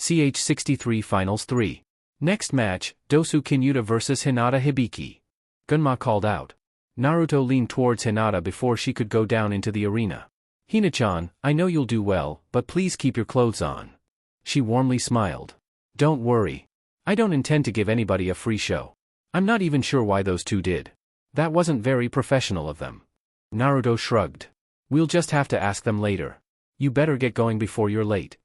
CH63 Finals 3. Next match, Dosu Kinyuta vs Hinata Hibiki. Gunma called out. Naruto leaned towards Hinata before she could go down into the arena. Hina-chan, I know you'll do well, but please keep your clothes on. She warmly smiled. Don't worry. I don't intend to give anybody a free show. I'm not even sure why those two did. That wasn't very professional of them. Naruto shrugged. We'll just have to ask them later. You better get going before you're late.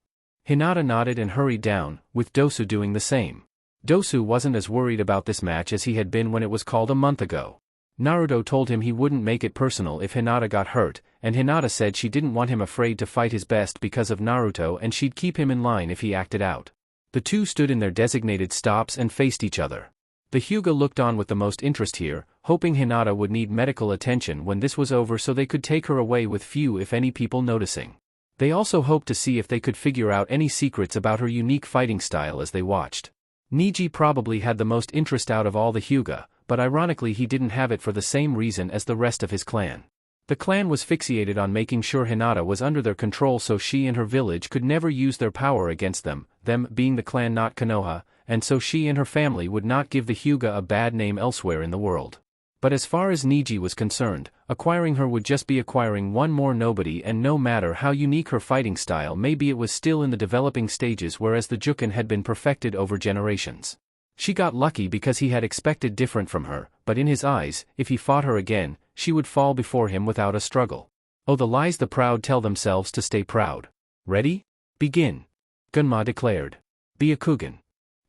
Hinata nodded and hurried down, with Dosu doing the same. Dosu wasn't as worried about this match as he had been when it was called a month ago. Naruto told him he wouldn't make it personal if Hinata got hurt, and Hinata said she didn't want him afraid to fight his best because of Naruto and she'd keep him in line if he acted out. The two stood in their designated stops and faced each other. The Hyuga looked on with the most interest here, hoping Hinata would need medical attention when this was over so they could take her away with few if any people noticing. They also hoped to see if they could figure out any secrets about her unique fighting style as they watched. Niji probably had the most interest out of all the Hyuga, but ironically he didn't have it for the same reason as the rest of his clan. The clan was fixated on making sure Hinata was under their control so she and her village could never use their power against them being the clan not Konoha, and so she and her family would not give the Hyuga a bad name elsewhere in the world. But as far as Niji was concerned, acquiring her would just be acquiring one more nobody, and no matter how unique her fighting style may be, it was still in the developing stages, whereas the Juken had been perfected over generations. She got lucky because he had expected different from her, but in his eyes, if he fought her again, she would fall before him without a struggle. Oh, the lies the proud tell themselves to stay proud. Ready? Begin. Gunma declared. Byakugan.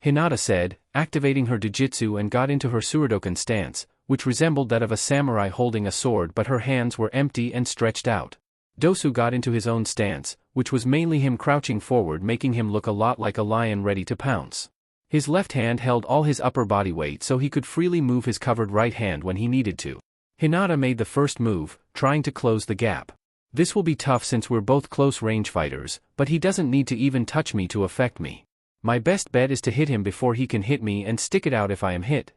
Hinata said, activating her Dujitsu, and got into her Surudokan stance, which resembled that of a samurai holding a sword, but her hands were empty and stretched out. Dosu got into his own stance, which was mainly him crouching forward, making him look a lot like a lion ready to pounce. His left hand held all his upper body weight so he could freely move his covered right hand when he needed to. Hinata made the first move, trying to close the gap. This will be tough since we're both close-range fighters, but he doesn't need to even touch me to affect me. My best bet is to hit him before he can hit me and stick it out if I am hit.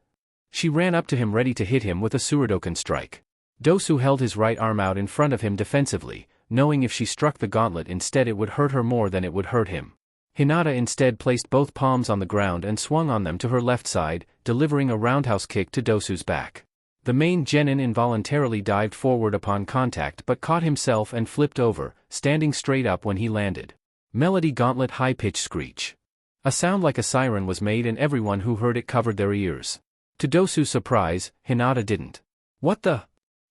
She ran up to him ready to hit him with a Surudokan strike. Dosu held his right arm out in front of him defensively, knowing if she struck the gauntlet instead it would hurt her more than it would hurt him. Hinata instead placed both palms on the ground and swung on them to her left side, delivering a roundhouse kick to Dosu's back. The main genin involuntarily dived forward upon contact but caught himself and flipped over, standing straight up when he landed. Melody gauntlet high-pitched screech. A sound like a siren was made and everyone who heard it covered their ears. To Dosu's surprise, Hinata didn't. What the?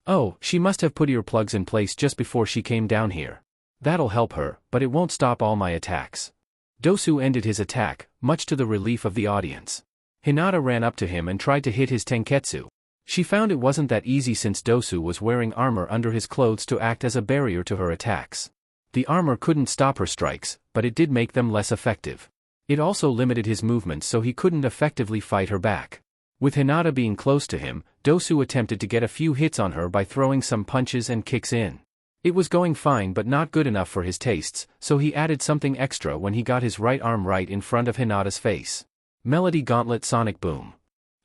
Oh, she must have put earplugs in place just before she came down here. That'll help her, but it won't stop all my attacks. Dosu ended his attack, much to the relief of the audience. Hinata ran up to him and tried to hit his tenketsu. She found it wasn't that easy since Dosu was wearing armor under his clothes to act as a barrier to her attacks. The armor couldn't stop her strikes, but it did make them less effective. It also limited his movements so he couldn't effectively fight her back. With Hinata being close to him, Dosu attempted to get a few hits on her by throwing some punches and kicks in. It was going fine but not good enough for his tastes, so he added something extra when he got his right arm right in front of Hinata's face. Melody gauntlet sonic boom.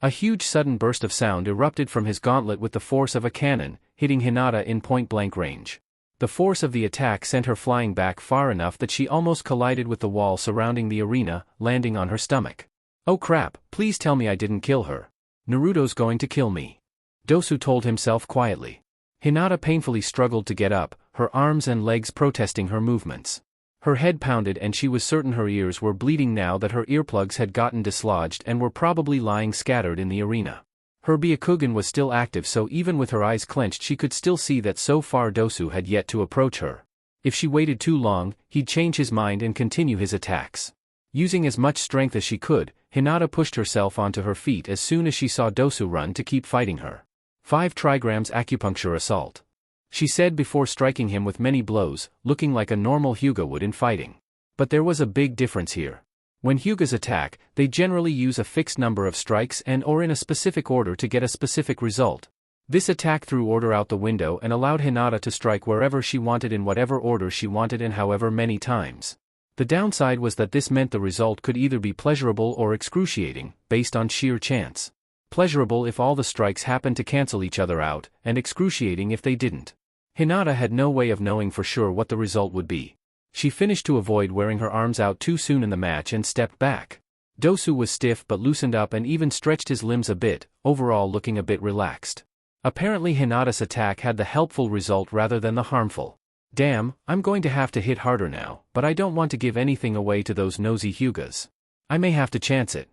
A huge sudden burst of sound erupted from his gauntlet with the force of a cannon, hitting Hinata in point-blank range. The force of the attack sent her flying back far enough that she almost collided with the wall surrounding the arena, landing on her stomach. Oh crap, please tell me I didn't kill her. Naruto's going to kill me. Dosu told himself quietly. Hinata painfully struggled to get up, her arms and legs protesting her movements. Her head pounded and she was certain her ears were bleeding now that her earplugs had gotten dislodged and were probably lying scattered in the arena. Her Byakugan was still active, so even with her eyes clenched she could still see that so far Dosu had yet to approach her. If she waited too long, he'd change his mind and continue his attacks. Using as much strength as she could, Hinata pushed herself onto her feet as soon as she saw Dosu run to keep fighting her. 5 trigrams acupuncture assault. She said before striking him with many blows, looking like a normal Hyuga would in fighting. But there was a big difference here. When Hyugas attack, they generally use a fixed number of strikes and or in a specific order to get a specific result. This attack threw order out the window and allowed Hinata to strike wherever she wanted in whatever order she wanted and however many times. The downside was that this meant the result could either be pleasurable or excruciating, based on sheer chance. Pleasurable if all the strikes happened to cancel each other out, and excruciating if they didn't. Hinata had no way of knowing for sure what the result would be. She finished to avoid wearing her arms out too soon in the match and stepped back. Dosu was stiff but loosened up and even stretched his limbs a bit, overall looking a bit relaxed. Apparently Hinata's attack had the helpful result rather than the harmful. Damn, I'm going to have to hit harder now, but I don't want to give anything away to those nosy Hyugas. I may have to chance it.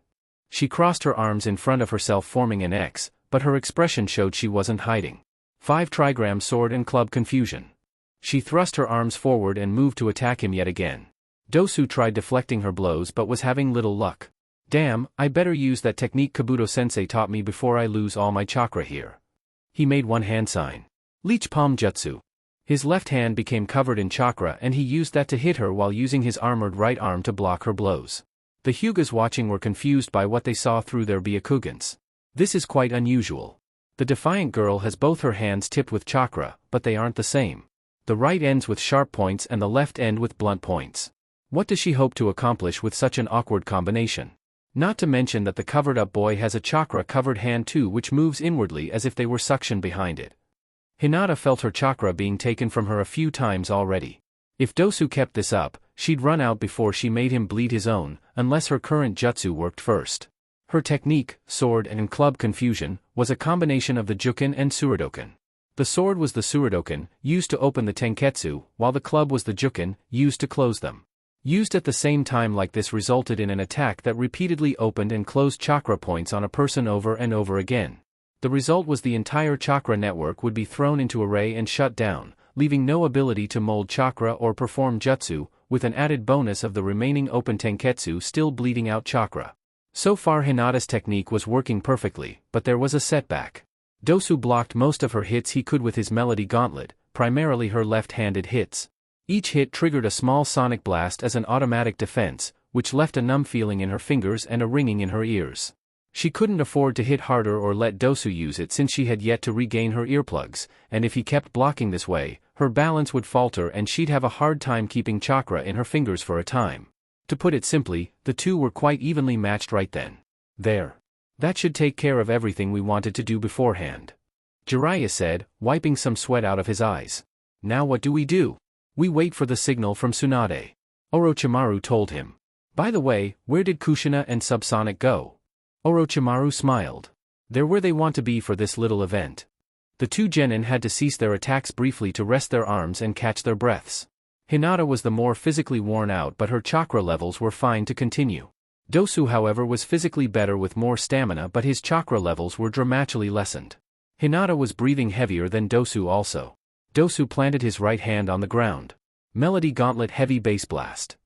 She crossed her arms in front of herself forming an X, but her expression showed she wasn't hiding. 5 trigram sword and club confusion. She thrust her arms forward and moved to attack him yet again. Dosu tried deflecting her blows but was having little luck. Damn, I better use that technique Kabuto-sensei taught me before I lose all my chakra here. He made one hand sign. Leech palm jutsu. His left hand became covered in chakra and he used that to hit her while using his armored right arm to block her blows. The Hyugas watching were confused by what they saw through their Byakugans. This is quite unusual. The defiant girl has both her hands tipped with chakra, but they aren't the same. The right ends with sharp points and the left end with blunt points. What does she hope to accomplish with such an awkward combination? Not to mention that the covered-up boy has a chakra-covered hand too which moves inwardly as if they were suction behind it. Hinata felt her chakra being taken from her a few times already. If Dosu kept this up, she'd run out before she made him bleed his own, unless her current jutsu worked first. Her technique, sword and club confusion, was a combination of the Juken and Suridoken. The sword was the Suridoken, used to open the Tenketsu, while the club was the Juken, used to close them. Used at the same time like this resulted in an attack that repeatedly opened and closed chakra points on a person over and over again. The result was the entire chakra network would be thrown into array and shut down, leaving no ability to mold chakra or perform jutsu, with an added bonus of the remaining open Tenketsu still bleeding out chakra. So far Hinata's technique was working perfectly, but there was a setback. Dosu blocked most of her hits he could with his Melody Gauntlet, primarily her left-handed hits. Each hit triggered a small sonic blast as an automatic defense, which left a numb feeling in her fingers and a ringing in her ears. She couldn't afford to hit harder or let Dosu use it since she had yet to regain her earplugs, and if he kept blocking this way, her balance would falter and she'd have a hard time keeping chakra in her fingers for a time. To put it simply, the two were quite evenly matched right then. There. That should take care of everything we wanted to do beforehand. Jiraiya said, wiping some sweat out of his eyes. Now what do we do? We wait for the signal from Tsunade. Orochimaru told him. By the way, where did Kushina and Subsonic go? Orochimaru smiled. They're where they want to be for this little event. The two genin had to cease their attacks briefly to rest their arms and catch their breaths. Hinata was the more physically worn out but her chakra levels were fine to continue. Dosu however was physically better with more stamina but his chakra levels were dramatically lessened. Hinata was breathing heavier than Dosu also. Dosu planted his right hand on the ground. Melody Gauntlet Heavy Bass Blast.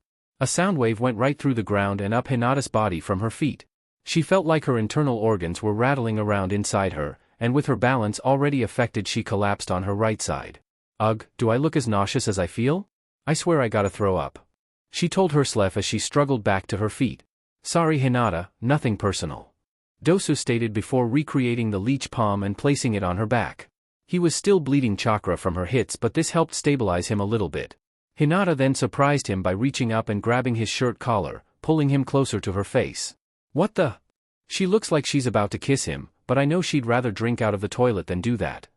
A sound wave went right through the ground and up Hinata's body from her feet. She felt like her internal organs were rattling around inside her, and with her balance already affected she collapsed on her right side. Ugh, do I look as nauseous as I feel? I swear I gotta throw up. She told Herslef as she struggled back to her feet. Sorry Hinata, nothing personal. Dosu stated before recreating the leech palm and placing it on her back. He was still bleeding chakra from her hits but this helped stabilize him a little bit. Hinata then surprised him by reaching up and grabbing his shirt collar, pulling him closer to her face. What the? She looks like she's about to kiss him, but I know she'd rather drink out of the toilet than do that.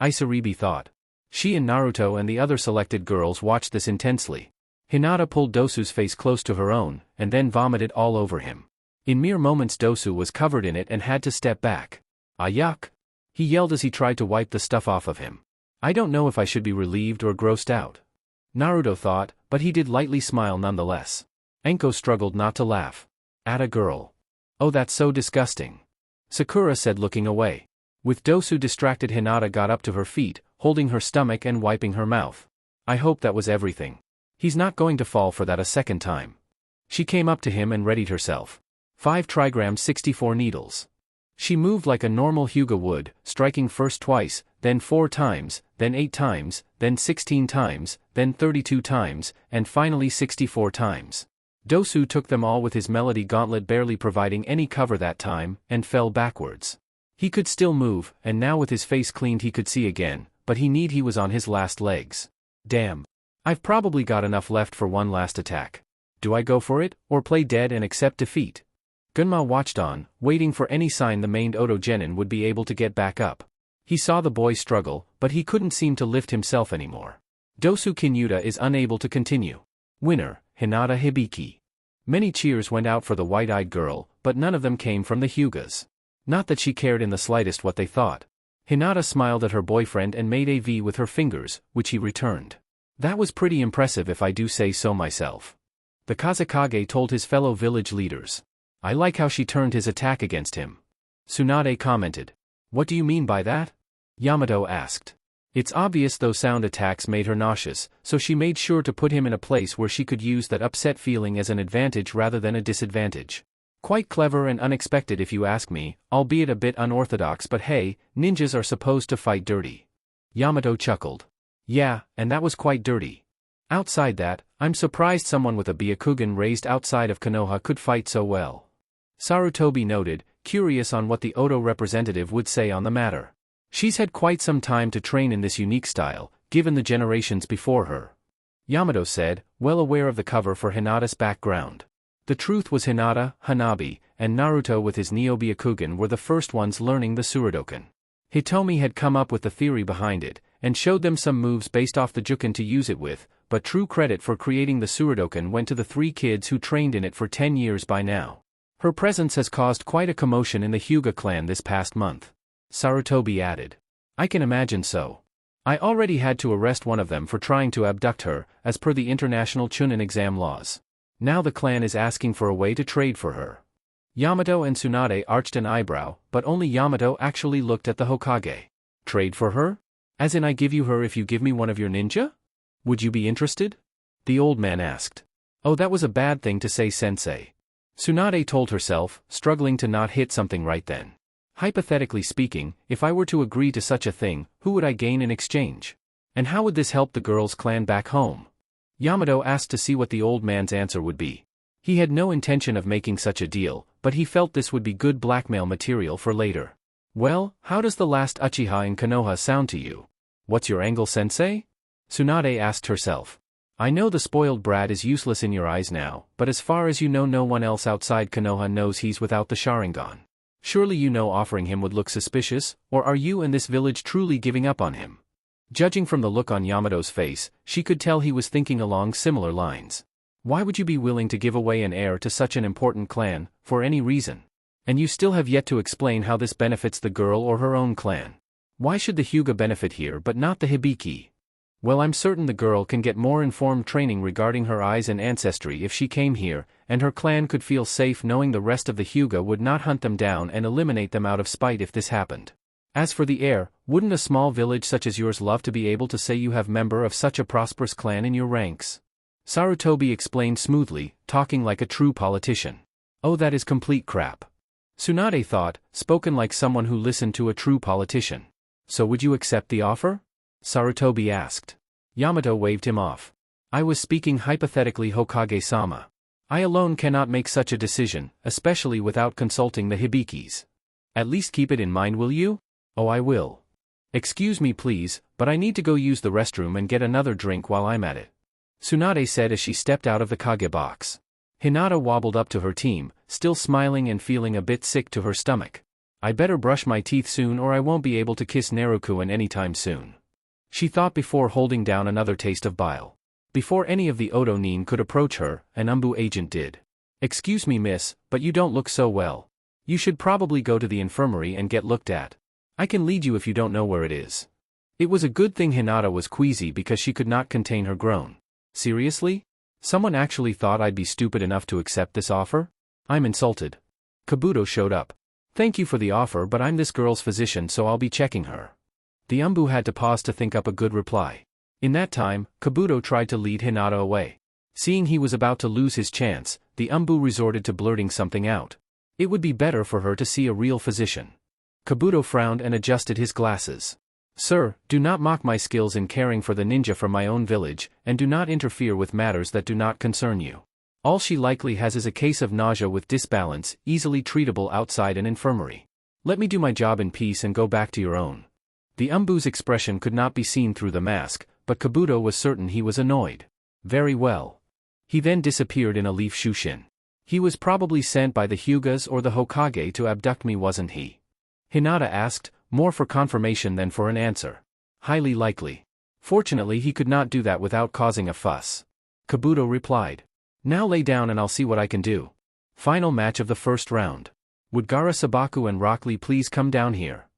Isaribi thought. She and Naruto and the other selected girls watched this intensely. Hinata pulled Dosu's face close to her own, and then vomited all over him. In mere moments Dosu was covered in it and had to step back. Ah yuck! He yelled as he tried to wipe the stuff off of him. I don't know if I should be relieved or grossed out. Naruto thought, but he did lightly smile nonetheless. Enko struggled not to laugh. Atta girl. Oh that's so disgusting. Sakura said looking away. With Dosu distracted Hinata got up to her feet, holding her stomach and wiping her mouth. I hope that was everything. He's not going to fall for that a second time. She came up to him and readied herself. 5 trigrams 64 needles. She moved like a normal Hyuga would, striking first twice, then 4 times, then 8 times, then 16 times, then 32 times, and finally 64 times. Dosu took them all with his Melody Gauntlet barely providing any cover that time, and fell backwards. He could still move, and now with his face cleaned he could see again, but he was on his last legs. Damn. I've probably got enough left for one last attack. Do I go for it, or play dead and accept defeat? Gunma watched on, waiting for any sign the maimed Oto genin would be able to get back up. He saw the boy struggle, but he couldn't seem to lift himself anymore. Dosu Kinyuta is unable to continue. Winner, Hinata Hibiki. Many cheers went out for the white-eyed girl, but none of them came from the Hyugas. Not that she cared in the slightest what they thought. Hinata smiled at her boyfriend and made a V with her fingers, which he returned. That was pretty impressive if I do say so myself. The Kazekage told his fellow village leaders. I like how she turned his attack against him. Tsunade commented. What do you mean by that? Yamato asked. It's obvious those sound attacks made her nauseous, so she made sure to put him in a place where she could use that upset feeling as an advantage rather than a disadvantage. Quite clever and unexpected if you ask me, albeit a bit unorthodox, but hey, ninjas are supposed to fight dirty. Yamato chuckled. Yeah, and that was quite dirty. Outside that, I'm surprised someone with a Byakugan raised outside of Konoha could fight so well. Sarutobi noted, curious on what the Oto representative would say on the matter. She's had quite some time to train in this unique style, given the generations before her. Yamato said, well aware of the cover for Hinata's background. The truth was Hinata, Hanabi, and Naruto with his Neo-Byakugan were the first ones learning the Suridoken. Hitomi had come up with the theory behind it, and showed them some moves based off the Juken to use it with, but true credit for creating the Suridoken went to the 3 kids who trained in it for 10 years by now. Her presence has caused quite a commotion in the Hyuga clan this past month. Sarutobi added. I can imagine so. I already had to arrest one of them for trying to abduct her, as per the international Chunin exam laws. Now the clan is asking for a way to trade for her. Yamato and Tsunade arched an eyebrow, but only Yamato actually looked at the Hokage. Trade for her? As in I give you her if you give me one of your ninja? Would you be interested? The old man asked. Oh, that was a bad thing to say, sensei. Tsunade told herself, struggling to not hit something right then. Hypothetically speaking, if I were to agree to such a thing, who would I gain in exchange? And how would this help the girl's clan back home? Yamato asked to see what the old man's answer would be. He had no intention of making such a deal, but he felt this would be good blackmail material for later. Well, how does the last Uchiha in Konoha sound to you? What's your angle, sensei? Tsunade asked herself. I know the spoiled brat is useless in your eyes now, but as far as you know no one else outside Konoha knows he's without the Sharingan. Surely you know offering him would look suspicious, or are you and this village truly giving up on him? Judging from the look on Yamato's face, she could tell he was thinking along similar lines. Why would you be willing to give away an heir to such an important clan, for any reason? And you still have yet to explain how this benefits the girl or her own clan. Why should the Hyuga benefit here but not the Hibiki? Well, I'm certain the girl can get more informed training regarding her eyes and ancestry if she came here, and her clan could feel safe knowing the rest of the Hyuga would not hunt them down and eliminate them out of spite if this happened. As for the heir, wouldn't a small village such as yours love to be able to say you have member of such a prosperous clan in your ranks? Sarutobi explained smoothly, talking like a true politician. Oh, that is complete crap. Tsunade thought, spoken like someone who listened to a true politician. So would you accept the offer? Sarutobi asked. Yamato waved him off. I was speaking hypothetically, Hokage-sama. I alone cannot make such a decision, especially without consulting the Hibikis. At least keep it in mind, will you? Oh, I will. Excuse me please, but I need to go use the restroom and get another drink while I'm at it. Tsunade said as she stepped out of the Kage box. Hinata wobbled up to her team, still smiling and feeling a bit sick to her stomach. I better brush my teeth soon or I won't be able to kiss Naruto anytime soon. She thought before holding down another taste of bile. Before any of the Oto Nin could approach her, an Umbu agent did. Excuse me miss, but you don't look so well. You should probably go to the infirmary and get looked at. I can lead you if you don't know where it is. It was a good thing Hinata was queasy because she could not contain her groan. Seriously? Someone actually thought I'd be stupid enough to accept this offer? I'm insulted. Kabuto showed up. Thank you for the offer, but I'm this girl's physician, so I'll be checking her. The Umbu had to pause to think up a good reply. In that time, Kabuto tried to lead Hinata away. Seeing he was about to lose his chance, the Umbu resorted to blurting something out. It would be better for her to see a real physician. Kabuto frowned and adjusted his glasses. Sir, do not mock my skills in caring for the ninja from my own village, and do not interfere with matters that do not concern you. All she likely has is a case of nausea with disbalance, easily treatable outside an infirmary. Let me do my job in peace and go back to your own. The Umbu's expression could not be seen through the mask, but Kabuto was certain he was annoyed. Very well. He then disappeared in a leaf shushin. He was probably sent by the Hyugas or the Hokage to abduct me, wasn't he? Hinata asked, more for confirmation than for an answer. Highly likely. Fortunately he could not do that without causing a fuss. Kabuto replied. Now lay down and I'll see what I can do. Final match of the first round. Would Gaara Sabaku and Rock Lee please come down here?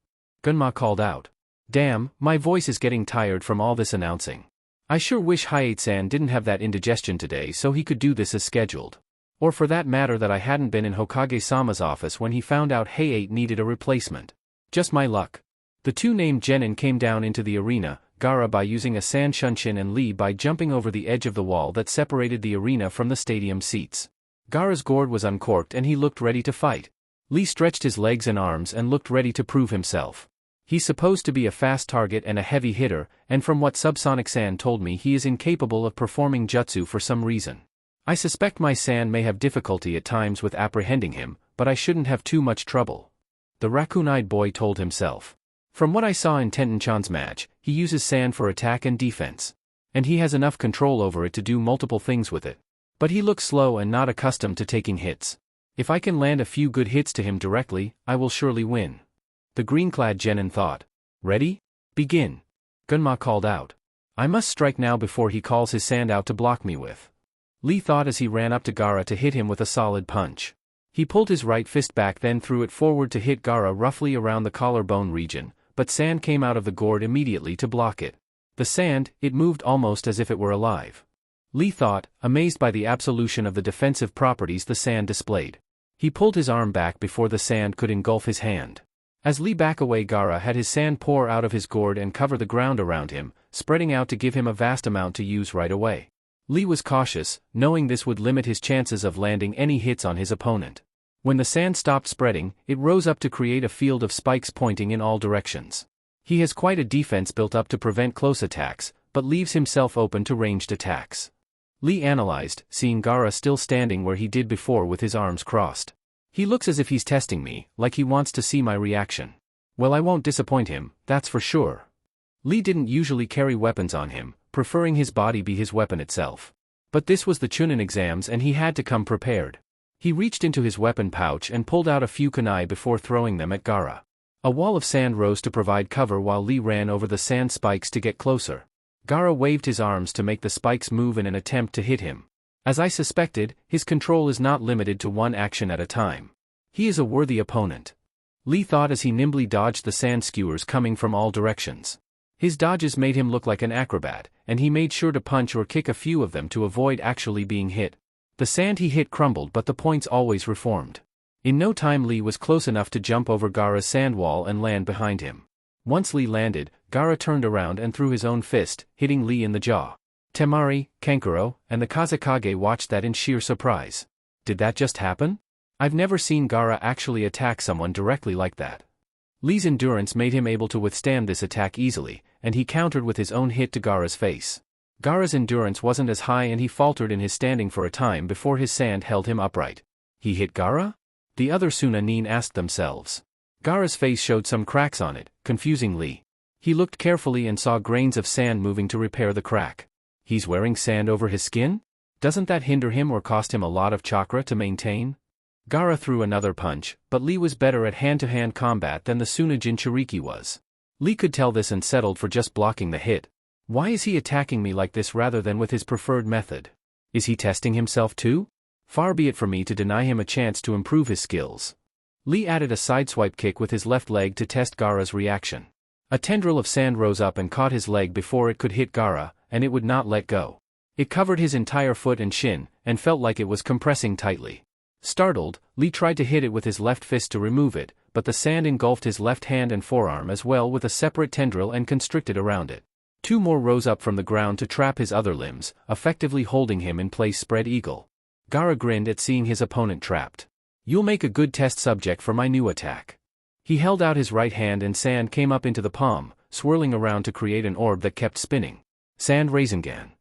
Gunma called out. Damn, my voice is getting tired from all this announcing. I sure wish Hayate-san didn't have that indigestion today so he could do this as scheduled. Or for that matter that I hadn't been in Hokage-sama's office when he found out Hayate needed a replacement. Just my luck. The two named genin came down into the arena, Gaara by using a sand shunshin and Lee by jumping over the edge of the wall that separated the arena from the stadium seats. Gaara's gourd was uncorked and he looked ready to fight. Lee stretched his legs and arms and looked ready to prove himself. He's supposed to be a fast target and a heavy hitter, and from what Subsonic-san told me he is incapable of performing jutsu for some reason. I suspect my san may have difficulty at times with apprehending him, but I shouldn't have too much trouble. The raccoon-eyed boy told himself. From what I saw in Tenten-chan's match, he uses sand for attack and defense. And he has enough control over it to do multiple things with it. But he looks slow and not accustomed to taking hits. If I can land a few good hits to him directly, I will surely win. The green-clad genin thought. Ready? Begin. Gunma called out. I must strike now before he calls his sand out to block me with. Lee thought as he ran up to Gaara to hit him with a solid punch. He pulled his right fist back then threw it forward to hit Gaara roughly around the collarbone region, but sand came out of the gourd immediately to block it. The sand, it moved almost as if it were alive. Lee thought, amazed by the absolution of the defensive properties the sand displayed. He pulled his arm back before the sand could engulf his hand. As Lee back away, Gaara had his sand pour out of his gourd and cover the ground around him, spreading out to give him a vast amount to use right away. Lee was cautious, knowing this would limit his chances of landing any hits on his opponent. When the sand stopped spreading, it rose up to create a field of spikes pointing in all directions. He has quite a defense built up to prevent close attacks, but leaves himself open to ranged attacks. Lee analyzed, seeing Gaara still standing where he did before with his arms crossed. He looks as if he's testing me, like he wants to see my reaction. Well, I won't disappoint him, that's for sure. Lee didn't usually carry weapons on him, preferring his body be his weapon itself. But this was the Chunin exams and he had to come prepared. He reached into his weapon pouch and pulled out a few kunai before throwing them at Gaara. A wall of sand rose to provide cover while Lee ran over the sand spikes to get closer. Gaara waved his arms to make the spikes move in an attempt to hit him. As I suspected, his control is not limited to one action at a time. He is a worthy opponent. Lee thought as he nimbly dodged the sand skewers coming from all directions. His dodges made him look like an acrobat, and he made sure to punch or kick a few of them to avoid actually being hit. The sand he hit crumbled but the points always reformed. In no time Lee was close enough to jump over Gaara's sand wall and land behind him. Once Lee landed, Gaara turned around and threw his own fist, hitting Lee in the jaw. Temari, Kankuro, and the Kazekage watched that in sheer surprise. Did that just happen? I've never seen Gaara actually attack someone directly like that. Lee's endurance made him able to withstand this attack easily, and he countered with his own hit to Gaara's face. Gaara's endurance wasn't as high and he faltered in his standing for a time before his sand held him upright. He hit Gaara? The other Sunanin asked themselves. Gaara's face showed some cracks on it, confusing Lee. He looked carefully and saw grains of sand moving to repair the crack. He's wearing sand over his skin? Doesn't that hinder him or cost him a lot of chakra to maintain? Gaara threw another punch, but Lee was better at hand-to-hand combat than the Tsunade Jinchuriki was. Lee could tell this and settled for just blocking the hit. Why is he attacking me like this rather than with his preferred method? Is he testing himself too? Far be it from me to deny him a chance to improve his skills. Lee added a sideswipe kick with his left leg to test Gaara's reaction. A tendril of sand rose up and caught his leg before it could hit Gaara, and it would not let go. It covered his entire foot and shin, and felt like it was compressing tightly. Startled, Lee tried to hit it with his left fist to remove it, but the sand engulfed his left hand and forearm as well with a separate tendril and constricted around it. Two more rose up from the ground to trap his other limbs, effectively holding him in place spread eagle. Gaara grinned at seeing his opponent trapped. You'll make a good test subject for my new attack. He held out his right hand and sand came up into the palm, swirling around to create an orb that kept spinning. Sand Rasengan.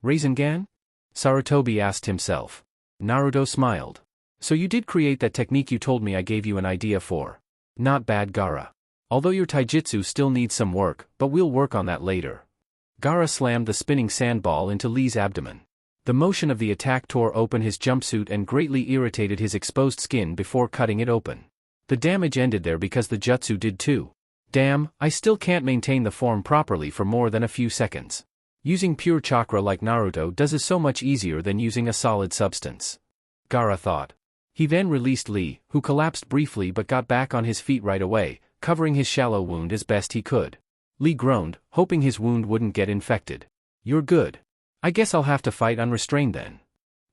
Rasengan? Sarutobi asked himself. Naruto smiled. So you did create that technique you told me I gave you an idea for. Not bad, Gaara. Although your taijutsu still needs some work, but we'll work on that later. Gaara slammed the spinning sand ball into Lee's abdomen. The motion of the attack tore open his jumpsuit and greatly irritated his exposed skin before cutting it open. The damage ended there because the jutsu did too. Damn, I still can't maintain the form properly for more than a few seconds. Using pure chakra like Naruto does is so much easier than using a solid substance. Gaara thought. He then released Lee, who collapsed briefly but got back on his feet right away, covering his shallow wound as best he could. Lee groaned, hoping his wound wouldn't get infected. You're good. I guess I'll have to fight unrestrained then.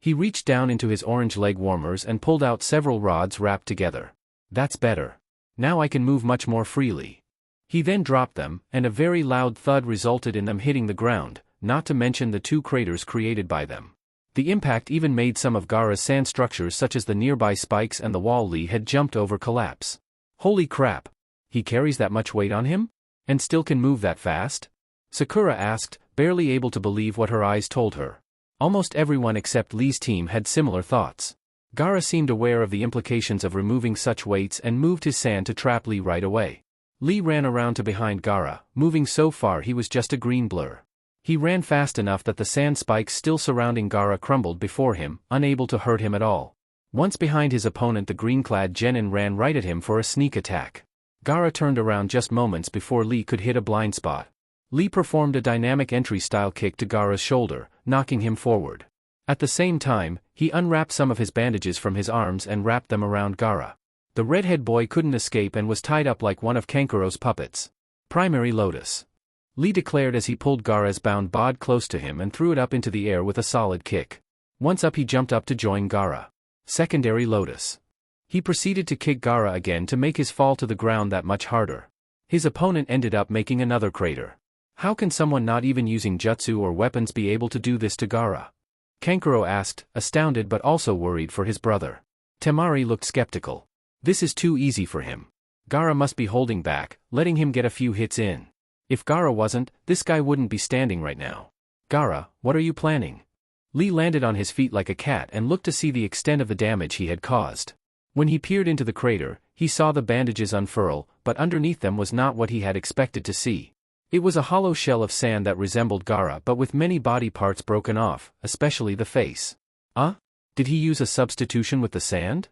He reached down into his orange leg warmers and pulled out several rods wrapped together. That's better. Now I can move much more freely. He then dropped them, and a very loud thud resulted in them hitting the ground, not to mention the 2 craters created by them. The impact even made some of Gaara's sand structures such as the nearby spikes and the wall Lee had jumped over collapse. Holy crap! He carries that much weight on him? And still can move that fast? Sakura asked, barely able to believe what her eyes told her. Almost everyone except Lee's team had similar thoughts. Gaara seemed aware of the implications of removing such weights and moved his sand to trap Lee right away. Lee ran around to behind Gaara, moving so far he was just a green blur. He ran fast enough that the sand spikes still surrounding Gaara crumbled before him, unable to hurt him at all. Once behind his opponent, the green-clad genin ran right at him for a sneak attack. Gaara turned around just moments before Lee could hit a blind spot. Lee performed a dynamic entry-style kick to Gaara's shoulder, knocking him forward. At the same time, he unwrapped some of his bandages from his arms and wrapped them around Gaara. The redhead boy couldn't escape and was tied up like one of Kankuro's puppets. Primary Lotus. Lee declared as he pulled Gaara's bound bod close to him and threw it up into the air with a solid kick. Once up, he jumped up to join Gaara. Secondary Lotus. He proceeded to kick Gaara again to make his fall to the ground that much harder. His opponent ended up making another crater. How can someone not even using jutsu or weapons be able to do this to Gaara? Kankuro asked, astounded but also worried for his brother. Temari looked skeptical. This is too easy for him. Gaara must be holding back, letting him get a few hits in. If Gaara wasn't, this guy wouldn't be standing right now. Gaara, what are you planning? Lee landed on his feet like a cat and looked to see the extent of the damage he had caused. When he peered into the crater, he saw the bandages unfurl, but underneath them was not what he had expected to see. It was a hollow shell of sand that resembled Gaara but with many body parts broken off, especially the face. Did he use a substitution with the sand?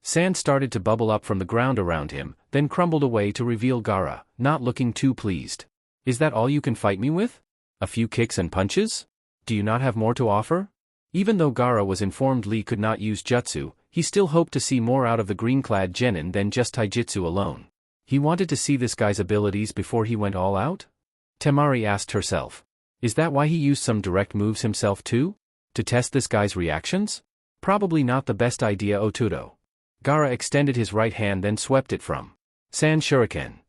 Sand started to bubble up from the ground around him, then crumbled away to reveal Gaara, not looking too pleased. Is that all you can fight me with? A few kicks and punches? Do you not have more to offer? Even though Gaara was informed Lee could not use jutsu, he still hoped to see more out of the green-clad genin than just taijutsu alone. He wanted to see this guy's abilities before he went all out? Temari asked herself. Is that why he used some direct moves himself too? To test this guy's reactions? Probably not the best idea, Oturo. Gaara extended his right hand then swept it from Sand Shuriken.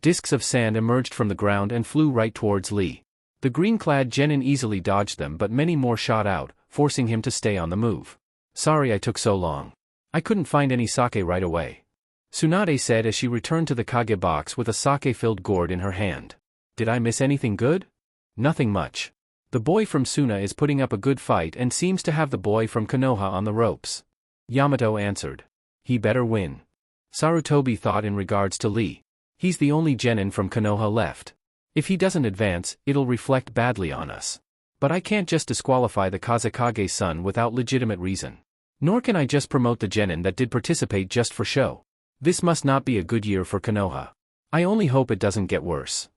Discs of sand emerged from the ground and flew right towards Lee. The green-clad genin easily dodged them but many more shot out, forcing him to stay on the move. Sorry I took so long. I couldn't find any sake right away. Tsunade said as she returned to the Kage box with a sake-filled gourd in her hand. Did I miss anything good? Nothing much. The boy from Suna is putting up a good fight and seems to have the boy from Konoha on the ropes. Yamato answered. He better win. Sarutobi thought in regards to Lee. He's the only genin from Konoha left. If he doesn't advance, it'll reflect badly on us. But I can't just disqualify the Kazekage's son without legitimate reason. Nor can I just promote the genin that did participate just for show. This must not be a good year for Konoha. I only hope it doesn't get worse.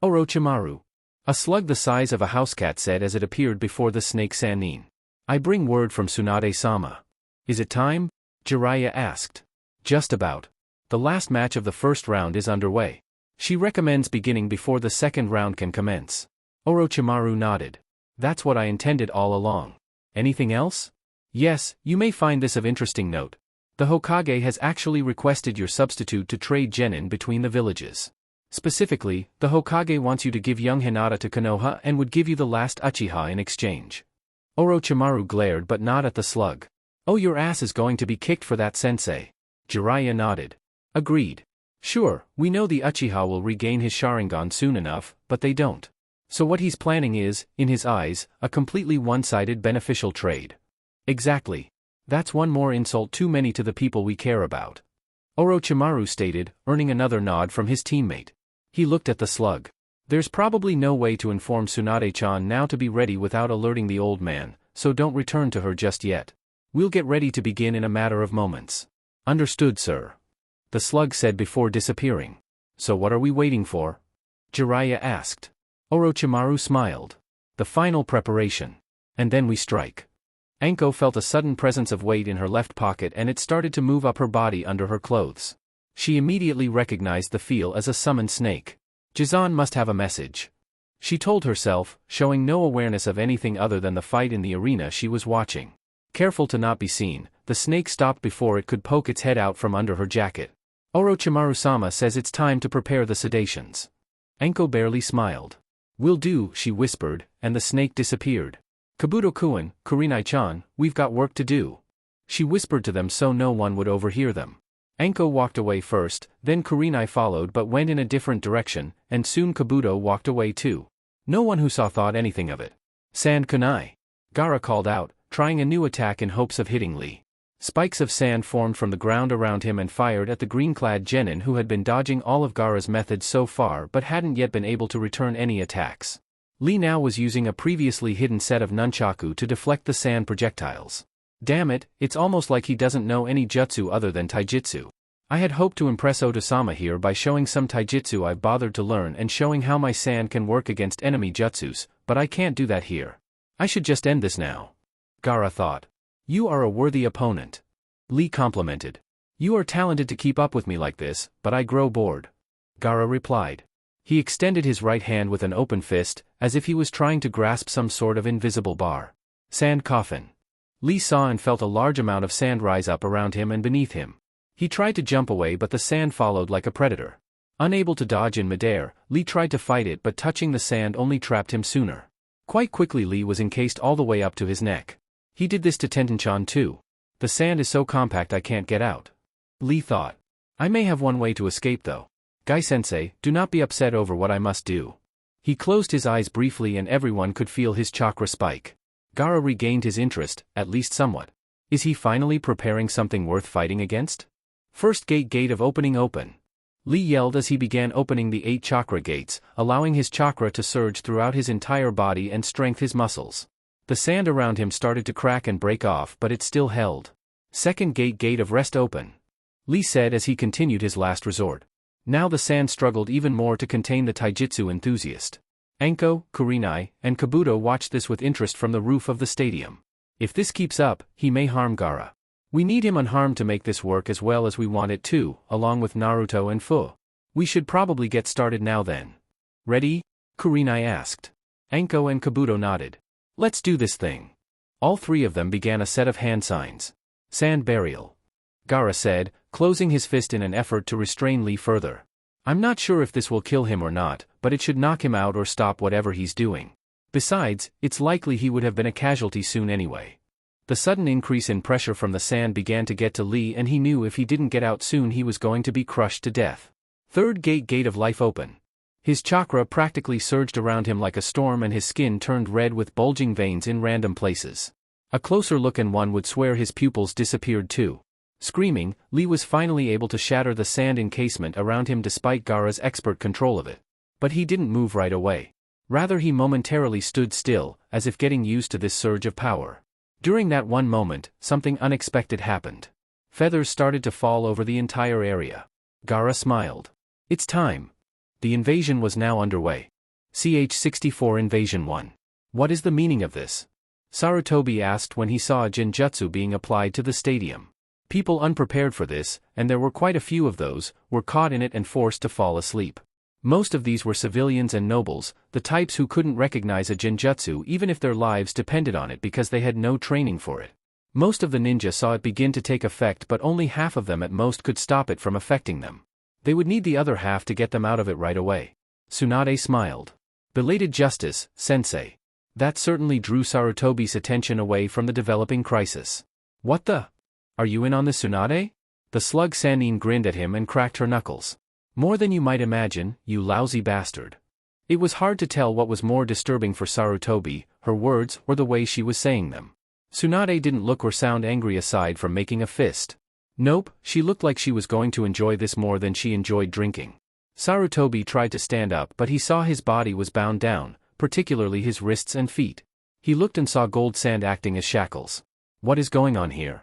Orochimaru. A slug the size of a housecat said as it appeared before the snake Sannin. I bring word from Tsunade-sama. Is it time? Jiraiya asked. Just about. The last match of the first round is underway. She recommends beginning before the second round can commence. Orochimaru nodded. That's what I intended all along. Anything else? Yes, you may find this of interesting note. The Hokage has actually requested your substitute to trade genin between the villages. Specifically, the Hokage wants you to give young Hinata to Konoha and would give you the last Uchiha in exchange. Orochimaru glared but not at the slug. Oh, your ass is going to be kicked for that, sensei. Jiraiya nodded. Agreed. Sure, we know the Uchiha will regain his Sharingan soon enough, but they don't. So what he's planning is, in his eyes, a completely one-sided beneficial trade. Exactly. That's one more insult too many to the people we care about. Orochimaru stated, earning another nod from his teammate. He looked at the slug. There's probably no way to inform Tsunade-chan now to be ready without alerting the old man, so don't return to her just yet. We'll get ready to begin in a matter of moments. Understood, sir. The slug said before disappearing. So what are we waiting for? Jiraiya asked. Orochimaru smiled. The final preparation. And then we strike. Anko felt a sudden presence of weight in her left pocket and it started to move up her body under her clothes. She immediately recognized the feel as a summoned snake. Jizan must have a message. She told herself, showing no awareness of anything other than the fight in the arena she was watching. Careful to not be seen, the snake stopped before it could poke its head out from under her jacket. Orochimaru-sama says it's time to prepare the sedations. Anko barely smiled. Will do, she whispered, and the snake disappeared. Kabuto-kun, Kurenai-chan, we've got work to do. She whispered to them so no one would overhear them. Anko walked away first, then Kurenai followed but went in a different direction, and soon Kabuto walked away too. No one who saw thought anything of it. Sand kunai. Gaara called out, trying a new attack in hopes of hitting Lee. Spikes of sand formed from the ground around him and fired at the green-clad genin who had been dodging all of Gaara's methods so far but hadn't yet been able to return any attacks. Lee now was using a previously hidden set of nunchaku to deflect the sand projectiles. Damn it, it's almost like he doesn't know any jutsu other than taijutsu. I had hoped to impress Otosama here by showing some taijutsu I've bothered to learn and showing how my sand can work against enemy jutsus, but I can't do that here. I should just end this now. Gaara thought. You are a worthy opponent. Lee complimented. You are talented to keep up with me like this, but I grow bored. Gaara replied. He extended his right hand with an open fist, as if he was trying to grasp some sort of invisible bar. Sand coffin. Lee saw and felt a large amount of sand rise up around him and beneath him. He tried to jump away but the sand followed like a predator. Unable to dodge in midair, Lee tried to fight it but touching the sand only trapped him sooner. Quite quickly Lee was encased all the way up to his neck. He did this to Tenten-chan too. The sand is so compact I can't get out. Lee thought. I may have one way to escape though. Gai-sensei, do not be upset over what I must do. He closed his eyes briefly and everyone could feel his chakra spike. Gaara regained his interest, at least somewhat. Is he finally preparing something worth fighting against? First gate of opening open. Lee yelled as he began opening the 8 chakra gates, allowing his chakra to surge throughout his entire body and strengthen his muscles. The sand around him started to crack and break off but it still held. Second gate of rest open. Lee said as he continued his last resort. Now the sand struggled even more to contain the taijutsu enthusiast. Anko, Kurenai, and Kabuto watched this with interest from the roof of the stadium. If this keeps up, he may harm Gaara. We need him unharmed to make this work as well as we want it too, along with Naruto and Fu. We should probably get started now then. Ready? Kurenai asked. Anko and Kabuto nodded. Let's do this thing. All three of them began a set of hand signs. Sand burial. Gaara said, closing his fist in an effort to restrain Lee further. I'm not sure if this will kill him or not, but it should knock him out or stop whatever he's doing. Besides, it's likely he would have been a casualty soon anyway. The sudden increase in pressure from the sand began to get to Lee and he knew if he didn't get out soon he was going to be crushed to death. Third gate of life open. His chakra practically surged around him like a storm and his skin turned red with bulging veins in random places. A closer look and one would swear his pupils disappeared too. Screaming, Lee was finally able to shatter the sand encasement around him despite Gaara's expert control of it. But he didn't move right away. Rather he momentarily stood still, as if getting used to this surge of power. During that one moment, something unexpected happened. Feathers started to fall over the entire area. Gaara smiled. It's time. The invasion was now underway. CH-64 Invasion 1. What is the meaning of this? Sarutobi asked when he saw a genjutsu being applied to the stadium. People unprepared for this, and there were quite a few of those, were caught in it and forced to fall asleep. Most of these were civilians and nobles, the types who couldn't recognize a genjutsu even if their lives depended on it because they had no training for it. Most of the ninja saw it begin to take effect but only half of them at most could stop it from affecting them. They would need the other half to get them out of it right away. Tsunade smiled. Belated justice, sensei. That certainly drew Sarutobi's attention away from the developing crisis. What the? Are you in on this, Tsunade? The slug Sannin grinned at him and cracked her knuckles. More than you might imagine, you lousy bastard. It was hard to tell what was more disturbing for Sarutobi, her words or the way she was saying them. Tsunade didn't look or sound angry aside from making a fist. Nope, she looked like she was going to enjoy this more than she enjoyed drinking. Sarutobi tried to stand up but he saw his body was bound down, particularly his wrists and feet. He looked and saw gold sand acting as shackles. What is going on here?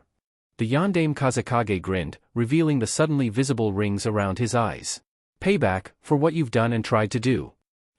The Yondaime Kazekage grinned, revealing the suddenly visible rings around his eyes. Payback, for what you've done and tried to do.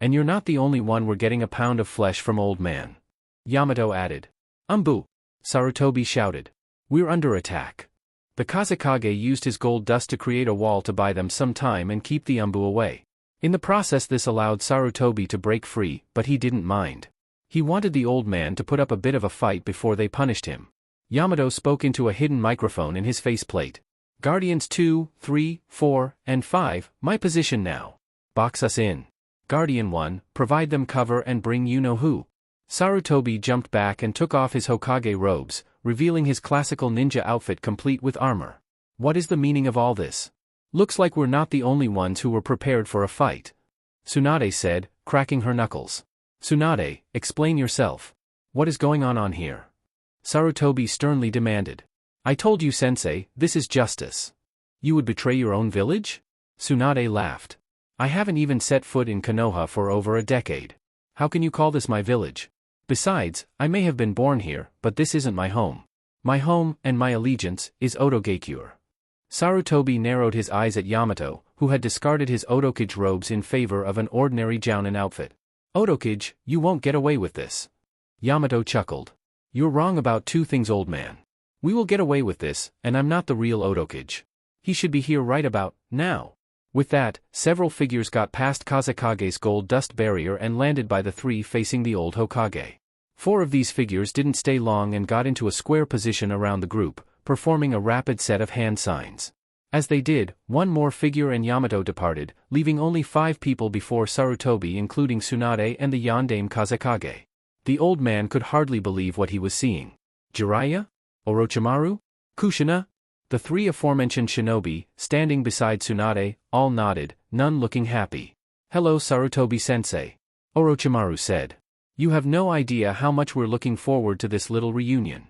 And you're not the only one we're getting a pound of flesh from old man. Yamato added. Sarutobi shouted. We're under attack. The Kazekage used his gold dust to create a wall to buy them some time and keep the away. In the process this allowed Sarutobi to break free, but he didn't mind. He wanted the old man to put up a bit of a fight before they punished him. Yamato spoke into a hidden microphone in his faceplate. Guardians 2, 3, 4, and 5, my position now. Box us in. Guardian 1, provide them cover and bring you-know-who. Sarutobi jumped back and took off his Hokage robes, revealing his classical ninja outfit complete with armor. What is the meaning of all this? Looks like we're not the only ones who were prepared for a fight. Tsunade said, cracking her knuckles. Tsunade, explain yourself. What is going on here? Sarutobi sternly demanded. I told you sensei, this is justice. You would betray your own village? Tsunade laughed. I haven't even set foot in Konoha for over a decade. How can you call this my village? Besides, I may have been born here, but this isn't my home. My home, and my allegiance, is Otogakure. Sarutobi narrowed his eyes at Yamato, who had discarded his Otokage robes in favor of an ordinary jounin outfit. Otokage, you won't get away with this. Yamato chuckled. You're wrong about two things, old man. We will get away with this, and I'm not the real Otokage. He should be here right about now. With that, several figures got past Kazekage's gold dust barrier and landed by the three facing the old Hokage. 4 of these figures didn't stay long and got into a square position around the group, performing a rapid set of hand signs. As they did, one more figure and Yamato departed, leaving only 5 people before Sarutobi, including Tsunade and the Yondaime Kazekage. The old man could hardly believe what he was seeing. Jiraiya? Orochimaru? Kushina? The 3 aforementioned shinobi, standing beside Tsunade, all nodded, none looking happy. Hello Sarutobi-sensei. Orochimaru said. You have no idea how much we're looking forward to this little reunion.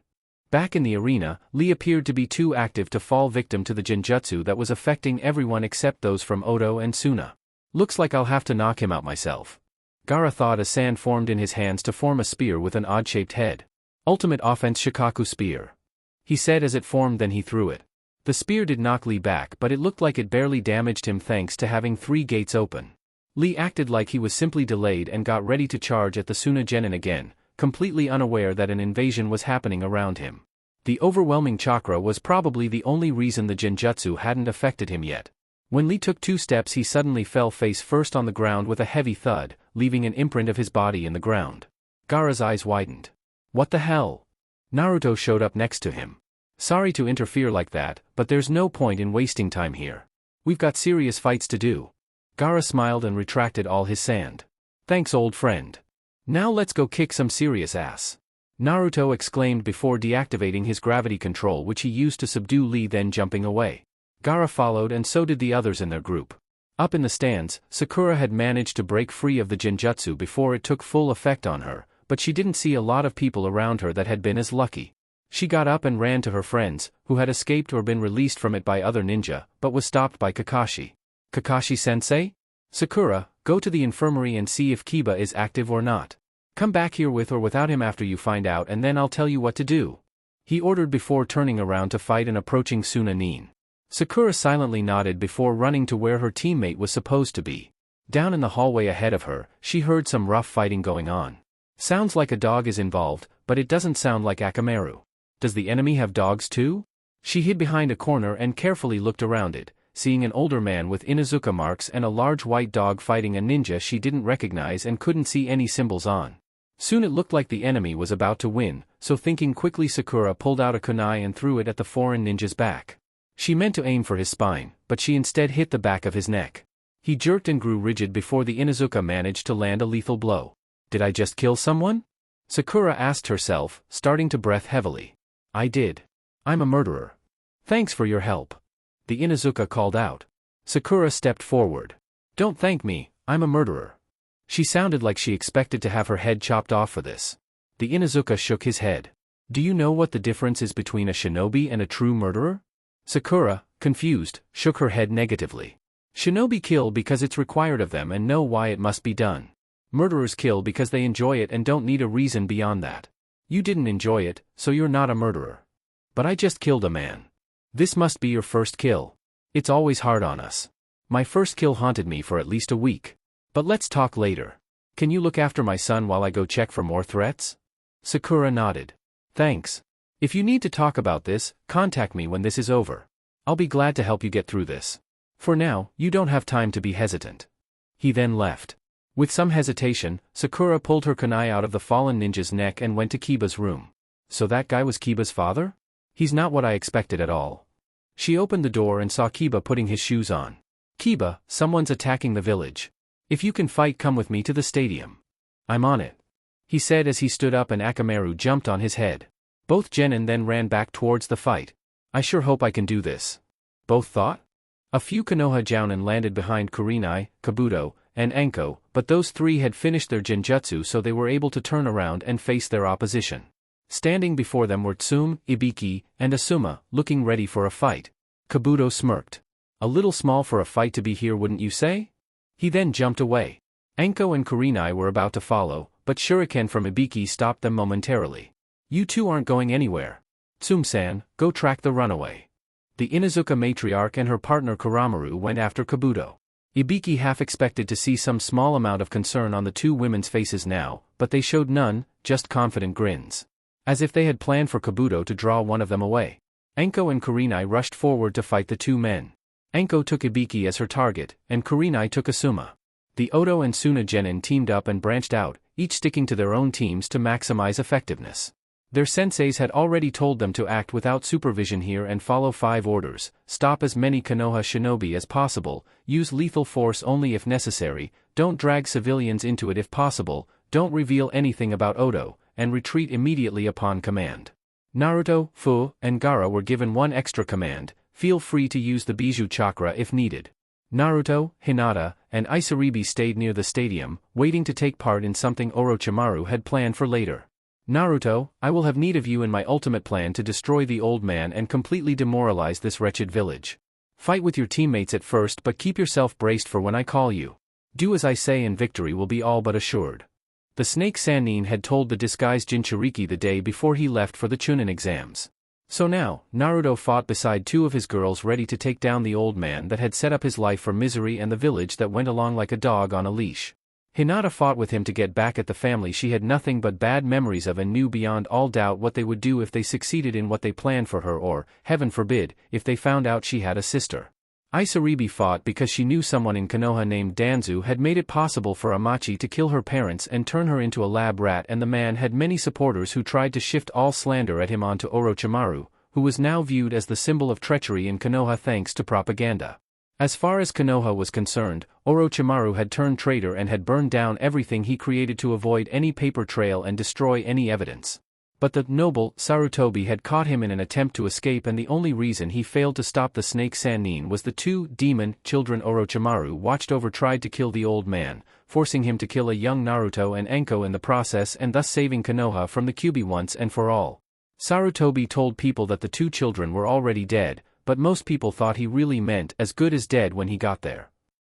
Back in the arena, Lee appeared to be too active to fall victim to the genjutsu that was affecting everyone except those from Oto and Suna. Looks like I'll have to knock him out myself. Gaara thought as sand formed in his hands to form a spear with an odd-shaped head. Ultimate offense Shikaku spear. He said as it formed, then he threw it. The spear did knock Lee back, but it looked like it barely damaged him thanks to having 3 gates open. Lee acted like he was simply delayed and got ready to charge at the Suna genin again, completely unaware that an invasion was happening around him. The overwhelming chakra was probably the only reason the genjutsu hadn't affected him yet. When Lee took 2 steps, he suddenly fell face first on the ground with a heavy thud, leaving an imprint of his body in the ground. Gaara's eyes widened. What the hell? Naruto showed up next to him. Sorry to interfere like that, but there's no point in wasting time here. We've got serious fights to do. Gaara smiled and retracted all his sand. Thanks, old friend. Now let's go kick some serious ass. Naruto exclaimed before deactivating his gravity control, which he used to subdue Lee, then jumping away. Gaara followed, and so did the others in their group. Up in the stands, Sakura had managed to break free of the genjutsu before it took full effect on her, but she didn't see a lot of people around her that had been as lucky. She got up and ran to her friends, who had escaped or been released from it by other ninja, but was stopped by Kakashi. Kakashi-sensei? Sakura, go to the infirmary and see if Kiba is active or not. Come back here with or without him after you find out, and then I'll tell you what to do. He ordered before turning around to fight an approaching Tsunade. Sakura silently nodded before running to where her teammate was supposed to be. Down in the hallway ahead of her, she heard some rough fighting going on. Sounds like a dog is involved, but it doesn't sound like Akamaru. Does the enemy have dogs too? She hid behind a corner and carefully looked around it, seeing an older man with Inuzuka marks and a large white dog fighting a ninja she didn't recognize and couldn't see any symbols on. Soon it looked like the enemy was about to win, so thinking quickly, Sakura pulled out a kunai and threw it at the foreign ninja's back. She meant to aim for his spine, but she instead hit the back of his neck. He jerked and grew rigid before the Inuzuka managed to land a lethal blow. Did I just kill someone? Sakura asked herself, starting to breath heavily. I did. I'm a murderer. Thanks for your help. The Inuzuka called out. Sakura stepped forward. Don't thank me, I'm a murderer. She sounded like she expected to have her head chopped off for this. The Inuzuka shook his head. Do you know what the difference is between a shinobi and a true murderer? Sakura, confused, shook her head negatively. Shinobi kill because it's required of them and know why it must be done. Murderers kill because they enjoy it and don't need a reason beyond that. You didn't enjoy it, so you're not a murderer. But I just killed a man. This must be your first kill. It's always hard on us. My first kill haunted me for at least a week. But let's talk later. Can you look after my son while I go check for more threats? Sakura nodded. Thanks. If you need to talk about this, contact me when this is over. I'll be glad to help you get through this. For now, you don't have time to be hesitant. He then left. With some hesitation, Sakura pulled her kunai out of the fallen ninja's neck and went to Kiba's room. So that guy was Kiba's father? He's not what I expected at all. She opened the door and saw Kiba putting his shoes on. Kiba, someone's attacking the village. If you can fight, come with me to the stadium. I'm on it. He said as he stood up and Akamaru jumped on his head. Both genin then ran back towards the fight. I sure hope I can do this. Both thought? A few Konoha jounin landed behind Kurenai, Kabuto, and Anko, but those three had finished their genjutsu, so they were able to turn around and face their opposition. Standing before them were Tsume, Ibiki, and Asuma, looking ready for a fight. Kabuto smirked. A little small for a fight to be here, wouldn't you say? He then jumped away. Anko and Kurenai were about to follow, but shuriken from Ibiki stopped them momentarily. You two aren't going anywhere. Tsume-san, go track the runaway. The Inuzuka matriarch and her partner Kuramaru went after Kabuto. Ibiki half expected to see some small amount of concern on the two women's faces now, but they showed none, just confident grins. As if they had planned for Kabuto to draw one of them away. Anko and Kurenai rushed forward to fight the two men. Anko took Ibiki as her target, and Kurenai took Asuma. The Oto and Suna genin teamed up and branched out, each sticking to their own teams to maximize effectiveness. Their senseis had already told them to act without supervision here and follow 5 orders: stop as many Konoha shinobi as possible, use lethal force only if necessary, don't drag civilians into it if possible, don't reveal anything about Oto, and retreat immediately upon command. Naruto, Fu, and Gaara were given one extra command: feel free to use the Bijou chakra if needed. Naruto, Hinata, and Isaribi stayed near the stadium, waiting to take part in something Orochimaru had planned for later. Naruto, I will have need of you in my ultimate plan to destroy the old man and completely demoralize this wretched village. Fight with your teammates at first, but keep yourself braced for when I call you. Do as I say and victory will be all but assured. The Snake Sannin had told the disguised Jinchuriki the day before he left for the Chunin exams. So now, Naruto fought beside 2 of his girls, ready to take down the old man that had set up his life for misery and the village that went along like a dog on a leash. Hinata fought with him to get back at the family she had nothing but bad memories of and knew beyond all doubt what they would do if they succeeded in what they planned for her, or, heaven forbid, if they found out she had a sister. Isaribi fought because she knew someone in Konoha named Danzu had made it possible for Amachi to kill her parents and turn her into a lab rat, and the man had many supporters who tried to shift all slander at him onto Orochimaru, who was now viewed as the symbol of treachery in Konoha thanks to propaganda. As far as Konoha was concerned, Orochimaru had turned traitor and had burned down everything he created to avoid any paper trail and destroy any evidence. But the noble Sarutobi had caught him in an attempt to escape, and the only reason he failed to stop the Snake Sannin was the 2 demon children Orochimaru watched over tried to kill the old man, forcing him to kill a young Naruto and Anko in the process, and thus saving Konoha from the Kyuubi once and for all. Sarutobi told people that the 2 children were already dead, but most people thought he really meant as good as dead when he got there.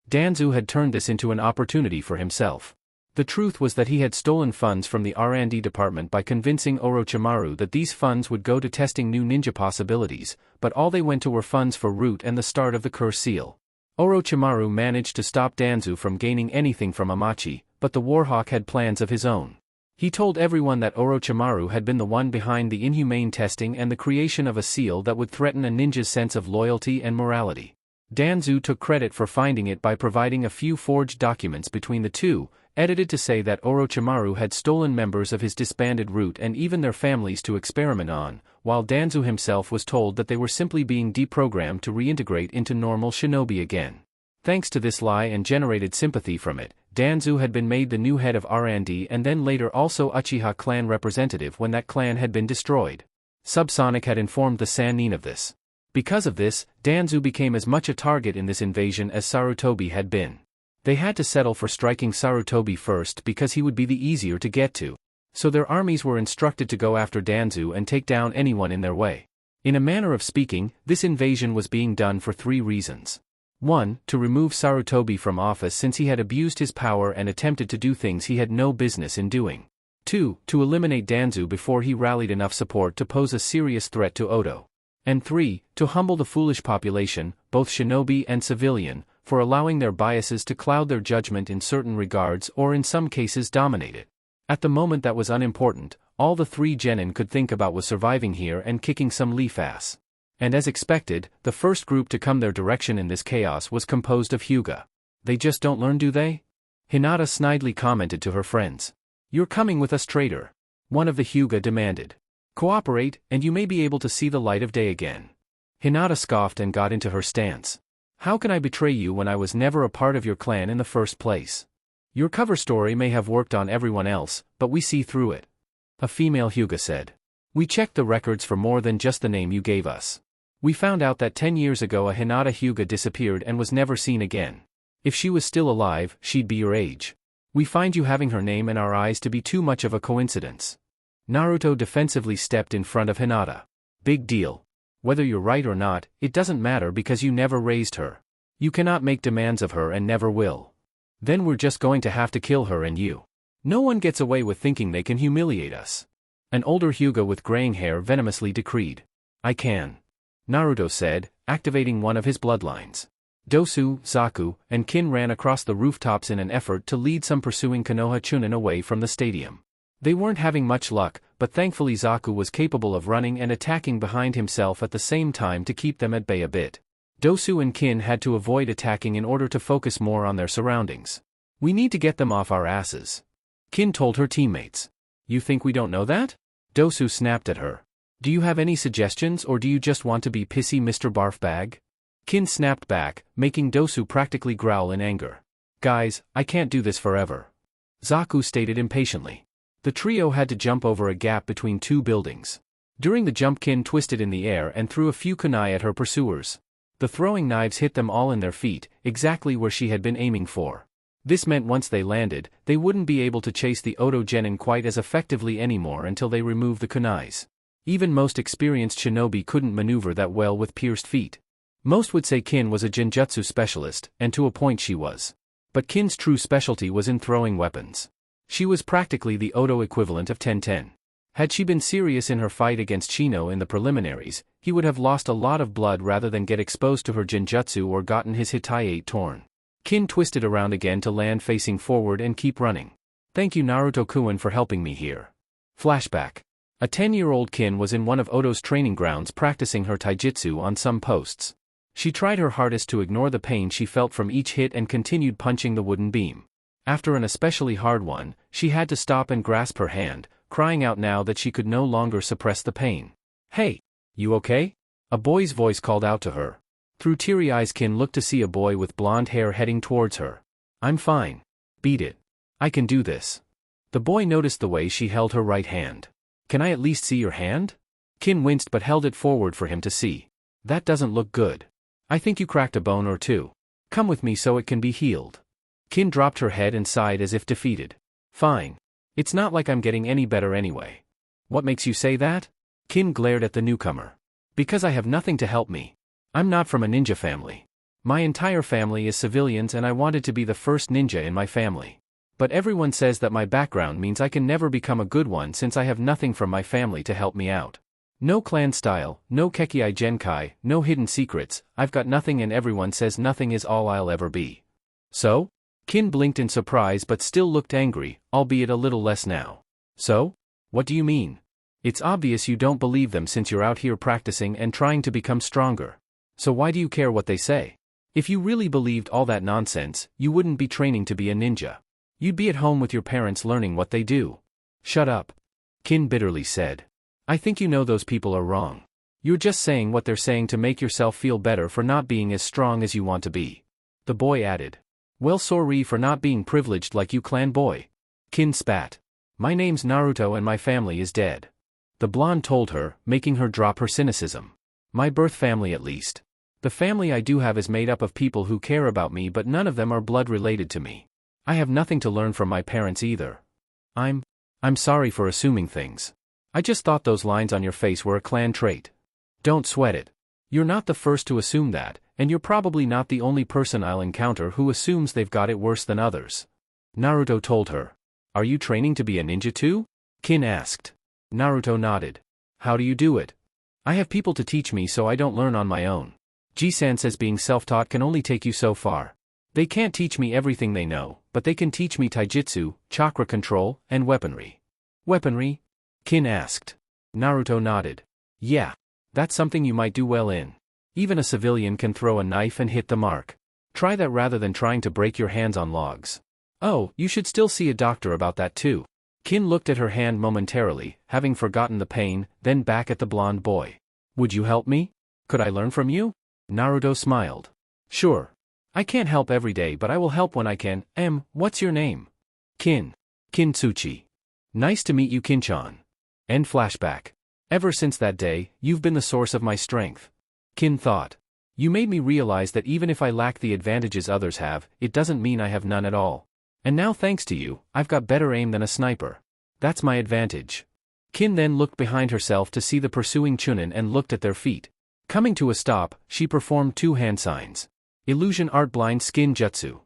Danzu had turned this into an opportunity for himself. The truth was that he had stolen funds from the R&D department by convincing Orochimaru that these funds would go to testing new ninja possibilities, but all they went to were funds for Root and the start of the Curse Seal. Orochimaru managed to stop Danzu from gaining anything from Amachi, but the Warhawk had plans of his own. He told everyone that Orochimaru had been the one behind the inhumane testing and the creation of a seal that would threaten a ninja's sense of loyalty and morality. Danzu took credit for finding it by providing a few forged documents between the two, edited to say that Orochimaru had stolen members of his disbanded Root and even their families to experiment on, while Danzu himself was told that they were simply being deprogrammed to reintegrate into normal shinobi again. Thanks to this lie and generated sympathy from it, Danzu had been made the new head of R&D and then later also Uchiha clan representative when that clan had been destroyed. Subsonic had informed the Sannin of this. Because of this, Danzu became as much a target in this invasion as Sarutobi had been. They had to settle for striking Sarutobi first because he would be the easier to get to. So their armies were instructed to go after Danzu and take down anyone in their way. In a manner of speaking, this invasion was being done for 3 reasons. 1. To remove Sarutobi from office since he had abused his power and attempted to do things he had no business in doing. 2. To eliminate Danzu before he rallied enough support to pose a serious threat to Oto. And 3. To humble the foolish population, both shinobi and civilian, for allowing their biases to cloud their judgment in certain regards or in some cases dominate it. At the moment that was unimportant, all the three genin could think about was surviving here and kicking some leaf ass. And as expected, the first group to come their direction in this chaos was composed of Hyuga. They just don't learn, do they? Hinata snidely commented to her friends. You're coming with us, traitor. One of the Hyuga demanded. Cooperate, and you may be able to see the light of day again. Hinata scoffed and got into her stance. How can I betray you when I was never a part of your clan in the first place? Your cover story may have worked on everyone else, but we see through it. A female Hyuga said. We checked the records for more than just the name you gave us. We found out that 10 years ago a Hinata Hyuga disappeared and was never seen again. If she was still alive, she'd be your age. We find you having her name in our eyes to be too much of a coincidence. Naruto defensively stepped in front of Hinata. Big deal. Whether you're right or not, it doesn't matter because you never raised her. You cannot make demands of her and never will. Then we're just going to have to kill her and you. No one gets away with thinking they can humiliate us. An older Hyuga with graying hair venomously decreed. I can. Naruto said, activating one of his bloodlines. Dosu, Zaku, and Kin ran across the rooftops in an effort to lead some pursuing Konoha Chunin away from the stadium. They weren't having much luck, but thankfully Zaku was capable of running and attacking behind himself at the same time to keep them at bay a bit. Dosu and Kin had to avoid attacking in order to focus more on their surroundings. We need to get them off our asses. Kin told her teammates. You think we don't know that? Dosu snapped at her. Do you have any suggestions or do you just want to be pissy, Mr. Barfbag? Kin snapped back, making Dosu practically growl in anger. Guys, I can't do this forever. Zaku stated impatiently. The trio had to jump over a gap between two buildings. During the jump, Kin twisted in the air and threw a few kunai at her pursuers. The throwing knives hit them all in their feet, exactly where she had been aiming for. This meant once they landed, they wouldn't be able to chase the Oto genin quite as effectively anymore until they removed the kunais. Even most experienced shinobi couldn't maneuver that well with pierced feet. Most would say Kin was a genjutsu specialist, and to a point she was. But Kin's true specialty was in throwing weapons. She was practically the Oto equivalent of Tenten. Had she been serious in her fight against Shino in the preliminaries, he would have lost a lot of blood rather than get exposed to her genjutsu or gotten his hitaiate torn. Kin twisted around again to land facing forward and keep running. Thank you Naruto-kun for helping me here. Flashback. A 10-year-old Kin was in one of Oto's training grounds practicing her taijutsu on some posts. She tried her hardest to ignore the pain she felt from each hit and continued punching the wooden beam. After an especially hard one, she had to stop and grasp her hand, crying out now that she could no longer suppress the pain. Hey! You okay? A boy's voice called out to her. Through teary eyes Kin looked to see a boy with blonde hair heading towards her. I'm fine. Beat it. I can do this. The boy noticed the way she held her right hand. Can I at least see your hand? Kin winced but held it forward for him to see. That doesn't look good. I think you cracked a bone or two. Come with me so it can be healed. Kin dropped her head and sighed as if defeated. Fine. It's not like I'm getting any better anyway. What makes you say that? Kin glared at the newcomer. Because I have nothing to help me. I'm not from a ninja family. My entire family is civilians and I wanted to be the first ninja in my family. But everyone says that my background means I can never become a good one since I have nothing from my family to help me out. No clan style, no Kekkei Genkai, no hidden secrets, I've got nothing and everyone says nothing is all I'll ever be. So? Kin blinked in surprise but still looked angry, albeit a little less now. So? What do you mean? It's obvious you don't believe them since you're out here practicing and trying to become stronger. So why do you care what they say? If you really believed all that nonsense, you wouldn't be training to be a ninja. You'd be at home with your parents learning what they do. Shut up. Kin bitterly said. I think you know those people are wrong. You're just saying what they're saying to make yourself feel better for not being as strong as you want to be. The boy added. Well, sorry for not being privileged like you, clan boy. Kin spat. My name's Naruto and my family is dead. The blonde told her, making her drop her cynicism. My birth family at least. The family I do have is made up of people who care about me but none of them are blood related to me. I have nothing to learn from my parents either. I'm sorry for assuming things. I just thought those lines on your face were a clan trait. Don't sweat it. You're not the first to assume that, and you're probably not the only person I'll encounter who assumes they've got it worse than others. Naruto told her. Are you training to be a ninja too? Kin asked. Naruto nodded. How do you do it? I have people to teach me so I don't learn on my own. Jisan says being self-taught can only take you so far. They can't teach me everything they know, but they can teach me taijutsu, chakra control, and weaponry. Weaponry? Kin asked. Naruto nodded. Yeah. That's something you might do well in. Even a civilian can throw a knife and hit the mark. Try that rather than trying to break your hands on logs. Oh, you should still see a doctor about that too. Kin looked at her hand momentarily, having forgotten the pain, then back at the blonde boy. Would you help me? Could I learn from you? Naruto smiled. Sure. I can't help every day, but I will help when I can. What's your name? Kin. Kintsuchi. Nice to meet you, Kin-chan. End flashback. Ever since that day, you've been the source of my strength. Kin thought. You made me realize that even if I lack the advantages others have, it doesn't mean I have none at all. And now thanks to you, I've got better aim than a sniper. That's my advantage. Kin then looked behind herself to see the pursuing Chunin and looked at their feet. Coming to a stop, she performed 2 hand signs. Illusion art blind skin jutsu.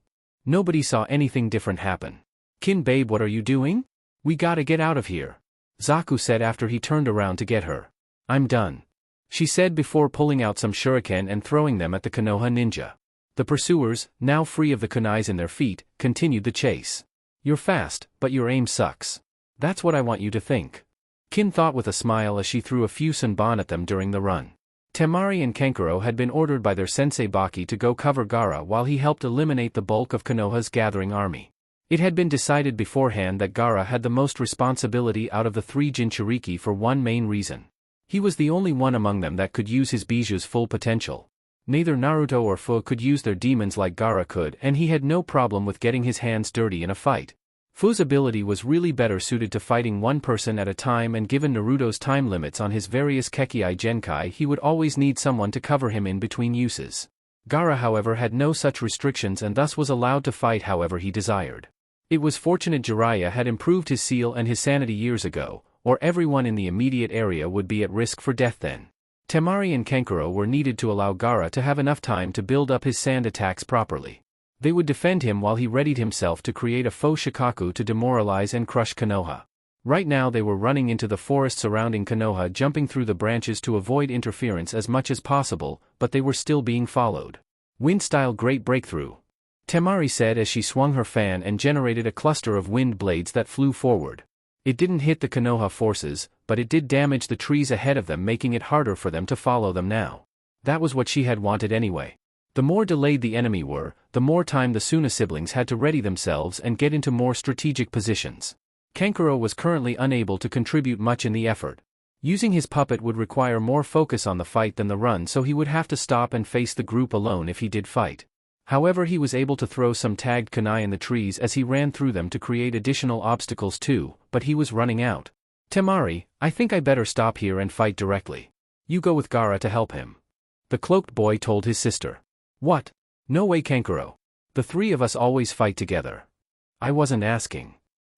Nobody saw anything different happen. Kin babe, what are you doing? We gotta get out of here. Zaku said after he turned around to get her. I'm done. She said before pulling out some shuriken and throwing them at the Konoha ninja. The pursuers, now free of the kunais in their feet, continued the chase. You're fast, but your aim sucks. That's what I want you to think. Kin thought with a smile as she threw a few senbon at them during the run. Temari and Kankuro had been ordered by their sensei Baki to go cover Gaara while he helped eliminate the bulk of Konoha's gathering army. It had been decided beforehand that Gaara had the most responsibility out of the 3 Jinchuriki for one main reason. He was the only one among them that could use his Bijuu's full potential. Neither Naruto or Fu could use their demons like Gaara could, and he had no problem with getting his hands dirty in a fight. Fu's ability was really better suited to fighting one person at a time, and given Naruto's time limits on his various Kekkei Genkai, he would always need someone to cover him in between uses. Gaara however had no such restrictions and thus was allowed to fight however he desired. It was fortunate Jiraiya had improved his seal and his sanity years ago, or everyone in the immediate area would be at risk for death then. Temari and Kankuro were needed to allow Gaara to have enough time to build up his sand attacks properly. They would defend him while he readied himself to create a faux Shikaku to demoralize and crush Konoha. Right now they were running into the forest surrounding Konoha, jumping through the branches to avoid interference as much as possible, but they were still being followed. Wind-style great breakthrough. Temari said as she swung her fan and generated a cluster of wind blades that flew forward. It didn't hit the Konoha forces, but it did damage the trees ahead of them, making it harder for them to follow them now. That was what she had wanted anyway. The more delayed the enemy were, the more time the Suna siblings had to ready themselves and get into more strategic positions. Kankuro was currently unable to contribute much in the effort. Using his puppet would require more focus on the fight than the run, so he would have to stop and face the group alone if he did fight. However, he was able to throw some tagged kunai in the trees as he ran through them to create additional obstacles too, but he was running out. Temari, I think I better stop here and fight directly. You go with Gaara to help him. The cloaked boy told his sister. What? No way, Kankuro. The 3 of us always fight together. I wasn't asking.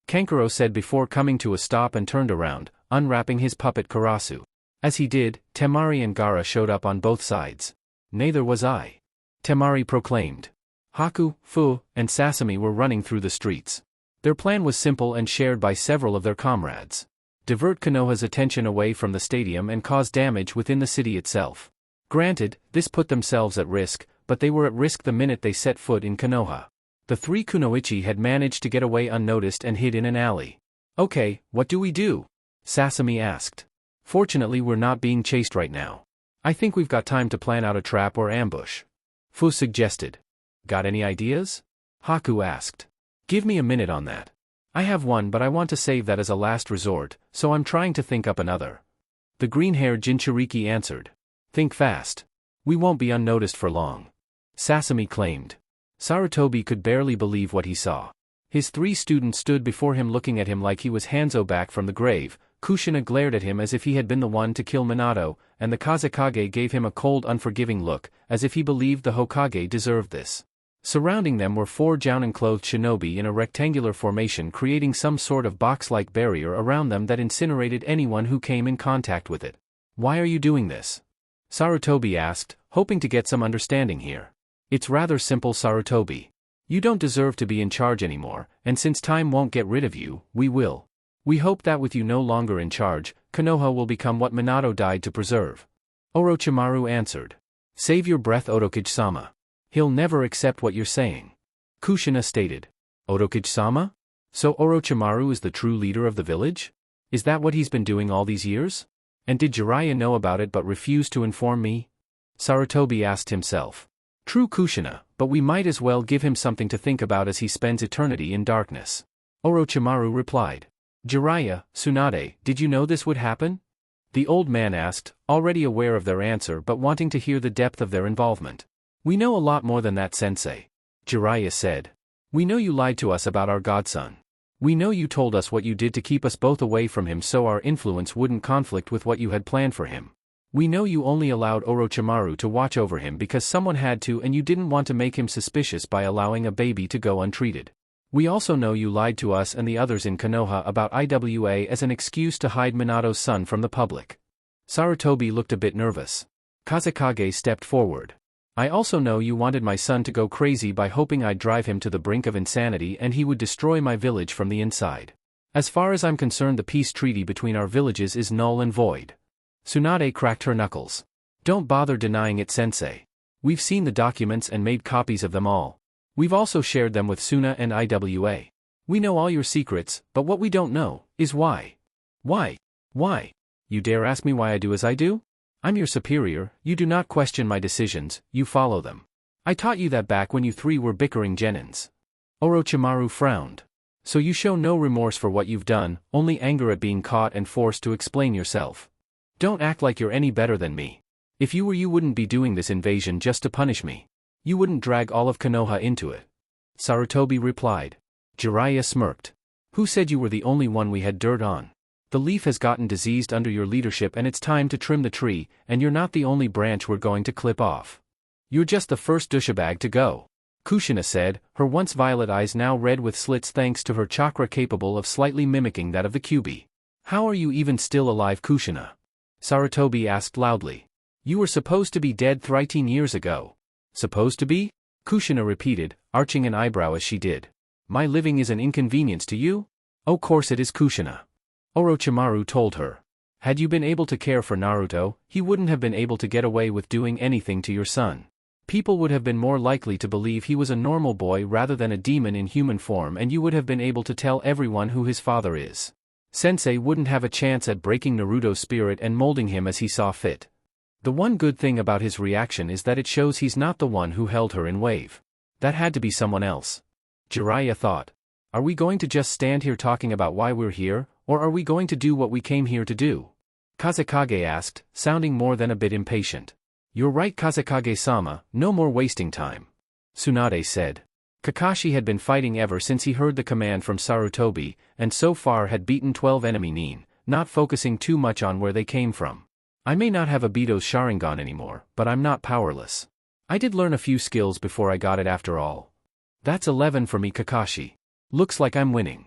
Kankuro said before coming to a stop and turned around, unwrapping his puppet Karasu. As he did, Temari and Gaara showed up on both sides. Neither was I. Temari proclaimed. Haku, Fu, and Sasami were running through the streets. Their plan was simple and shared by several of their comrades. Divert Konoha's attention away from the stadium and cause damage within the city itself. Granted, this put themselves at risk, but they were at risk the minute they set foot in Konoha. The 3 kunoichi had managed to get away unnoticed and hid in an alley. Okay, what do we do? Sasami asked. Fortunately, we're not being chased right now. I think we've got time to plan out a trap or ambush. Fu suggested. Got any ideas? Haku asked. Give me a minute on that. I have one, but I want to save that as a last resort, so I'm trying to think up another. The green-haired Jinchuriki answered. Think fast. We won't be unnoticed for long. Sasami claimed. Sarutobi could barely believe what he saw. His 3 students stood before him looking at him like he was Hanzo back from the grave. Kushina glared at him as if he had been the one to kill Minato, and the Kazekage gave him a cold, unforgiving look, as if he believed the Hokage deserved this. Surrounding them were 4 Jounin-clothed shinobi in a rectangular formation, creating some sort of box-like barrier around them that incinerated anyone who came in contact with it. Why are you doing this? Sarutobi asked, hoping to get some understanding here. It's rather simple, Sarutobi. You don't deserve to be in charge anymore, and since time won't get rid of you, we will. We hope that with you no longer in charge, Konoha will become what Minato died to preserve. Orochimaru answered. Save your breath, Orokage-sama. He'll never accept what you're saying. Kushina stated. Orochimaru-sama? So Orochimaru is the true leader of the village? Is that what he's been doing all these years? And did Jiraiya know about it but refuse to inform me? Sarutobi asked himself. True Kushina, but we might as well give him something to think about as he spends eternity in darkness. Orochimaru replied. Jiraiya, Tsunade, did you know this would happen? The old man asked, already aware of their answer but wanting to hear the depth of their involvement. We know a lot more than that, sensei. Jiraiya said. We know you lied to us about our godson. We know you told us what you did to keep us both away from him so our influence wouldn't conflict with what you had planned for him. We know you only allowed Orochimaru to watch over him because someone had to and you didn't want to make him suspicious by allowing a baby to go untreated. We also know you lied to us and the others in Konoha about IWA as an excuse to hide Minato's son from the public. Sarutobi looked a bit nervous. Kazekage stepped forward. I also know you wanted my son to go crazy by hoping I'd drive him to the brink of insanity and he would destroy my village from the inside. As far as I'm concerned, the peace treaty between our villages is null and void. Tsunade cracked her knuckles. Don't bother denying it, sensei. We've seen the documents and made copies of them all. We've also shared them with Suna and IWA. We know all your secrets, but what we don't know is why. Why? Why? You dare ask me why I do as I do? I'm your superior, you do not question my decisions, you follow them. I taught you that back when you three were bickering genins. Orochimaru frowned. So you show no remorse for what you've done, only anger at being caught and forced to explain yourself. Don't act like you're any better than me. If you were, you wouldn't be doing this invasion just to punish me. You wouldn't drag all of Konoha into it. Sarutobi replied. Jiraiya smirked. Who said you were the only one we had dirt on? The leaf has gotten diseased under your leadership and it's time to trim the tree, and you're not the only branch we're going to clip off. You're just the first douchebag to go. Kushina said, her once violet eyes now red with slits thanks to her chakra capable of slightly mimicking that of the Kyuubi. How are you even still alive, Kushina? Sarutobi asked loudly. You were supposed to be dead 13 years ago. Supposed to be? Kushina repeated, arching an eyebrow as she did. My living is an inconvenience to you? Of course it is, Kushina. Orochimaru told her. Had you been able to care for Naruto, he wouldn't have been able to get away with doing anything to your son. People would have been more likely to believe he was a normal boy rather than a demon in human form, and you would have been able to tell everyone who his father is. Sensei wouldn't have a chance at breaking Naruto's spirit and molding him as he saw fit. The one good thing about his reaction is that it shows he's not the one who held her in wave. That had to be someone else. Jiraiya thought. Are we going to just stand here talking about why we're here, or are we going to do what we came here to do? Kazekage asked, sounding more than a bit impatient. You're right, Kazekage-sama, no more wasting time. Tsunade said. Kakashi had been fighting ever since he heard the command from Sarutobi, and so far had beaten 12 enemy nin, not focusing too much on where they came from. I may not have Obito's Sharingan anymore, but I'm not powerless. I did learn a few skills before I got it after all. That's 11 for me, Kakashi. Looks like I'm winning.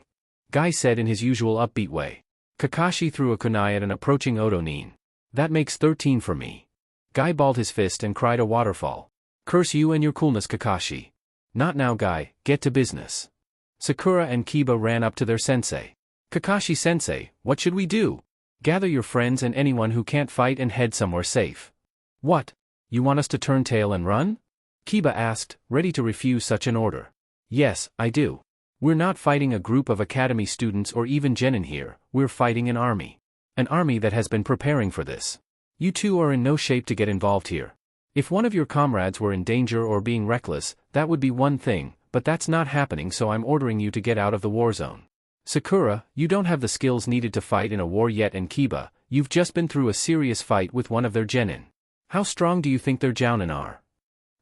Guy said in his usual upbeat way. Kakashi threw a kunai at an approaching Oto nin. That makes 13 for me. Guy balled his fist and cried a waterfall. Curse you and your coolness, Kakashi. Not now, Guy, get to business. Sakura and Kiba ran up to their sensei. Kakashi-sensei, what should we do? Gather your friends and anyone who can't fight and head somewhere safe. What? You want us to turn tail and run? Kiba asked, ready to refuse such an order. Yes, I do. We're not fighting a group of academy students or even genin here, we're fighting an army. An army that has been preparing for this. You two are in no shape to get involved here. If one of your comrades were in danger or being reckless, that would be one thing, but that's not happening, so I'm ordering you to get out of the war zone. Sakura, you don't have the skills needed to fight in a war yet, and Kiba, you've just been through a serious fight with one of their genin. How strong do you think their jounin are?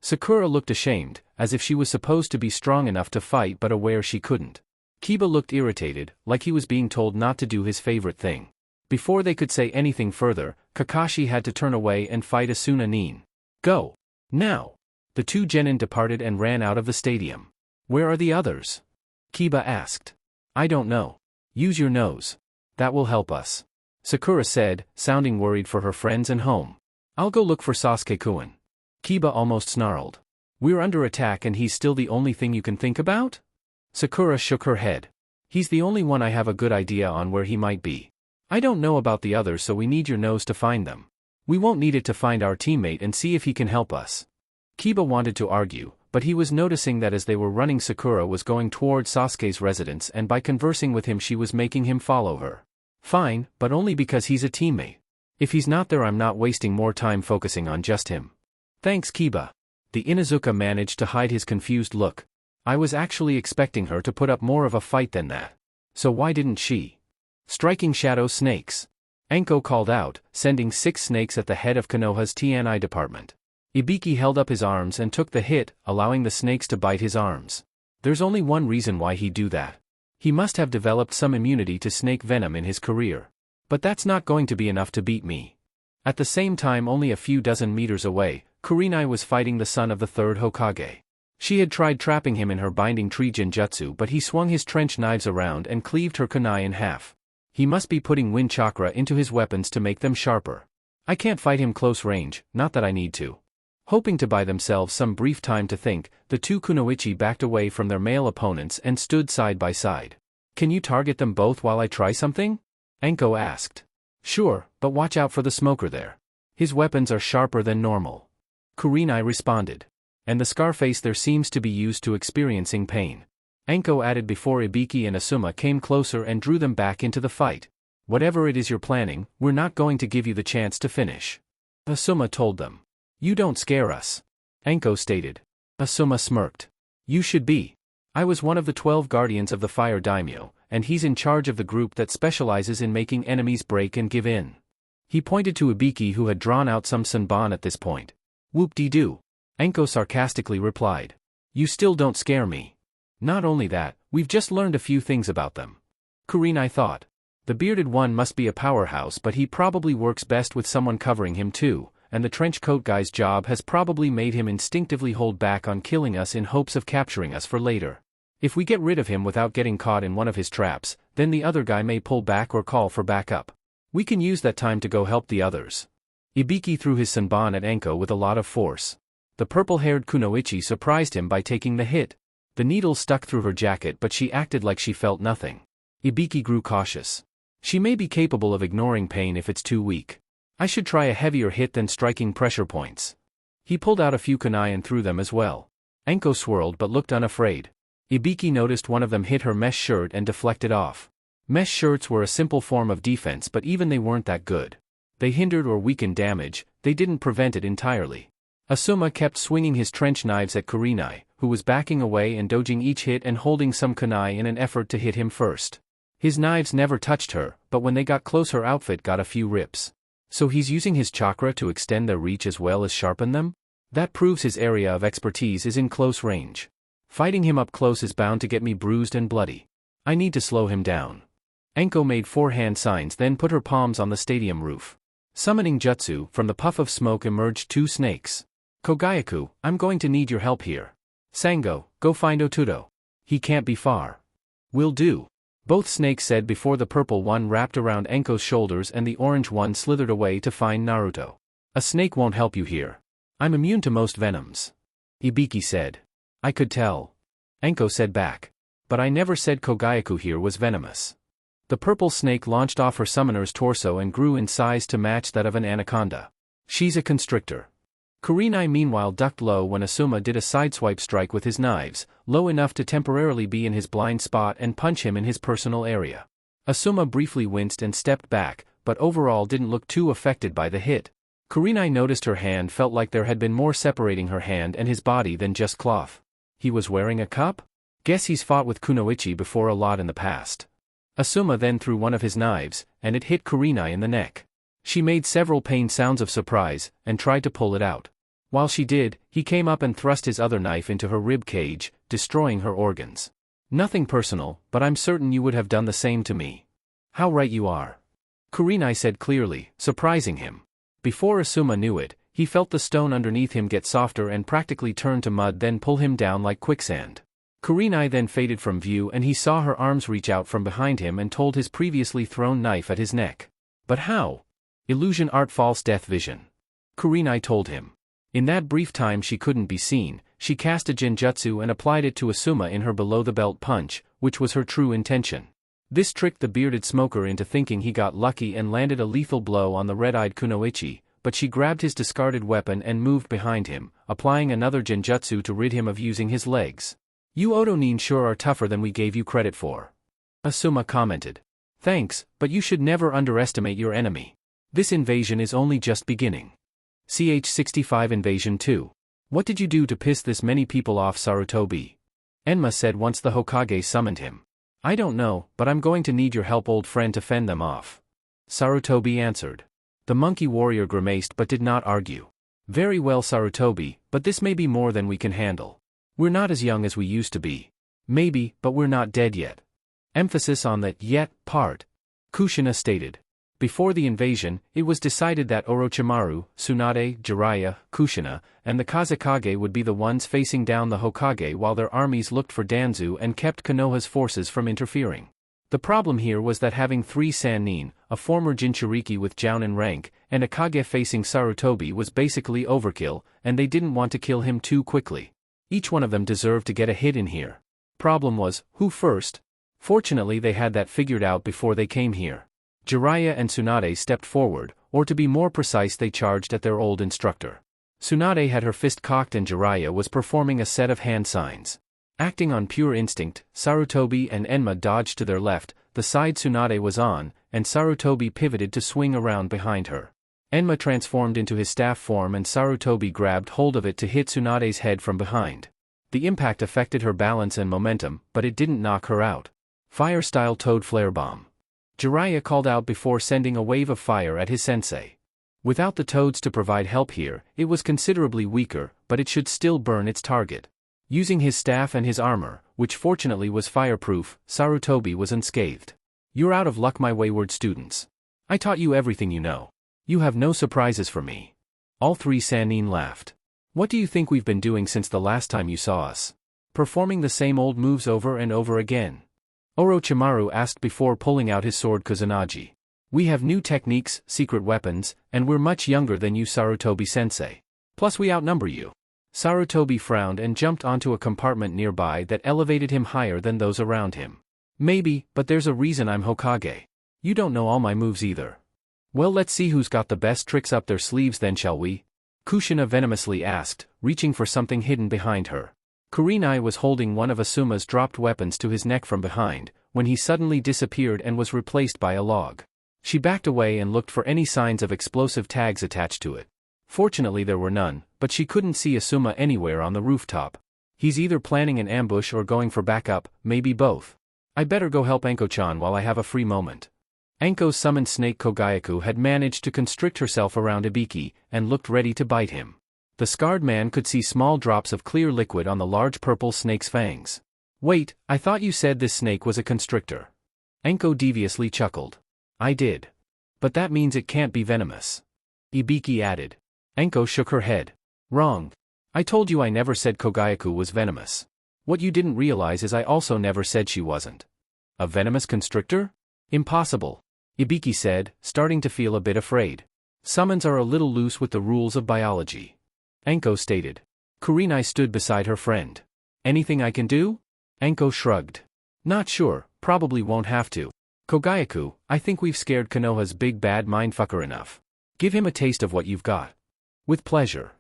Sakura looked ashamed, as if she was supposed to be strong enough to fight but aware she couldn't. Kiba looked irritated, like he was being told not to do his favorite thing. Before they could say anything further, Kakashi had to turn away and fight Asuna nin. Go! Now! The two genin departed and ran out of the stadium. Where are the others? Kiba asked. I don't know. Use your nose. That will help us. Sakura said, sounding worried for her friends and home. I'll go look for Sasuke-kun. Kiba almost snarled. We're under attack and he's still the only thing you can think about? Sakura shook her head. He's the only one I have a good idea on where he might be. I don't know about the others, so we need your nose to find them. We won't need it to find our teammate and see if he can help us. Kiba wanted to argue, But he was noticing that as they were running, Sakura was going toward Sasuke's residence, and by conversing with him she was making him follow her. Fine, but only because he's a teammate. If he's not there, I'm not wasting more time focusing on just him. Thanks, Kiba. The Inuzuka managed to hide his confused look. I was actually expecting her to put up more of a fight than that. So why didn't she? Striking shadow snakes. Anko called out, sending 6 snakes at the head of Konoha's TNI department. Ibiki held up his arms and took the hit, allowing the snakes to bite his arms. There's only one reason why he'd do that. He must have developed some immunity to snake venom in his career. But that's not going to be enough to beat me. At the same time, only a few dozen meters away, Kurenai was fighting the son of the 3rd Hokage. She had tried trapping him in her binding tree genjutsu, but he swung his trench knives around and cleaved her kunai in half. He must be putting wind chakra into his weapons to make them sharper. I can't fight him close range, not that I need to. Hoping to buy themselves some brief time to think, the 2 kunoichi backed away from their male opponents and stood side by side. Can you target them both while I try something? Anko asked. Sure, but watch out for the smoker there. His weapons are sharper than normal. Kurenai responded. And the scarface there seems to be used to experiencing pain. Anko added before Ibiki and Asuma came closer and drew them back into the fight. Whatever it is you're planning, we're not going to give you the chance to finish. Asuma told them. You don't scare us. Anko stated. Asuma smirked. You should be. I was one of the 12 guardians of the Fire Daimyo, and he's in charge of the group that specializes in making enemies break and give in. He pointed to Ibiki, who had drawn out some senbon at this point. Whoop-de-doo. Anko sarcastically replied. You still don't scare me. Not only that, we've just learned a few things about them. Kurenai thought. The bearded one must be a powerhouse, but he probably works best with someone covering him too, and the trench coat guy's job has probably made him instinctively hold back on killing us in hopes of capturing us for later. If we get rid of him without getting caught in one of his traps, then the other guy may pull back or call for backup. We can use that time to go help the others. Ibiki threw his senbon at Anko with a lot of force. The purple-haired kunoichi surprised him by taking the hit. The needle stuck through her jacket, but she acted like she felt nothing. Ibiki grew cautious. She may be capable of ignoring pain if it's too weak. I should try a heavier hit than striking pressure points. He pulled out a few kunai and threw them as well. Anko swirled but looked unafraid. Ibiki noticed one of them hit her mesh shirt and deflected off. Mesh shirts were a simple form of defense, but even they weren't that good. They hindered or weakened damage, they didn't prevent it entirely. Asuma kept swinging his trench knives at Kurenai, who was backing away and dodging each hit and holding some kunai in an effort to hit him first. His knives never touched her, but when they got close her outfit got a few rips. So he's using his chakra to extend their reach as well as sharpen them? That proves his area of expertise is in close range. Fighting him up close is bound to get me bruised and bloody. I need to slow him down. Anko made 4 hand signs, then put her palms on the stadium roof. Summoning jutsu, from the puff of smoke emerged 2 snakes. Kogayaku, I'm going to need your help here. Sango, go find Otudo. He can't be far. Will do. Both snakes said before the purple one wrapped around Anko's shoulders and the orange one slithered away to find Naruto. A snake won't help you here. I'm immune to most venoms. Ibiki said. I could tell. Anko said back. But I never said Kogayaku here was venomous. The purple snake launched off her summoner's torso and grew in size to match that of an anaconda. She's a constrictor. Kurenai meanwhile ducked low when Asuma did a sideswipe strike with his knives, low enough to temporarily be in his blind spot and punch him in his personal area. Asuma briefly winced and stepped back, but overall didn't look too affected by the hit. Kurenai noticed her hand felt like there had been more separating her hand and his body than just cloth. He was wearing a cup? Guess he's fought with kunoichi before a lot in the past. Asuma then threw one of his knives, and it hit Kurenai in the neck. She made several pained sounds of surprise, and tried to pull it out. While she did, he came up and thrust his other knife into her rib cage, destroying her organs. Nothing personal, but I'm certain you would have done the same to me. How right you are. Kurenai said clearly, surprising him. Before Asuma knew it, he felt the stone underneath him get softer and practically turn to mud, then pull him down like quicksand. Kurenai then faded from view and he saw her arms reach out from behind him and told his previously thrown knife at his neck. But how? Illusion art, false death vision. Kurenai told him. In that brief time she couldn't be seen, she cast a genjutsu and applied it to Asuma in her below-the-belt punch, which was her true intention. This tricked the bearded smoker into thinking he got lucky and landed a lethal blow on the red-eyed kunoichi, but she grabbed his discarded weapon and moved behind him, applying another genjutsu to rid him of using his legs. "You Otonin sure are tougher than we gave you credit for," Asuma commented. "Thanks, but you should never underestimate your enemy. This invasion is only just beginning." CH-65 Invasion 2. "What did you do to piss this many people off, Sarutobi?" Enma said once the Hokage summoned him. "I don't know, but I'm going to need your help, old friend, to fend them off," Sarutobi answered. The monkey warrior grimaced but did not argue. "Very well, Sarutobi, but this may be more than we can handle. We're not as young as we used to be. Maybe, but we're not dead yet." Emphasis on the "yet" part. Kushina stated. Before the invasion, it was decided that Orochimaru, Tsunade, Jiraiya, Kushina, and the Kazekage would be the ones facing down the Hokage while their armies looked for Danzu and kept Konoha's forces from interfering. The problem here was that having 3 Sannin, a former Jinchuriki with Jounin rank, and a Kage facing Sarutobi was basically overkill, and they didn't want to kill him too quickly. Each one of them deserved to get a hit in here. Problem was, who first? Fortunately they had that figured out before they came here. Jiraiya and Tsunade stepped forward, or to be more precise they charged at their old instructor. Tsunade had her fist cocked and Jiraiya was performing a set of hand signs. Acting on pure instinct, Sarutobi and Enma dodged to their left, the side Tsunade was on, and Sarutobi pivoted to swing around behind her. Enma transformed into his staff form and Sarutobi grabbed hold of it to hit Tsunade's head from behind. The impact affected her balance and momentum, but it didn't knock her out. Fire-style toad flare bomb. Jiraiya called out before sending a wave of fire at his sensei. Without the toads to provide help here, it was considerably weaker, but it should still burn its target. Using his staff and his armor, which fortunately was fireproof, Sarutobi was unscathed. "You're out of luck, my wayward students. I taught you everything you know. You have no surprises for me." All 3 Sannin laughed. "What do you think we've been doing since the last time you saw us? Performing the same old moves over and over again?" Orochimaru asked before pulling out his sword Kusanagi. "We have new techniques, secret weapons, and we're much younger than you, Sarutobi-sensei. Plus we outnumber you." Sarutobi frowned and jumped onto a compartment nearby that elevated him higher than those around him. "Maybe, but there's a reason I'm Hokage. You don't know all my moves either." "Well, let's see who's got the best tricks up their sleeves then, shall we?" Kushina venomously asked, reaching for something hidden behind her. Kurenai was holding one of Asuma's dropped weapons to his neck from behind, when he suddenly disappeared and was replaced by a log. She backed away and looked for any signs of explosive tags attached to it. Fortunately there were none, but she couldn't see Asuma anywhere on the rooftop. He's either planning an ambush or going for backup, maybe both. "I better go help Anko-chan while I have a free moment." Anko's summoned snake Kogayaku had managed to constrict herself around Ibiki, and looked ready to bite him. The scarred man could see small drops of clear liquid on the large purple snake's fangs. "Wait, I thought you said this snake was a constrictor." Anko deviously chuckled. "I did. But that means it can't be venomous," Ibiki added. Anko shook her head. "Wrong. I told you I never said Kogayaku was venomous. What you didn't realize is I also never said she wasn't." "A venomous constrictor? Impossible," Ibiki said, starting to feel a bit afraid. "Summons are a little loose with the rules of biology," Anko stated. Kurenai stood beside her friend. "Anything I can do?" Anko shrugged. "Not sure, probably won't have to. Kogayaku, I think we've scared Konoha's big bad mindfucker enough. Give him a taste of what you've got." "With pleasure,"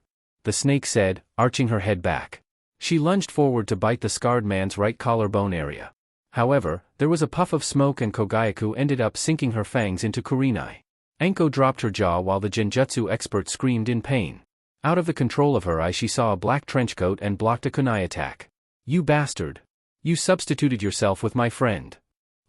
the snake said, arching her head back. She lunged forward to bite the scarred man's right collarbone area. However, there was a puff of smoke and Kogayaku ended up sinking her fangs into Kurenai. Anko dropped her jaw while the genjutsu expert screamed in pain. Out of the control of her eye she saw a black trenchcoat and blocked a kunai attack. "You bastard. You substituted yourself with my friend.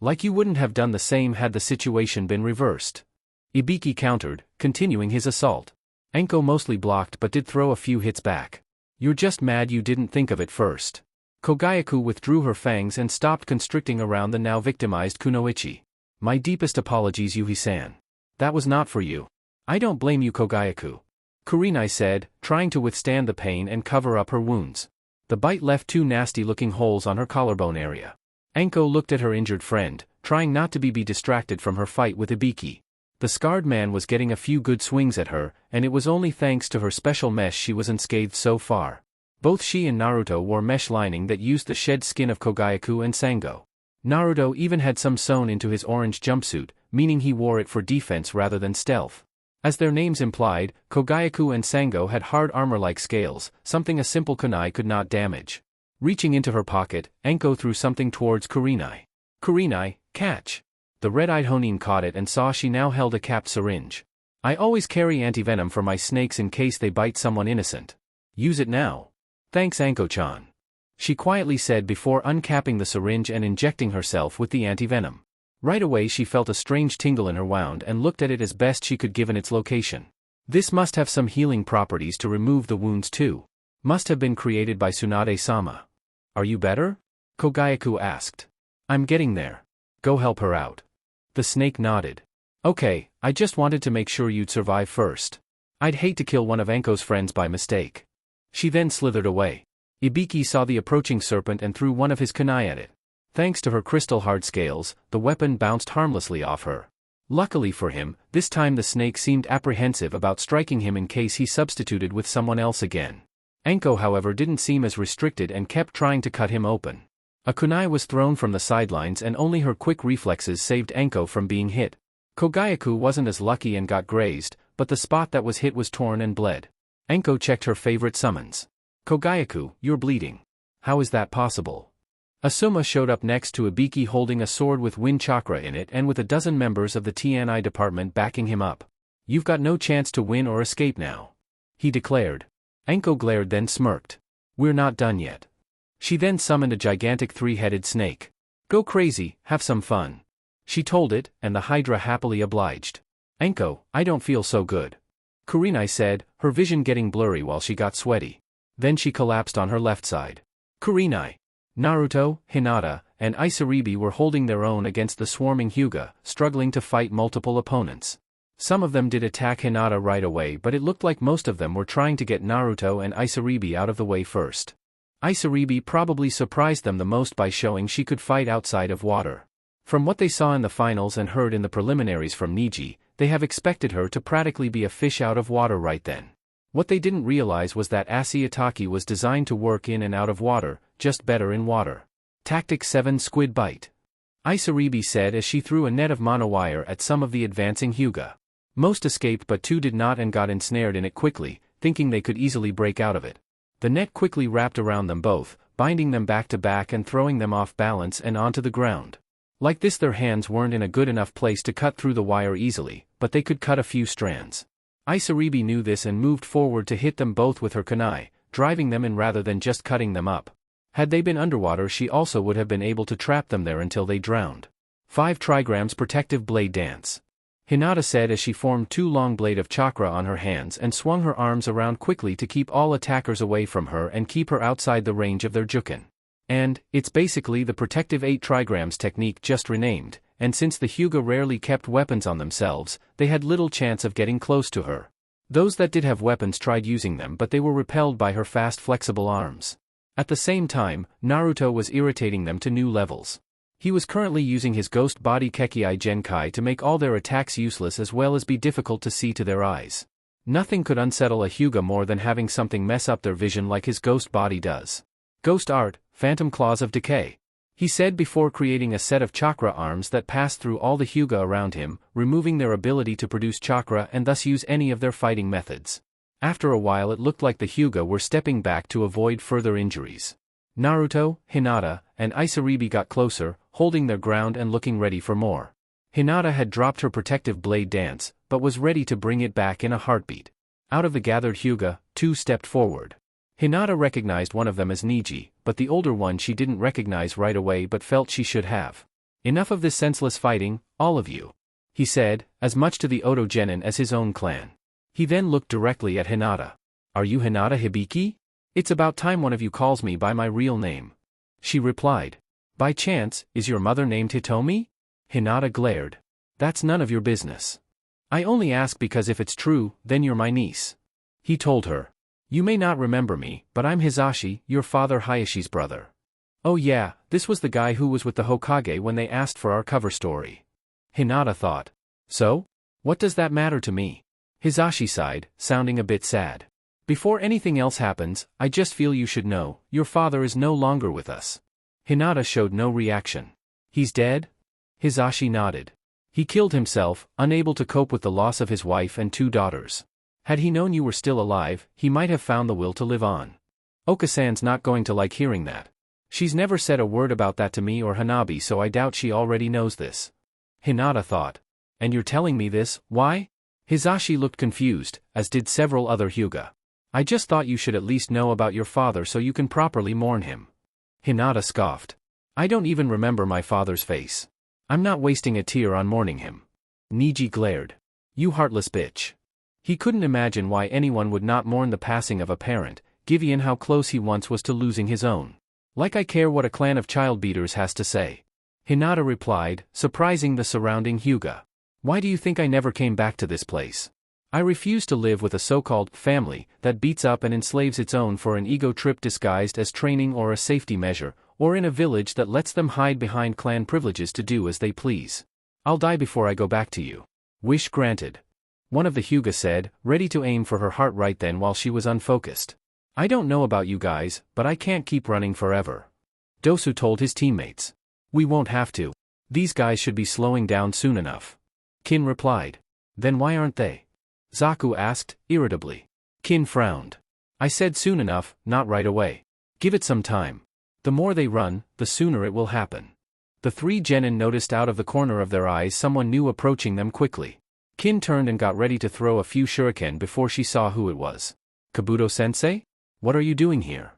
Like you wouldn't have done the same had the situation been reversed." Ibiki countered, continuing his assault. Anko mostly blocked but did throw a few hits back. "You're just mad you didn't think of it first." Kogayaku withdrew her fangs and stopped constricting around the now victimized kunoichi. "My deepest apologies, Yuhi-san. That was not for you." "I don't blame you, Kogayaku," Kurenai said, trying to withstand the pain and cover up her wounds. The bite left 2 nasty-looking holes on her collarbone area. Anko looked at her injured friend, trying not to be distracted from her fight with Ibiki. The scarred man was getting a few good swings at her, and it was only thanks to her special mesh she was unscathed so far. Both she and Naruto wore mesh lining that used the shed skin of Kogayaku and Sango. Naruto even had some sewn into his orange jumpsuit, meaning he wore it for defense rather than stealth. As their names implied, Kogayaku and Sango had hard armor-like scales, something a simple kunai could not damage. Reaching into her pocket, Enko threw something towards Kurenai. "Kurenai, catch!" The red-eyed Honin caught it and saw she now held a capped syringe. "I always carry antivenom for my snakes in case they bite someone innocent. Use it now." "Thanks, Anko-chan," she quietly said before uncapping the syringe and injecting herself with the antivenom. Right away she felt a strange tingle in her wound and looked at it as best she could given its location. This must have some healing properties to remove the wounds too. Must have been created by Tsunade-sama. "Are you better?" Kogayaku asked. "I'm getting there. Go help her out." The snake nodded. "Okay, I just wanted to make sure you'd survive first. I'd hate to kill one of Anko's friends by mistake." She then slithered away. Ibiki saw the approaching serpent and threw one of his kunai at it. Thanks to her crystal-hard scales, the weapon bounced harmlessly off her. Luckily for him, this time the snake seemed apprehensive about striking him in case he substituted with someone else again. Anko, however, didn't seem as restricted and kept trying to cut him open. A kunai was thrown from the sidelines and only her quick reflexes saved Anko from being hit. Kogayaku wasn't as lucky and got grazed, but the spot that was hit was torn and bled. Anko checked her favorite summons. "Kogayaku, you're bleeding. How is that possible?" Asuma showed up next to Ibiki holding a sword with wind chakra in it and with a dozen members of the TNI department backing him up. "You've got no chance to win or escape now," he declared. Anko glared then smirked. "We're not done yet." She then summoned a gigantic three-headed snake. "Go crazy, have some fun," she told it, and the Hydra happily obliged. "Anko, I don't feel so good," Kurenai said, her vision getting blurry while she got sweaty. Then she collapsed on her left side. Kurenai, Naruto, Hinata, and Isaribi were holding their own against the swarming Hyuga, struggling to fight multiple opponents. Some of them did attack Hinata right away, but it looked like most of them were trying to get Naruto and Isaribi out of the way first. Isaribi probably surprised them the most by showing she could fight outside of water. From what they saw in the finals and heard in the preliminaries from Niji, they have expected her to practically be a fish out of water right then. What they didn't realize was that Asiataki was designed to work in and out of water, just better in water. Tactic 7 Squid Bite, Isaribi said as she threw a net of monowire at some of the advancing Hyuga. Most escaped but 2 did not and got ensnared in it quickly, thinking they could easily break out of it. The net quickly wrapped around them both, binding them back to back and throwing them off balance and onto the ground. Like this, their hands weren't in a good enough place to cut through the wire easily, but they could cut a few strands. Isaribi knew this and moved forward to hit them both with her kunai, driving them in rather than just cutting them up. Had they been underwater, she also would have been able to trap them there until they drowned. 5 trigrams Protective Blade Dance, Hinata said as she formed 2 long blade of chakra on her hands and swung her arms around quickly to keep all attackers away from her and keep her outside the range of their juken. And, it's basically the Protective 8 trigrams technique just renamed, and since the Hyuga rarely kept weapons on themselves, they had little chance of getting close to her. Those that did have weapons tried using them, but they were repelled by her fast flexible arms. At the same time, Naruto was irritating them to new levels. He was currently using his ghost body Kekii Genkai to make all their attacks useless as well as be difficult to see to their eyes. Nothing could unsettle a Hyuga more than having something mess up their vision like his ghost body does. "Ghost Art, Phantom Claws of Decay," he said before creating a set of chakra arms that passed through all the Hyuga around him, removing their ability to produce chakra and thus use any of their fighting methods. After a while it looked like the Hyuga were stepping back to avoid further injuries. Naruto, Hinata, and Isaribi got closer, holding their ground and looking ready for more. Hinata had dropped her Protective Blade Dance, but was ready to bring it back in a heartbeat. Out of the gathered Hyuga, 2 stepped forward. Hinata recognized one of them as Niji, but the older one she didn't recognize right away but felt she should have. "Enough of this senseless fighting, all of you," he said, as much to the Oto Genin as his own clan. He then looked directly at Hinata. "Are you Hinata Hibiki? It's about time one of you calls me by my real name," she replied. "By chance, is your mother named Hitomi?" Hinata glared. "That's none of your business. I only ask because if it's true, then you're my niece," he told her. "You may not remember me, but I'm Hisashi, your father Hayashi's brother." "Oh yeah, this was the guy who was with the Hokage when they asked for our cover story," Hinata thought. "So? What does that matter to me?" Hisashi sighed, sounding a bit sad. "Before anything else happens, I just feel you should know, your father is no longer with us." Hinata showed no reaction. "He's dead?" Hisashi nodded. He killed himself, unable to cope with the loss of his wife and 2 daughters. Had he known you were still alive, he might have found the will to live on. Oka-san's not going to like hearing that. She's never said a word about that to me or Hanabi, so I doubt she already knows this. Hinata thought. And you're telling me this, why? Hisashi looked confused, as did several other Hyuga. I just thought you should at least know about your father so you can properly mourn him. Hinata scoffed. I don't even remember my father's face. I'm not wasting a tear on mourning him. Niji glared. You heartless bitch. He couldn't imagine why anyone would not mourn the passing of a parent, given how close he once was to losing his own. Like I care what a clan of child beaters has to say. Hinata replied, surprising the surrounding Hyuga. Why do you think I never came back to this place? I refuse to live with a so-called family that beats up and enslaves its own for an ego trip disguised as training or a safety measure, or in a village that lets them hide behind clan privileges to do as they please. I'll die before I go back to you. Wish granted. One of the Hyuga said, ready to aim for her heart right then while she was unfocused. I don't know about you guys, but I can't keep running forever. Dosu told his teammates. We won't have to. These guys should be slowing down soon enough. Kin replied. Then why aren't they? Zaku asked, irritably. Kin frowned. I said soon enough, not right away. Give it some time. The more they run, the sooner it will happen. The 3 genin noticed out of the corner of their eyes someone new approaching them quickly. Kin turned and got ready to throw a few shuriken before she saw who it was. Kabuto-sensei? What are you doing here?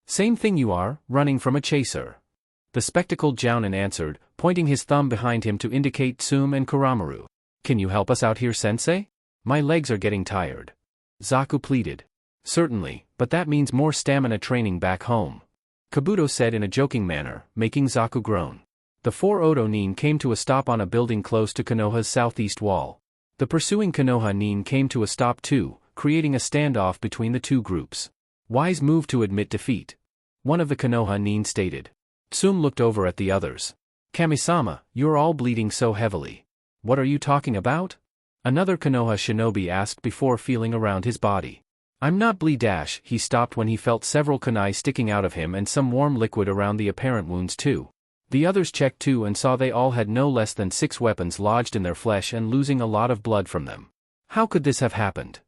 Same thing you are, running from a chaser. The spectacled Jounin answered, pointing his thumb behind him to indicate Tsume and Kuramaru. Can you help us out here, sensei? My legs are getting tired. Zaku pleaded. Certainly, but that means more stamina training back home. Kabuto said in a joking manner, making Zaku groan. The 4 Odo Nin came to a stop on a building close to Konoha's southeast wall. The pursuing Konoha Nin came to a stop too, creating a standoff between the 2 groups. Wise move to admit defeat. One of the Konoha Nin stated. Tsume looked over at the others. Kami-sama, you're all bleeding so heavily. What are you talking about? Another Konoha shinobi asked before feeling around his body. I'm not bleed-. He stopped when he felt several kunai sticking out of him and some warm liquid around the apparent wounds too. The others checked too and saw they all had no less than 6 weapons lodged in their flesh and losing a lot of blood from them. How could this have happened?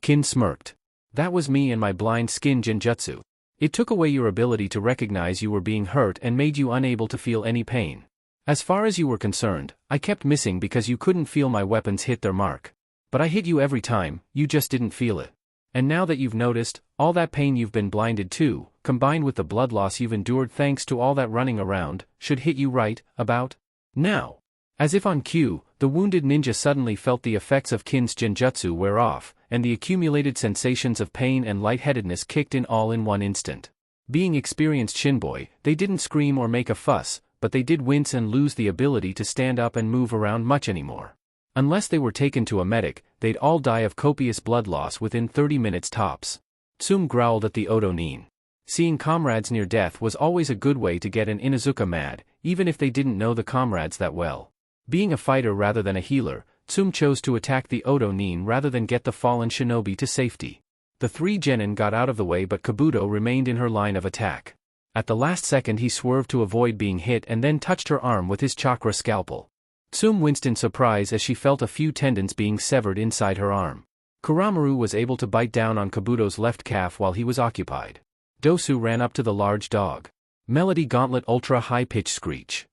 Kin smirked. That was me and my blind skin genjutsu. It took away your ability to recognize you were being hurt and made you unable to feel any pain. As far as you were concerned, I kept missing because you couldn't feel my weapons hit their mark. But I hit you every time, you just didn't feel it. And now that you've noticed, all that pain you've been blinded to, combined with the blood loss you've endured thanks to all that running around, should hit you right about now. As if on cue, the wounded ninja suddenly felt the effects of Kin's genjutsu wear off, and the accumulated sensations of pain and lightheadedness kicked in all in one instant. Being experienced shinboi, they didn't scream or make a fuss, but they did wince and lose the ability to stand up and move around much anymore. Unless they were taken to a medic, they'd all die of copious blood loss within 30 minutes tops. Tsume growled at the Odo Nin. Seeing comrades near death was always a good way to get an Inuzuka mad, even if they didn't know the comrades that well. Being a fighter rather than a healer, Tsume chose to attack the Odo Nin rather than get the fallen shinobi to safety. The 3 genin got out of the way but Kabuto remained in her line of attack. At the last second he swerved to avoid being hit and then touched her arm with his chakra scalpel. Tsume winced in surprise as she felt a few tendons being severed inside her arm. Kuramaru was able to bite down on Kabuto's left calf while he was occupied. Dosu ran up to the large dog. Melody Gauntlet Ultra High-Pitched Screech.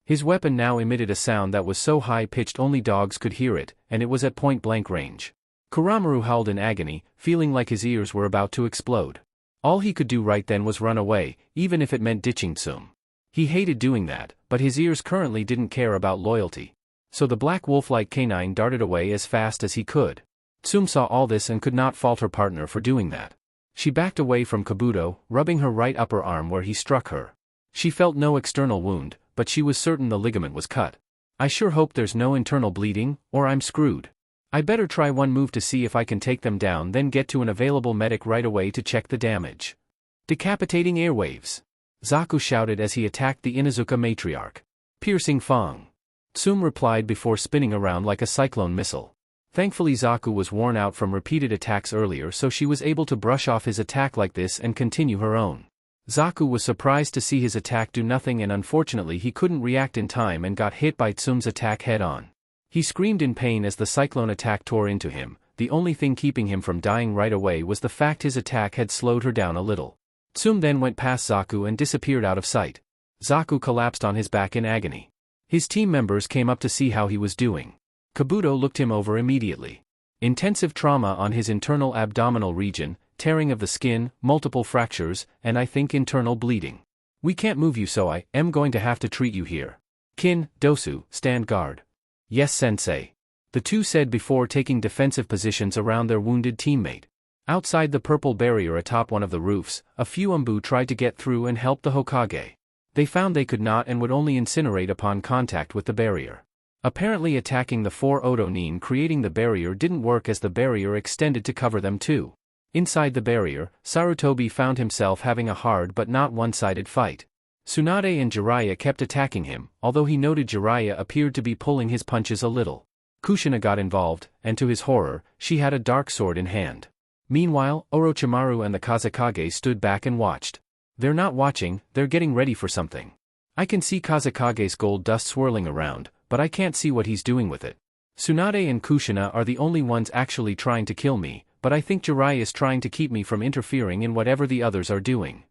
His weapon now emitted a sound that was so high-pitched only dogs could hear it, and it was at point-blank range. Kuramaru howled in agony, feeling like his ears were about to explode. All he could do right then was run away, even if it meant ditching Tsume. He hated doing that, but his ears currently didn't care about loyalty. So the black wolf-like canine darted away as fast as he could. Tsume saw all this and could not fault her partner for doing that. She backed away from Kabuto, rubbing her right upper arm where he struck her. She felt no external wound, but she was certain the ligament was cut. I sure hope there's no internal bleeding, or I'm screwed. I better try one move to see if I can take them down then get to an available medic right away to check the damage. Decapitating airwaves. Zaku shouted as he attacked the Inuzuka matriarch. Piercing Fang. Tsume replied before spinning around like a cyclone missile. Thankfully Zaku was worn out from repeated attacks earlier so she was able to brush off his attack like this and continue her own. Zaku was surprised to see his attack do nothing and unfortunately he couldn't react in time and got hit by Tsume's attack head-on. He screamed in pain as the cyclone attack tore into him. The only thing keeping him from dying right away was the fact his attack had slowed her down a little. Tsum then went past Zaku and disappeared out of sight. Zaku collapsed on his back in agony. His team members came up to see how he was doing. Kabuto looked him over immediately. Intensive trauma on his internal abdominal region, tearing of the skin, multiple fractures, and I think internal bleeding. We can't move you, so I am going to have to treat you here. Kin, Dosu, stand guard. Yes, sensei. The two said before taking defensive positions around their wounded teammate. Outside the purple barrier atop one of the roofs, a few Umbu tried to get through and help the Hokage. They found they could not and would only incinerate upon contact with the barrier. Apparently attacking the 4 Otonin creating the barrier didn't work as the barrier extended to cover them too. Inside the barrier, Sarutobi found himself having a hard but not one-sided fight. Tsunade and Jiraiya kept attacking him, although he noted Jiraiya appeared to be pulling his punches a little. Kushina got involved, and to his horror, she had a dark sword in hand. Meanwhile, Orochimaru and the Kazekage stood back and watched. They're not watching, they're getting ready for something. I can see Kazekage's gold dust swirling around, but I can't see what he's doing with it. Tsunade and Kushina are the only ones actually trying to kill me, but I think Jiraiya is trying to keep me from interfering in whatever the others are doing.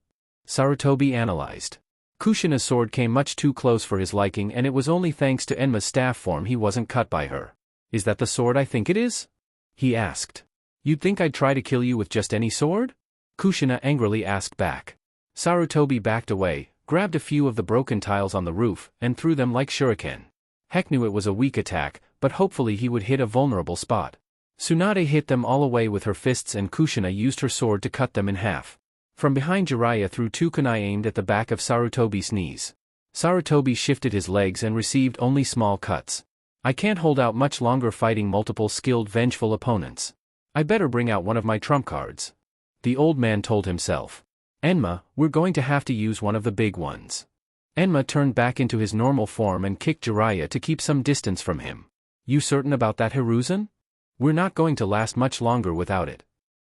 Sarutobi analyzed. Kushina's sword came much too close for his liking, and it was only thanks to Enma's staff form he wasn't cut by her. Is that the sword I think it is? He asked. You'd think I'd try to kill you with just any sword? Kushina angrily asked back. Sarutobi backed away, grabbed a few of the broken tiles on the roof, and threw them like shuriken. Heck knew it was a weak attack, but hopefully he would hit a vulnerable spot. Tsunade hit them all away with her fists and Kushina used her sword to cut them in half. From behind Jiraiya threw 2 kunai aimed at the back of Sarutobi's knees. Sarutobi shifted his legs and received only small cuts. I can't hold out much longer fighting multiple skilled vengeful opponents. I better bring out one of my trump cards. The old man told himself. Enma, we're going to have to use one of the big ones. Enma turned back into his normal form and kicked Jiraiya to keep some distance from him. You certain about that, Hiruzen? We're not going to last much longer without it.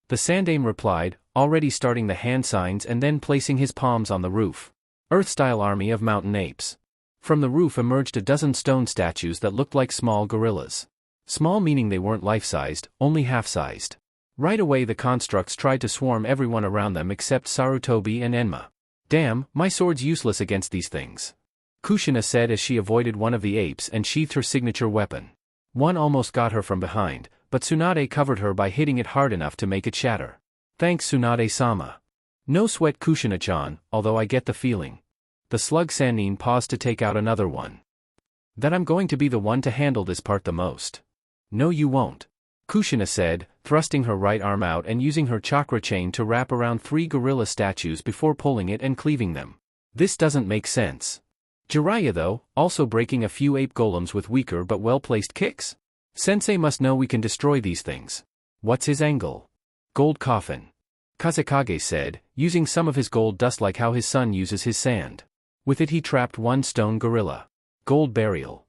The Sandaime replied, already starting the hand signs and then placing his palms on the roof. Earth-style army of mountain apes. From the roof emerged a dozen stone statues that looked like small gorillas. Small meaning they weren't life-sized, only half-sized. Right away the constructs tried to swarm everyone around them except Sarutobi and Enma. Damn, my sword's useless against these things. Kushina said as she avoided one of the apes and sheathed her signature weapon. One almost got her from behind, but Tsunade covered her by hitting it hard enough to make it shatter. Thanks Tsunade-sama. No sweat Kushina-chan, although I get the feeling. The slug Sannin paused to take out another one. That I'm going to be the one to handle this part the most. No you won't. Kushina said, thrusting her right arm out and using her chakra chain to wrap around 3 gorilla statues before pulling it and cleaving them. This doesn't make sense. Jiraiya though, also breaking a few ape golems with weaker but well-placed kicks? Sensei must know we can destroy these things. What's his angle? Gold coffin. Kazekage said, using some of his gold dust like how his son uses his sand. With it he trapped 1 stone gorilla. Gold burial.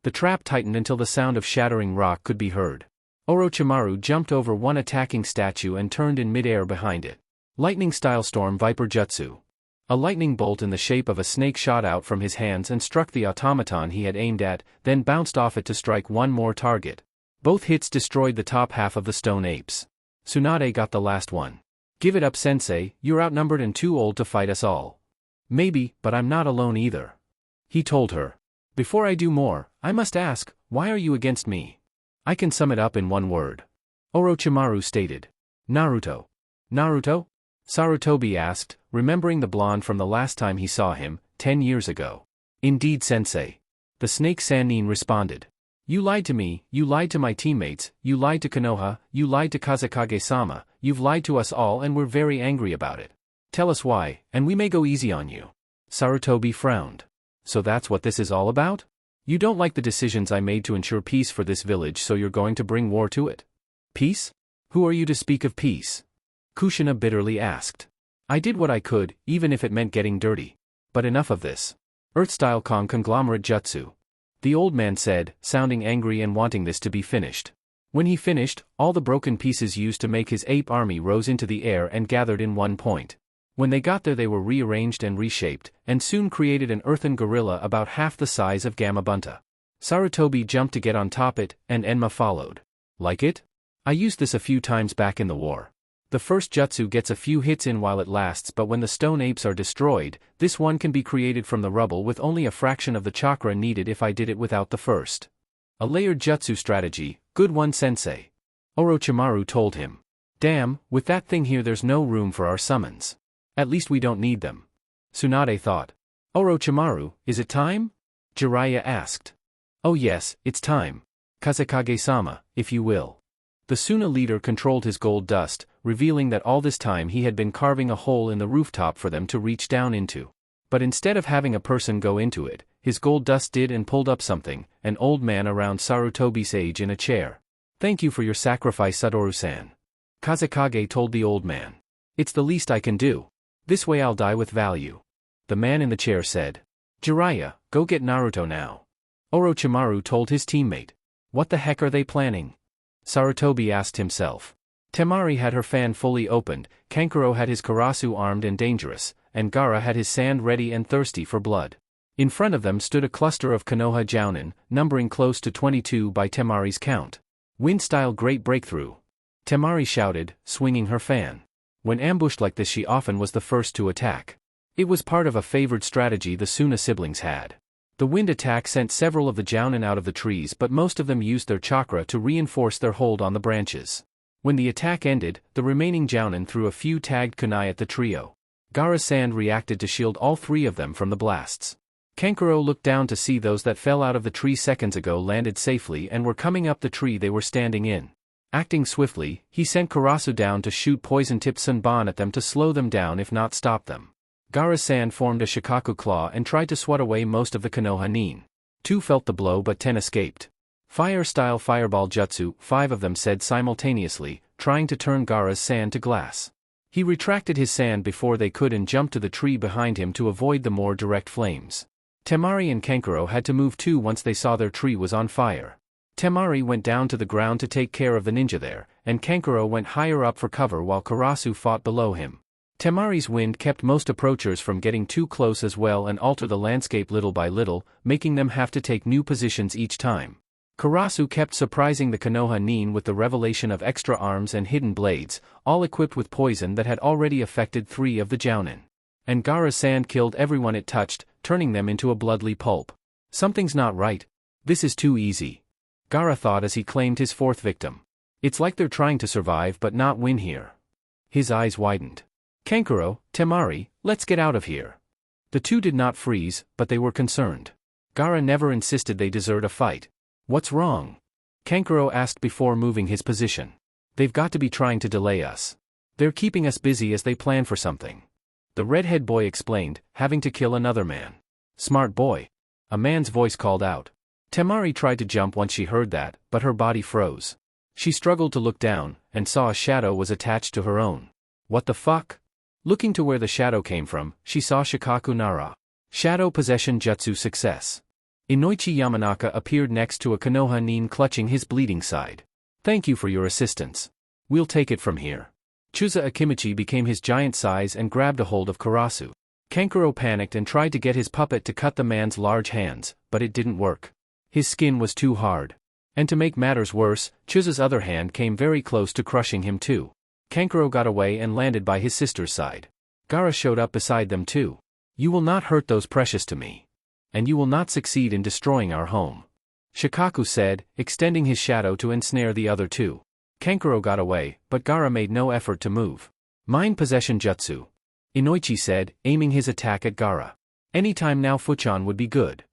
The trap tightened until the sound of shattering rock could be heard. Orochimaru jumped over one attacking statue and turned in mid-air behind it. Lightning-style storm Viper Jutsu. A lightning bolt in the shape of a snake shot out from his hands and struck the automaton he had aimed at, then bounced off it to strike one more target. Both hits destroyed the top half of the stone apes. Tsunade got the last one. Give it up sensei, you're outnumbered and too old to fight us all. Maybe, but I'm not alone either. He told her. Before I do more, I must ask, why are you against me? I can sum it up in one word. Orochimaru stated. Naruto. Naruto? Sarutobi asked, remembering the blonde from the last time he saw him, 10 years ago. Indeed sensei. The snake Sannin responded. You lied to me, you lied to my teammates, you lied to Konoha, you lied to Kazekage-sama, you've lied to us all and we're very angry about it. Tell us why, and we may go easy on you. Sarutobi frowned. So that's what this is all about? You don't like the decisions I made to ensure peace for this village, so you're going to bring war to it? Peace? Who are you to speak of peace? Kushina bitterly asked. I did what I could, even if it meant getting dirty. But enough of this. Earth-style conglomerate jutsu. The old man said, sounding angry and wanting this to be finished. When he finished, all the broken pieces used to make his ape army rose into the air and gathered in one point. When they got there they were rearranged and reshaped, and soon created an earthen gorilla about half the size of Gamabunta. Sarutobi jumped to get on top it, and Enma followed. Like it? I used this a few times back in the war. The first jutsu gets a few hits in while it lasts, but when the stone apes are destroyed, this one can be created from the rubble with only a fraction of the chakra needed if I did it without the first. A layered jutsu strategy, good one sensei. Orochimaru told him. Damn, with that thing here there's no room for our summons. At least we don't need them. Tsunade thought. Orochimaru, is it time? Jiraiya asked. Oh yes, it's time. Kazekage-sama, if you will. The Suna leader controlled his gold dust, revealing that all this time he had been carving a hole in the rooftop for them to reach down into. But instead of having a person go into it, his gold dust did and pulled up something, an old man around Sarutobi's age in a chair. Thank you for your sacrifice, Satoru-san. Kazekage told the old man. It's the least I can do. This way I'll die with value. The man in the chair said. Jiraiya, go get Naruto now. Orochimaru told his teammate. What the heck are they planning? Sarutobi asked himself. Temari had her fan fully opened, Kankuro had his karasu armed and dangerous, and Gaara had his sand ready and thirsty for blood. In front of them stood a cluster of Konoha jounin, numbering close to 22 by Temari's count. Wind-style great breakthrough. Temari shouted, swinging her fan. When ambushed like this she often was the first to attack. It was part of a favored strategy the Suna siblings had. The wind attack sent several of the jounin out of the trees, but most of them used their chakra to reinforce their hold on the branches. When the attack ended, the remaining jounin threw a few tagged kunai at the trio. Gaara's sand reacted to shield all three of them from the blasts. Kankuro looked down to see those that fell out of the tree seconds ago landed safely and were coming up the tree they were standing in. Acting swiftly, he sent Karasu down to shoot poison-tipped Sunban at them to slow them down if not stop them. Gaara's sand formed a Shikaku claw and tried to swat away most of the Konoha nin. 2 felt the blow but 10 escaped. Fire-style fireball jutsu, 5 of them said simultaneously, trying to turn Gaara's sand to glass. He retracted his sand before they could and jumped to the tree behind him to avoid the more direct flames. Temari and Kankuro had to move too once they saw their tree was on fire. Temari went down to the ground to take care of the ninja there, and Kankuro went higher up for cover while Karasu fought below him. Temari's wind kept most approachers from getting too close as well and altered the landscape little by little, making them have to take new positions each time. Karasu kept surprising the Konoha nin with the revelation of extra arms and hidden blades, all equipped with poison that had already affected 3 of the jounin. And Gaara's sand killed everyone it touched, turning them into a bloodly pulp. Something's not right. This is too easy. Gaara thought as he claimed his 4th victim. It's like they're trying to survive but not win here. His eyes widened. Kankuro, Temari, let's get out of here. The 2 did not freeze, but they were concerned. Gaara never insisted they desert a fight. What's wrong? Kankuro asked before moving his position. They've got to be trying to delay us. They're keeping us busy as they plan for something. The redhead boy explained, having to kill another man. Smart boy. A man's voice called out. Temari tried to jump once she heard that, but her body froze. She struggled to look down, and saw a shadow was attached to her own. What the fuck? Looking to where the shadow came from, she saw Shikaku Nara. Shadow possession jutsu success. Inoichi Yamanaka appeared next to a Konoha nin clutching his bleeding side. Thank you for your assistance. We'll take it from here. Chusa Akimichi became his giant size and grabbed a hold of Karasu. Kankuro panicked and tried to get his puppet to cut the man's large hands, but it didn't work. His skin was too hard. And to make matters worse, Chusa's other hand came very close to crushing him too. Kankuro got away and landed by his sister's side. Gaara showed up beside them too. You will not hurt those precious to me. And you will not succeed in destroying our home. Shikaku said, extending his shadow to ensnare the other 2. Kankuro got away, but Gaara made no effort to move. Mind possession jutsu. Inoichi said, aiming his attack at Gaara. Anytime now Fuchan would be good.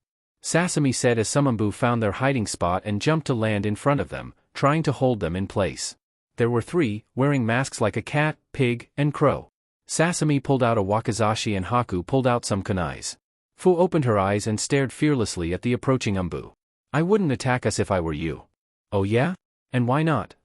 Sasami said as Sumambu found their hiding spot and jumped to land in front of them, trying to hold them in place. There were 3, wearing masks like a cat, pig, and crow. Sasami pulled out a wakizashi and Haku pulled out some kunais. Fu opened her eyes and stared fearlessly at the approaching Umbu. I wouldn't attack us if I were you. Oh yeah? And why not?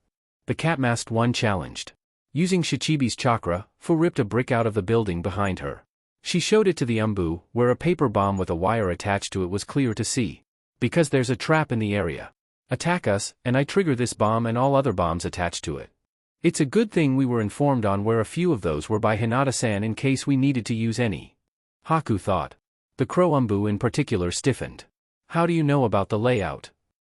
The cat-masked one challenged. Using Shichibi's chakra, Fu ripped a brick out of the building behind her. She showed it to the Umbu, where a paper bomb with a wire attached to it was clear to see. Because there's a trap in the area. Attack us, and I trigger this bomb and all other bombs attached to it. It's a good thing we were informed on where a few of those were by Hinata-san in case we needed to use any. Haku thought. The crow Umbu in particular stiffened. How do you know about the layout?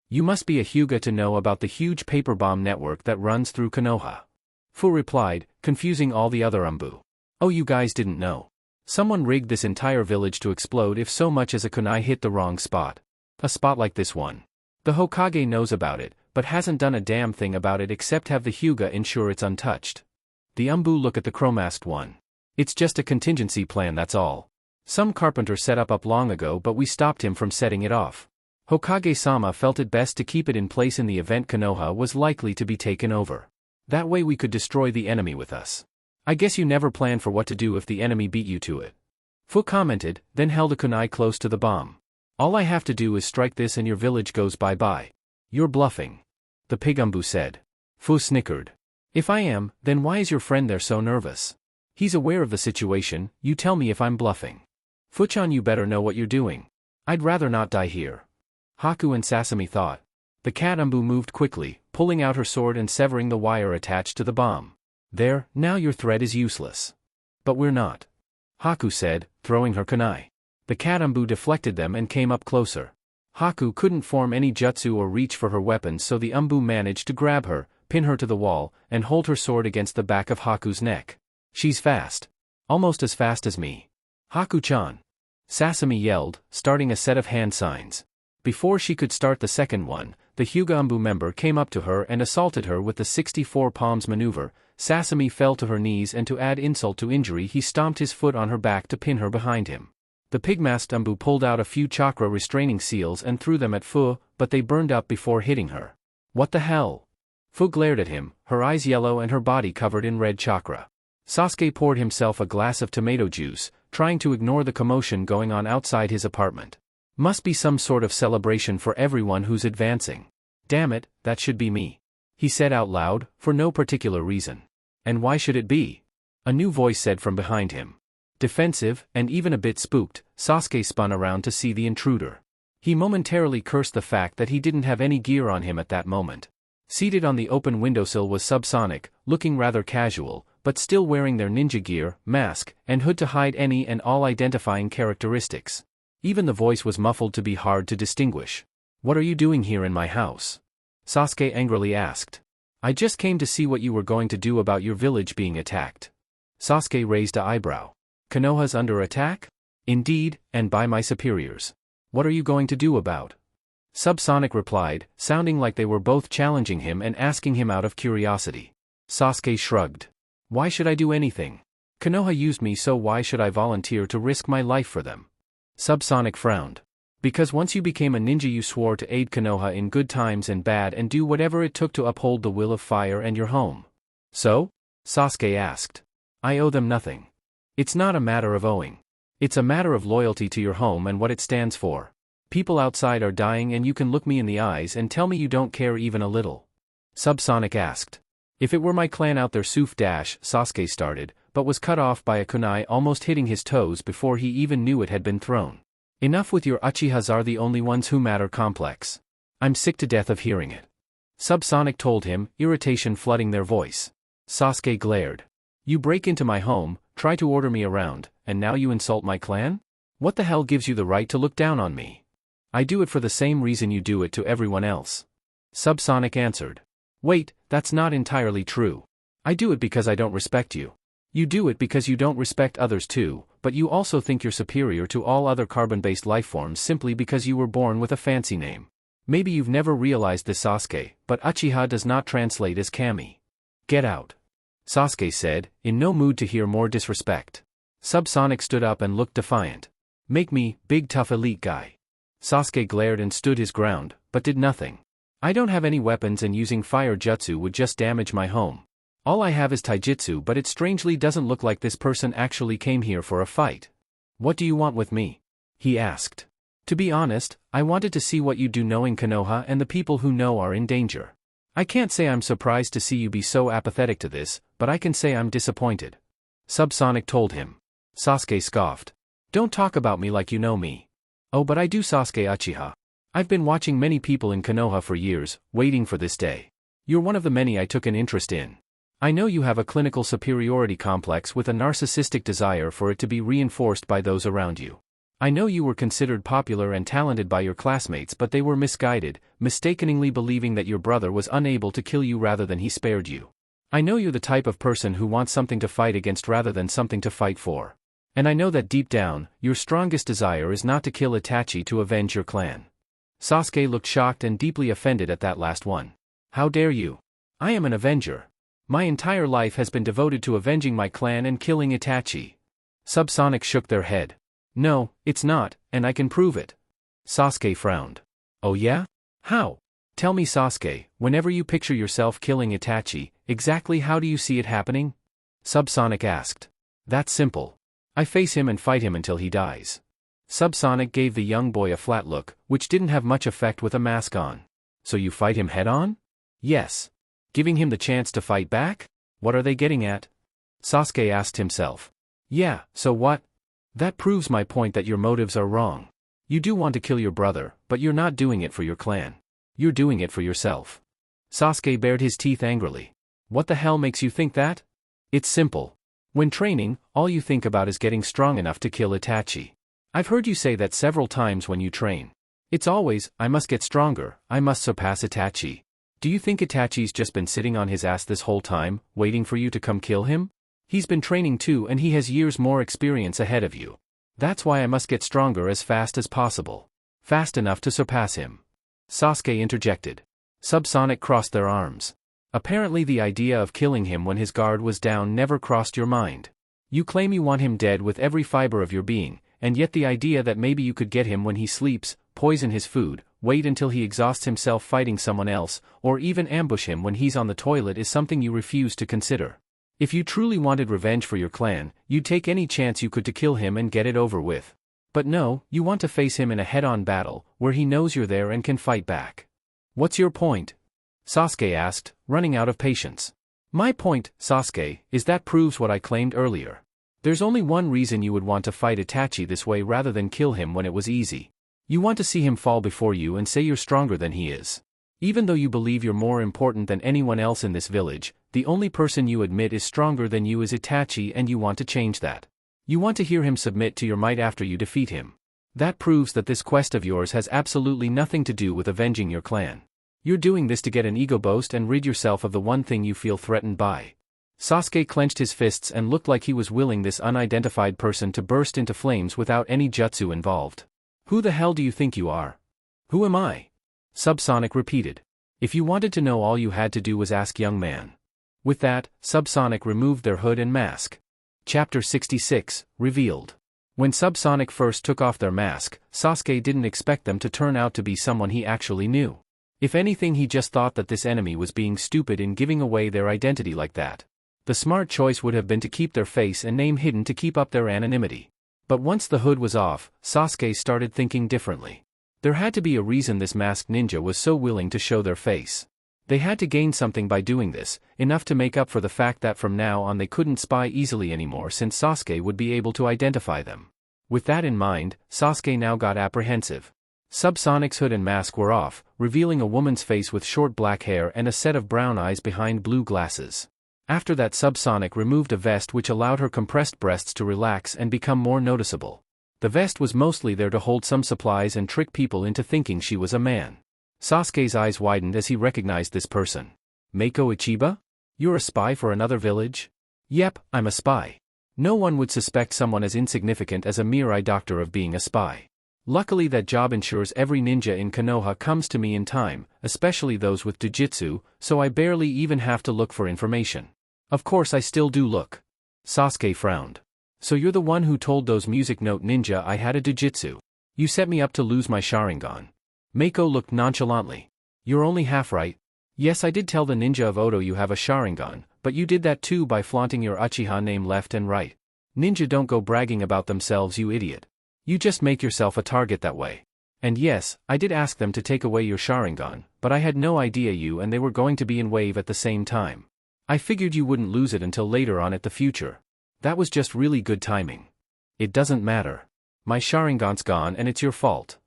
You must be a Hyuga to know about the huge paper bomb network that runs through Konoha. Fu replied, confusing all the other Anbu. Oh, you guys didn't know. Someone rigged this entire village to explode if so much as a kunai hit the wrong spot. A spot like this one. The Hokage knows about it, but hasn't done a damn thing about it except have the Hyuga ensure it's untouched. The Anbu look at the Chromasked one. It's just a contingency plan, that's all. Some carpenter set up long ago, but we stopped him from setting it off. Hokage-sama felt it best to keep it in place in the event Konoha was likely to be taken over. That way we could destroy the enemy with us. I guess you never planned for what to do if the enemy beat you to it. Fu commented, then held a kunai close to the bomb. All I have to do is strike this and your village goes bye-bye. You're bluffing. The pig Anbu said. Fu snickered. If I am, then why is your friend there so nervous? He's aware of the situation, you tell me if I'm bluffing. Fu-chan, you better know what you're doing. I'd rather not die here. Haku and Sasami thought. The cat Anbu moved quickly, pulling out her sword and severing the wire attached to the bomb. There, now your threat is useless. But we're not. Haku said, throwing her kunai. The cat Anbu deflected them and came up closer. Haku couldn't form any jutsu or reach for her weapons, so the Anbu managed to grab her, pin her to the wall, and hold her sword against the back of Haku's neck. She's fast. Almost as fast as me. Haku-chan. Sasami yelled, starting a set of hand signs. Before she could start the second one, the Hyuga Anbu member came up to her and assaulted her with the 64 palms maneuver. Sasami fell to her knees and to add insult to injury he stomped his foot on her back to pin her behind him. The pig-masked Anbu pulled out a few chakra restraining seals and threw them at Fu, but they burned up before hitting her. What the hell? Fu glared at him, her eyes yellow and her body covered in red chakra. Sasuke poured himself a glass of tomato juice, trying to ignore the commotion going on outside his apartment. Must be some sort of celebration for everyone who's advancing. Damn it, that should be me. He said out loud, for no particular reason. And why should it be? A new voice said from behind him. Defensive, and even a bit spooked, Sasuke spun around to see the intruder. He momentarily cursed the fact that he didn't have any gear on him at that moment. Seated on the open windowsill was Subsonic, looking rather casual, but still wearing their ninja gear, mask, and hood to hide any and all identifying characteristics. Even the voice was muffled to be hard to distinguish. What are you doing here in my house? Sasuke angrily asked. I just came to see what you were going to do about your village being attacked. Sasuke raised an eyebrow. Konoha's under attack? Indeed, and by my superiors. What are you going to do about? Subsonic replied, sounding like they were both challenging him and asking him out of curiosity. Sasuke shrugged. Why should I do anything? Konoha used me, so why should I volunteer to risk my life for them? Subsonic frowned. Because once you became a ninja you swore to aid Konoha in good times and bad and do whatever it took to uphold the will of fire and your home. So? Sasuke asked. I owe them nothing. It's not a matter of owing. It's a matter of loyalty to your home and what it stands for. People outside are dying and you can look me in the eyes and tell me you don't care even a little. Subsonic asked. If it were my clan out there, Sasuke started, but was cut off by a kunai almost hitting his toes before he even knew it had been thrown. Enough with your Uchihas are the only ones who matter complex. I'm sick to death of hearing it. Subsonic told him, irritation flooding their voice. Sasuke glared. You break into my home, try to order me around, and now you insult my clan? What the hell gives you the right to look down on me? I do it for the same reason you do it to everyone else. Subsonic answered. Wait, that's not entirely true. I do it because I don't respect you. You do it because you don't respect others too, but you also think you're superior to all other carbon-based lifeforms simply because you were born with a fancy name. Maybe you've never realized this, Sasuke, but Uchiha does not translate as Kami. Get out. Sasuke said, in no mood to hear more disrespect. Subsonic stood up and looked defiant. Make me, big tough elite guy. Sasuke glared and stood his ground, but did nothing. I don't have any weapons and using fire jutsu would just damage my home. All I have is taijutsu, but it strangely doesn't look like this person actually came here for a fight. What do you want with me? He asked. To be honest, I wanted to see what you do knowing Konoha and the people who know are in danger. I can't say I'm surprised to see you be so apathetic to this, but I can say I'm disappointed. Subsonic told him. Sasuke scoffed. Don't talk about me like you know me. Oh, but I do, Sasuke Uchiha. I've been watching many people in Konoha for years, waiting for this day. You're one of the many I took an interest in. I know you have a clinical superiority complex with a narcissistic desire for it to be reinforced by those around you. I know you were considered popular and talented by your classmates, but they were misguided, mistakenly believing that your brother was unable to kill you rather than he spared you. I know you're the type of person who wants something to fight against rather than something to fight for. And I know that deep down, your strongest desire is not to kill Itachi to avenge your clan. Sasuke looked shocked and deeply offended at that last one. How dare you? I am an avenger. My entire life has been devoted to avenging my clan and killing Itachi. Subsonic shook their head. No, it's not, and I can prove it. Sasuke frowned. Oh yeah? How? Tell me, Sasuke, whenever you picture yourself killing Itachi, exactly how do you see it happening? Subsonic asked. That's simple. I face him and fight him until he dies. Subsonic gave the young boy a flat look, which didn't have much effect with a mask on. So you fight him head-on? Yes. Giving him the chance to fight back? What are they getting at? Sasuke asked himself. Yeah, so what? That proves my point that your motives are wrong. You do want to kill your brother, but you're not doing it for your clan. You're doing it for yourself. Sasuke bared his teeth angrily. What the hell makes you think that? It's simple. When training, all you think about is getting strong enough to kill Itachi. I've heard you say that several times when you train. It's always, I must get stronger, I must surpass Itachi. Do you think Itachi's just been sitting on his ass this whole time, waiting for you to come kill him? He's been training too, and he has years more experience ahead of you. That's why I must get stronger as fast as possible. Fast enough to surpass him. Sasuke interjected. Subsonic crossed their arms. Apparently the idea of killing him when his guard was down never crossed your mind. You claim you want him dead with every fiber of your being, and yet the idea that maybe you could get him when he sleeps, poison his food, wait until he exhausts himself fighting someone else, or even ambush him when he's on the toilet is something you refuse to consider. If you truly wanted revenge for your clan, you'd take any chance you could to kill him and get it over with. But no, you want to face him in a head-on battle, where he knows you're there and can fight back. What's your point? Sasuke asked, running out of patience. My point, Sasuke, is that proves what I claimed earlier. There's only one reason you would want to fight Itachi this way rather than kill him when it was easy. You want to see him fall before you and say you're stronger than he is. Even though you believe you're more important than anyone else in this village, the only person you admit is stronger than you is Itachi, and you want to change that. You want to hear him submit to your might after you defeat him. That proves that this quest of yours has absolutely nothing to do with avenging your clan. You're doing this to get an ego boost and rid yourself of the one thing you feel threatened by. Sasuke clenched his fists and looked like he was willing this unidentified person to burst into flames without any jutsu involved. Who the hell do you think you are? Who am I? Subsonic repeated. If you wanted to know, all you had to do was ask, young man. With that, Subsonic removed their hood and mask. Chapter 66, Revealed. When Subsonic first took off their mask, Sasuke didn't expect them to turn out to be someone he actually knew. If anything, he just thought that this enemy was being stupid in giving away their identity like that. The smart choice would have been to keep their face and name hidden to keep up their anonymity. But once the hood was off, Sasuke started thinking differently. There had to be a reason this masked ninja was so willing to show their face. They had to gain something by doing this, enough to make up for the fact that from now on they couldn't spy easily anymore since Sasuke would be able to identify them. With that in mind, Sasuke now got apprehensive. Subsonic's hood and mask were off, revealing a woman's face with short black hair and a set of brown eyes behind blue glasses. After that, Subsonic removed a vest which allowed her compressed breasts to relax and become more noticeable. The vest was mostly there to hold some supplies and trick people into thinking she was a man. Sasuke's eyes widened as he recognized this person. Mako Ichiba? You're a spy for another village? Yep, I'm a spy. No one would suspect someone as insignificant as a mere eye doctor of being a spy. Luckily that job ensures every ninja in Konoha comes to me in time, especially those with jujitsu, so I barely even have to look for information. Of course I still do look. Sasuke frowned. So you're the one who told those music note ninja I had a jujitsu. You set me up to lose my Sharingan. Mako looked nonchalantly. You're only half right. Yes, I did tell the ninja of Oto you have a Sharingan, but you did that too by flaunting your Uchiha name left and right. Ninja don't go bragging about themselves, you idiot. You just make yourself a target that way. And yes, I did ask them to take away your Sharingan, but I had no idea you and they were going to be in wave at the same time. I figured you wouldn't lose it until later on at the future. That was just really good timing. It doesn't matter. My Sharingan's gone and it's your fault.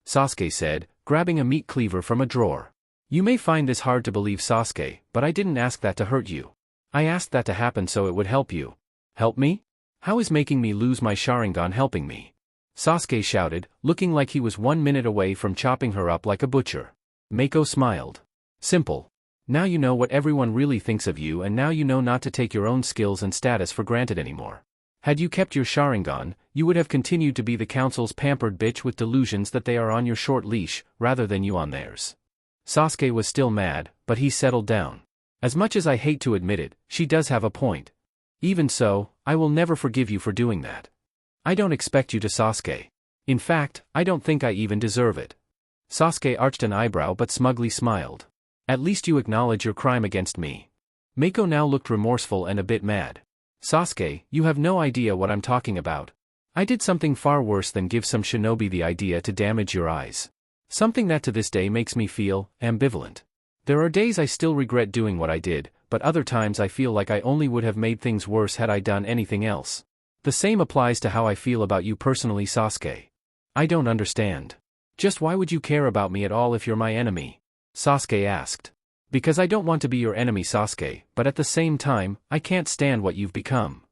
Sasuke said, grabbing a meat cleaver from a drawer. You may find this hard to believe, Sasuke, but I didn't ask that to hurt you. I asked that to happen so it would help you. Help me? How is making me lose my Sharingan helping me? Sasuke shouted, looking like he was 1 minute away from chopping her up like a butcher. Mako smiled. Simple. Now you know what everyone really thinks of you, and now you know not to take your own skills and status for granted anymore. Had you kept your Sharingan, you would have continued to be the council's pampered bitch with delusions that they are on your short leash, rather than you on theirs. Sasuke was still mad, but he settled down. As much as I hate to admit it, she does have a point. Even so, I will never forgive you for doing that. I don't expect you to, Sasuke. In fact, I don't think I even deserve it. Sasuke arched an eyebrow but smugly smiled. At least you acknowledge your crime against me. Mako now looked remorseful and a bit mad. Sasuke, you have no idea what I'm talking about. I did something far worse than give some shinobi the idea to damage your eyes. Something that to this day makes me feel ambivalent. There are days I still regret doing what I did, but other times I feel like I only would have made things worse had I done anything else. The same applies to how I feel about you personally, Sasuke. I don't understand. Just why would you care about me at all if you're my enemy? Sasuke asked. Because I don't want to be your enemy, Sasuke, but at the same time, I can't stand what you've become.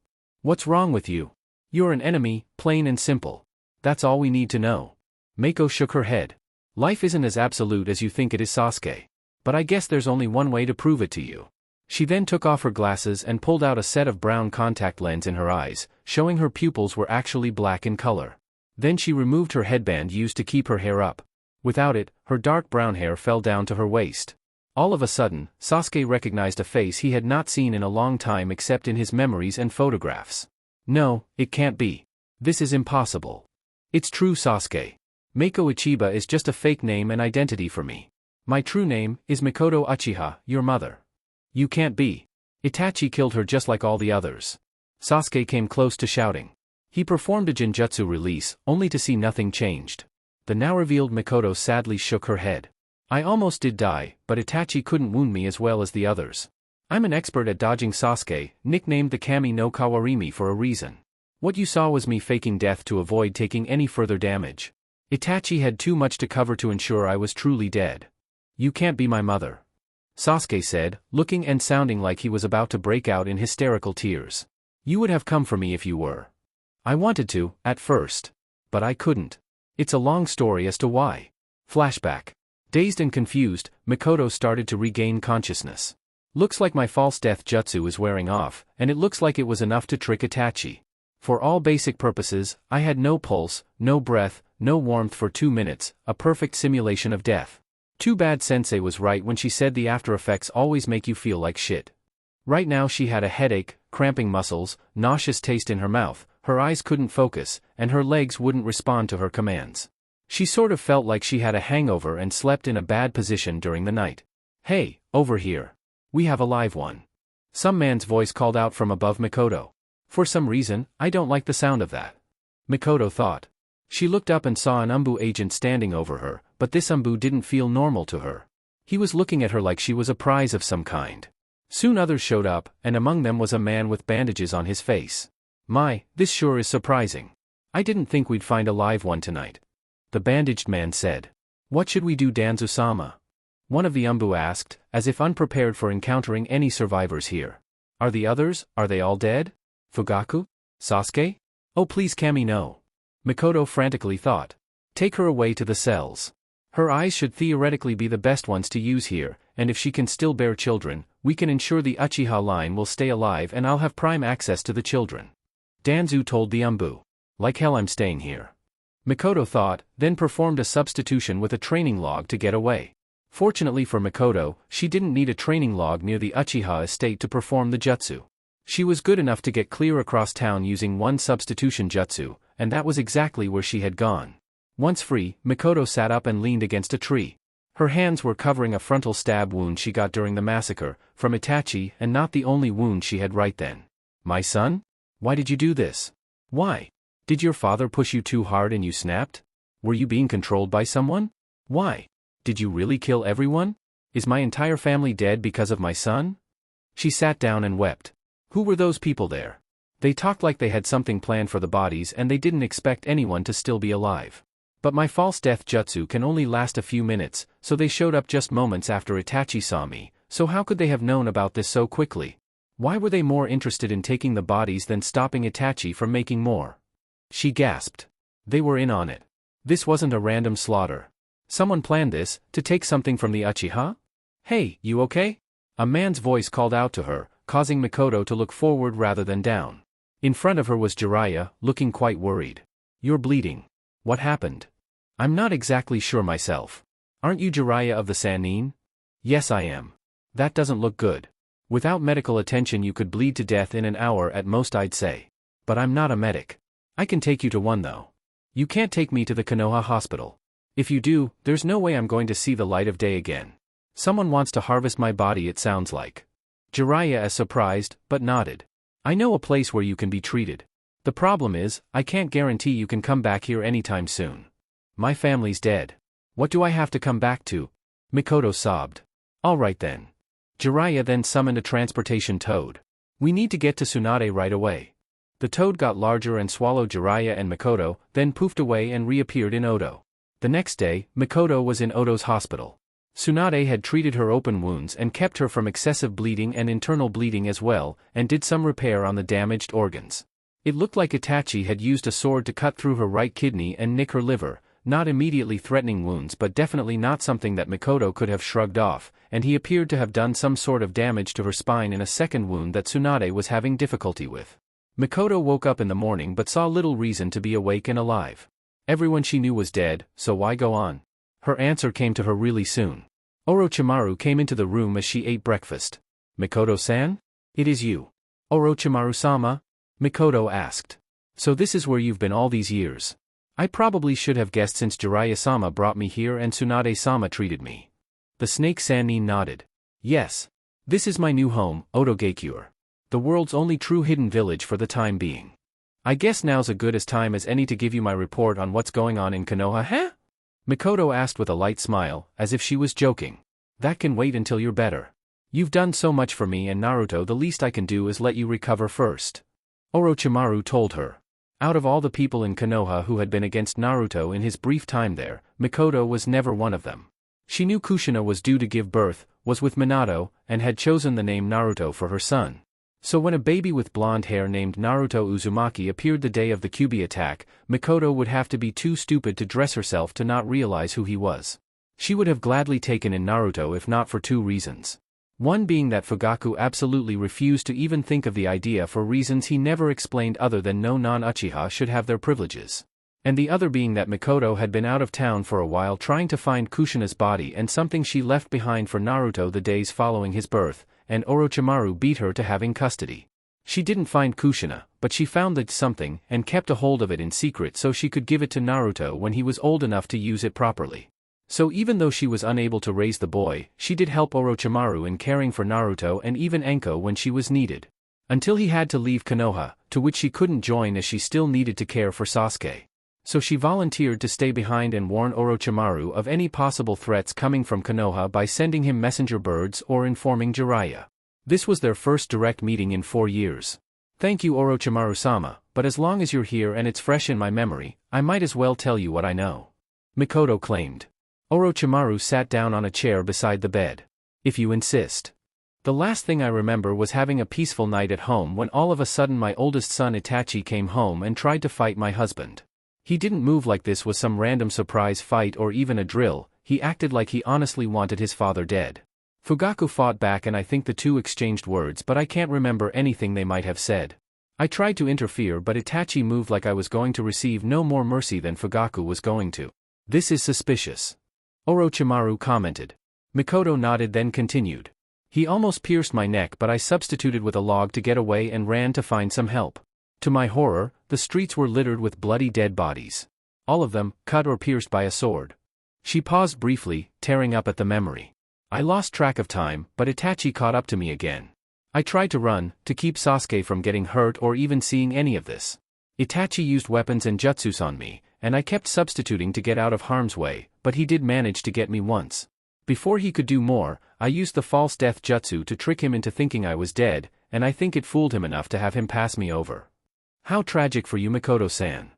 What's wrong with you? You're an enemy, plain and simple. That's all we need to know. Mako shook her head. Life isn't as absolute as you think it is, Sasuke. But I guess there's only one way to prove it to you. She then took off her glasses and pulled out a set of brown contact lenses in her eyes, showing her pupils were actually black in color. Then she removed her headband used to keep her hair up. Without it, her dark brown hair fell down to her waist. All of a sudden, Sasuke recognized a face he had not seen in a long time except in his memories and photographs. No, it can't be. This is impossible. It's true, Sasuke. Mako Ichiba is just a fake name and identity for me. My true name is Mikoto Uchiha, your mother. You can't be. Itachi killed her just like all the others. Sasuke came close to shouting. He performed a genjutsu release, only to see nothing changed. The now revealed Mikoto sadly shook her head. I almost did die, but Itachi couldn't wound me as well as the others. I'm an expert at dodging, Sasuke, nicknamed the Kami no Kawarimi for a reason. What you saw was me faking death to avoid taking any further damage. Itachi had too much to cover to ensure I was truly dead. You can't be my mother. Sasuke said, looking and sounding like he was about to break out in hysterical tears. You would have come for me if you were. I wanted to, at first. But I couldn't. It's a long story as to why. Flashback. Dazed and confused, Mikoto started to regain consciousness. Looks like my false death jutsu is wearing off, and it looks like it was enough to trick Itachi. For all basic purposes, I had no pulse, no breath, no warmth for 2 minutes, a perfect simulation of death. Too bad Sensei was right when she said the after effects always make you feel like shit. Right now she had a headache, cramping muscles, nauseous taste in her mouth, her eyes couldn't focus, and her legs wouldn't respond to her commands. She sort of felt like she had a hangover and slept in a bad position during the night. Hey, over here. We have a live one. Some man's voice called out from above Mikoto. For some reason, I don't like the sound of that. Mikoto thought. She looked up and saw an Umbu agent standing over her, but this Umbu didn't feel normal to her. He was looking at her like she was a prize of some kind. Soon others showed up, and among them was a man with bandages on his face. My, this sure is surprising. I didn't think we'd find a live one tonight. The bandaged man said. What should we do, Danzu-sama? One of the Umbu asked, as if unprepared for encountering any survivors here. Are the others, are they all dead? Fugaku? Sasuke? Oh please Kami no. Mikoto frantically thought. Take her away to the cells. Her eyes should theoretically be the best ones to use here, and if she can still bear children, we can ensure the Uchiha line will stay alive and I'll have prime access to the children. Danzu told the Umbu. Like hell I'm staying here. Mikoto thought, then performed a substitution with a training log to get away. Fortunately for Mikoto, she didn't need a training log near the Uchiha estate to perform the jutsu. She was good enough to get clear across town using one substitution jutsu, and that was exactly where she had gone. Once free, Mikoto sat up and leaned against a tree. Her hands were covering a frontal stab wound she got during the massacre, from Itachi, and not the only wound she had right then. My son? Why did you do this? Why? Did your father push you too hard and you snapped? Were you being controlled by someone? Why? Did you really kill everyone? Is my entire family dead because of my son? She sat down and wept. Who were those people there? They talked like they had something planned for the bodies and they didn't expect anyone to still be alive. But my false death jutsu can only last a few minutes, so they showed up just moments after Itachi saw me, so how could they have known about this so quickly? Why were they more interested in taking the bodies than stopping Itachi from making more? She gasped. They were in on it. This wasn't a random slaughter. Someone planned this, to take something from the Uchiha? Hey, you okay? A man's voice called out to her, causing Mikoto to look forward rather than down. In front of her was Jiraiya, looking quite worried. You're bleeding. What happened? I'm not exactly sure myself. Aren't you Jiraiya of the Sannin? Yes, I am. That doesn't look good. Without medical attention you could bleed to death in an hour at most, I'd say. But I'm not a medic. I can take you to one though. You can't take me to the Konoha hospital. If you do, there's no way I'm going to see the light of day again. Someone wants to harvest my body, it sounds like. Jiraiya is surprised, but nodded. I know a place where you can be treated. The problem is, I can't guarantee you can come back here anytime soon. My family's dead. What do I have to come back to? Mikoto sobbed. Alright then. Jiraiya then summoned a transportation toad. We need to get to Tsunade right away. The toad got larger and swallowed Jiraiya and Mikoto, then poofed away and reappeared in Oto. The next day, Mikoto was in Oto's hospital. Tsunade had treated her open wounds and kept her from excessive bleeding and internal bleeding as well, and did some repair on the damaged organs. It looked like Itachi had used a sword to cut through her right kidney and nick her liver, not immediately threatening wounds but definitely not something that Mikoto could have shrugged off, and he appeared to have done some sort of damage to her spine in a second wound that Tsunade was having difficulty with. Mikoto woke up in the morning but saw little reason to be awake and alive. Everyone she knew was dead, so why go on? Her answer came to her really soon. Orochimaru came into the room as she ate breakfast. Mikoto-san? It is you. Orochimaru-sama? Mikoto asked. So this is where you've been all these years. I probably should have guessed since Jiraiya-sama brought me here and Tsunade-sama treated me. The snake Sannin nodded. Yes. This is my new home, Otogakure. The world's only true hidden village for the time being. I guess now's as good a time as any to give you my report on what's going on in Konoha, huh? Mikoto asked with a light smile, as if she was joking. That can wait until you're better. You've done so much for me and Naruto, the least I can do is let you recover first. Orochimaru told her. Out of all the people in Konoha who had been against Naruto in his brief time there, Mikoto was never one of them. She knew Kushina was due to give birth, was with Minato, and had chosen the name Naruto for her son. So when a baby with blonde hair named Naruto Uzumaki appeared the day of the Kyuubi attack, Mikoto would have to be too stupid to dress herself to not realize who he was. She would have gladly taken in Naruto if not for two reasons. One being that Fugaku absolutely refused to even think of the idea for reasons he never explained other than no non-Uchiha should have their privileges. And the other being that Mikoto had been out of town for a while trying to find Kushina's body and something she left behind for Naruto the days following his birth, and Orochimaru beat her to having custody. She didn't find Kushina, but she found that something and kept a hold of it in secret so she could give it to Naruto when he was old enough to use it properly. So even though she was unable to raise the boy, she did help Orochimaru in caring for Naruto and even Enko when she was needed. Until he had to leave Konoha, to which she couldn't join as she still needed to care for Sasuke. So she volunteered to stay behind and warn Orochimaru of any possible threats coming from Konoha by sending him messenger birds or informing Jiraiya. This was their first direct meeting in 4 years. Thank you Orochimaru-sama, but as long as you're here and it's fresh in my memory, I might as well tell you what I know. Mikoto claimed. Orochimaru sat down on a chair beside the bed. If you insist. The last thing I remember was having a peaceful night at home when all of a sudden my oldest son Itachi came home and tried to fight my husband. He didn't move like this was some random surprise fight or even a drill, he acted like he honestly wanted his father dead. Fugaku fought back and I think the two exchanged words but I can't remember anything they might have said. I tried to interfere but Itachi moved like I was going to receive no more mercy than Fugaku was going to. This is suspicious. Orochimaru commented. Mikoto nodded then continued. He almost pierced my neck but I substituted with a log to get away and ran to find some help. To my horror, the streets were littered with bloody dead bodies. All of them, cut or pierced by a sword. She paused briefly, tearing up at the memory. I lost track of time, but Itachi caught up to me again. I tried to run, to keep Sasuke from getting hurt or even seeing any of this. Itachi used weapons and jutsus on me, and I kept substituting to get out of harm's way, but he did manage to get me once. Before he could do more, I used the false death jutsu to trick him into thinking I was dead, and I think it fooled him enough to have him pass me over. How tragic for you Mikoto-san.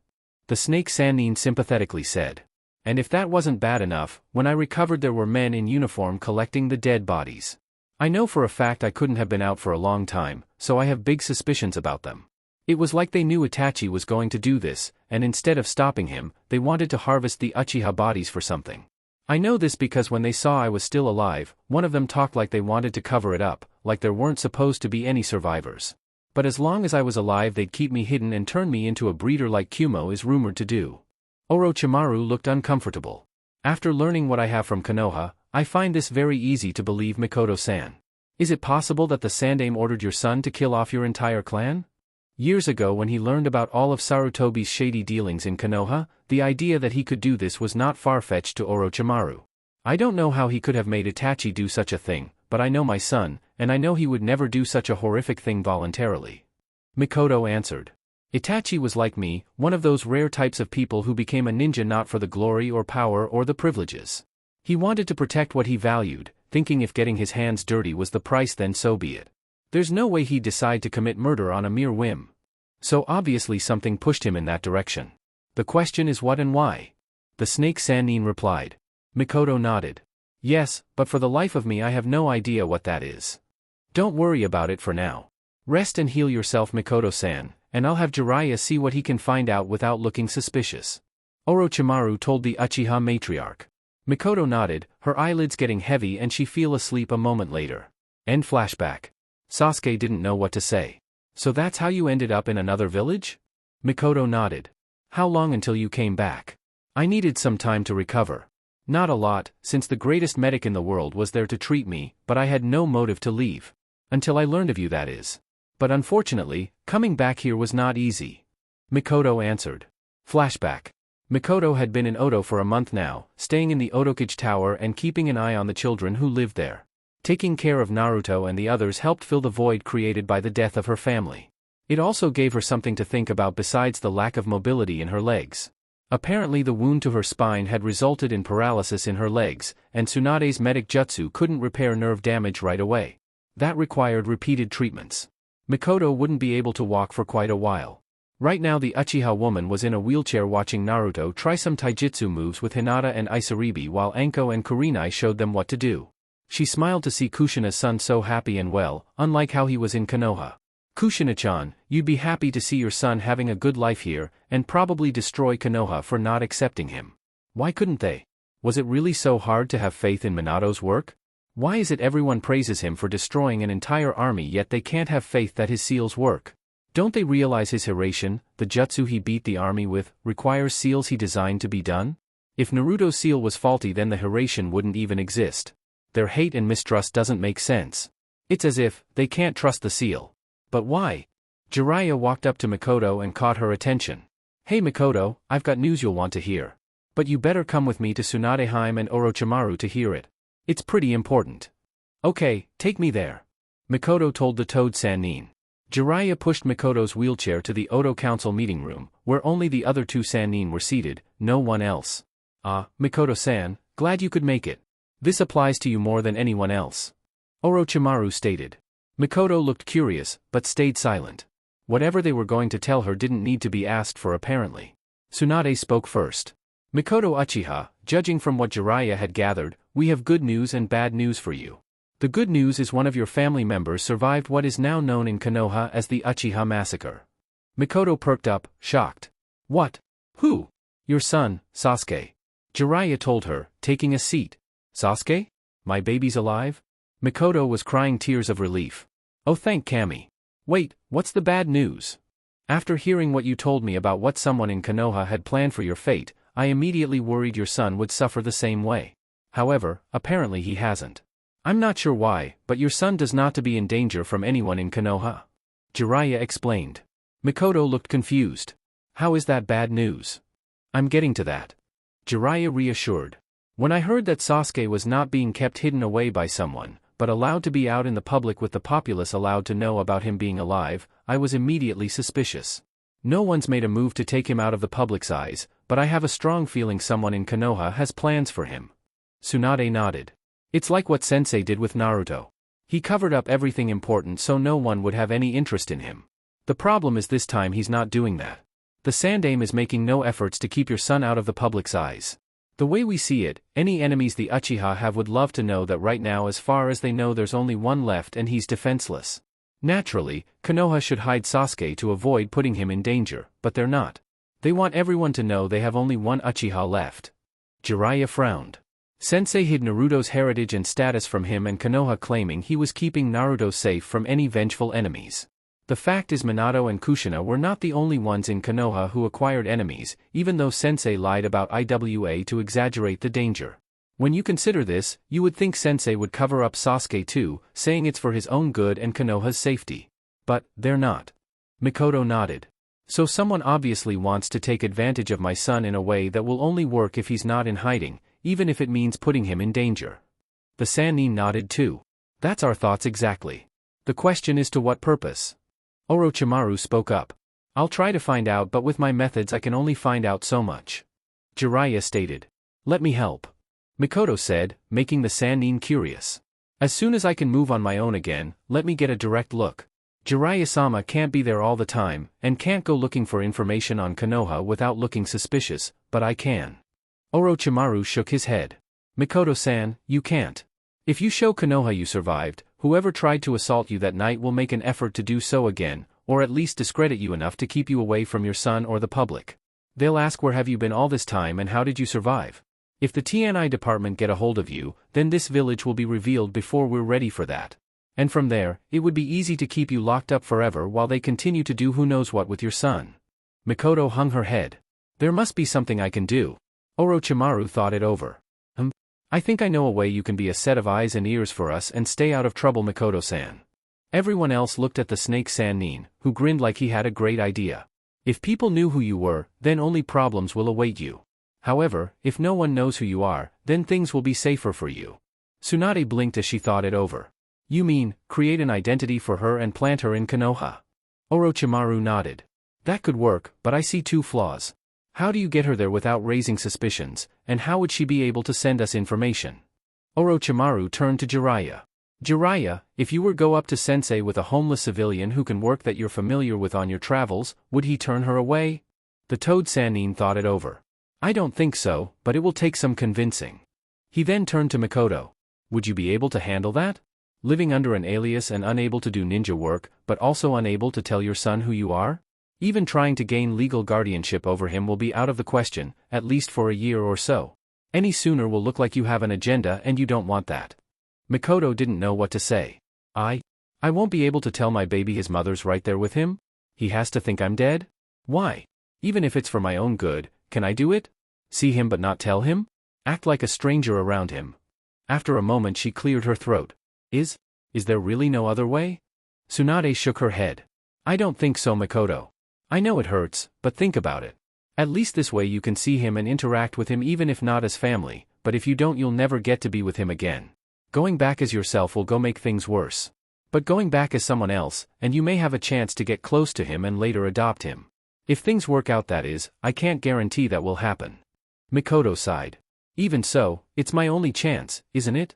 The snake Sannin sympathetically said. And if that wasn't bad enough, when I recovered there were men in uniform collecting the dead bodies. I know for a fact I couldn't have been out for a long time, so I have big suspicions about them. It was like they knew Itachi was going to do this, and instead of stopping him, they wanted to harvest the Uchiha bodies for something. I know this because when they saw I was still alive, one of them talked like they wanted to cover it up, like there weren't supposed to be any survivors. But as long as I was alive they'd keep me hidden and turn me into a breeder like Kumo is rumored to do. Orochimaru looked uncomfortable. After learning what I have from Konoha, I find this very easy to believe, Mikoto-san. Is it possible that the Sandaime ordered your son to kill off your entire clan? Years ago when he learned about all of Sarutobi's shady dealings in Konoha, the idea that he could do this was not far-fetched to Orochimaru. I don't know how he could have made Itachi do such a thing, but I know my son, and I know he would never do such a horrific thing voluntarily. Mikoto answered. Itachi was like me, one of those rare types of people who became a ninja not for the glory or power or the privileges. He wanted to protect what he valued, thinking if getting his hands dirty was the price then so be it. There's no way he'd decide to commit murder on a mere whim. So obviously something pushed him in that direction. The question is what and why? The snake Sannin replied. Mikoto nodded. Yes, but for the life of me I have no idea what that is. Don't worry about it for now. Rest and heal yourself, Mikoto-san, and I'll have Jiraiya see what he can find out without looking suspicious. Orochimaru told the Uchiha matriarch. Mikoto nodded, her eyelids getting heavy and she fell asleep a moment later. End flashback. Sasuke didn't know what to say. So that's how you ended up in another village? Mikoto nodded. How long until you came back? I needed some time to recover. Not a lot, since the greatest medic in the world was there to treat me, but I had no motive to leave. Until I learned of you, that is. But unfortunately, coming back here was not easy. Mikoto answered. Flashback. Mikoto had been in Oto for a month now, staying in the Otokage Tower and keeping an eye on the children who lived there. Taking care of Naruto and the others helped fill the void created by the death of her family. It also gave her something to think about besides the lack of mobility in her legs. Apparently the wound to her spine had resulted in paralysis in her legs, and Tsunade's medic jutsu couldn't repair nerve damage right away. That required repeated treatments. Mikoto wouldn't be able to walk for quite a while. Right now the Uchiha woman was in a wheelchair watching Naruto try some taijutsu moves with Hinata and Isaribi while Anko and Kurenai showed them what to do. She smiled to see Kushina's son so happy and well, unlike how he was in Konoha. Kushina-chan, you'd be happy to see your son having a good life here, and probably destroy Konoha for not accepting him. Why couldn't they? Was it really so hard to have faith in Minato's work? Why is it everyone praises him for destroying an entire army yet they can't have faith that his seals work? Don't they realize his Hiration, the jutsu he beat the army with, requires seals he designed to be done? If Naruto's seal was faulty then the Hiration wouldn't even exist. Their hate and mistrust doesn't make sense. It's as if they can't trust the seal. But why? Jiraiya walked up to Mikoto and caught her attention. Hey Mikoto, I've got news you'll want to hear. But you better come with me to Tsunadeheim and Orochimaru to hear it. It's pretty important. Okay, take me there. Mikoto told the Toad Sannin. Jiraiya pushed Mikoto's wheelchair to the Oto Council meeting room, where only the other two Sannin were seated, no one else. Mikoto-san, glad you could make it. This applies to you more than anyone else. Orochimaru stated. Mikoto looked curious, but stayed silent. Whatever they were going to tell her didn't need to be asked for apparently. Tsunade spoke first. Mikoto Uchiha, judging from what Jiraiya had gathered, we have good news and bad news for you. The good news is one of your family members survived what is now known in Konoha as the Uchiha massacre. Mikoto perked up, shocked. What? Who? Your son, Sasuke. Jiraiya told her, taking a seat. Sasuke? My baby's alive? Mikoto was crying tears of relief. Oh thank Kami. Wait, what's the bad news? After hearing what you told me about what someone in Konoha had planned for your fate, I immediately worried your son would suffer the same way. However, apparently he hasn't. I'm not sure why, but your son does not to be in danger from anyone in Konoha. Jiraiya explained. Mikoto looked confused. How is that bad news? I'm getting to that. Jiraiya reassured. When I heard that Sasuke was not being kept hidden away by someone, but allowed to be out in the public with the populace allowed to know about him being alive, I was immediately suspicious. No one's made a move to take him out of the public's eyes, but I have a strong feeling someone in Konoha has plans for him. Tsunade nodded. It's like what Sensei did with Naruto. He covered up everything important so no one would have any interest in him. The problem is this time he's not doing that. The Sandaime is making no efforts to keep your son out of the public's eyes. The way we see it, any enemies the Uchiha have would love to know that right now as far as they know there's only one left and he's defenseless. Naturally, Konoha should hide Sasuke to avoid putting him in danger, but they're not. They want everyone to know they have only one Uchiha left. Jiraiya frowned. Sensei hid Naruto's heritage and status from him, and Konoha claiming he was keeping Naruto safe from any vengeful enemies. The fact is Minato and Kushina were not the only ones in Konoha who acquired enemies, even though Sensei lied about IWA to exaggerate the danger. When you consider this, you would think Sensei would cover up Sasuke too, saying it's for his own good and Konoha's safety. But, they're not. Mikoto nodded. So someone obviously wants to take advantage of my son in a way that will only work if he's not in hiding, even if it means putting him in danger. The Sannin nodded too. That's our thoughts exactly. The question is to what purpose? Orochimaru spoke up. I'll try to find out, but with my methods I can only find out so much. Jiraiya stated. Let me help. Mikoto said, making the Sannin curious. As soon as I can move on my own again, let me get a direct look. Jiraiya-sama can't be there all the time, and can't go looking for information on Konoha without looking suspicious, but I can. Orochimaru shook his head. Mikoto-san, you can't. If you show Konoha you survived, whoever tried to assault you that night will make an effort to do so again, or at least discredit you enough to keep you away from your son or the public. They'll ask where have you been all this time and how did you survive? If the TNI department get a hold of you, then this village will be revealed before we're ready for that. And from there, it would be easy to keep you locked up forever while they continue to do who knows what with your son. Mikoto hung her head. There must be something I can do. Orochimaru thought it over. I think I know a way you can be a set of eyes and ears for us and stay out of trouble, Mikoto-san. Everyone else looked at the snake Sannin, who grinned like he had a great idea. If people knew who you were, then only problems will await you. However, if no one knows who you are, then things will be safer for you. Tsunade blinked as she thought it over. You mean, create an identity for her and plant her in Konoha? Orochimaru nodded. That could work, but I see two flaws. How do you get her there without raising suspicions, and how would she be able to send us information? Orochimaru turned to Jiraiya. Jiraiya, if you were go up to Sensei with a homeless civilian who can work that you're familiar with on your travels, would he turn her away? The Toad Sannin thought it over. I don't think so, but it will take some convincing. He then turned to Mikoto. Would you be able to handle that? Living under an alias and unable to do ninja work, but also unable to tell your son who you are? Even trying to gain legal guardianship over him will be out of the question, at least for a year or so. Any sooner will look like you have an agenda and you don't want that. Mikoto didn't know what to say. I won't be able to tell my baby his mother's right there with him? He has to think I'm dead? Why? Even if it's for my own good, can I do it? See him but not tell him? Act like a stranger around him. After a moment she cleared her throat. Is there really no other way? Tsunade shook her head. I don't think so, Mikoto. I know it hurts, but think about it. At least this way you can see him and interact with him even if not as family, but if you don't you'll never get to be with him again. Going back as yourself will go make things worse. But going back as someone else, and you may have a chance to get close to him and later adopt him. If things work out, that is, I can't guarantee that will happen. Mikoto sighed. Even so, it's my only chance, isn't it?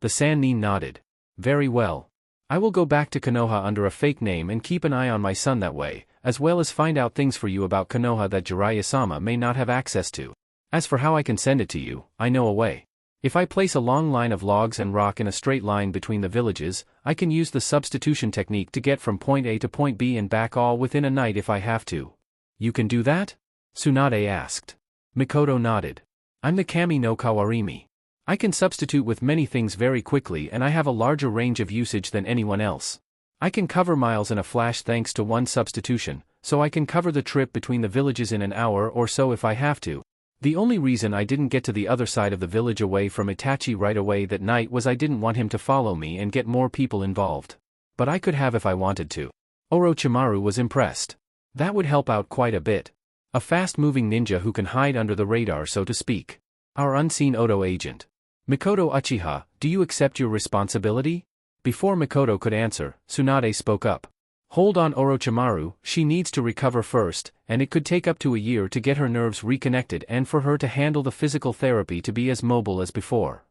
The Sannin nodded. Very well. I will go back to Konoha under a fake name and keep an eye on my son that way, as well as find out things for you about Konoha that Jiraiya-sama may not have access to. As for how I can send it to you, I know a way. If I place a long line of logs and rock in a straight line between the villages, I can use the substitution technique to get from point A to point B and back all within a night if I have to. You can do that? Tsunade asked. Mikoto nodded. I'm the Kami no Kawarimi. I can substitute with many things very quickly and I have a larger range of usage than anyone else. I can cover miles in a flash thanks to one substitution, so I can cover the trip between the villages in an hour or so if I have to. The only reason I didn't get to the other side of the village away from Itachi right away that night was I didn't want him to follow me and get more people involved. But I could have if I wanted to. Orochimaru was impressed. That would help out quite a bit. A fast-moving ninja who can hide under the radar, so to speak. Our unseen Odo agent. Mikoto Uchiha, do you accept your responsibility? Before Mikoto could answer, Tsunade spoke up. Hold on, Orochimaru, she needs to recover first, and it could take up to a year to get her nerves reconnected and for her to handle the physical therapy to be as mobile as before.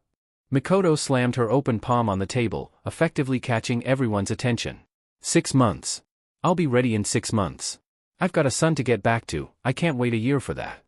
Mikoto slammed her open palm on the table, effectively catching everyone's attention. 6 months. I'll be ready in 6 months. I've got a son to get back to, I can't wait a year for that.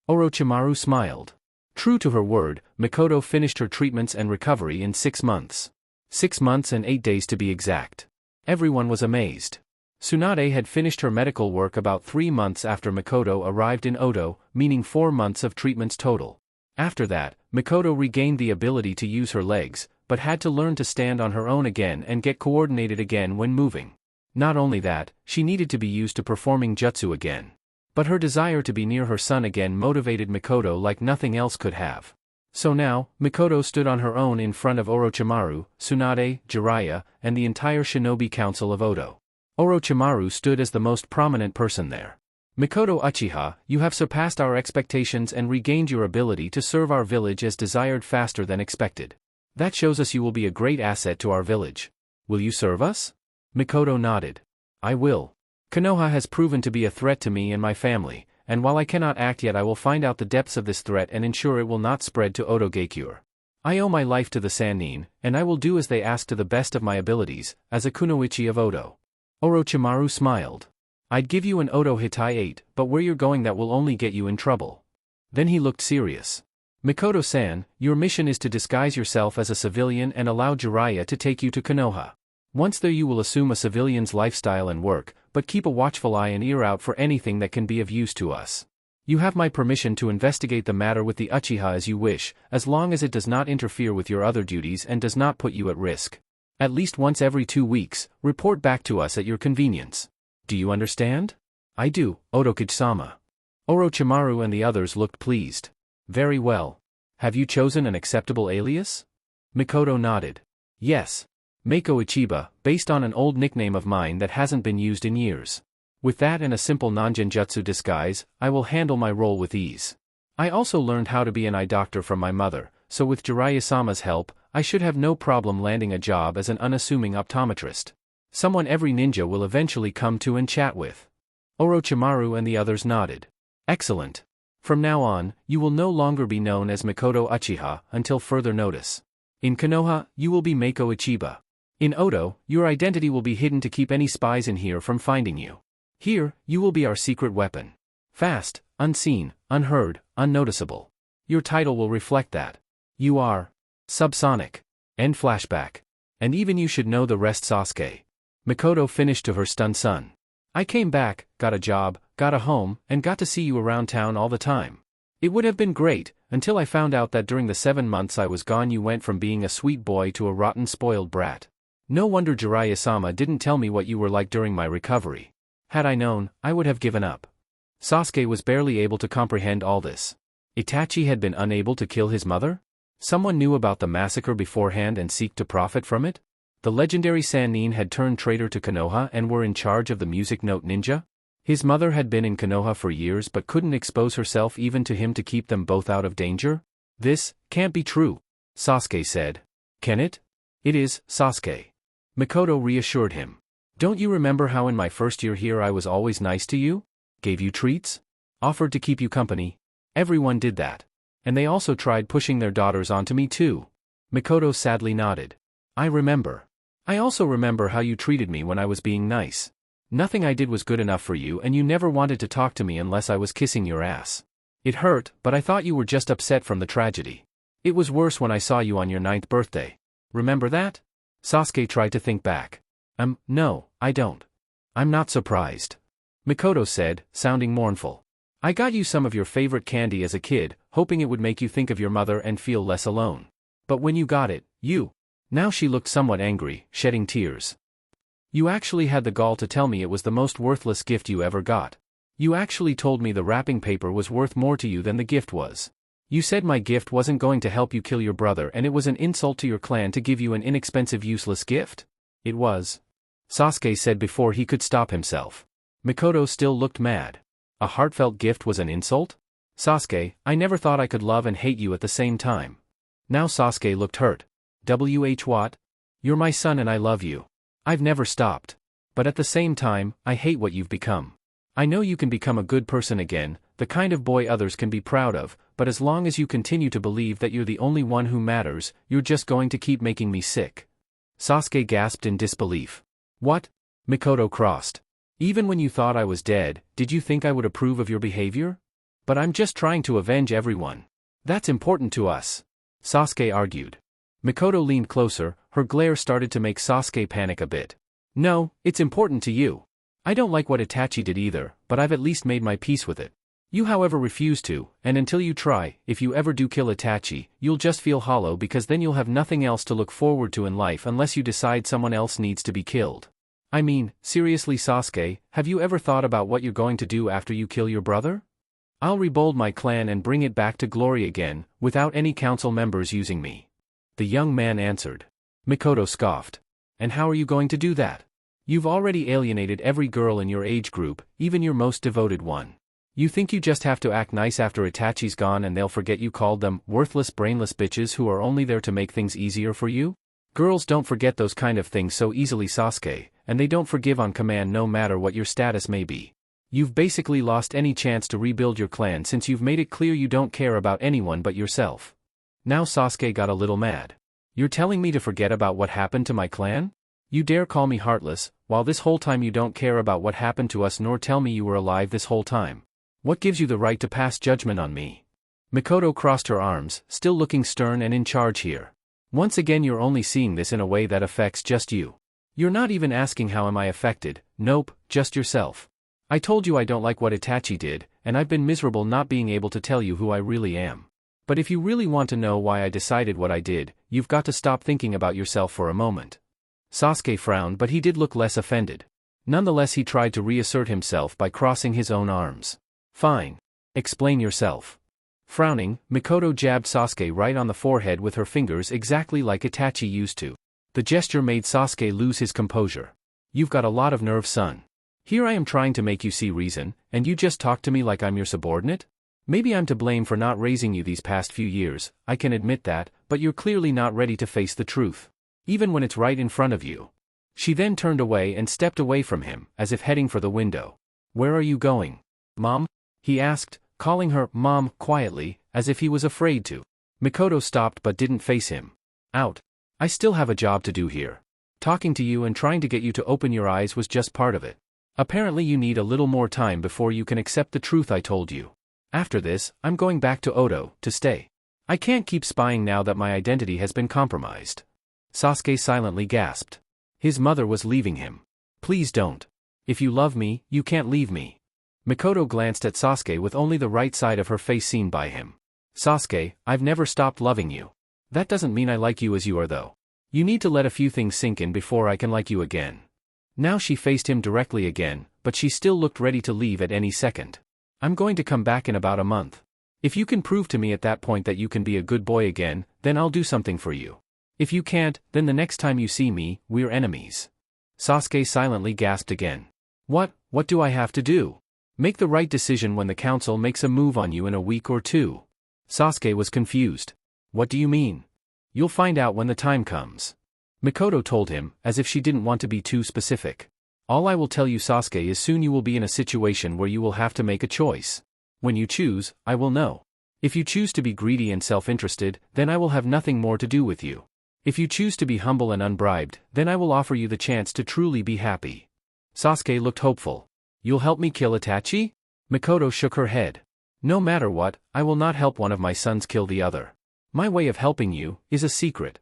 Orochimaru smiled. True to her word, Mikoto finished her treatments and recovery in 6 months. 6 months and 8 days to be exact. Everyone was amazed. Tsunade had finished her medical work about 3 months after Mikoto arrived in Odo, meaning 4 months of treatments total. After that, Mikoto regained the ability to use her legs, but had to learn to stand on her own again and get coordinated again when moving. Not only that, she needed to be used to performing jutsu again. But her desire to be near her son again motivated Mikoto like nothing else could have. So now, Mikoto stood on her own in front of Orochimaru, Tsunade, Jiraiya, and the entire shinobi council of Odo. Orochimaru stood as the most prominent person there. Mikoto Uchiha, you have surpassed our expectations and regained your ability to serve our village as desired faster than expected. That shows us you will be a great asset to our village. Will you serve us? Mikoto nodded. I will. Konoha has proven to be a threat to me and my family, and while I cannot act yet I will find out the depths of this threat and ensure it will not spread to Odo Geikure. I owe my life to the Sannin, and I will do as they ask to the best of my abilities, as a kunoichi of Odo. Orochimaru smiled. I'd give you an Odo Hitai 8, but where you're going that will only get you in trouble. Then he looked serious. Mikoto-san, your mission is to disguise yourself as a civilian and allow Jiraiya to take you to Konoha. Once there you will assume a civilian's lifestyle and work, but keep a watchful eye and ear out for anything that can be of use to us. You have my permission to investigate the matter with the Uchiha as you wish, as long as it does not interfere with your other duties and does not put you at risk. At least once every 2 weeks, report back to us at your convenience. Do you understand? I do, Odokichi-sama. Orochimaru and the others looked pleased. Very well. Have you chosen an acceptable alias? Mikoto nodded. Yes. Mako Ichiba, based on an old nickname of mine that hasn't been used in years. With that and a simple non-genjutsu disguise, I will handle my role with ease. I also learned how to be an eye doctor from my mother, so with Jiraiya-sama's help, I should have no problem landing a job as an unassuming optometrist. Someone every ninja will eventually come to and chat with. Orochimaru and the others nodded. Excellent. From now on, you will no longer be known as Mikoto Uchiha until further notice. In Konoha, you will be Mako Ichiba. In Odo, your identity will be hidden to keep any spies in here from finding you. Here, you will be our secret weapon. Fast, unseen, unheard, unnoticeable. Your title will reflect that. You are subsonic. End flashback. And even you should know the rest, Sasuke. Mikoto finished to her stunned son. I came back, got a job, got a home, and got to see you around town all the time. It would have been great, until I found out that during the 7 months I was gone you went from being a sweet boy to a rotten spoiled brat. No wonder Jiraiya-sama didn't tell me what you were like during my recovery. Had I known, I would have given up. Sasuke was barely able to comprehend all this. Itachi had been unable to kill his mother? Someone knew about the massacre beforehand and seek to profit from it? The legendary Sannin had turned traitor to Konoha and were in charge of the music note ninja? His mother had been in Konoha for years but couldn't expose herself even to him to keep them both out of danger? This can't be true, Sasuke said. Can it? It is, Sasuke. Mikoto reassured him. Don't you remember how in my first year here I was always nice to you? Gave you treats? Offered to keep you company? Everyone did that. And they also tried pushing their daughters onto me too. Mikoto sadly nodded. I remember. I also remember how you treated me when I was being nice. Nothing I did was good enough for you and you never wanted to talk to me unless I was kissing your ass. It hurt, but I thought you were just upset from the tragedy. It was worse when I saw you on your 9th birthday. Remember that? Sasuke tried to think back. No, I don't. I'm not surprised. Mikoto said, sounding mournful. I got you some of your favorite candy as a kid, hoping it would make you think of your mother and feel less alone. But when you got it, you... Now she looked somewhat angry, shedding tears. You actually had the gall to tell me it was the most worthless gift you ever got. You actually told me the wrapping paper was worth more to you than the gift was. You said my gift wasn't going to help you kill your brother and it was an insult to your clan to give you an inexpensive useless gift? It was. Sasuke said before he could stop himself. Mikoto still looked mad. A heartfelt gift was an insult? Sasuke, I never thought I could love and hate you at the same time. Now Sasuke looked hurt. What? You're my son and I love you. I've never stopped. But at the same time, I hate what you've become. I know you can become a good person again, the kind of boy others can be proud of, but as long as you continue to believe that you're the only one who matters, you're just going to keep making me sick. Sasuke gasped in disbelief. What? Mikoto crossed. Even when you thought I was dead, did you think I would approve of your behavior? But I'm just trying to avenge everyone. That's important to us. Sasuke argued. Mikoto leaned closer, her glare started to make Sasuke panic a bit. No, it's important to you. I don't like what Itachi did either, but I've at least made my peace with it. You however refuse to, and until you try, if you ever do kill Itachi, you'll just feel hollow because then you'll have nothing else to look forward to in life unless you decide someone else needs to be killed. I mean, seriously Sasuke, have you ever thought about what you're going to do after you kill your brother? I'll rebuild my clan and bring it back to glory again, without any council members using me. The young man answered. Mikoto scoffed. And how are you going to do that? You've already alienated every girl in your age group, even your most devoted one. You think you just have to act nice after Itachi's gone and they'll forget you called them worthless brainless bitches who are only there to make things easier for you? Girls don't forget those kind of things so easily Sasuke, and they don't forgive on command no matter what your status may be. You've basically lost any chance to rebuild your clan since you've made it clear you don't care about anyone but yourself. Now Sasuke got a little mad. You're telling me to forget about what happened to my clan? You dare call me heartless, while this whole time you don't care about what happened to us nor tell me you were alive this whole time. What gives you the right to pass judgment on me? Mikoto crossed her arms, still looking stern and in charge here. Once again you're only seeing this in a way that affects just you. You're not even asking how am I affected, nope, just yourself. I told you I don't like what Itachi did, and I've been miserable not being able to tell you who I really am. But if you really want to know why I decided what I did, you've got to stop thinking about yourself for a moment. Sasuke frowned but he did look less offended. Nonetheless he tried to reassert himself by crossing his own arms. Fine. Explain yourself. Frowning, Mikoto jabbed Sasuke right on the forehead with her fingers exactly like Itachi used to. The gesture made Sasuke lose his composure. You've got a lot of nerve, son. Here I am trying to make you see reason, and you just talk to me like I'm your subordinate? Maybe I'm to blame for not raising you these past few years, I can admit that, but you're clearly not ready to face the truth. Even when it's right in front of you. She then turned away and stepped away from him, as if heading for the window. Where are you going? Mom? He asked, calling her Mom quietly, as if he was afraid to. Mikoto stopped but didn't face him. Out. I still have a job to do here. Talking to you and trying to get you to open your eyes was just part of it. Apparently you need a little more time before you can accept the truth I told you. After this, I'm going back to Odo, to stay. I can't keep spying now that my identity has been compromised. Sasuke silently gasped. His mother was leaving him. Please don't. If you love me, you can't leave me. Mikoto glanced at Sasuke with only the right side of her face seen by him. Sasuke, I've never stopped loving you. That doesn't mean I like you as you are though. You need to let a few things sink in before I can like you again. Now she faced him directly again, but she still looked ready to leave at any second. I'm going to come back in about a month. If you can prove to me at that point that you can be a good boy again, then I'll do something for you. If you can't, then the next time you see me, we're enemies. Sasuke silently gasped again. What do I have to do? Make the right decision when the council makes a move on you in a week or two. Sasuke was confused. What do you mean? You'll find out when the time comes. Mikoto told him, as if she didn't want to be too specific. All I will tell you Sasuke is soon you will be in a situation where you will have to make a choice. When you choose, I will know. If you choose to be greedy and self-interested, then I will have nothing more to do with you. If you choose to be humble and unbribed, then I will offer you the chance to truly be happy. Sasuke looked hopeful. You'll help me kill Itachi? Mikoto shook her head. No matter what, I will not help one of my sons kill the other. My way of helping you is a secret.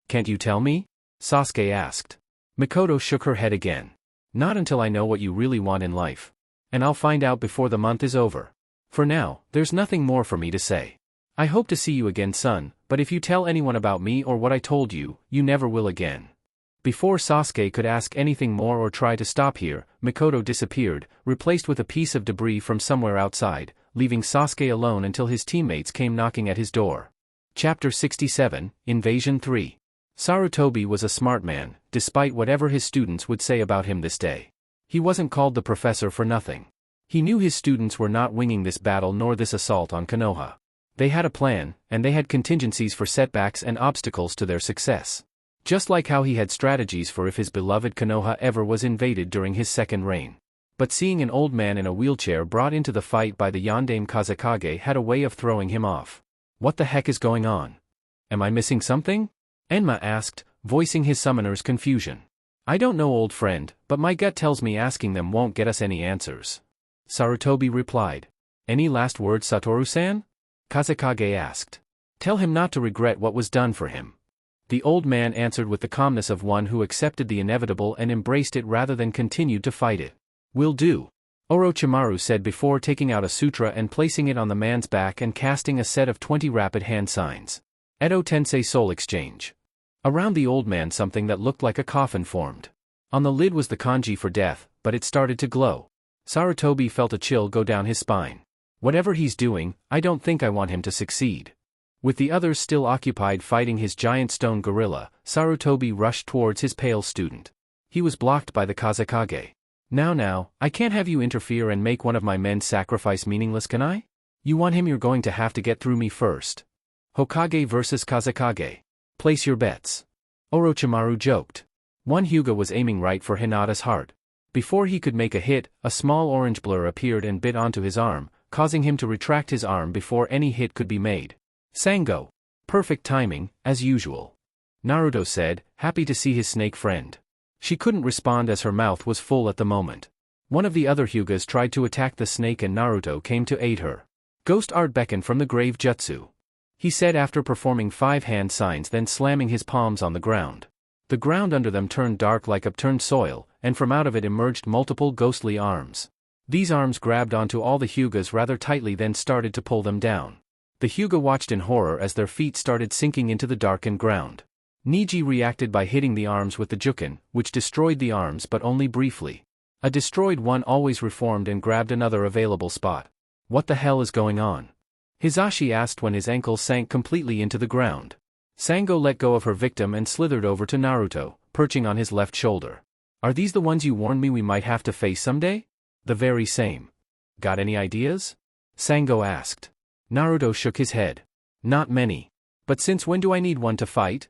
Can't you tell me? Sasuke asked. Mikoto shook her head again. Not until I know what you really want in life. And I'll find out before the month is over. For now, there's nothing more for me to say. I hope to see you again, son, but if you tell anyone about me or what I told you, you never will again. Before Sasuke could ask anything more or try to stop here, Mikoto disappeared, replaced with a piece of debris from somewhere outside, leaving Sasuke alone until his teammates came knocking at his door. Chapter 67, Invasion 3. Sarutobi was a smart man, despite whatever his students would say about him this day. He wasn't called the professor for nothing. He knew his students were not winging this battle nor this assault on Konoha. They had a plan, and they had contingencies for setbacks and obstacles to their success. Just like how he had strategies for if his beloved Konoha ever was invaded during his second reign. But seeing an old man in a wheelchair brought into the fight by the Yondaime Kazekage had a way of throwing him off. What the heck is going on? Am I missing something? Enma asked, voicing his summoner's confusion. I don't know, old friend, but my gut tells me asking them won't get us any answers. Sarutobi replied. Any last words, Satoru-san? Kazekage asked. Tell him not to regret what was done for him. The old man answered with the calmness of one who accepted the inevitable and embraced it rather than continued to fight it. "Will do," Orochimaru said before taking out a sutra and placing it on the man's back and casting a set of 20 rapid hand signs. Edo Tensei Soul Exchange. Around the old man something that looked like a coffin formed. On the lid was the kanji for death, but it started to glow. Sarutobi felt a chill go down his spine. Whatever he's doing, I don't think I want him to succeed. With the others still occupied fighting his giant stone gorilla, Sarutobi rushed towards his pale student. He was blocked by the Kazekage. Now, I can't have you interfere and make one of my men's sacrifice meaningless, can I? You want him, you're going to have to get through me first. Hokage versus Kazekage. Place your bets. Orochimaru joked. One Hyuga was aiming right for Hinata's heart. Before he could make a hit, a small orange blur appeared and bit onto his arm, causing him to retract his arm before any hit could be made. Sango. Perfect timing, as usual. Naruto said, happy to see his snake friend. She couldn't respond as her mouth was full at the moment. One of the other Hyugas tried to attack the snake and Naruto came to aid her. Ghost art beckoned from the grave jutsu. He said after performing 5 hand signs, then slamming his palms on the ground. The ground under them turned dark like upturned soil, and from out of it emerged multiple ghostly arms. These arms grabbed onto all the Hyugas rather tightly, then started to pull them down. The Hyuga watched in horror as their feet started sinking into the darkened ground. Niji reacted by hitting the arms with the jukin, which destroyed the arms but only briefly. A destroyed one always reformed and grabbed another available spot. What the hell is going on? Hisashi asked when his ankle sank completely into the ground. Sango let go of her victim and slithered over to Naruto, perching on his left shoulder. Are these the ones you warned me we might have to face someday? The very same. Got any ideas? Sango asked. Naruto shook his head. Not many. But since when do I need one to fight?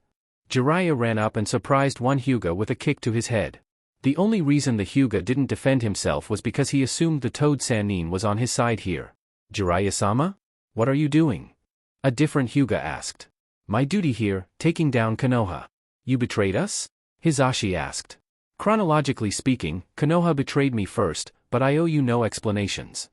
Jiraiya ran up and surprised one Hyuga with a kick to his head. The only reason the Hyuga didn't defend himself was because he assumed the Toad Sannin was on his side here. Jiraiya-sama? What are you doing? A different Hyuga asked. My duty here, taking down Konoha. You betrayed us? Hisashi asked. Chronologically speaking, Konoha betrayed me first, but I owe you no explanations.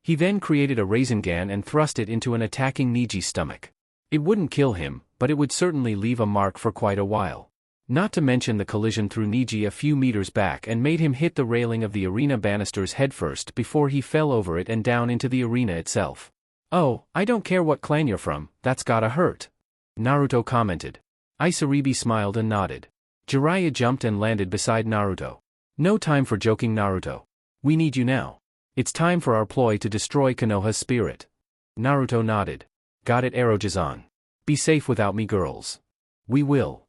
He then created a Rasengan and thrust it into an attacking Niji's stomach. It wouldn't kill him, but it would certainly leave a mark for quite a while. Not to mention the collision threw Niji a few meters back and made him hit the railing of the arena banisters headfirst before he fell over it and down into the arena itself. Oh, I don't care what clan you're from, that's gotta hurt. Naruto commented. Isaribi smiled and nodded. Jiraiya jumped and landed beside Naruto. No time for joking, Naruto. We need you now. It's time for our ploy to destroy Konoha's spirit. Naruto nodded. Got it, Erojizan. Be safe without me, girls. We will.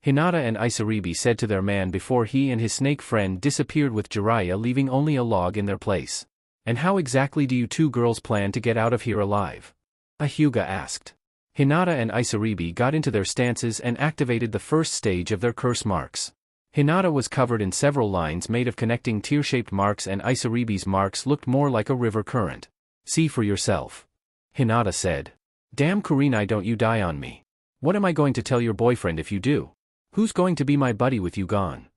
Hinata and Isaribi said to their man before he and his snake friend disappeared with Jiraiya leaving only a log in their place. And how exactly do you two girls plan to get out of here alive? A Hyuga asked. Hinata and Isaribi got into their stances and activated the first stage of their curse marks. Hinata was covered in several lines made of connecting tear-shaped marks and Isaribi's marks looked more like a river current. See for yourself. Hinata said. Damn Kurenai, don't you die on me. What am I going to tell your boyfriend if you do? Who's going to be my buddy with you gone?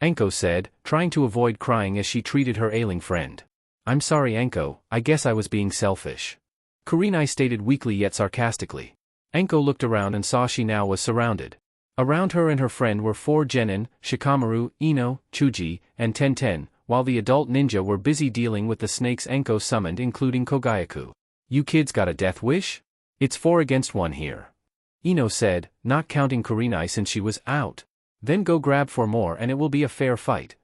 Anko said, trying to avoid crying as she treated her ailing friend. I'm sorry, Anko, I guess I was being selfish. Kurenai stated weakly yet sarcastically. Anko looked around and saw she now was surrounded. Around her and her friend were 4 genin, Shikamaru, Ino, Chuji, and Tenten, while the adult ninja were busy dealing with the snakes Anko summoned including Kogayaku. You kids got a death wish? It's 4 against 1 here. Ino said, not counting Kurenai since she was out. Then go grab 4 more and it will be a fair fight.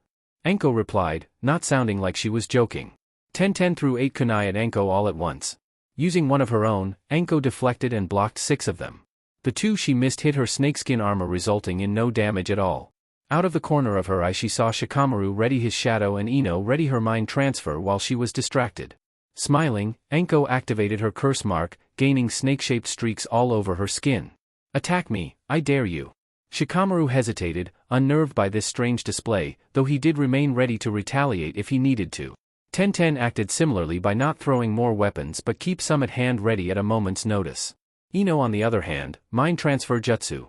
Anko replied, not sounding like she was joking. Tenten threw 8 kunai at Anko all at once. Using one of her own, Anko deflected and blocked 6 of them. The 2 she missed hit her snakeskin armor resulting in no damage at all. Out of the corner of her eye she saw Shikamaru ready his shadow and Ino ready her mind transfer while she was distracted. Smiling, Anko activated her curse mark, gaining snake-shaped streaks all over her skin. Attack me, I dare you. Shikamaru hesitated, unnerved by this strange display, though he did remain ready to retaliate if he needed to. Tenten acted similarly by not throwing more weapons but keep some at hand ready at a moment's notice. Ino on the other hand, mind transfer jutsu.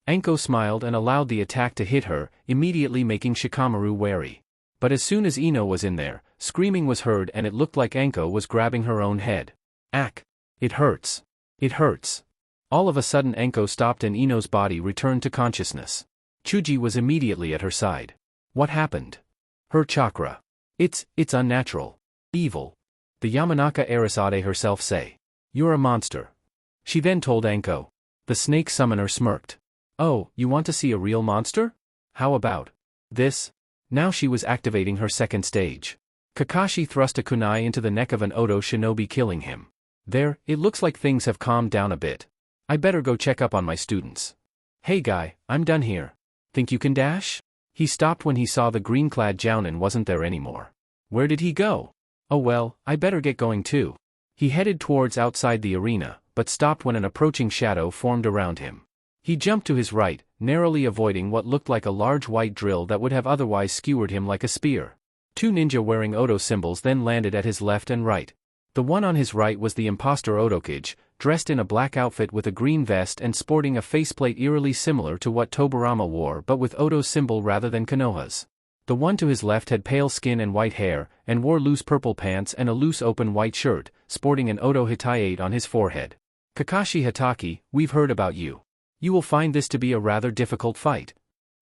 Anko smiled and allowed the attack to hit her, immediately making Shikamaru wary. But as soon as Ino was in there, screaming was heard and it looked like Anko was grabbing her own head. Ack! It hurts. It hurts. All of a sudden Enko stopped and Ino's body returned to consciousness. Chuji was immediately at her side. What happened? Her chakra. It's unnatural. Evil. The Yamanaka Arasade herself say. You're a monster. She then told Enko. The snake summoner smirked. Oh, you want to see a real monster? How about this? Now she was activating her second stage. Kakashi thrust a kunai into the neck of an Odo shinobi, killing him. There, it looks like things have calmed down a bit. I better go check up on my students. Hey guy, I'm done here. Think you can dash? He stopped when he saw the green-clad Jounin wasn't there anymore. Where did he go? Oh well, I better get going too. He headed towards outside the arena, but stopped when an approaching shadow formed around him. He jumped to his right, narrowly avoiding what looked like a large white drill that would have otherwise skewered him like a spear. Two ninja wearing Odo symbols then landed at his left and right. The one on his right was the imposter Odokage, dressed in a black outfit with a green vest and sporting a faceplate eerily similar to what Tobarama wore but with Odo's symbol rather than Konoha's. The one to his left had pale skin and white hair, and wore loose purple pants and a loose open white shirt, sporting an Odo Hitaiate on his forehead. Kakashi Hatake, we've heard about you. You will find this to be a rather difficult fight.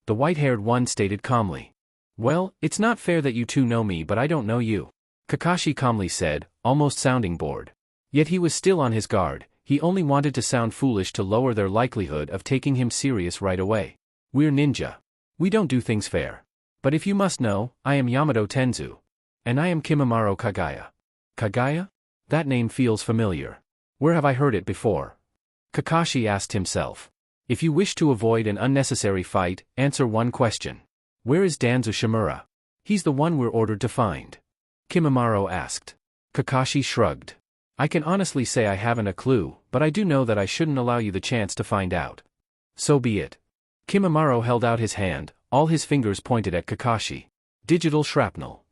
The white-haired one stated calmly. Well, it's not fair that you two know me but I don't know you. Kakashi calmly said, almost sounding bored. Yet he was still on his guard, he only wanted to sound foolish to lower their likelihood of taking him serious right away. We're ninja. We don't do things fair. But if you must know, I am Yamato Tenzu. And I am Kimimaro Kagaya. Kagaya? That name feels familiar. Where have I heard it before? Kakashi asked himself. If you wish to avoid an unnecessary fight, answer one question. Where is Danzo Shimura? He's the one we're ordered to find. Kimimaro asked. Kakashi shrugged. I can honestly say I haven't a clue, but I do know that I shouldn't allow you the chance to find out. So be it. Kimimaro held out his hand, all his fingers pointed at Kakashi. Digital shrapnel.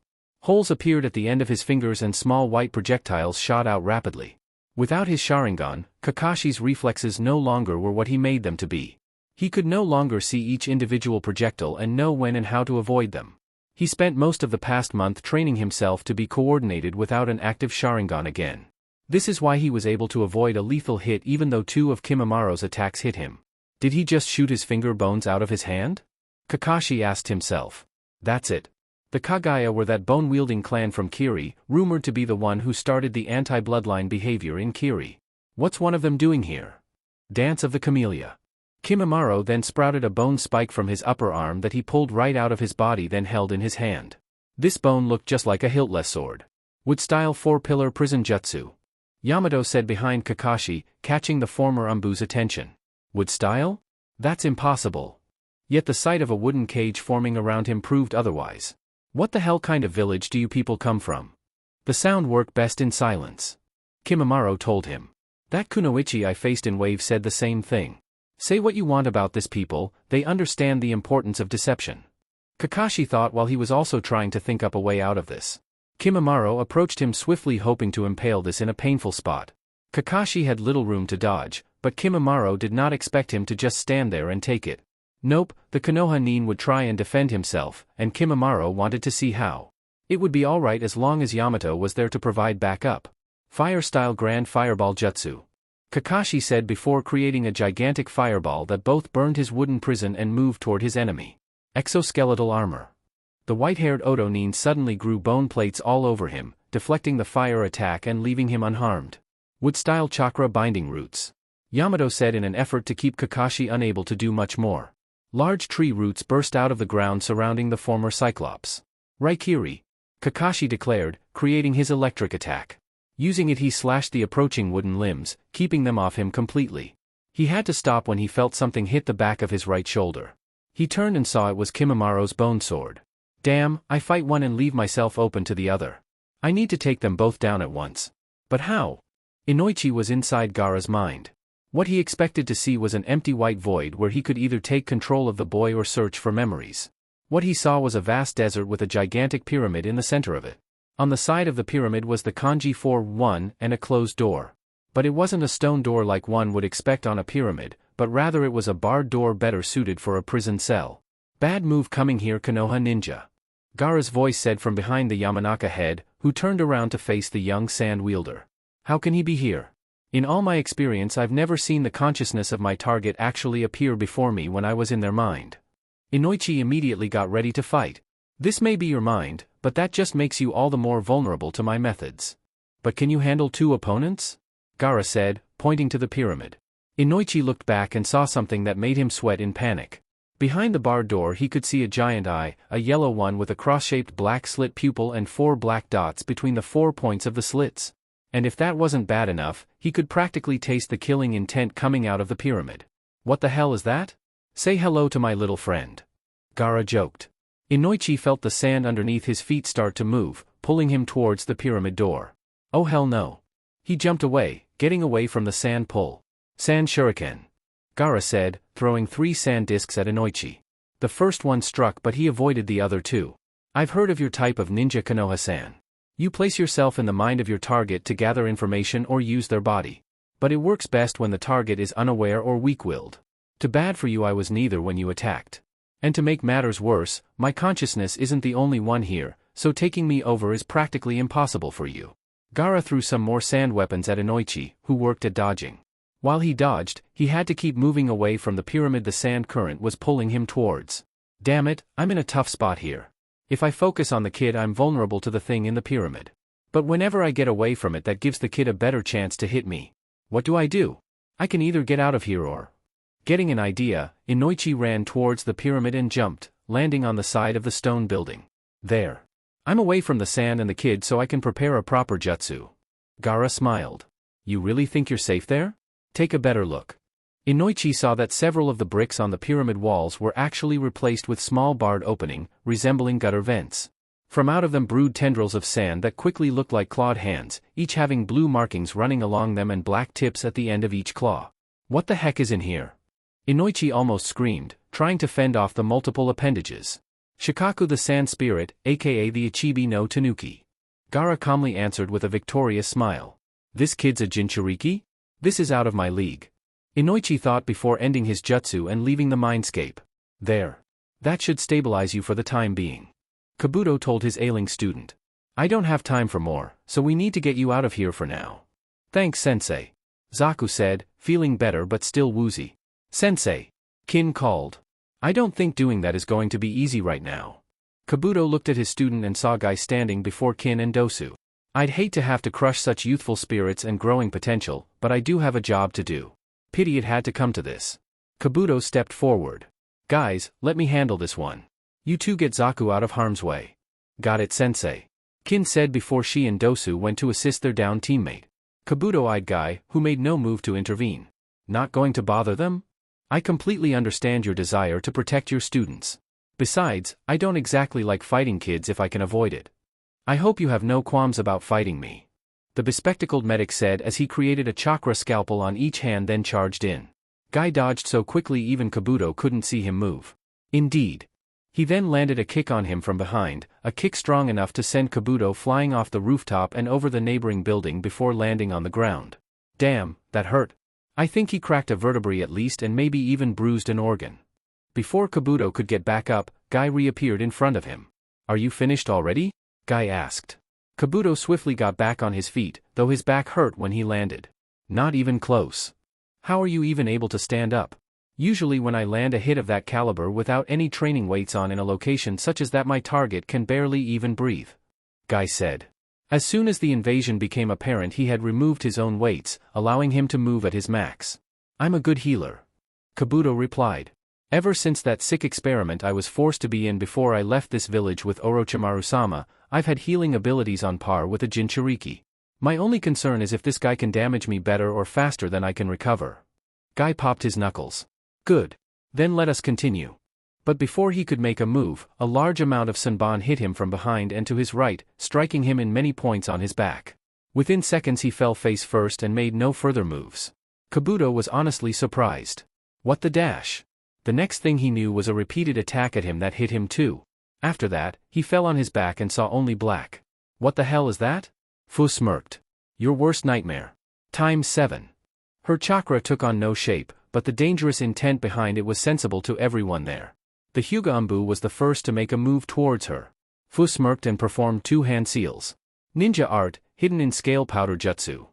Holes appeared at the end of his fingers and small white projectiles shot out rapidly. Without his Sharingan, Kakashi's reflexes no longer were what he made them to be. He could no longer see each individual projectile and know when and how to avoid them. He spent most of the past month training himself to be coordinated without an active Sharingan again. This is why he was able to avoid a lethal hit even though two of Kimimaro's attacks hit him. Did he just shoot his finger bones out of his hand? Kakashi asked himself. That's it. The Kagaya were that bone-wielding clan from Kiri, rumored to be the one who started the anti-bloodline behavior in Kiri. What's one of them doing here? Dance of the Camellia. Kimimaro then sprouted a bone spike from his upper arm that he pulled right out of his body then held in his hand. This bone looked just like a hiltless sword. Wood-style 4-pillar prison jutsu. Yamato said behind Kakashi, catching the former Umbu's attention. Wood-style? That's impossible. Yet the sight of a wooden cage forming around him proved otherwise. What the hell kind of village do you people come from? The sound worked best in silence. Kimimaro told him. That kunoichi I faced in Wave said the same thing. Say what you want about this people, they understand the importance of deception. Kakashi thought while he was also trying to think up a way out of this. Kimimaro approached him swiftly hoping to impale this in a painful spot. Kakashi had little room to dodge, but Kimimaro did not expect him to just stand there and take it. Nope, the Konoha nin would try and defend himself, and Kimimaro wanted to see how. It would be alright as long as Yamato was there to provide backup. Fire-style Grand Fireball Jutsu. Kakashi said before creating a gigantic fireball that both burned his wooden prison and moved toward his enemy. Exoskeletal armor. The white-haired Odo nin suddenly grew bone plates all over him, deflecting the fire attack and leaving him unharmed. Wood-style chakra binding roots. Yamato said in an effort to keep Kakashi unable to do much more. Large tree roots burst out of the ground surrounding the former Cyclops. Raikiri. Kakashi declared, creating his electric attack. Using it he slashed the approaching wooden limbs, keeping them off him completely. He had to stop when he felt something hit the back of his right shoulder. He turned and saw it was Kimimaro's bone sword. Damn, I fight one and leave myself open to the other. I need to take them both down at once. But how? Inoichi was inside Gaara's mind. What he expected to see was an empty white void where he could either take control of the boy or search for memories. What he saw was a vast desert with a gigantic pyramid in the center of it. On the side of the pyramid was the kanji for 1 and a closed door. But it wasn't a stone door like one would expect on a pyramid, but rather it was a barred door better suited for a prison cell. Bad move coming here, Konoha ninja. Gaara's voice said from behind the Yamanaka head, who turned around to face the young sand wielder. How can he be here? In all my experience I've never seen the consciousness of my target actually appear before me when I was in their mind. Inoichi immediately got ready to fight. This may be your mind, but that just makes you all the more vulnerable to my methods. But can you handle 2 opponents? Gaara said, pointing to the pyramid. Inoichi looked back and saw something that made him sweat in panic. Behind the barred door he could see a giant eye, a yellow one with a cross-shaped black slit pupil and 4 black dots between the 4 points of the slits. And if that wasn't bad enough, he could practically taste the killing intent coming out of the pyramid. What the hell is that? Say hello to my little friend. Gaara joked. Inoichi felt the sand underneath his feet start to move, pulling him towards the pyramid door. Oh hell no. He jumped away, getting away from the sand pull. Sand shuriken. Gaara said, throwing 3 sand discs at Inoichi. The first one struck but he avoided the other 2. I've heard of your type of ninja Konoha-san. You place yourself in the mind of your target to gather information or use their body. But it works best when the target is unaware or weak-willed. Too bad for you I was neither when you attacked. And to make matters worse, my consciousness isn't the only one here, so taking me over is practically impossible for you. Gaara threw some more sand weapons at Inoichi, who worked at dodging. While he dodged, he had to keep moving away from the pyramid the sand current was pulling him towards. Damn it, I'm in a tough spot here. If I focus on the kid I'm vulnerable to the thing in the pyramid. But whenever I get away from it that gives the kid a better chance to hit me. What do? I can either get out of here or... Getting an idea, Inoichi ran towards the pyramid and jumped, landing on the side of the stone building. There. I'm away from the sand and the kid so I can prepare a proper jutsu. Gaara smiled. You really think you're safe there? Take a better look. Inoichi saw that several of the bricks on the pyramid walls were actually replaced with small barred opening, resembling gutter vents. From out of them brewed tendrils of sand that quickly looked like clawed hands, each having blue markings running along them and black tips at the end of each claw. What the heck is in here? Inoichi almost screamed, trying to fend off the multiple appendages. Shikaku the Sand Spirit, aka the Ichibi no Tanuki. Gaara calmly answered with a victorious smile. This kid's a Jinchuriki? This is out of my league. Inoichi thought before ending his jutsu and leaving the mindscape. There. That should stabilize you for the time being. Kabuto told his ailing student. I don't have time for more, so we need to get you out of here for now. Thanks sensei. Zaku said, feeling better but still woozy. Sensei. Kin called. I don't think doing that is going to be easy right now. Kabuto looked at his student and saw Guy standing before Kin and Dosu. I'd hate to have to crush such youthful spirits and growing potential, but I do have a job to do. Pity it had to come to this. Kabuto stepped forward. Guys, let me handle this one. You two get Zaku out of harm's way. Got it sensei. Kin said before she and Dosu went to assist their downed teammate. Kabuto eyed Guy, who made no move to intervene. Not going to bother them? I completely understand your desire to protect your students. Besides, I don't exactly like fighting kids if I can avoid it. I hope you have no qualms about fighting me. The bespectacled medic said as he created a chakra scalpel on each hand then charged in. Guy dodged so quickly even Kabuto couldn't see him move. Indeed. He then landed a kick on him from behind, a kick strong enough to send Kabuto flying off the rooftop and over the neighboring building before landing on the ground. Damn, that hurt. I think he cracked a vertebrae at least and maybe even bruised an organ. Before Kabuto could get back up, Guy reappeared in front of him. Are you finished already? Guy asked. Kabuto swiftly got back on his feet, though his back hurt when he landed. Not even close. How are you even able to stand up? Usually when I land a hit of that caliber without any training weights on in a location such as that my target can barely even breathe. Guy said. As soon as the invasion became apparent he had removed his own weights, allowing him to move at his max. I'm a good healer. Kabuto replied. Ever since that sick experiment I was forced to be in before I left this village with Orochimaru-sama, I've had healing abilities on par with a Jinchuriki. My only concern is if this guy can damage me better or faster than I can recover. Guy popped his knuckles. Good. Then let us continue. But before he could make a move, a large amount of Senbon hit him from behind and to his right, striking him in many points on his back. Within seconds he fell face first and made no further moves. Kabuto was honestly surprised. What the dash? The next thing he knew was a repeated attack at him that hit him too. After that, he fell on his back and saw only black. What the hell is that? Fu smirked. Your worst nightmare. Times 7. Her chakra took on no shape, but the dangerous intent behind it was sensible to everyone there. The Hyuga Umbu was the first to make a move towards her. Fu smirked and performed 2 hand seals. Ninja art, hidden in scale powder jutsu.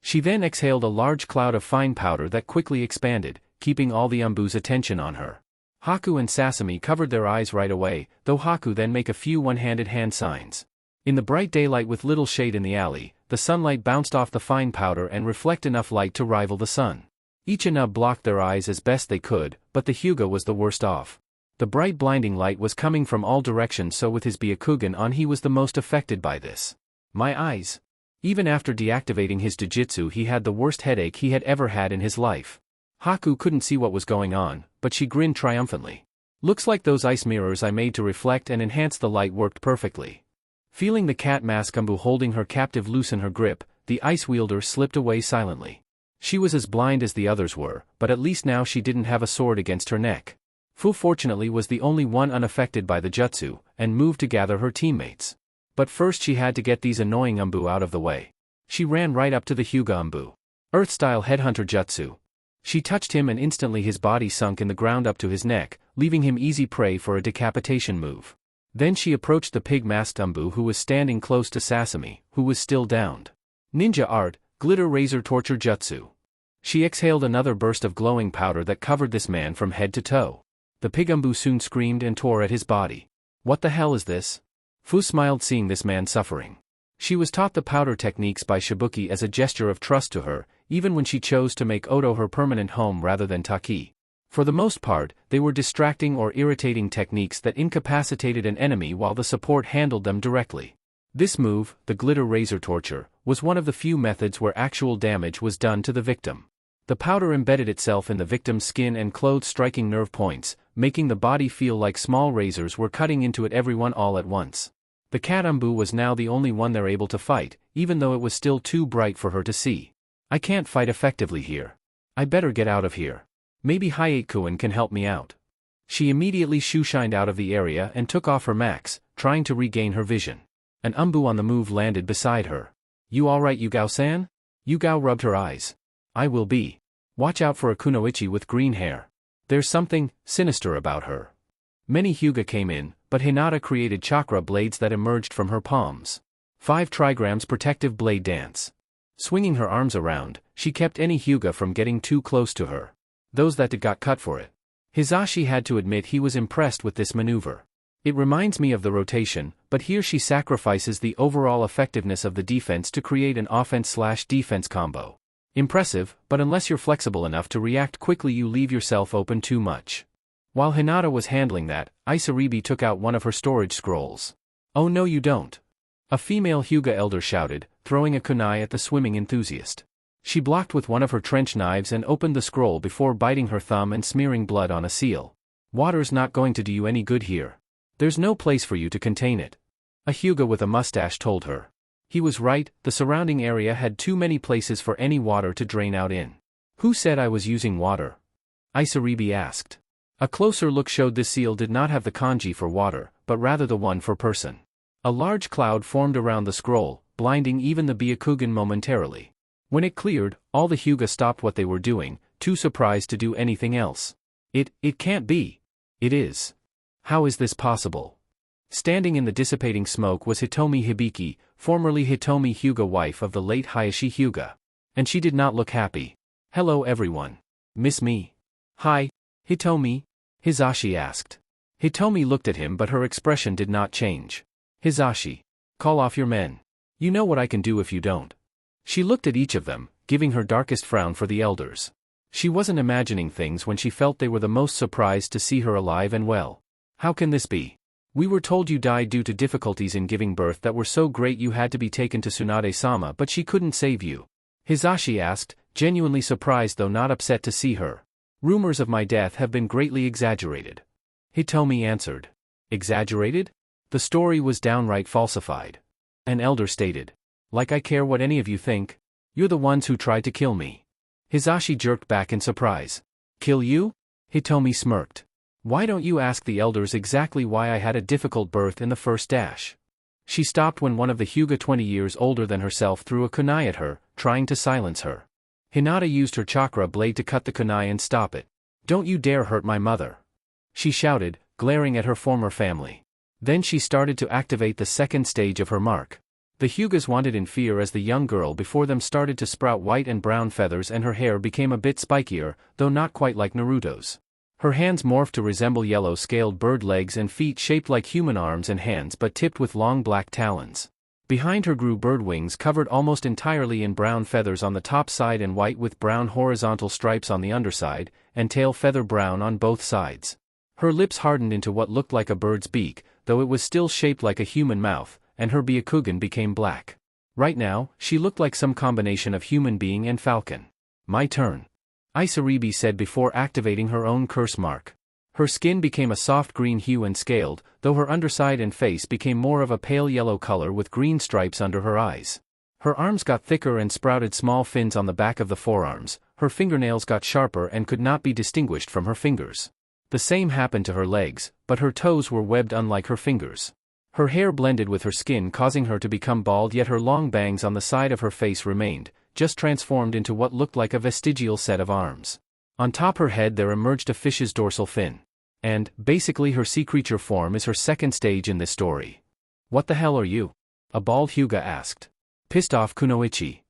She then exhaled a large cloud of fine powder that quickly expanded, keeping all the Umbu's attention on her. Haku and Sasami covered their eyes right away, though Haku then make a few one-handed hand signs. In the bright daylight with little shade in the alley, the sunlight bounced off the fine powder and reflect enough light to rival the sun. Each Inub blocked their eyes as best they could, but the Hyuga was the worst off. The bright blinding light was coming from all directions, so with his Byakugan on he was the most affected by this. My eyes. Even after deactivating his Jujutsu he had the worst headache he had ever had in his life. Haku couldn't see what was going on, but she grinned triumphantly. Looks like those ice mirrors I made to reflect and enhance the light worked perfectly. Feeling the cat mask Umbu holding her captive loosen her grip, the ice wielder slipped away silently. She was as blind as the others were, but at least now she didn't have a sword against her neck. Fu fortunately was the only one unaffected by the jutsu, and moved to gather her teammates. But first she had to get these annoying Umbu out of the way. She ran right up to the Hyuga Umbu. Earth-style headhunter jutsu. She touched him and instantly his body sunk in the ground up to his neck, leaving him easy prey for a decapitation move. Then she approached the pig-masked Umbu who was standing close to Sasami, who was still downed. Ninja art, glitter razor torture jutsu. She exhaled another burst of glowing powder that covered this man from head to toe. The pig Umbu soon screamed and tore at his body. What the hell is this? Fu smiled seeing this man suffering. She was taught the powder techniques by Shibuki as a gesture of trust to her, even when she chose to make Oto her permanent home rather than Taki. For the most part, they were distracting or irritating techniques that incapacitated an enemy while the support handled them directly. This move, the glitter razor torture, was one of the few methods where actual damage was done to the victim. The powder embedded itself in the victim's skin and clothes, striking nerve points, making the body feel like small razors were cutting into it, everyone all at once. The cat Umbu was now the only one they're able to fight, even though it was still too bright for her to see. I can't fight effectively here. I better get out of here. Maybe Hayate-kun can help me out. She immediately shoeshined out of the area and took off her max, trying to regain her vision. An Umbu on the move landed beside her. You alright, Yugao-san? Yugao rubbed her eyes. I will be. Watch out for a kunoichi with green hair. There's something sinister about her. Many Hyuga came in, but Hinata created chakra blades that emerged from her palms. 5 trigrams protective blade dance. Swinging her arms around, she kept any Hyuga from getting too close to her. Those that got cut for it. Hisashi had to admit he was impressed with this maneuver. It reminds me of the rotation, but here she sacrifices the overall effectiveness of the defense to create an offense/defense combo. Impressive, but unless you're flexible enough to react quickly you leave yourself open too much. While Hinata was handling that, Isaribi took out one of her storage scrolls. Oh no you don't. A female Hyuga elder shouted, throwing a kunai at the swimming enthusiast. She blocked with one of her trench knives and opened the scroll before biting her thumb and smearing blood on a seal. Water's not going to do you any good here. There's no place for you to contain it. A Hyuga with a mustache told her. He was right, the surrounding area had too many places for any water to drain out in. Who said I was using water? Isaribi asked. A closer look showed this seal did not have the kanji for water, but rather the one for person. A large cloud formed around the scroll, blinding even the Byakugan momentarily. When it cleared, all the Hyuga stopped what they were doing, too surprised to do anything else. It can't be. It is. How is this possible? Standing in the dissipating smoke was Hitomi Hibiki, formerly Hitomi Hyuga, wife of the late Hayashi Hyuga. And she did not look happy. Hello everyone. Miss me? Hi, Hitomi? Hisashi asked. Hitomi looked at him but her expression did not change. Hisashi. Call off your men. You know what I can do if you don't. She looked at each of them, giving her darkest frown for the elders. She wasn't imagining things when she felt they were the most surprised to see her alive and well. How can this be? We were told you died due to difficulties in giving birth that were so great you had to be taken to Tsunade-sama, but she couldn't save you. Hisashi asked, genuinely surprised though not upset to see her. Rumors of my death have been greatly exaggerated. Hitomi answered. Exaggerated? The story was downright falsified. An elder stated. Like I care what any of you think. You're the ones who tried to kill me. Hisashi jerked back in surprise. Kill you? Hitomi smirked. Why don't you ask the elders exactly why I had a difficult birth in the first dash? She stopped when one of the Hyuga 20 years older than herself threw a kunai at her, trying to silence her. Hinata used her chakra blade to cut the kunai and stop it. Don't you dare hurt my mother. She shouted, glaring at her former family. Then she started to activate the second stage of her mark. The Hyugas wanted in fear as the young girl before them started to sprout white and brown feathers and her hair became a bit spikier, though not quite like Naruto's. Her hands morphed to resemble yellow-scaled bird legs and feet shaped like human arms and hands but tipped with long black talons. Behind her grew bird wings covered almost entirely in brown feathers on the top side and white with brown horizontal stripes on the underside, and tail feather brown on both sides. Her lips hardened into what looked like a bird's beak, though it was still shaped like a human mouth, and her Byakugan became black. Right now, she looked like some combination of human being and falcon. My turn. Isaribi said before activating her own curse mark. Her skin became a soft green hue and scaled, though her underside and face became more of a pale yellow color with green stripes under her eyes. Her arms got thicker and sprouted small fins on the back of the forearms, her fingernails got sharper and could not be distinguished from her fingers. The same happened to her legs, but her toes were webbed unlike her fingers. Her hair blended with her skin causing her to become bald, yet her long bangs on the side of her face remained, just transformed into what looked like a vestigial set of arms. On top her head there emerged a fish's dorsal fin. And, basically her sea creature form is her second stage in this story. What the hell are you? A bald Hyuga asked. Pissed off Kunoichi.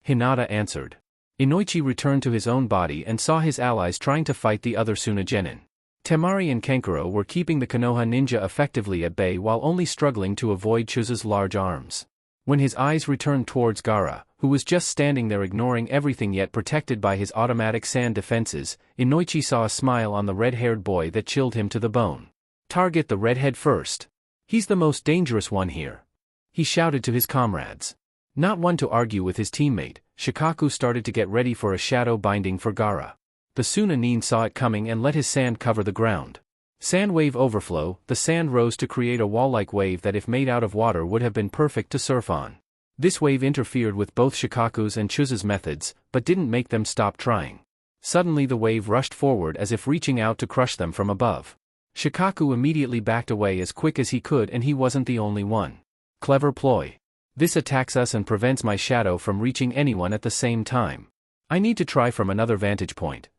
Hinata answered. Inoichi returned to his own body and saw his allies trying to fight the other Tsunagenin. Temari and Kankuro were keeping the Konoha ninja effectively at bay while only struggling to avoid Chuza's large arms. When his eyes returned towards Gaara, who was just standing there ignoring everything yet protected by his automatic sand defenses, Inoichi saw a smile on the red-haired boy that chilled him to the bone. Target the redhead first. He's the most dangerous one here. He shouted to his comrades. Not one to argue with his teammate, Shikaku started to get ready for a shadow binding for Gaara. The Tsunanin saw it coming and let his sand cover the ground. Sand wave overflow, the sand rose to create a wall-like wave that if made out of water would have been perfect to surf on. This wave interfered with both Shikaku's and Chuza's methods, but didn't make them stop trying. Suddenly the wave rushed forward as if reaching out to crush them from above. Shikaku immediately backed away as quick as he could, and he wasn't the only one. Clever ploy. This attacks us and prevents my shadow from reaching anyone at the same time. I need to try from another vantage point.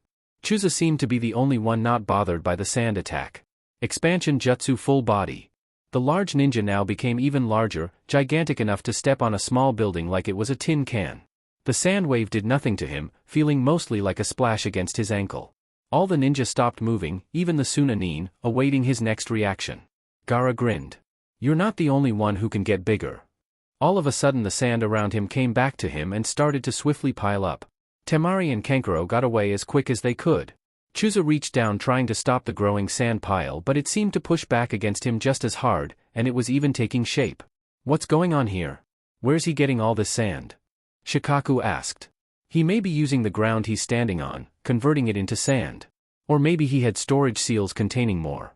Chuza seemed to be the only one not bothered by the sand attack. Expansion Jutsu full body. The large ninja now became even larger, gigantic enough to step on a small building like it was a tin can. The sand wave did nothing to him, feeling mostly like a splash against his ankle. All the ninja stopped moving, even the Tsunanin, awaiting his next reaction. Gaara grinned. You're not the only one who can get bigger. All of a sudden the sand around him came back to him and started to swiftly pile up. Temari and Kankuro got away as quick as they could. Chuza reached down trying to stop the growing sand pile, but it seemed to push back against him just as hard, and it was even taking shape. What's going on here? Where's he getting all this sand? Shikaku asked. He may be using the ground he's standing on, converting it into sand. Or maybe he had storage seals containing more.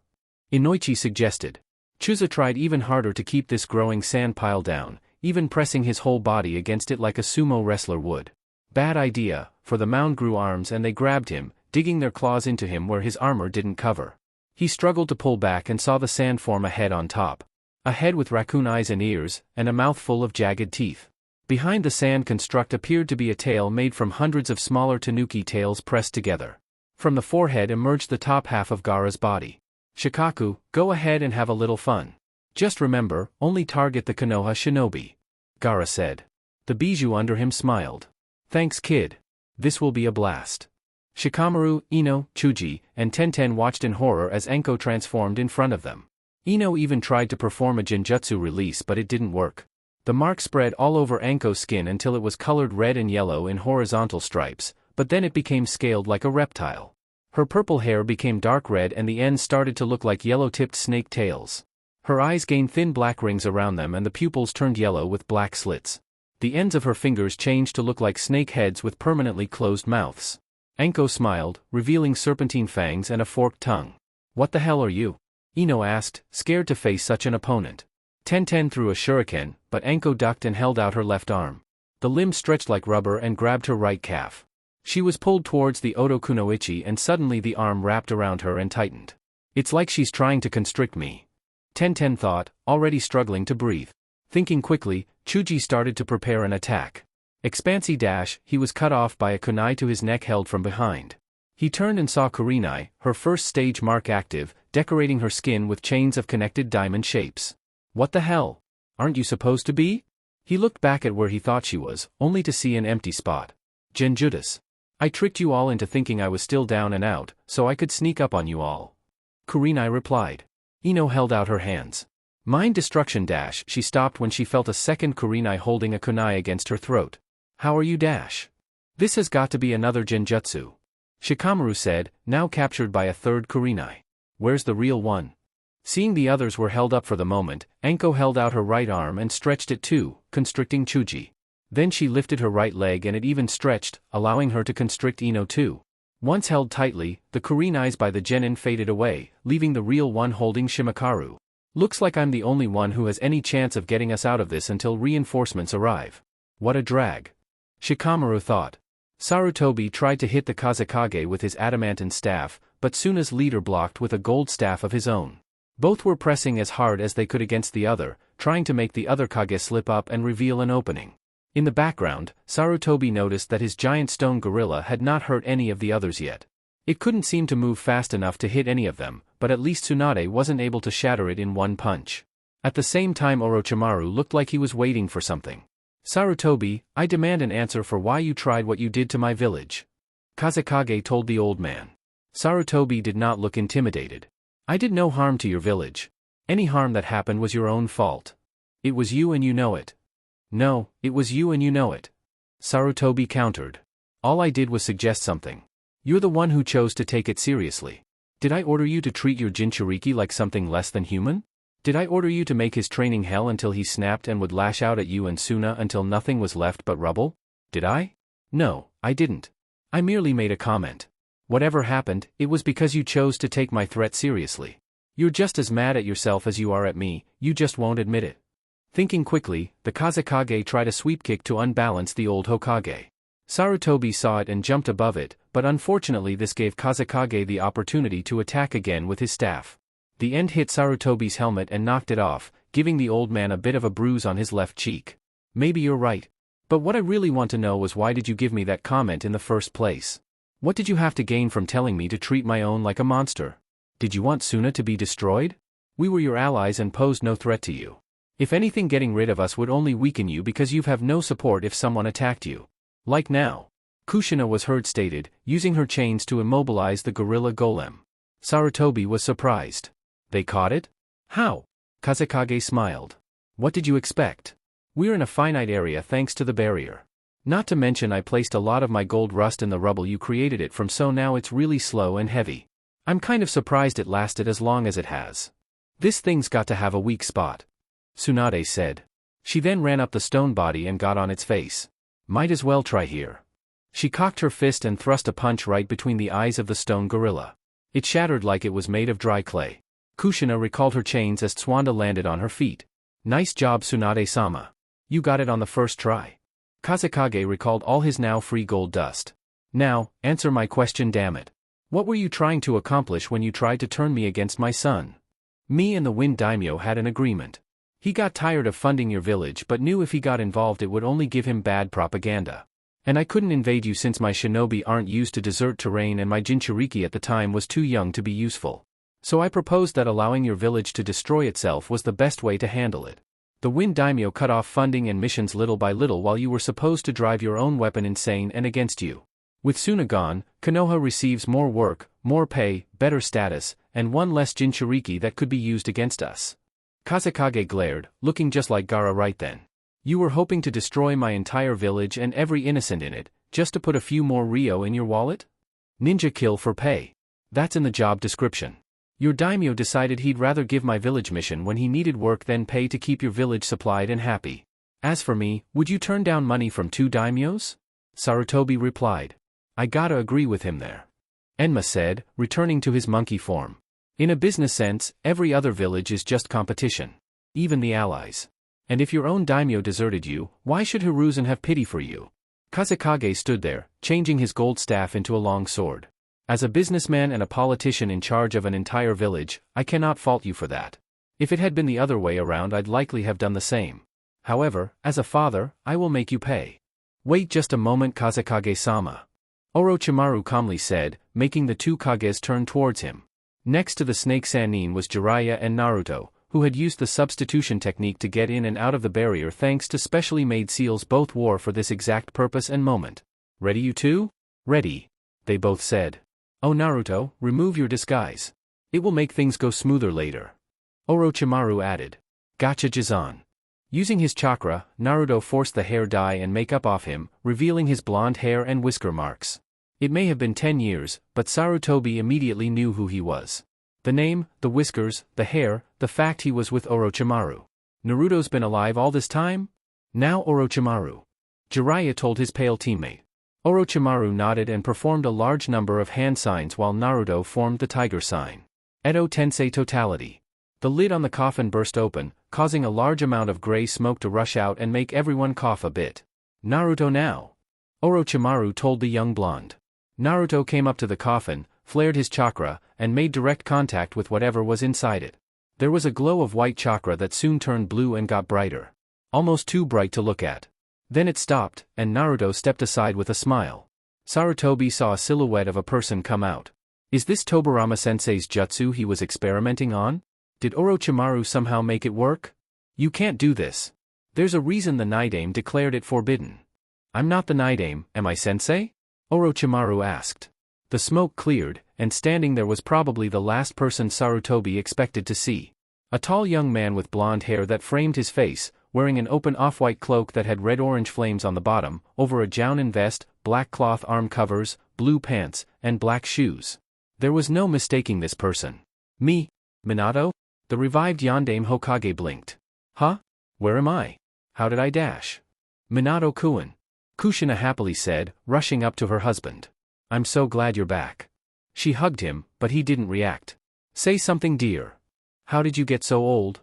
Inoichi suggested. Chuza tried even harder to keep this growing sand pile down, even pressing his whole body against it like a sumo wrestler would. Bad idea, for the mound grew arms and they grabbed him, digging their claws into him where his armor didn't cover. He struggled to pull back and saw the sand form a head on top. A head with raccoon eyes and ears, and a mouth full of jagged teeth. Behind the sand construct appeared to be a tail made from hundreds of smaller tanuki tails pressed together. From the forehead emerged the top half of Gaara's body. Shikaku, go ahead and have a little fun. Just remember, only target the Konoha shinobi. Gaara said. The bijou under him smiled. Thanks kid. This will be a blast. Shikamaru, Ino, Chuji, and Tenten watched in horror as Enko transformed in front of them. Ino even tried to perform a genjutsu release but it didn't work. The mark spread all over Enko's skin until it was colored red and yellow in horizontal stripes, but then it became scaled like a reptile. Her purple hair became dark red and the ends started to look like yellow-tipped snake tails. Her eyes gained thin black rings around them and the pupils turned yellow with black slits. The ends of her fingers changed to look like snake heads with permanently closed mouths. Enko smiled, revealing serpentine fangs and a forked tongue. What the hell are you? Ino asked, scared to face such an opponent. Tenten threw a shuriken, but Enko ducked and held out her left arm. The limb stretched like rubber and grabbed her right calf. She was pulled towards the Oto Kunoichi and suddenly the arm wrapped around her and tightened. It's like she's trying to constrict me. Tenten thought, already struggling to breathe. Thinking quickly, Chuji started to prepare an attack. Expansi dash, he was cut off by a kunai to his neck held from behind. He turned and saw Kurenai, her first stage mark active, decorating her skin with chains of connected diamond shapes. What the hell? Aren't you supposed to be? He looked back at where he thought she was, only to see an empty spot. Genjutsu. I tricked you all into thinking I was still down and out, so I could sneak up on you all. Kurenai replied. Ino held out her hands. Mind destruction dash. She stopped when she felt a second Kurenai holding a kunai against her throat. How are you dash? This has got to be another genjutsu. Shikamaru said, now captured by a third Kurenai. Where's the real one? Seeing the others were held up for the moment, Anko held out her right arm and stretched it too, constricting Chuji. Then she lifted her right leg and it even stretched, allowing her to constrict Ino too. Once held tightly, the Kurenais by the genin faded away, leaving the real one holding Shimakaru. Looks like I'm the only one who has any chance of getting us out of this until reinforcements arrive. What a drag. Shikamaru thought. Sarutobi tried to hit the Kazekage with his adamantine staff, but Suna's leader blocked with a gold staff of his own. Both were pressing as hard as they could against the other, trying to make the other Kage slip up and reveal an opening. In the background, Sarutobi noticed that his giant stone gorilla had not hurt any of the others yet. It couldn't seem to move fast enough to hit any of them, but at least Tsunade wasn't able to shatter it in one punch. At the same time Orochimaru looked like he was waiting for something. Sarutobi, I demand an answer for why you tried what you did to my village. Kazekage told the old man. Sarutobi did not look intimidated. I did no harm to your village. Any harm that happened was your own fault. It was you and you know it. No, it was you and you know it. Sarutobi countered. All I did was suggest something. You're the one who chose to take it seriously. Did I order you to treat your Jinchuriki like something less than human? Did I order you to make his training hell until he snapped and would lash out at you and Suna until nothing was left but rubble? Did I? No, I didn't. I merely made a comment. Whatever happened, it was because you chose to take my threat seriously. You're just as mad at yourself as you are at me, you just won't admit it. Thinking quickly, the Kazekage tried a sweep kick to unbalance the old Hokage. Sarutobi saw it and jumped above it, but unfortunately this gave Kazekage the opportunity to attack again with his staff. The end hit Sarutobi's helmet and knocked it off, giving the old man a bit of a bruise on his left cheek. Maybe you're right. But what I really want to know was why did you give me that comment in the first place? What did you have to gain from telling me to treat my own like a monster? Did you want Suna to be destroyed? We were your allies and posed no threat to you. If anything, getting rid of us would only weaken you because you have no support if someone attacked you. Like now. Kushina was heard stated, using her chains to immobilize the gorilla golem. Sarutobi was surprised. They caught it? How? Kazekage smiled. What did you expect? We're in a finite area thanks to the barrier. Not to mention I placed a lot of my gold rust in the rubble you created it from, so now it's really slow and heavy. I'm kind of surprised it lasted as long as it has. This thing's got to have a weak spot. Tsunade said. She then ran up the stone body and got on its face. Might as well try here. She cocked her fist and thrust a punch right between the eyes of the stone gorilla. It shattered like it was made of dry clay. Kushina recalled her chains as Tswanda landed on her feet. Nice job Tsunade-sama. You got it on the first try. Kazekage recalled all his now free gold dust. Now, answer my question, damn it. What were you trying to accomplish when you tried to turn me against my son? Me and the Wind Daimyo had an agreement. He got tired of funding your village but knew if he got involved it would only give him bad propaganda. And I couldn't invade you since my shinobi aren't used to desert terrain and my Jinchuriki at the time was too young to be useful. So I proposed that allowing your village to destroy itself was the best way to handle it. The Wind Daimyo cut off funding and missions little by little while you were supposed to drive your own weapon insane and against you. With Suna gone, Konoha receives more work, more pay, better status, and one less Jinchuriki that could be used against us. Kazekage glared, looking just like Gaara right then. You were hoping to destroy my entire village and every innocent in it, just to put a few more Ryo in your wallet? Ninja kill for pay. That's in the job description. Your daimyo decided he'd rather give my village mission when he needed work than pay to keep your village supplied and happy. As for me, would you turn down money from 2 daimyos? Sarutobi replied. I gotta agree with him there. Enma said, returning to his monkey form. In a business sense, every other village is just competition. Even the allies. And if your own daimyo deserted you, why should Hiruzen have pity for you? Kazekage stood there, changing his gold staff into a long sword. As a businessman and a politician in charge of an entire village, I cannot fault you for that. If it had been the other way around I'd likely have done the same. However, as a father, I will make you pay. Wait just a moment Kazekage-sama. Orochimaru calmly said, making the 2 Kages turn towards him. Next to the snake Sannin was Jiraiya and Naruto, who had used the substitution technique to get in and out of the barrier thanks to specially made seals, both wore for this exact purpose and moment. Ready, you two? Ready, they both said. Oh Naruto, remove your disguise. It will make things go smoother later. Orochimaru added. Gotcha Jizan. Using his chakra, Naruto forced the hair dye and makeup off him, revealing his blonde hair and whisker marks. It may have been 10 years, but Sarutobi immediately knew who he was. The name, the whiskers, the hair, the fact he was with Orochimaru. Naruto's been alive all this time? Now Orochimaru. Jiraiya told his pale teammate. Orochimaru nodded and performed a large number of hand signs while Naruto formed the tiger sign. Edo Tensei totality. The lid on the coffin burst open, causing a large amount of gray smoke to rush out and make everyone cough a bit. Naruto now. Orochimaru told the young blonde. Naruto came up to the coffin, flared his chakra, and made direct contact with whatever was inside it. There was a glow of white chakra that soon turned blue and got brighter. Almost too bright to look at. Then it stopped, and Naruto stepped aside with a smile. Sarutobi saw a silhouette of a person come out. Is this Tobirama-sensei's jutsu he was experimenting on? Did Orochimaru somehow make it work? You can't do this. There's a reason the Nidaime declared it forbidden. I'm not the Nidaime, am I sensei? Orochimaru asked. The smoke cleared, and standing there was probably the last person Sarutobi expected to see. A tall young man with blonde hair that framed his face, wearing an open off-white cloak that had red-orange flames on the bottom, over a jounin vest, black cloth arm covers, blue pants, and black shoes. There was no mistaking this person. Me? Minato? The revived Yondaime Hokage blinked. Huh? Where am I? How did I dash? Minato-kun. Kushina happily said, rushing up to her husband. I'm so glad you're back. She hugged him, but he didn't react. Say something, dear. How did you get so old?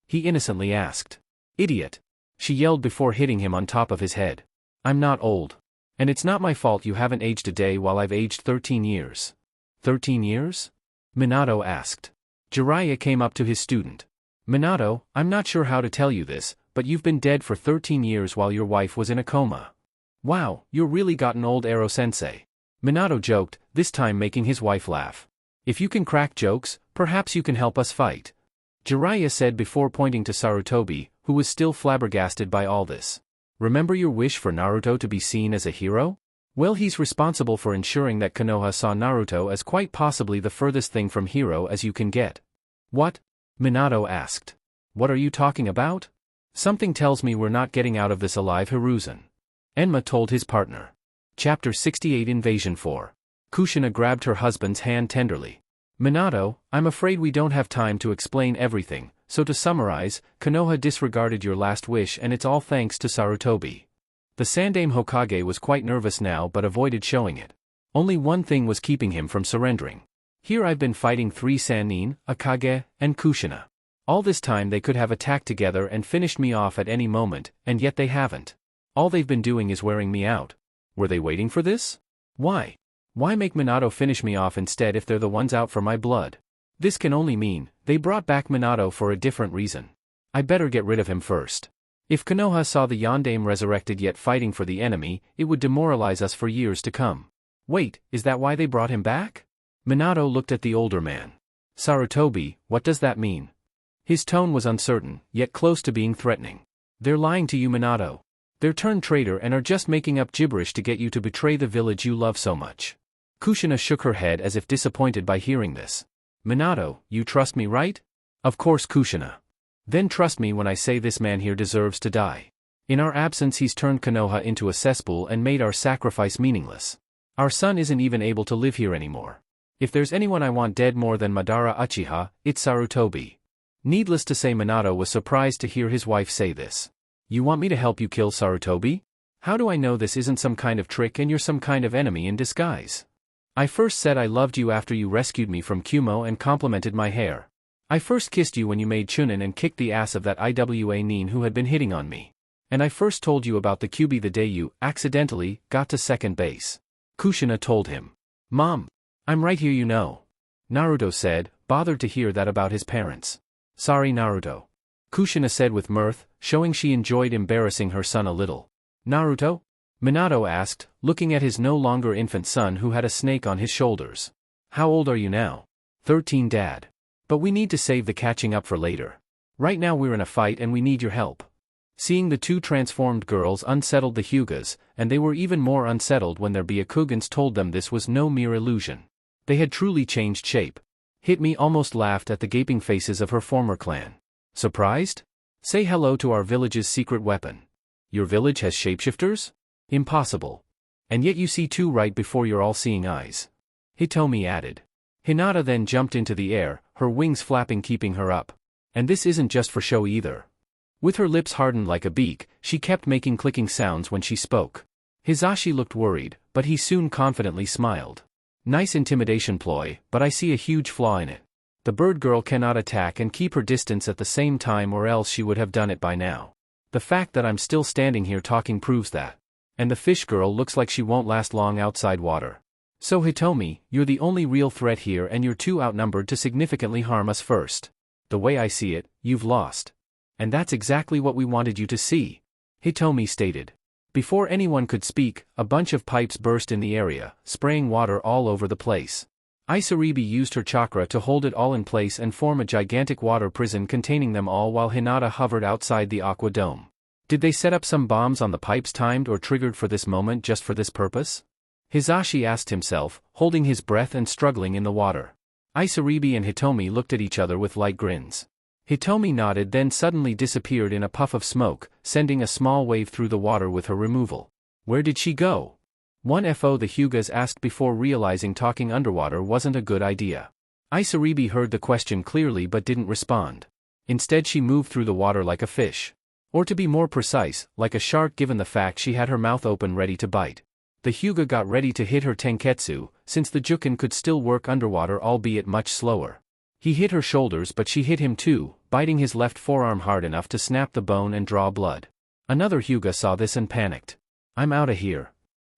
He innocently asked. Idiot. She yelled before hitting him on top of his head. I'm not old. And it's not my fault you haven't aged a day while I've aged 13 years. 13 years? Minato asked. Jiraiya came up to his student. Minato, I'm not sure how to tell you this, but you've been dead for 13 years while your wife was in a coma. Wow, you're really gotten old, Ero-sensei. Minato joked, this time making his wife laugh. If you can crack jokes, perhaps you can help us fight. Jiraiya said before pointing to Sarutobi, who was still flabbergasted by all this. Remember your wish for Naruto to be seen as a hero? Well, he's responsible for ensuring that Konoha saw Naruto as quite possibly the furthest thing from hero as you can get. What? Minato asked. What are you talking about? Something tells me we're not getting out of this alive, Hiruzen. Enma told his partner. Chapter 68 Invasion 4. Kushina grabbed her husband's hand tenderly. Minato, I'm afraid we don't have time to explain everything, so to summarize, Konoha disregarded your last wish and it's all thanks to Sarutobi. The Sandaime Hokage was quite nervous now but avoided showing it. Only one thing was keeping him from surrendering. Here I've been fighting 3 Sannin, Akage, and Kushina. All this time they could have attacked together and finished me off at any moment, and yet they haven't. All they've been doing is wearing me out. Were they waiting for this? Why? Why make Minato finish me off instead if they're the ones out for my blood? This can only mean, they brought back Minato for a different reason. I better get rid of him first. If Konoha saw the Yondaime resurrected yet fighting for the enemy, it would demoralize us for years to come. Wait, is that why they brought him back? Minato looked at the older man. Sarutobi, what does that mean? His tone was uncertain, yet close to being threatening. They're lying to you, Minato. They're turned traitor and are just making up gibberish to get you to betray the village you love so much. Kushina shook her head as if disappointed by hearing this. Minato, you trust me, right? Of course, Kushina. Then trust me when I say this man here deserves to die. In our absence he's turned Konoha into a cesspool and made our sacrifice meaningless. Our son isn't even able to live here anymore. If there's anyone I want dead more than Madara Uchiha, it's Sarutobi. Needless to say, Minato was surprised to hear his wife say this. You want me to help you kill Sarutobi? How do I know this isn't some kind of trick and you're some kind of enemy in disguise? I first said I loved you after you rescued me from Kumo and complimented my hair. I first kissed you when you made Chunin and kicked the ass of that Iwa Nin who had been hitting on me. And I first told you about the Kyuubi the day you, accidentally, got to second base. Kushina told him. Mom. I'm right here, you know. Naruto said, bothered to hear that about his parents. Sorry, Naruto. Kushina said with mirth, showing she enjoyed embarrassing her son a little. Naruto? Minato asked, looking at his no longer infant son who had a snake on his shoulders. How old are you now? 13, Dad. But we need to save the catching up for later. Right now we're in a fight and we need your help. Seeing the two transformed girls unsettled the Hyugas, and they were even more unsettled when their Byakugans told them this was no mere illusion. They had truly changed shape. Hitmi almost laughed at the gaping faces of her former clan. Surprised? Say hello to our village's secret weapon. Your village has shapeshifters? Impossible. And yet you see two right before your all-seeing eyes. Hitomi added. Hinata then jumped into the air, her wings flapping keeping her up. And this isn't just for show either. With her lips hardened like a beak, she kept making clicking sounds when she spoke. Hisashi looked worried, but he soon confidently smiled. Nice intimidation ploy, but I see a huge flaw in it. The bird girl cannot attack and keep her distance at the same time, or else she would have done it by now. The fact that I'm still standing here talking proves that. And the fish girl looks like she won't last long outside water. So Hitomi, you're the only real threat here and you're too outnumbered to significantly harm us first. The way I see it, you've lost. And that's exactly what we wanted you to see, Hitomi stated. Before anyone could speak, a bunch of pipes burst in the area, spraying water all over the place. Isaribi used her chakra to hold it all in place and form a gigantic water prison containing them all while Hinata hovered outside the aqua dome. Did they set up some bombs on the pipes timed or triggered for this moment just for this purpose? Hisashi asked himself, holding his breath and struggling in the water. Isaribi and Hitomi looked at each other with light grins. Hitomi nodded, then suddenly disappeared in a puff of smoke, sending a small wave through the water with her removal. Where did she go? 1FO the Hyugas asked before realizing talking underwater wasn't a good idea. Isaribi heard the question clearly but didn't respond. Instead she moved through the water like a fish. Or to be more precise, like a shark, given the fact she had her mouth open ready to bite. The Hyuga got ready to hit her tenketsu, since the Juken could still work underwater albeit much slower. He hit her shoulders but she hit him too, biting his left forearm hard enough to snap the bone and draw blood. Another Hyuga saw this and panicked. I'm outta here.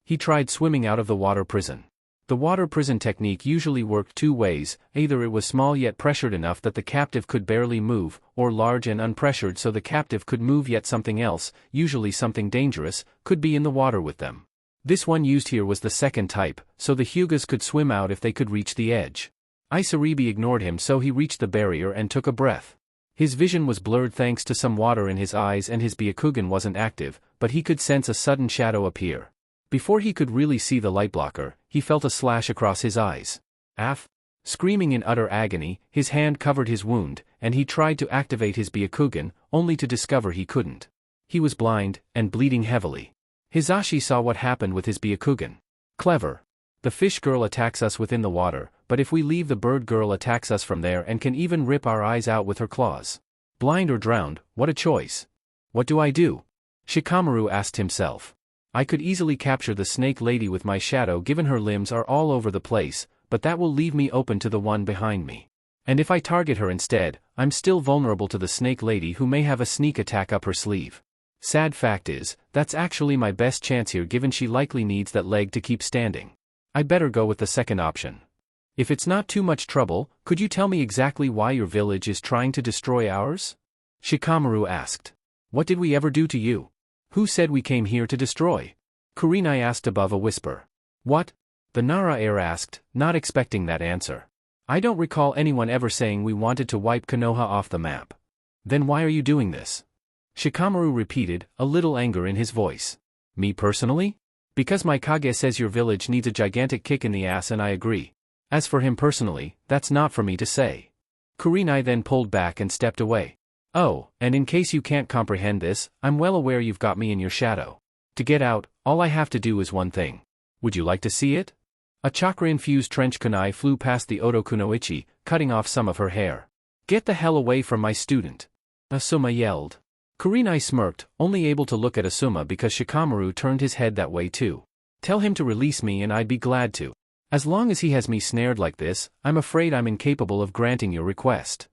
He tried swimming out of the water prison. The water prison technique usually worked two ways: either it was small yet pressured enough that the captive could barely move, or large and unpressured so the captive could move yet something else, usually something dangerous, could be in the water with them. This one used here was the second type, so the Hyugas could swim out if they could reach the edge. Isaribi ignored him, so he reached the barrier and took a breath. His vision was blurred thanks to some water in his eyes and his Byakugan wasn't active, but he could sense a sudden shadow appear. Before he could really see the light blocker, he felt a slash across his eyes. Af! Screaming in utter agony, his hand covered his wound, and he tried to activate his Byakugan, only to discover he couldn't. He was blind, and bleeding heavily. Hisashi saw what happened with his Byakugan. Clever. The fish girl attacks us within the water, but if we leave, the bird girl attacks us from there and can even rip our eyes out with her claws. Blind or drowned, what a choice. What do I do? Shikamaru asked himself. I could easily capture the snake lady with my shadow given her limbs are all over the place, but that will leave me open to the one behind me. And if I target her instead, I'm still vulnerable to the snake lady who may have a sneak attack up her sleeve. Sad fact is, that's actually my best chance here given she likely needs that leg to keep standing. I better go with the second option. If it's not too much trouble, could you tell me exactly why your village is trying to destroy ours? Shikamaru asked. What did we ever do to you? Who said we came here to destroy? Kurenai asked above a whisper. What? The Nara heir asked, not expecting that answer. I don't recall anyone ever saying we wanted to wipe Konoha off the map. Then why are you doing this? Shikamaru repeated, a little anger in his voice. Me personally? Because my Kage says your village needs a gigantic kick in the ass and I agree. As for him personally, that's not for me to say. Kurenai then pulled back and stepped away. Oh, and in case you can't comprehend this, I'm well aware you've got me in your shadow. To get out, all I have to do is one thing. Would you like to see it? A chakra-infused trench kunai flew past the Oto Kunoichi, cutting off some of her hair. Get the hell away from my student! Asuma yelled. Kurenai smirked, only able to look at Asuma because Shikamaru turned his head that way too. Tell him to release me and I'd be glad to. As long as he has me snared like this, I'm afraid I'm incapable of granting your request.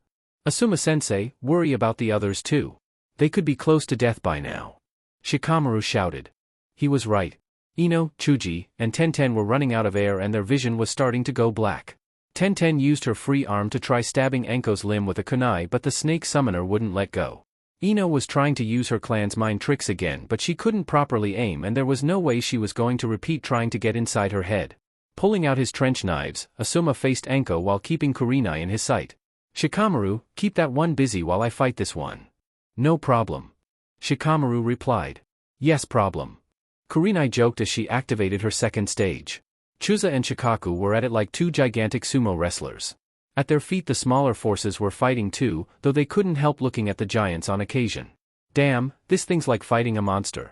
Asuma-sensei, worry about the others too. They could be close to death by now. Shikamaru shouted. He was right. Ino, Chuji, and Tenten were running out of air and their vision was starting to go black. Tenten used her free arm to try stabbing Enko's limb with a kunai, but the snake summoner wouldn't let go. Ino was trying to use her clan's mind tricks again, but she couldn't properly aim and there was no way she was going to repeat trying to get inside her head. Pulling out his trench knives, Asuma faced Enko while keeping Kurenai in his sight. Shikamaru, keep that one busy while I fight this one. No problem. Shikamaru replied. Yes problem. Kurenai joked as she activated her second stage. Chuza and Shikaku were at it like two gigantic sumo wrestlers. At their feet the smaller forces were fighting too, though they couldn't help looking at the giants on occasion. Damn, this thing's like fighting a monster.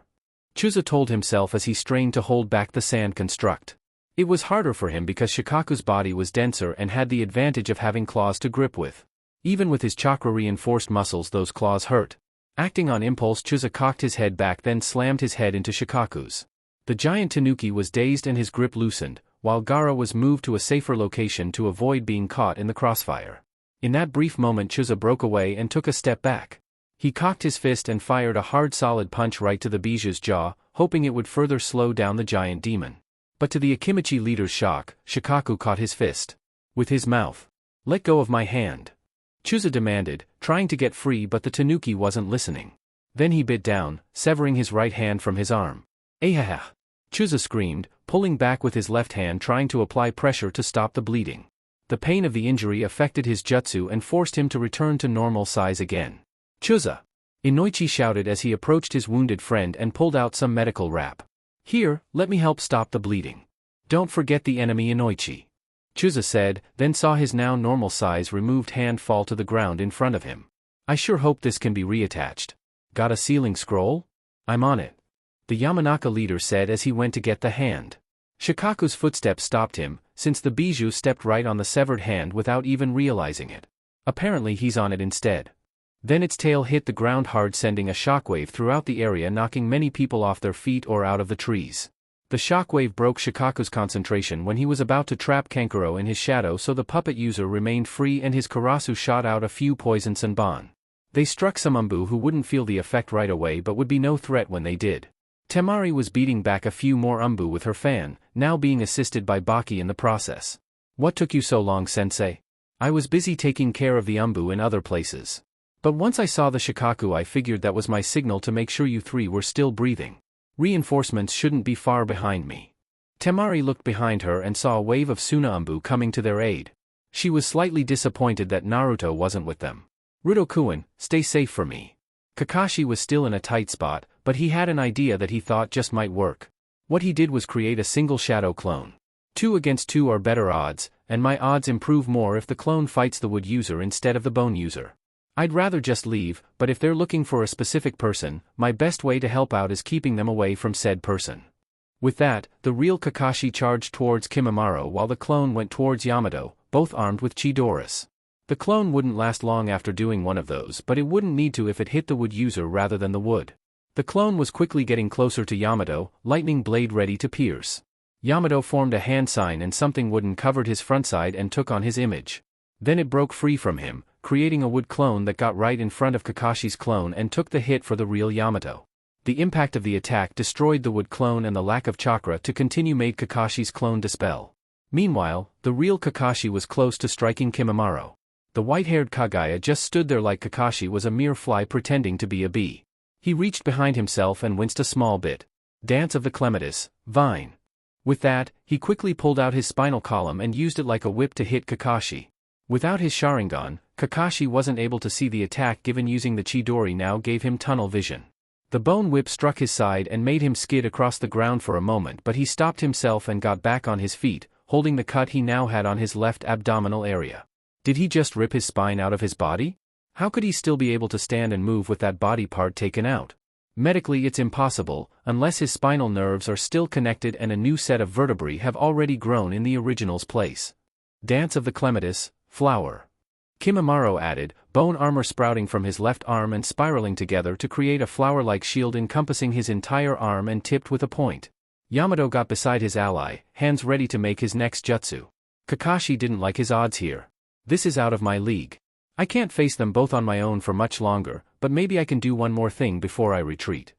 Chuza told himself as he strained to hold back the sand construct. It was harder for him because Shikaku's body was denser and had the advantage of having claws to grip with. Even with his chakra-reinforced muscles those claws hurt. Acting on impulse Chuza cocked his head back then slammed his head into Shikaku's. The giant tanuki was dazed and his grip loosened, while Gaara was moved to a safer location to avoid being caught in the crossfire. In that brief moment Chuza broke away and took a step back. He cocked his fist and fired a hard solid punch right to the Biju's jaw, hoping it would further slow down the giant demon. But to the Akimichi leader's shock, Shikaku caught his fist. With his mouth. Let go of my hand. Chuza demanded, trying to get free but the tanuki wasn't listening. Then he bit down, severing his right hand from his arm. Ahaha! Chuza screamed, pulling back with his left hand trying to apply pressure to stop the bleeding. The pain of the injury affected his jutsu and forced him to return to normal size again. Chuza! Inoichi shouted as he approached his wounded friend and pulled out some medical wrap. Here, let me help stop the bleeding. Don't forget the enemy Inoichi. Chuza said, then saw his now normal size removed hand fall to the ground in front of him. I sure hope this can be reattached. Got a sealing scroll? I'm on it. The Yamanaka leader said as he went to get the hand. Shikaku's footsteps stopped him, since the Biju stepped right on the severed hand without even realizing it. Apparently he's on it instead. Then its tail hit the ground hard sending a shockwave throughout the area knocking many people off their feet or out of the trees. The shockwave broke Shikaku's concentration when he was about to trap Kankuro in his shadow so the puppet user remained free and his Karasu shot out a few poison Sanban. They struck some Umbu who wouldn't feel the effect right away but would be no threat when they did. Temari was beating back a few more Umbu with her fan, now being assisted by Baki in the process. What took you so long, sensei? I was busy taking care of the Umbu in other places. But once I saw the Shikaku I figured that was my signal to make sure you three were still breathing. Reinforcements shouldn't be far behind me. Temari looked behind her and saw a wave of Suna Umbu coming to their aid. She was slightly disappointed that Naruto wasn't with them. Ruto-kun, stay safe for me. Kakashi was still in a tight spot, but he had an idea that he thought just might work. What he did was create a single shadow clone. 2 against 2 are better odds, and my odds improve more if the clone fights the wood user instead of the bone user. I'd rather just leave, but if they're looking for a specific person, my best way to help out is keeping them away from said person. With that, the real Kakashi charged towards Kimimaro while the clone went towards Yamato, both armed with Chidoras. The clone wouldn't last long after doing one of those but it wouldn't need to if it hit the wood user rather than the wood. The clone was quickly getting closer to Yamato, lightning blade ready to pierce. Yamato formed a hand sign and something wooden covered his frontside and took on his image. Then it broke free from him, creating a wood clone that got right in front of Kakashi's clone and took the hit for the real Yamato. The impact of the attack destroyed the wood clone and the lack of chakra to continue made Kakashi's clone dispel. Meanwhile, the real Kakashi was close to striking Kimimaro. The white-haired Kagaya just stood there like Kakashi was a mere fly pretending to be a bee. He reached behind himself and winced a small bit. Dance of the Clematis, Vine. With that, he quickly pulled out his spinal column and used it like a whip to hit Kakashi. Without his Sharingan, Kakashi wasn't able to see the attack given using the Chidori now gave him tunnel vision. The bone whip struck his side and made him skid across the ground for a moment but he stopped himself and got back on his feet, holding the cut he now had on his left abdominal area. Did he just rip his spine out of his body? How could he still be able to stand and move with that body part taken out? Medically it's impossible, unless his spinal nerves are still connected and a new set of vertebrae have already grown in the original's place. Dance of the Clematis, Flower. Kimimaro added, bone armor sprouting from his left arm and spiraling together to create a flower-like shield encompassing his entire arm and tipped with a point. Yamato got beside his ally, hands ready to make his next jutsu. Kakashi didn't like his odds here. This is out of my league. I can't face them both on my own for much longer, but maybe I can do one more thing before I retreat.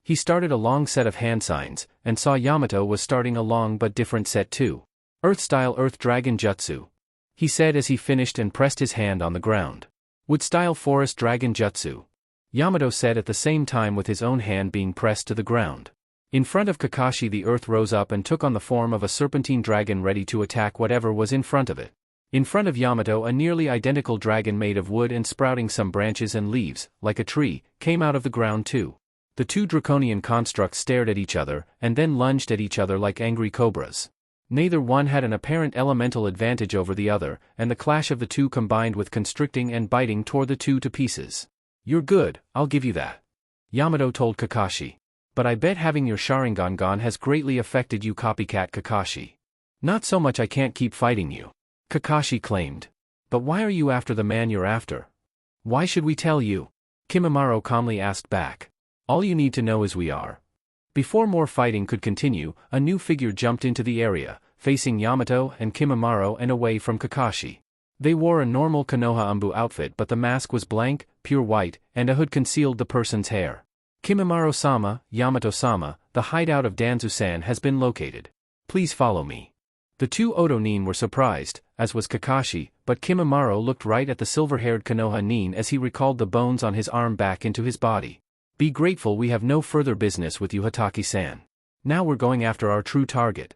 He started a long set of hand signs, and saw Yamato was starting a long but different set too. Earth-style Earth Dragon Jutsu. He said as he finished and pressed his hand on the ground. Wood-style Forest Dragon Jutsu. Yamato said at the same time with his own hand being pressed to the ground. In front of Kakashi the earth rose up and took on the form of a serpentine dragon ready to attack whatever was in front of it. In front of Yamato, a nearly identical dragon made of wood and sprouting some branches and leaves, like a tree, came out of the ground too. The two draconian constructs stared at each other, and then lunged at each other like angry cobras. Neither one had an apparent elemental advantage over the other, and the clash of the two combined with constricting and biting tore the two to pieces. "You're good, I'll give you that," Yamato told Kakashi. "But I bet having your Sharingan gone has greatly affected you." Copycat Kakashi. "Not so much, I can't keep fighting you," Kakashi claimed. "But why are you after the man you're after?" "Why should we tell you?" Kimimaro calmly asked back. "All you need to know is we are." Before more fighting could continue, a new figure jumped into the area, facing Yamato and Kimimaro and away from Kakashi. They wore a normal Konoha Umbu outfit, but the mask was blank, pure white, and a hood concealed the person's hair. "Kimimaro-sama, Yamato-sama, the hideout of Danzu-san has been located. Please follow me." The two Oto nin were surprised, as was Kakashi, but Kimimaro looked right at the silver-haired Konoha nin as he recalled the bones on his arm back into his body. "Be grateful we have no further business with you, Hataki-san. Now we're going after our true target."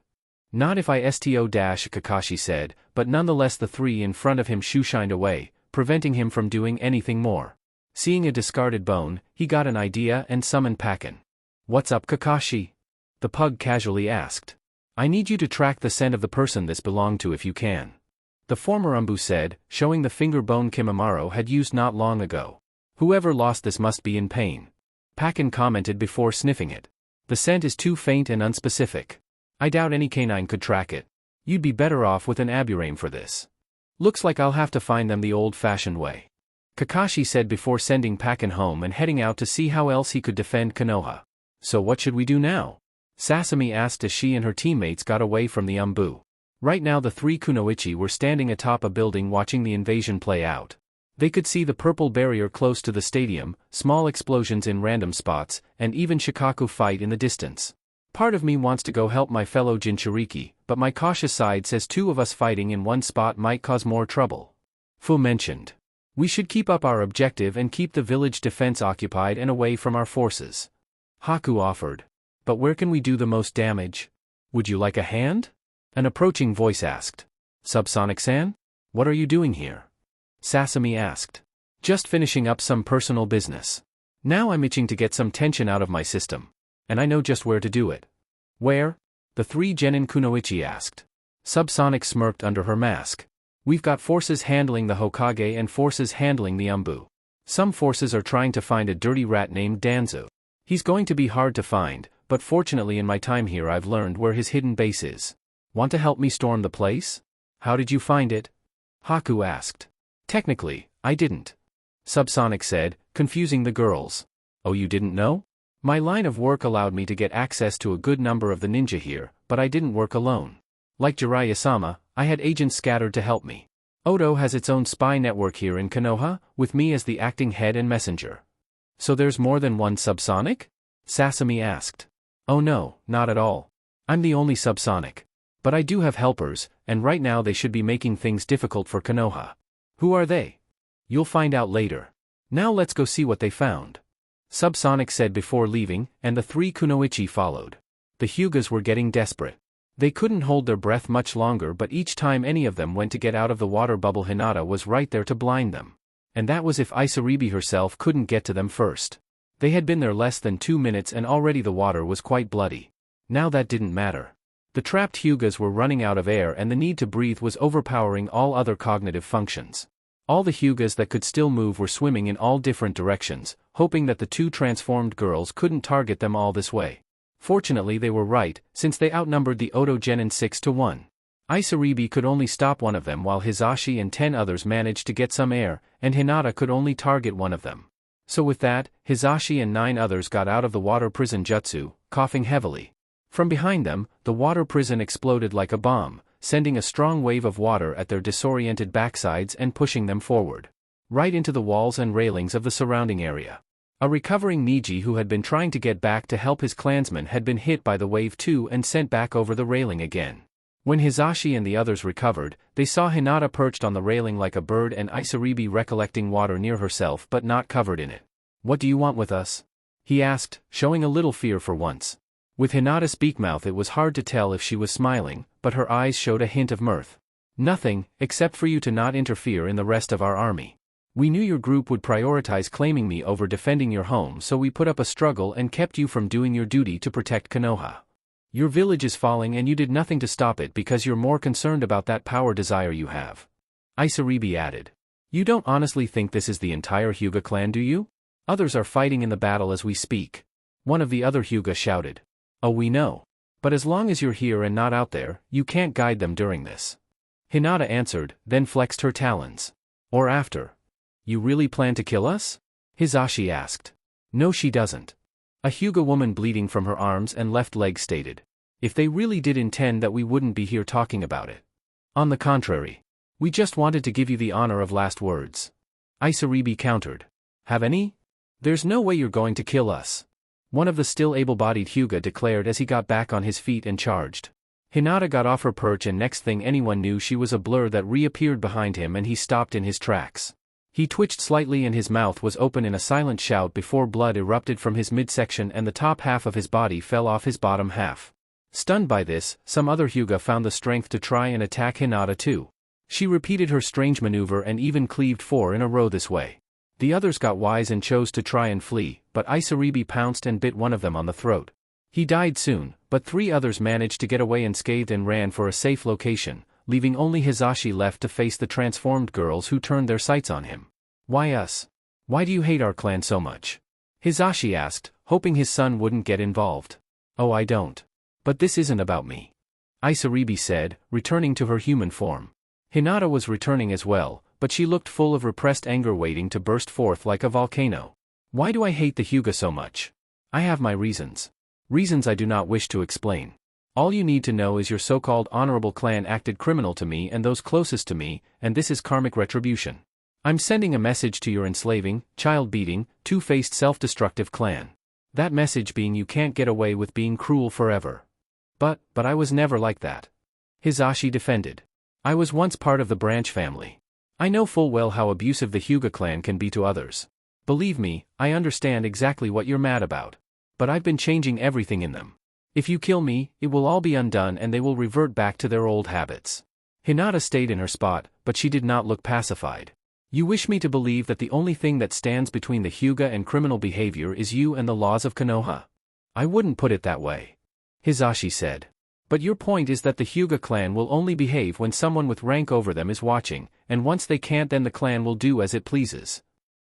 "Not if I sto-," Kakashi said, but nonetheless the three in front of him shoo-shined away, preventing him from doing anything more. Seeing a discarded bone, he got an idea and summoned Pakken. "What's up, Kakashi?" the pug casually asked. "I need you to track the scent of the person this belonged to if you can," the former Umbu said, showing the finger bone Kimimaro had used not long ago. "Whoever lost this must be in pain," Pakken commented before sniffing it. "The scent is too faint and unspecific. I doubt any canine could track it. You'd be better off with an aburame for this. Looks like I'll have to find them the old-fashioned way," Kakashi said before sending Pakken home and heading out to see how else he could defend Konoha. "So what should we do now?" Sasami asked as she and her teammates got away from the Umbu. Right now the three kunoichi were standing atop a building watching the invasion play out. They could see the purple barrier close to the stadium, small explosions in random spots, and even Shikaku fight in the distance. "Part of me wants to go help my fellow Jinchuriki, but my cautious side says two of us fighting in one spot might cause more trouble," Fu mentioned. "We should keep up our objective and keep the village defense occupied and away from our forces," Haku offered. "But where can we do the most damage? Would you like a hand?" an approaching voice asked. "Subsonic-san? What are you doing here?" Sasami asked. "Just finishing up some personal business. Now I'm itching to get some tension out of my system. And I know just where to do it." "Where?" the three genin kunoichi asked. Subsonic smirked under her mask. "We've got forces handling the Hokage and forces handling the Umbu. Some forces are trying to find a dirty rat named Danzu. He's going to be hard to find, but fortunately in my time here I've learned where his hidden base is. Want to help me storm the place?" "How did you find it?" Haku asked. "Technically, I didn't," Subsonic said, confusing the girls. "Oh, you didn't know? My line of work allowed me to get access to a good number of the ninja here, but I didn't work alone. Like Jiraiya-sama, I had agents scattered to help me. Oto has its own spy network here in Konoha, with me as the acting head and messenger." "So there's more than one Subsonic?" Sasami asked. "Oh no, not at all. I'm the only Subsonic. But I do have helpers, and right now they should be making things difficult for Konoha." "Who are they?" "You'll find out later. Now let's go see what they found," Subsonic said before leaving, and the three kunoichi followed. The Hyugas were getting desperate. They couldn't hold their breath much longer, but each time any of them went to get out of the water bubble, Hinata was right there to blind them. And that was if Isaribi herself couldn't get to them first. They had been there less than 2 minutes and already the water was quite bloody. Now that didn't matter. The trapped Hyugas were running out of air and the need to breathe was overpowering all other cognitive functions. All the Hyugas that could still move were swimming in all different directions, hoping that the two transformed girls couldn't target them all this way. Fortunately they were right, since they outnumbered the Oto genin 6-1. Isaribi could only stop one of them while Hizashi and 10 others managed to get some air, and Hinata could only target one of them. So with that, Hizashi and 9 others got out of the water prison jutsu, coughing heavily. From behind them, the water prison exploded like a bomb, sending a strong wave of water at their disoriented backsides and pushing them forward. Right into the walls and railings of the surrounding area. A recovering Niji who had been trying to get back to help his clansmen had been hit by the wave too and sent back over the railing again. When Hizashi and the others recovered, they saw Hinata perched on the railing like a bird and Isaribi recollecting water near herself but not covered in it. "What do you want with us?" he asked, showing a little fear for once. With Hinata's beak mouth it was hard to tell if she was smiling, but her eyes showed a hint of mirth. Nothing, except for you to not interfere in the rest of our army. We knew your group would prioritize claiming me over defending your home, so we put up a struggle and kept you from doing your duty to protect Konoha. Your village is falling and you did nothing to stop it because you're more concerned about that power desire you have. Isaribi added. You don't honestly think this is the entire Hyuga clan, do you? Others are fighting in the battle as we speak. One of the other Hyuga shouted. Oh, we know. But as long as you're here and not out there, you can't guide them during this. Hinata answered, then flexed her talons. Or after. You really plan to kill us? Hisashi asked. No, she doesn't. A Hyuga woman bleeding from her arms and left leg stated. If they really did intend that, we wouldn't be here talking about it. On the contrary. We just wanted to give you the honor of last words. Isaribi countered. Have any? There's no way you're going to kill us. One of the still able-bodied Hyuga declared as he got back on his feet and charged. Hinata got off her perch and next thing anyone knew she was a blur that reappeared behind him and he stopped in his tracks. He twitched slightly and his mouth was open in a silent shout before blood erupted from his midsection and the top half of his body fell off his bottom half. Stunned by this, some other Hyuga found the strength to try and attack Hinata too. She repeated her strange maneuver and even cleaved 4 in a row this way. The others got wise and chose to try and flee, but Isaribi pounced and bit one of them on the throat. He died soon, but 3 others managed to get away unscathed and ran for a safe location, leaving only Hisashi left to face the transformed girls who turned their sights on him. Why us? Why do you hate our clan so much? Hisashi asked, hoping his son wouldn't get involved. Oh, I don't. But this isn't about me. Isaribi said, returning to her human form. Hinata was returning as well, but she looked full of repressed anger waiting to burst forth like a volcano. Why do I hate the Hyuga so much? I have my reasons. Reasons I do not wish to explain. All you need to know is your so-called honorable clan acted criminal to me and those closest to me, and this is karmic retribution. I'm sending a message to your enslaving, child-beating, two-faced self-destructive clan. That message being you can't get away with being cruel forever. But I was never like that. Hisashi defended. I was once part of the branch family. I know full well how abusive the Hyuga clan can be to others. Believe me, I understand exactly what you're mad about. But I've been changing everything in them. If you kill me, it will all be undone and they will revert back to their old habits. Hinata stayed in her spot, but she did not look pacified. You wish me to believe that the only thing that stands between the Hyuga and criminal behavior is you and the laws of Konoha? I wouldn't put it that way. Hisashi said. But your point is that the Hyuga clan will only behave when someone with rank over them is watching, and once they can't then the clan will do as it pleases.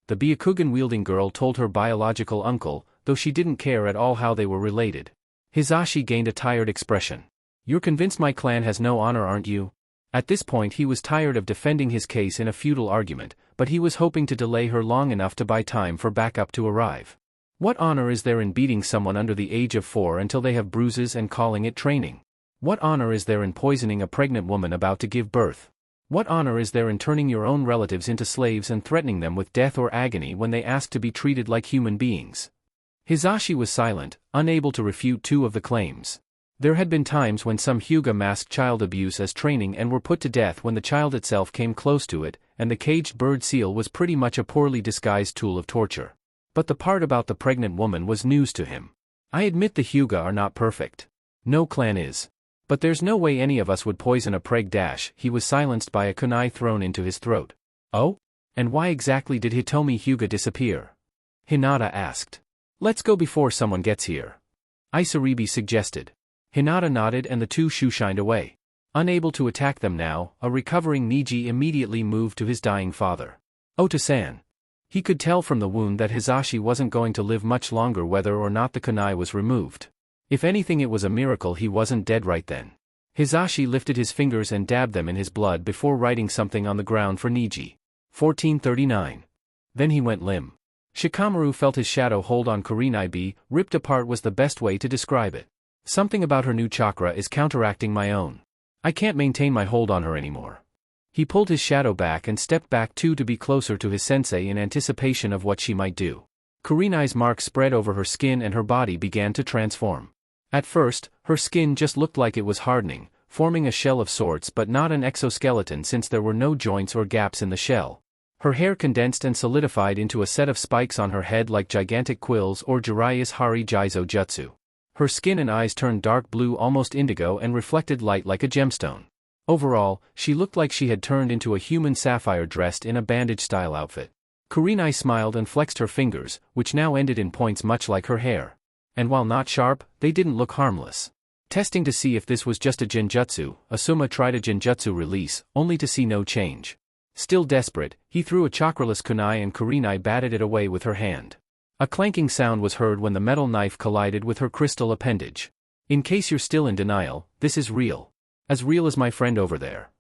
The Byakugan-wielding girl told her biological uncle, though she didn't care at all how they were related. Hisashi gained a tired expression. You're convinced my clan has no honor, aren't you? At this point he was tired of defending his case in a futile argument, but he was hoping to delay her long enough to buy time for backup to arrive. What honor is there in beating someone under the age of 4 until they have bruises and calling it training? What honor is there in poisoning a pregnant woman about to give birth? What honor is there in turning your own relatives into slaves and threatening them with death or agony when they ask to be treated like human beings? Hisashi was silent, unable to refute 2 of the claims. There had been times when some Hyuga masked child abuse as training and were put to death when the child itself came close to it, and the caged bird seal was pretty much a poorly disguised tool of torture. But the part about the pregnant woman was news to him. I admit the Hyuga are not perfect. No clan is. But there's no way any of us would poison a preg dash. He was silenced by a kunai thrown into his throat. Oh? And why exactly did Hitomi Hyuga disappear? Hinata asked. Let's go before someone gets here. Isaribi suggested. Hinata nodded and the 2 shooshined away. Unable to attack them now, a recovering Niji immediately moved to his dying father. Ota-san. He could tell from the wound that Hisashi wasn't going to live much longer whether or not the kunai was removed. If anything, it was a miracle he wasn't dead right then. Hisashi lifted his fingers and dabbed them in his blood before writing something on the ground for Niji. 1439. Then he went limp. Shikamaru felt his shadow hold on Kurenai. Ripped apart was the best way to describe it. Something about her new chakra is counteracting my own. I can't maintain my hold on her anymore. He pulled his shadow back and stepped back too to be closer to his sensei in anticipation of what she might do. Kurenai's mark spread over her skin and her body began to transform. At first, her skin just looked like it was hardening, forming a shell of sorts but not an exoskeleton since there were no joints or gaps in the shell. Her hair condensed and solidified into a set of spikes on her head like gigantic quills or Jiraiya's Hari Jizo Jutsu. Her skin and eyes turned dark blue, almost indigo, and reflected light like a gemstone. Overall, she looked like she had turned into a human sapphire dressed in a bandage-style outfit. Kurenai smiled and flexed her fingers, which now ended in points much like her hair. And while not sharp, they didn't look harmless. Testing to see if this was just a genjutsu, Asuma tried a genjutsu release, only to see no change. Still desperate, he threw a chakraless kunai and Kurenai batted it away with her hand. A clanking sound was heard when the metal knife collided with her crystal appendage. In case you're still in denial, this is real. As real as my friend over there.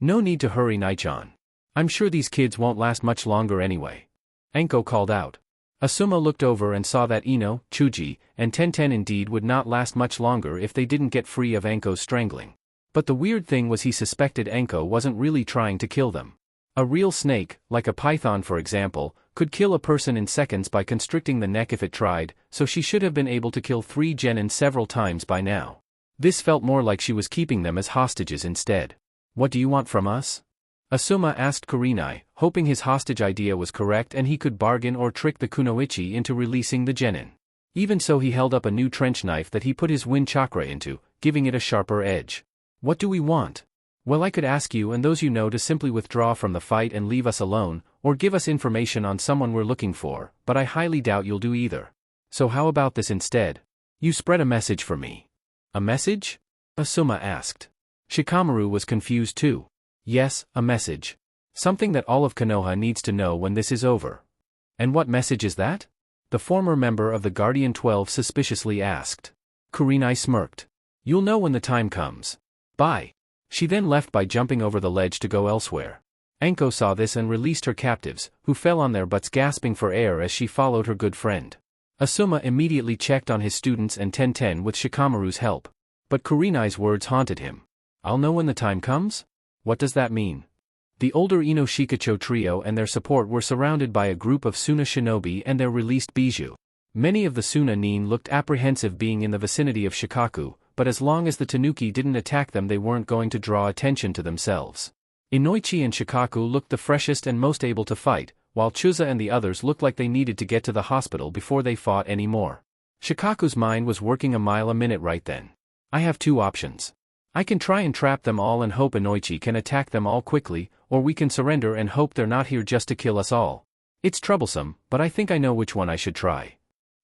No need to hurry, Naichan. I'm sure these kids won't last much longer anyway. Anko called out. Asuma looked over and saw that Ino, Chuji, and Tenten indeed would not last much longer if they didn't get free of Anko's strangling. But the weird thing was he suspected Anko wasn't really trying to kill them. A real snake, like a python for example, could kill a person in seconds by constricting the neck if it tried, so she should have been able to kill 3 genin several times by now. This felt more like she was keeping them as hostages instead. What do you want from us? Asuma asked Kurenai, hoping his hostage idea was correct and he could bargain or trick the kunoichi into releasing the genin. Even so, he held up a new trench knife that he put his wind chakra into, giving it a sharper edge. What do we want? Well, I could ask you and those you know to simply withdraw from the fight and leave us alone, or give us information on someone we're looking for, but I highly doubt you'll do either. So how about this instead? You spread a message for me. A message? Asuma asked. Shikamaru was confused too. Yes, a message. Something that all of Konoha needs to know when this is over. And what message is that? The former member of the Guardian 12 suspiciously asked. Kurenai smirked. You'll know when the time comes. Bye. She then left by jumping over the ledge to go elsewhere. Anko saw this and released her captives, who fell on their butts gasping for air as she followed her good friend. Asuma immediately checked on his students and Tenten with Shikamaru's help. But Kurenai's words haunted him. I'll know when the time comes? What does that mean? The older Ino Shikacho trio and their support were surrounded by a group of Suna shinobi and their released bijou. Many of the Suna nin looked apprehensive being in the vicinity of Shikaku, but as long as the Tanuki didn't attack them they weren't going to draw attention to themselves. Inoichi and Shikaku looked the freshest and most able to fight, while Chuza and the others looked like they needed to get to the hospital before they fought anymore. Shikaku's mind was working a mile a minute right then. I have 2 options. I can try and trap them all and hope Inoichi can attack them all quickly, or we can surrender and hope they're not here just to kill us all. It's troublesome, but I think I know which one I should try.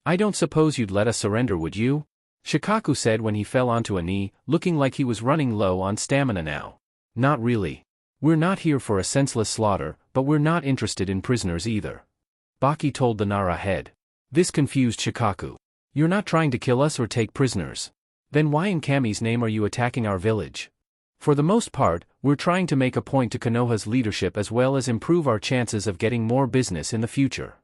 I don't suppose you'd let us surrender, would you? Shikaku said when he fell onto a knee, looking like he was running low on stamina now. Not really. We're not here for a senseless slaughter, but we're not interested in prisoners either. Baki told the Nara head. This confused Shikaku. You're not trying to kill us or take prisoners. Then why in Kami's name are you attacking our village? For the most part, we're trying to make a point to Konoha's leadership as well as improve our chances of getting more business in the future.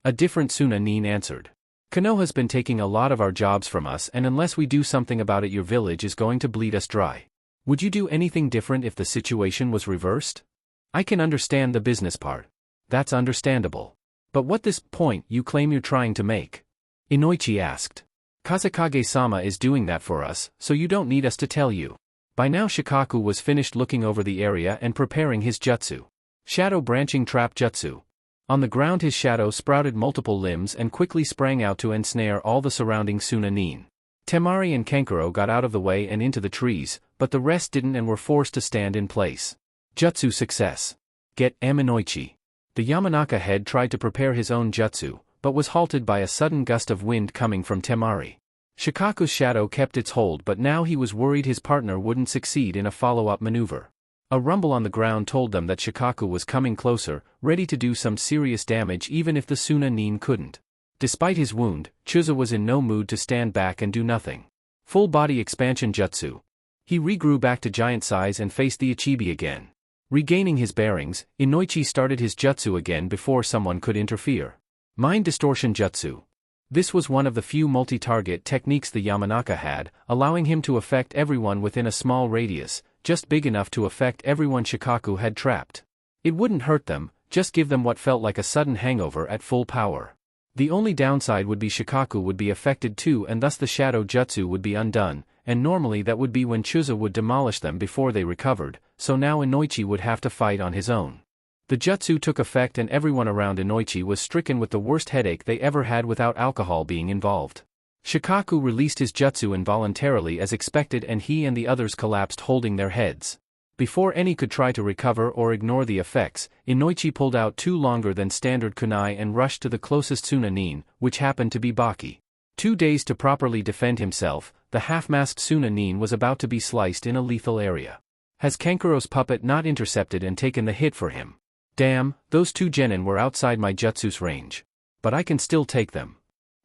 A different Suna nin answered. Konoha's been taking a lot of our jobs from us and unless we do something about it your village is going to bleed us dry. Would you do anything different if the situation was reversed? I can understand the business part. That's understandable. But what this point you claim you're trying to make? Inoichi asked. Kazekage-sama is doing that for us, so you don't need us to tell you. By now Shikaku was finished looking over the area and preparing his jutsu. Shadow branching trap jutsu. On the ground his shadow sprouted multiple limbs and quickly sprang out to ensnare all the surrounding Suna nin. Temari and Kankuro got out of the way and into the trees, but the rest didn't and were forced to stand in place. Jutsu success. Get Inoichi. The Yamanaka head tried to prepare his own jutsu, but was halted by a sudden gust of wind coming from Temari. Shikaku's shadow kept its hold but now he was worried his partner wouldn't succeed in a follow-up maneuver. A rumble on the ground told them that Shikaku was coming closer, ready to do some serious damage even if the Suna nin couldn't. Despite his wound, Chuza was in no mood to stand back and do nothing. Full body expansion jutsu. He regrew back to giant size and faced the Ichibi again. Regaining his bearings, Inoichi started his jutsu again before someone could interfere. Mind distortion jutsu. This was one of the few multi-target techniques the Yamanaka had, allowing him to affect everyone within a small radius, just big enough to affect everyone Shikaku had trapped. It wouldn't hurt them, just give them what felt like a sudden hangover at full power. The only downside would be Shikaku would be affected too and thus the shadow jutsu would be undone, and normally that would be when Chuza would demolish them before they recovered, so now Inoichi would have to fight on his own. The jutsu took effect and everyone around Inoichi was stricken with the worst headache they ever had without alcohol being involved. Shikaku released his jutsu involuntarily as expected and he and the others collapsed holding their heads. Before any could try to recover or ignore the effects, Inoichi pulled out two longer than standard kunai and rushed to the closest Tsunade, which happened to be Baki. 2 days to properly defend himself, the half-masked Tsunade was about to be sliced in a lethal area. Has Kankuro's puppet not intercepted and taken the hit for him? Damn, those two genin were outside my jutsu's range. But I can still take them.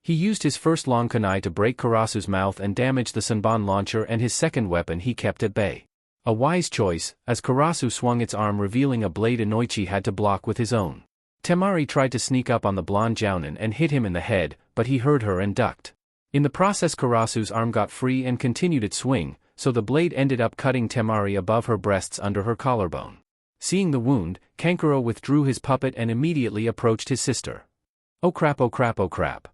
He used his first long kunai to break Karasu's mouth and damage the Sanban launcher, and his second weapon he kept at bay. A wise choice, as Karasu swung its arm revealing a blade Inoichi had to block with his own. Temari tried to sneak up on the blonde jounin and hit him in the head, but he heard her and ducked. In the process Karasu's arm got free and continued its swing, so the blade ended up cutting Temari above her breasts under her collarbone. Seeing the wound, Kankuro withdrew his puppet and immediately approached his sister. Oh crap, oh crap, oh crap.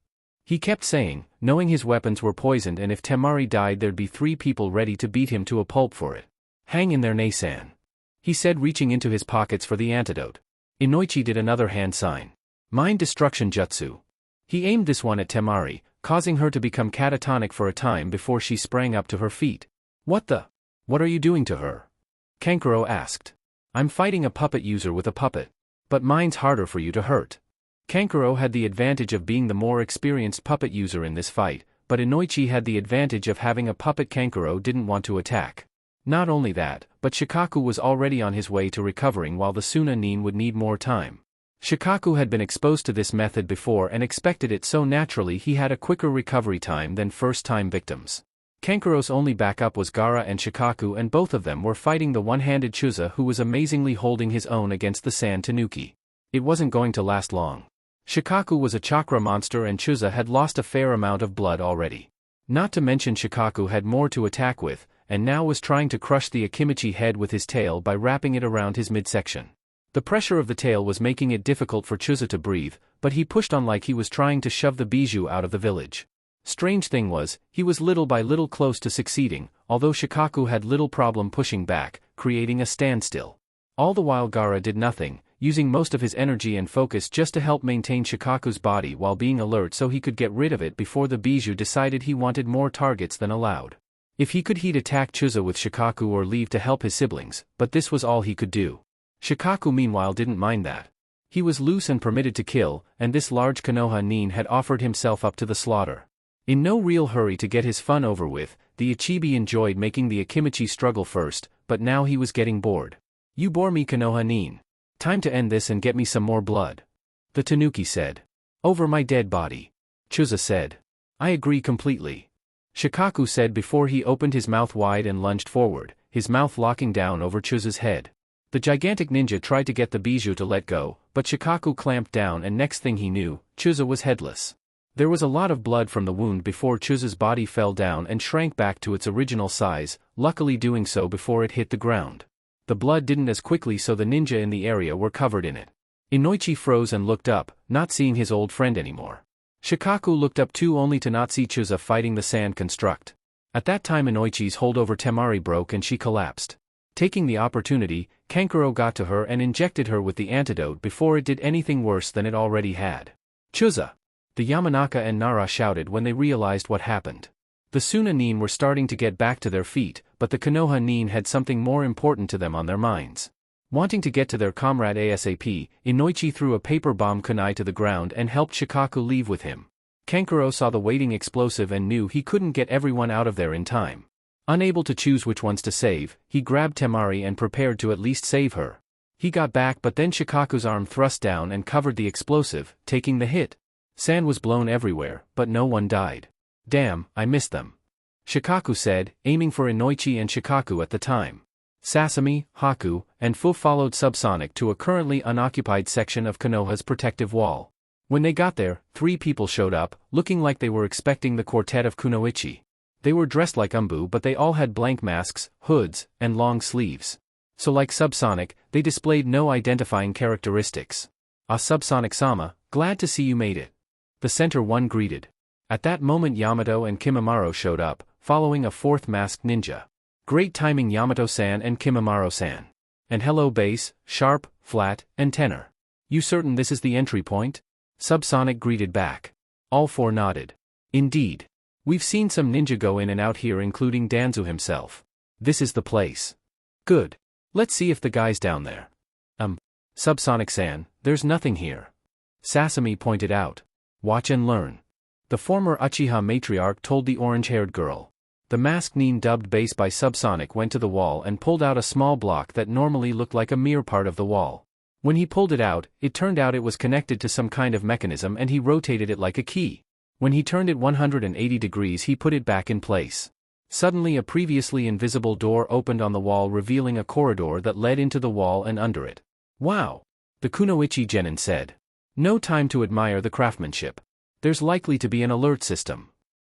He kept saying, knowing his weapons were poisoned and if Temari died there'd be 3 people ready to beat him to a pulp for it. Hang in there, Nei-san, he said, reaching into his pockets for the antidote. Inoichi did another hand sign. Mind destruction jutsu. He aimed this one at Temari, causing her to become catatonic for a time before she sprang up to her feet. What are you doing to her? Kankuro asked. I'm fighting a puppet user with a puppet. But mine's harder for you to hurt. Kankuro had the advantage of being the more experienced puppet user in this fight, but Inoichi had the advantage of having a puppet Kankuro didn't want to attack. Not only that, but Shikaku was already on his way to recovering while the Tsunade would need more time. Shikaku had been exposed to this method before and expected it, so naturally he had a quicker recovery time than first-time victims. Kankuro's only backup was Gaara and Shikaku, and both of them were fighting the one-handed Chuza, who was amazingly holding his own against the Sand Tanuki. It wasn't going to last long. Shikaku was a chakra monster and Chuza had lost a fair amount of blood already. Not to mention Shikaku had more to attack with, and now was trying to crush the Akimichi head with his tail by wrapping it around his midsection. The pressure of the tail was making it difficult for Chuza to breathe, but he pushed on like he was trying to shove the bijou out of the village. Strange thing was, he was little by little close to succeeding, although Shikaku had little problem pushing back, creating a standstill. All the while Gaara did nothing, using most of his energy and focus just to help maintain Shikaku's body while being alert so he could get rid of it before the bijou decided he wanted more targets than allowed. If he could, he'd attack Chuza with Shikaku or leave to help his siblings, but this was all he could do. Shikaku meanwhile didn't mind that. He was loose and permitted to kill, and this large Konoha nin had offered himself up to the slaughter. In no real hurry to get his fun over with, the Ichibi enjoyed making the Akimichi struggle first, but now he was getting bored. You bore me, Konoha nin. Time to end this and get me some more blood. The Tanuki said. Over my dead body. Chuza said. I agree completely. Shikaku said before he opened his mouth wide and lunged forward, his mouth locking down over Chuza's head. The gigantic ninja tried to get the bijou to let go, but Shikaku clamped down and next thing he knew, Chuza was headless. There was a lot of blood from the wound before Chuza's body fell down and shrank back to its original size, luckily doing so before it hit the ground. The blood didn't as quickly, so the ninja in the area were covered in it. Inoichi froze and looked up, not seeing his old friend anymore. Shikaku looked up too, only to not see Chuza fighting the sand construct. At that time Inoichi's hold over Temari broke and she collapsed. Taking the opportunity, Kankuro got to her and injected her with the antidote before it did anything worse than it already had. Chuza! The Yamanaka and Nara shouted when they realized what happened. The Tsunade were starting to get back to their feet, but the Konoha nin had something more important to them on their minds. Wanting to get to their comrade ASAP, Inoichi threw a paper bomb kunai to the ground and helped Shikaku leave with him. Kankuro saw the waiting explosive and knew he couldn't get everyone out of there in time. Unable to choose which ones to save, he grabbed Temari and prepared to at least save her. He got back, but then Shikaku's arm thrust down and covered the explosive, taking the hit. Sand was blown everywhere, but no one died. Damn, I missed them. Shikaku said, aiming for Inoichi and Shikaku at the time. Sasami, Haku, and Fu followed Subsonic to a currently unoccupied section of Konoha's protective wall. When they got there, 3 people showed up, looking like they were expecting the quartet of Kunoichi. They were dressed like Umbu, but they all had blank masks, hoods, and long sleeves. So like Subsonic, they displayed no identifying characteristics. Ah, Subsonic-sama, glad to see you made it. The center one greeted. At that moment Yamato and Kimimaro showed up, following a 4th masked ninja. Great timing, Yamato-san and Kimimaro-san. And hello bass, sharp, flat, and tenor. You certain this is the entry point? Subsonic greeted back. All 4 nodded. Indeed. We've seen some ninja go in and out here, including Danzu himself. This is the place. Good. Let's see if the guy's down there. Subsonic-san, there's nothing here. Sasami pointed out. Watch and learn. The former Uchiha matriarch told the orange-haired girl. The masked nin dubbed base by Subsonic went to the wall and pulled out a small block that normally looked like a mere part of the wall. When he pulled it out, it turned out it was connected to some kind of mechanism and he rotated it like a key. When he turned it 180 degrees he put it back in place. Suddenly a previously invisible door opened on the wall revealing a corridor that led into the wall and under it. Wow! The Kunoichi genin said. No time to admire the craftsmanship. There's likely to be an alert system.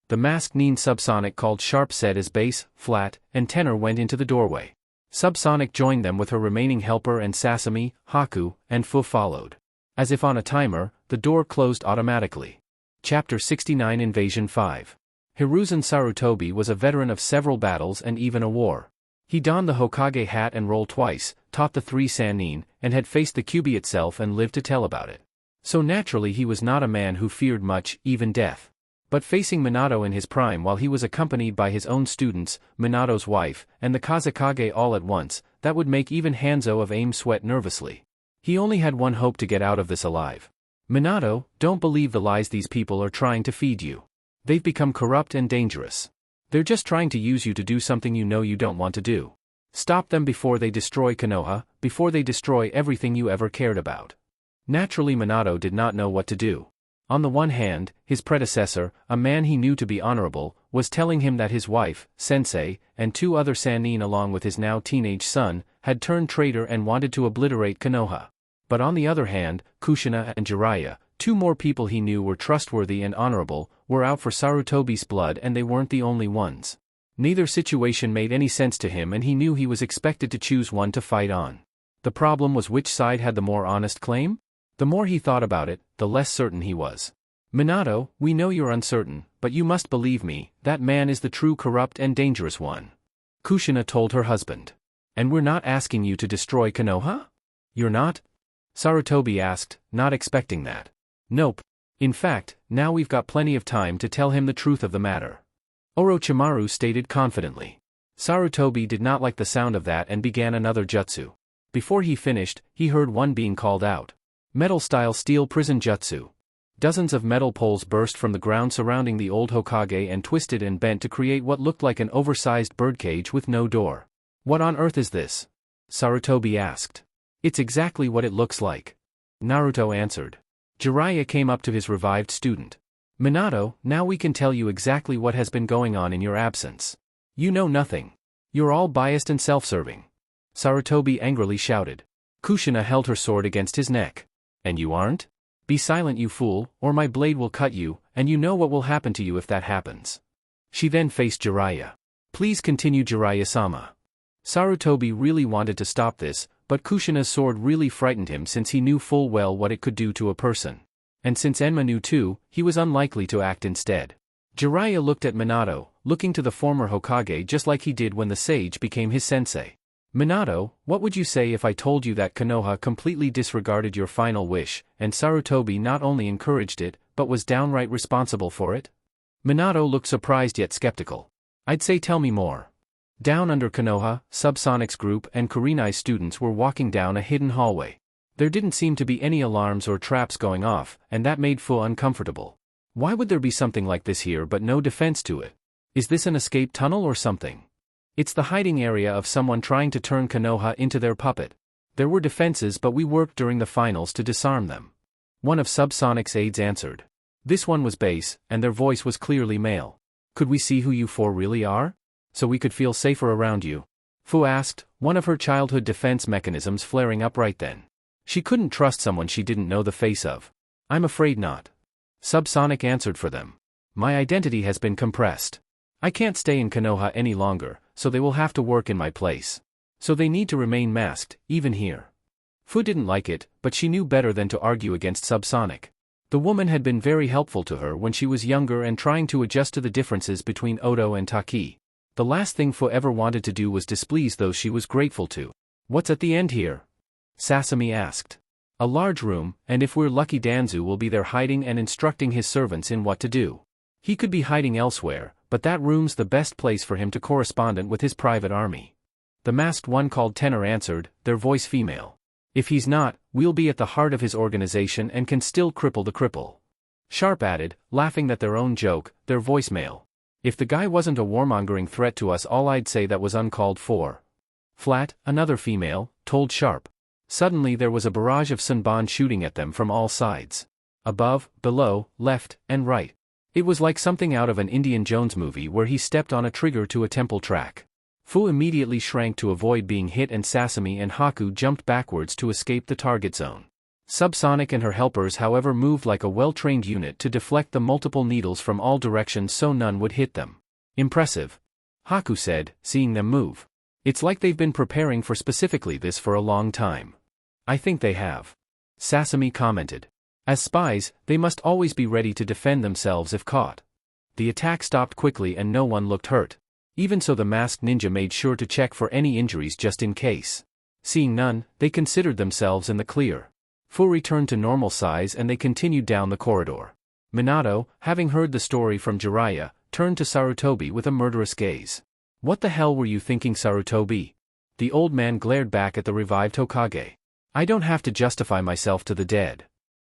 The masked nin Subsonic called Sharp said as bass, flat, and tenor went into the doorway. Subsonic joined them with her remaining helper and Sasami, Haku, and Fu followed. As if on a timer, the door closed automatically. Chapter 69 Invasion 5. Hiruzen Sarutobi was a veteran of several battles and even a war. He donned the Hokage hat and roll twice, taught the 3 Sannin, and had faced the Kyuubi itself and lived to tell about it. So naturally he was not a man who feared much, even death. But facing Minato in his prime while he was accompanied by his own students, Minato's wife, and the Kazekage all at once, that would make even Hanzo of AIM sweat nervously. He only had one hope to get out of this alive. Minato, don't believe the lies these people are trying to feed you. They've become corrupt and dangerous. They're just trying to use you to do something you know you don't want to do. Stop them before they destroy Konoha, before they destroy everything you ever cared about. Naturally Minato did not know what to do. On the one hand, his predecessor, a man he knew to be honorable, was telling him that his wife, Sensei, and 2 other Sannin along with his now teenage son, had turned traitor and wanted to obliterate Konoha. But on the other hand, Kushina and Jiraiya, 2 more people he knew were trustworthy and honorable, were out for Sarutobi's blood and they weren't the only ones. Neither situation made any sense to him and he knew he was expected to choose one to fight on. The problem was which side had the more honest claim? The more he thought about it, the less certain he was. Minato, we know you're uncertain, but you must believe me, that man is the true corrupt and dangerous one. Kushina told her husband. And we're not asking you to destroy Konoha? You're not? Sarutobi asked, not expecting that. Nope. In fact, now we've got plenty of time to tell him the truth of the matter. Orochimaru stated confidently. Sarutobi did not like the sound of that and began another jutsu. Before he finished, he heard one being called out. Metal-style steel prison jutsu. Dozens of metal poles burst from the ground surrounding the old Hokage and twisted and bent to create what looked like an oversized birdcage with no door. What on earth is this? Sarutobi asked. It's exactly what it looks like. Naruto answered. Jiraiya came up to his revived student. Minato, now we can tell you exactly what has been going on in your absence. You know nothing. You're all biased and self-serving. Sarutobi angrily shouted. Kushina held her sword against his neck. And you aren't? Be silent you fool, or my blade will cut you, and you know what will happen to you if that happens. She then faced Jiraiya. Please continue Jiraiya-sama. Sarutobi really wanted to stop this, but Kushina's sword really frightened him since he knew full well what it could do to a person. And since Enma knew too, he was unlikely to act instead. Jiraiya looked at Minato, looking to the former Hokage just like he did when the sage became his sensei. Minato, what would you say if I told you that Konoha completely disregarded your final wish, and Sarutobi not only encouraged it, but was downright responsible for it? Minato looked surprised yet skeptical. I'd say tell me more. Down under Konoha, Subsonic's group and Kurenai's students were walking down a hidden hallway. There didn't seem to be any alarms or traps going off, and that made Fu uncomfortable. Why would there be something like this here but no defense to it? Is this an escape tunnel or something? It's the hiding area of someone trying to turn Konoha into their puppet. There were defenses but we worked during the finals to disarm them. One of Subsonic's aides answered. This one was bass, and their voice was clearly male. Could we see who you four really are? So we could feel safer around you? Fu asked, one of her childhood defense mechanisms flaring up right then. She couldn't trust someone she didn't know the face of. I'm afraid not. Subsonic answered for them. My identity has been compressed. I can't stay in Konoha any longer, so they will have to work in my place. So they need to remain masked, even here. Fu didn't like it, but she knew better than to argue against Subsonic. The woman had been very helpful to her when she was younger and trying to adjust to the differences between Oto and Taki. The last thing Fu ever wanted to do was displease those she was grateful to. What's at the end here? Sasami asked. A large room, and if we're lucky Danzu will be there hiding and instructing his servants in what to do. He could be hiding elsewhere, but that room's the best place for him to correspond with his private army. The masked one called Tenor answered, their voice female. If he's not, we'll be at the heart of his organization and can still cripple the cripple. Sharp added, laughing at their own joke, their voice male. If the guy wasn't a warmongering threat to us, all I'd say that was uncalled for. Flat, another female, told Sharp. Suddenly there was a barrage of Sunban shooting at them from all sides. Above, below, left, and right. It was like something out of an Indiana Jones movie where he stepped on a trigger to a temple track. Fu immediately shrank to avoid being hit and Sasami and Haku jumped backwards to escape the target zone. Subsonic and her helpers however moved like a well-trained unit to deflect the multiple needles from all directions so none would hit them. Impressive. Haku said, seeing them move. It's like they've been preparing for specifically this for a long time. I think they have. Sasami commented. As spies, they must always be ready to defend themselves if caught. The attack stopped quickly and no one looked hurt. Even so, the masked ninja made sure to check for any injuries just in case. Seeing none, they considered themselves in the clear. Fu returned to normal size and they continued down the corridor. Minato, having heard the story from Jiraiya, turned to Sarutobi with a murderous gaze. What the hell were you thinking, Sarutobi? The old man glared back at the revived Hokage. I don't have to justify myself to the dead.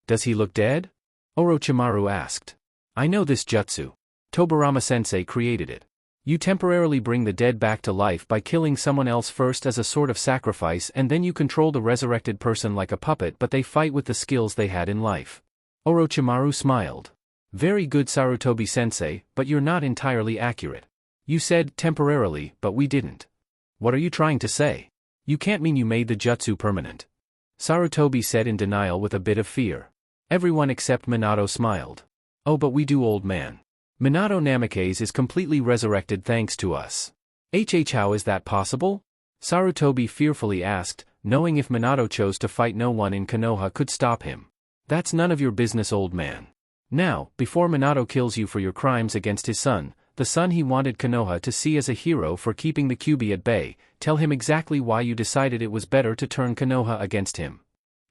Does he look dead? Orochimaru asked. I know this jutsu. Tobirama-sensei created it. You temporarily bring the dead back to life by killing someone else first as a sort of sacrifice and then you control the resurrected person like a puppet but they fight with the skills they had in life. Orochimaru smiled. Very good, Sarutobi-sensei, but you're not entirely accurate. You said temporarily, but we didn't. What are you trying to say? You can't mean you made the jutsu permanent. Sarutobi said in denial with a bit of fear. Everyone except Minato smiled. Oh, but we do, old man. Minato Namikaze is completely resurrected thanks to us. How is that possible? Sarutobi fearfully asked, knowing if Minato chose to fight no one in Konoha could stop him. That's none of your business, old man. Now, before Minato kills you for your crimes against his son, the son he wanted Konoha to see as a hero for keeping the Kyuubi at bay, tell him exactly why you decided it was better to turn Konoha against him.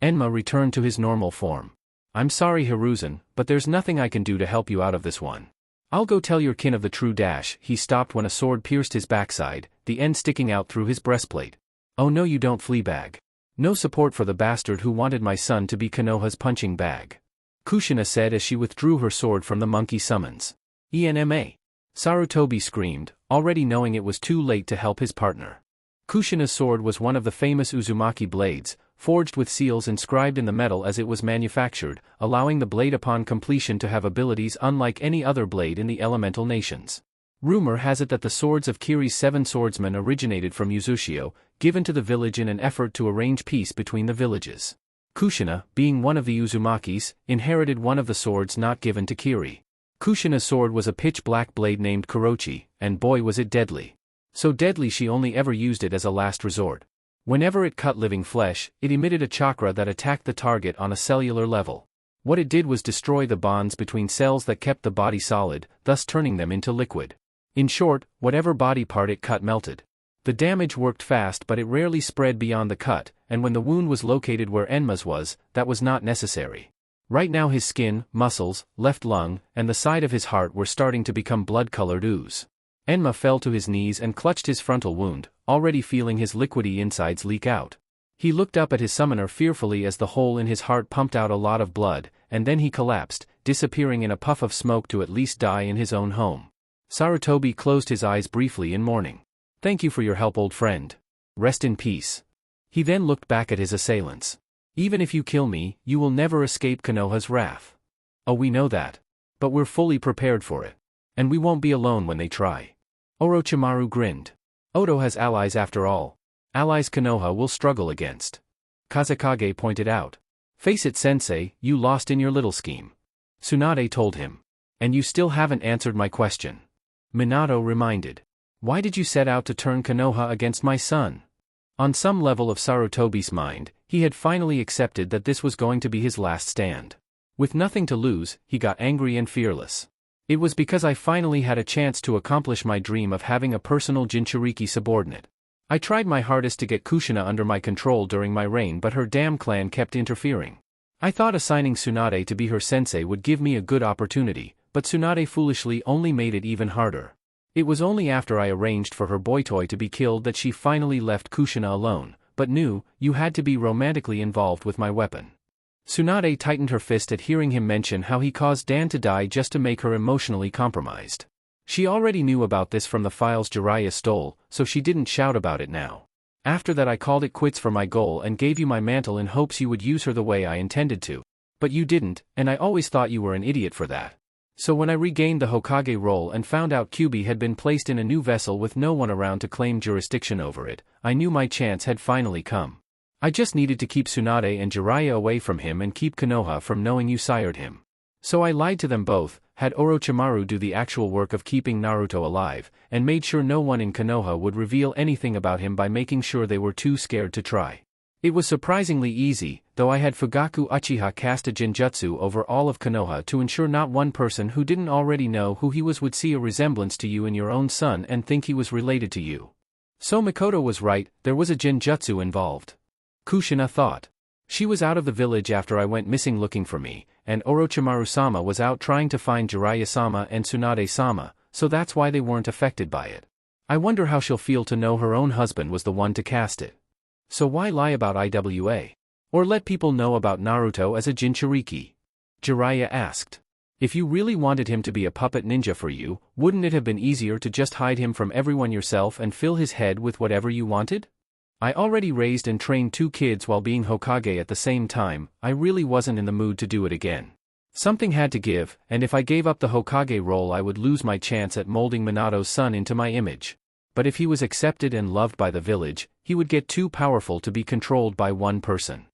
Enma returned to his normal form. I'm sorry, Hiruzen, but there's nothing I can do to help you out of this one. I'll go tell your kin of the true dash. He stopped when a sword pierced his backside, the end sticking out through his breastplate. Oh no, you don't, Fleabag. No support for the bastard who wanted my son to be Konoha's punching bag. Kushina said as she withdrew her sword from the monkey summons. Enma. Sarutobi screamed, already knowing it was too late to help his partner. Kushina's sword was one of the famous Uzumaki blades, forged with seals inscribed in the metal as it was manufactured, allowing the blade upon completion to have abilities unlike any other blade in the elemental nations. Rumor has it that the swords of Kiri's 7 swordsmen originated from Uzushio, given to the village in an effort to arrange peace between the villages. Kushina, being one of the Uzumakis, inherited one of the swords not given to Kiri. Kushina's sword was a pitch-black blade named Kurochi, and boy was it deadly. So deadly she only ever used it as a last resort. Whenever it cut living flesh, it emitted a chakra that attacked the target on a cellular level. What it did was destroy the bonds between cells that kept the body solid, thus turning them into liquid. In short, whatever body part it cut melted. The damage worked fast, but it rarely spread beyond the cut, and when the wound was located where Enma's was, that was not necessary. Right now his skin, muscles, left lung, and the side of his heart were starting to become blood-colored ooze. Enma fell to his knees and clutched his frontal wound, already feeling his liquidy insides leak out. He looked up at his summoner fearfully as the hole in his heart pumped out a lot of blood, and then he collapsed, disappearing in a puff of smoke to at least die in his own home. Sarutobi closed his eyes briefly in mourning. Thank you for your help, old friend. Rest in peace. He then looked back at his assailants. Even if you kill me, you will never escape Konoha's wrath. Oh, we know that. But we're fully prepared for it. And we won't be alone when they try. Orochimaru grinned. Oto has allies after all. Allies Konoha will struggle against. Kazekage pointed out. Face it, sensei, you lost in your little scheme. Tsunade told him. And you still haven't answered my question. Minato reminded. Why did you set out to turn Konoha against my son? On some level of Sarutobi's mind, he had finally accepted that this was going to be his last stand. With nothing to lose, he got angry and fearless. It was because I finally had a chance to accomplish my dream of having a personal Jinchuriki subordinate. I tried my hardest to get Kushina under my control during my reign, but her damn clan kept interfering. I thought assigning Tsunade to be her sensei would give me a good opportunity, but Tsunade foolishly only made it even harder. It was only after I arranged for her boy toy to be killed that she finally left Kushina alone, but knew, you had to be romantically involved with my weapon. Tsunade tightened her fist at hearing him mention how he caused Dan to die just to make her emotionally compromised. She already knew about this from the files Jiraiya stole, so she didn't shout about it now. After that I called it quits for my goal and gave you my mantle in hopes you would use her the way I intended to. But you didn't, and I always thought you were an idiot for that. So when I regained the Hokage role and found out Kyuubi had been placed in a new vessel with no one around to claim jurisdiction over it, I knew my chance had finally come. I just needed to keep Tsunade and Jiraiya away from him and keep Konoha from knowing you sired him. So I lied to them both, had Orochimaru do the actual work of keeping Naruto alive, and made sure no one in Konoha would reveal anything about him by making sure they were too scared to try. It was surprisingly easy, though I had Fugaku Uchiha cast a genjutsu over all of Konoha to ensure not one person who didn't already know who he was would see a resemblance to you in your own son and think he was related to you. So Mikoto was right, there was a genjutsu involved. Kushina thought. She was out of the village after I went missing looking for me, and Orochimaru-sama was out trying to find Jiraiya-sama and Tsunade-sama, so that's why they weren't affected by it. I wonder how she'll feel to know her own husband was the one to cast it. So why lie about IWA? Or let people know about Naruto as a Jinchuriki? Jiraiya asked. If you really wanted him to be a puppet ninja for you, wouldn't it have been easier to just hide him from everyone yourself and fill his head with whatever you wanted? I already raised and trained 2 kids while being Hokage at the same time, I really wasn't in the mood to do it again. Something had to give, and if I gave up the Hokage role I would lose my chance at molding Minato's son into my image. But if he was accepted and loved by the village, he would get too powerful to be controlled by one person.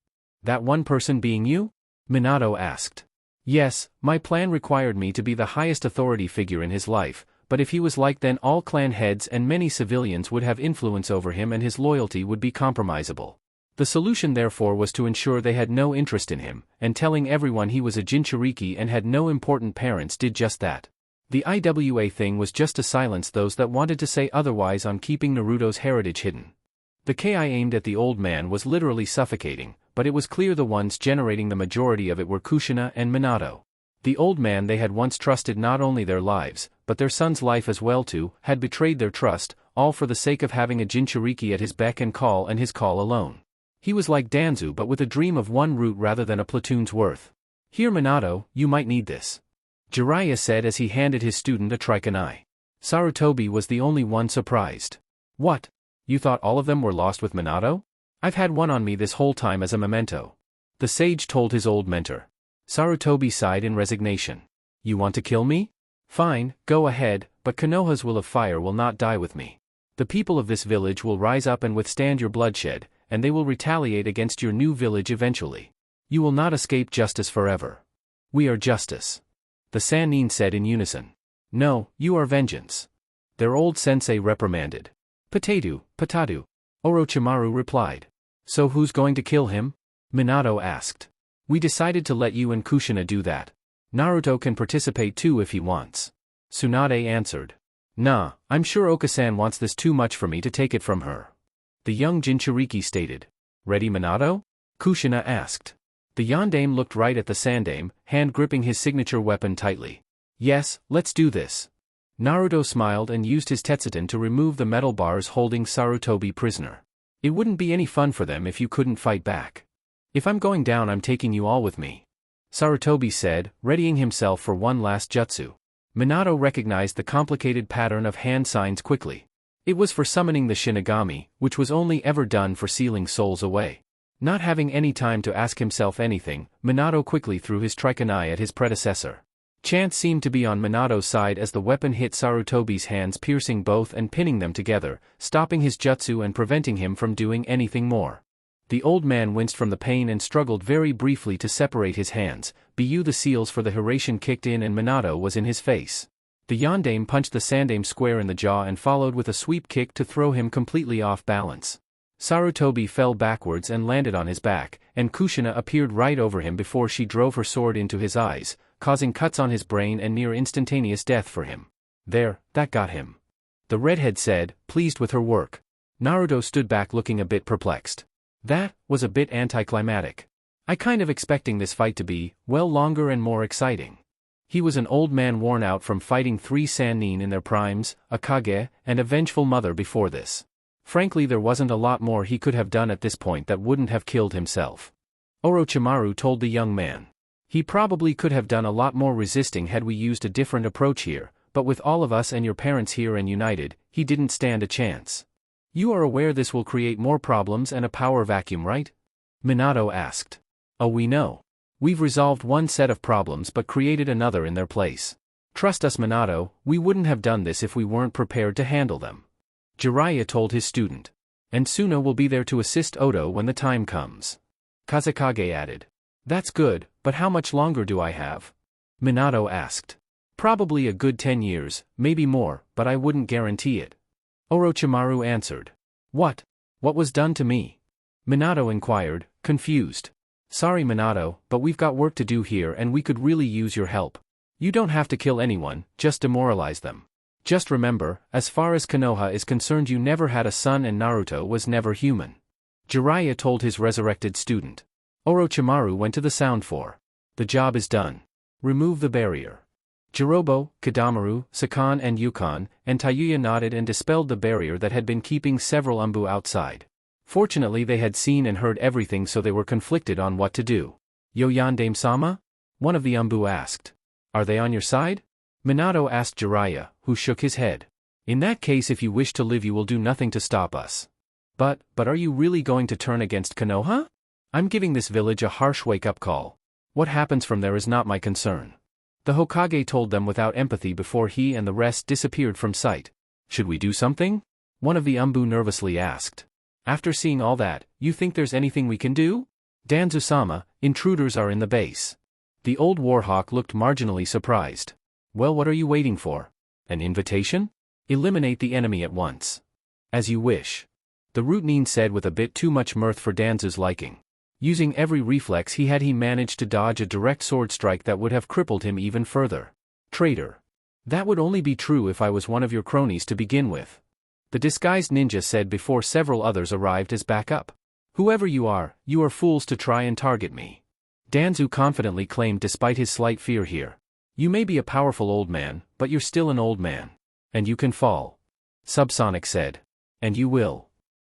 That one person being you? Minato asked. Yes, my plan required me to be the highest authority figure in his life, but if he was like then all clan heads and many civilians would have influence over him and his loyalty would be compromisable. The solution therefore was to ensure they had no interest in him, and telling everyone he was a Jinchuriki and had no important parents did just that. The IWA thing was just to silence those that wanted to say otherwise on keeping Naruto's heritage hidden. The Ki aimed at the old man was literally suffocating, but it was clear the ones generating the majority of it were Kushina and Minato. The old man they had once trusted not only their lives, but their son's life as well too, had betrayed their trust, all for the sake of having a Jinchuriki at his beck and his call alone. He was like Danzu but with a dream of one root rather than a platoon's worth. Here Minato, you might need this. Jiraiya said as he handed his student a trikunai. Sarutobi was the only one surprised. What? You thought all of them were lost with Minato? I've had one on me this whole time as a memento. The sage told his old mentor. Sarutobi sighed in resignation. You want to kill me? Fine, go ahead, but Konoha's will of fire will not die with me. The people of this village will rise up and withstand your bloodshed, and they will retaliate against your new village eventually. You will not escape justice forever. We are justice. The Sannin said in unison. No, you are vengeance. Their old sensei reprimanded. Potato, potato. Orochimaru replied. So who's going to kill him? Minato asked. We decided to let you and Kushina do that. Naruto can participate too if he wants. Tsunade answered. Nah, I'm sure Okasan wants this too much for me to take it from her. The young Jinchuriki stated. Ready Minato? Kushina asked. The Yondaime looked right at the Sandaime, hand gripping his signature weapon tightly. Yes, let's do this. Naruto smiled and used his Tetsuten to remove the metal bars holding Sarutobi prisoner. It wouldn't be any fun for them if you couldn't fight back. If I'm going down I'm taking you all with me. Sarutobi said, readying himself for one last jutsu. Minato recognized the complicated pattern of hand signs quickly. It was for summoning the Shinigami, which was only ever done for sealing souls away. Not having any time to ask himself anything, Minato quickly threw his trikunai at his predecessor. Chance seemed to be on Minato's side as the weapon hit Sarutobi's hands, piercing both and pinning them together, stopping his jutsu and preventing him from doing anything more. The old man winced from the pain and struggled very briefly to separate his hands. The seals for the Hiraishin kicked in and Minato was in his face. The Yondaime punched the Sandaime square in the jaw and followed with a sweep kick to throw him completely off balance. Sarutobi fell backwards and landed on his back, and Kushina appeared right over him before she drove her sword into his eyes, causing cuts on his brain and near instantaneous death for him. There, that got him. The redhead said, pleased with her work. Naruto stood back looking a bit perplexed. That was a bit anticlimactic. I kind of expecting this fight to be, well, longer and more exciting. He was an old man worn out from fighting 3 Sannin in their primes, a Kage, and a vengeful mother before this. Frankly, there wasn't a lot more he could have done at this point that wouldn't have killed himself. Orochimaru told the young man. He probably could have done a lot more resisting had we used a different approach here, but with all of us and your parents here and united, he didn't stand a chance. You are aware this will create more problems and a power vacuum, right? Minato asked. Oh, we know. We've resolved one set of problems but created another in their place. Trust us, Minato, we wouldn't have done this if we weren't prepared to handle them. Jiraiya told his student. And Suna will be there to assist Oto when the time comes. Kazekage added. That's good, but how much longer do I have? Minato asked. Probably a good 10 years, maybe more, but I wouldn't guarantee it. Orochimaru answered. What? What was done to me? Minato inquired, confused. Sorry Minato, but we've got work to do here and we could really use your help. You don't have to kill anyone, just demoralize them. Just remember, as far as Konoha is concerned, you never had a son and Naruto was never human. Jiraiya told his resurrected student. Orochimaru went to the sound for. The job is done. Remove the barrier. Jirobo, Kidamaru, Sakan and Yukon, and Tayuya nodded and dispelled the barrier that had been keeping several Umbu outside. Fortunately they had seen and heard everything, so they were conflicted on what to do. Yandame-sama? One of the Umbu asked. Are they on your side? Minato asked Jiraiya, who shook his head. In that case, if you wish to live you will do nothing to stop us. But are you really going to turn against Konoha? I'm giving this village a harsh wake-up call. What happens from there is not my concern. The Hokage told them without empathy before he and the rest disappeared from sight. Should we do something? One of the Umbu nervously asked. After seeing all that, you think there's anything we can do? Danzu-sama, intruders are in the base. The old warhawk looked marginally surprised. Well, what are you waiting for? An invitation? Eliminate the enemy at once. As you wish. The Rootnin said with a bit too much mirth for Danzu's liking. Using every reflex he managed to dodge a direct sword strike that would have crippled him even further. Traitor. That would only be true if I was one of your cronies to begin with. The disguised ninja said before several others arrived as backup. Whoever you are fools to try and target me. Danzu confidently claimed despite his slight fear here. You may be a powerful old man, but you're still an old man. And you can fall. Subsonic said. And you will.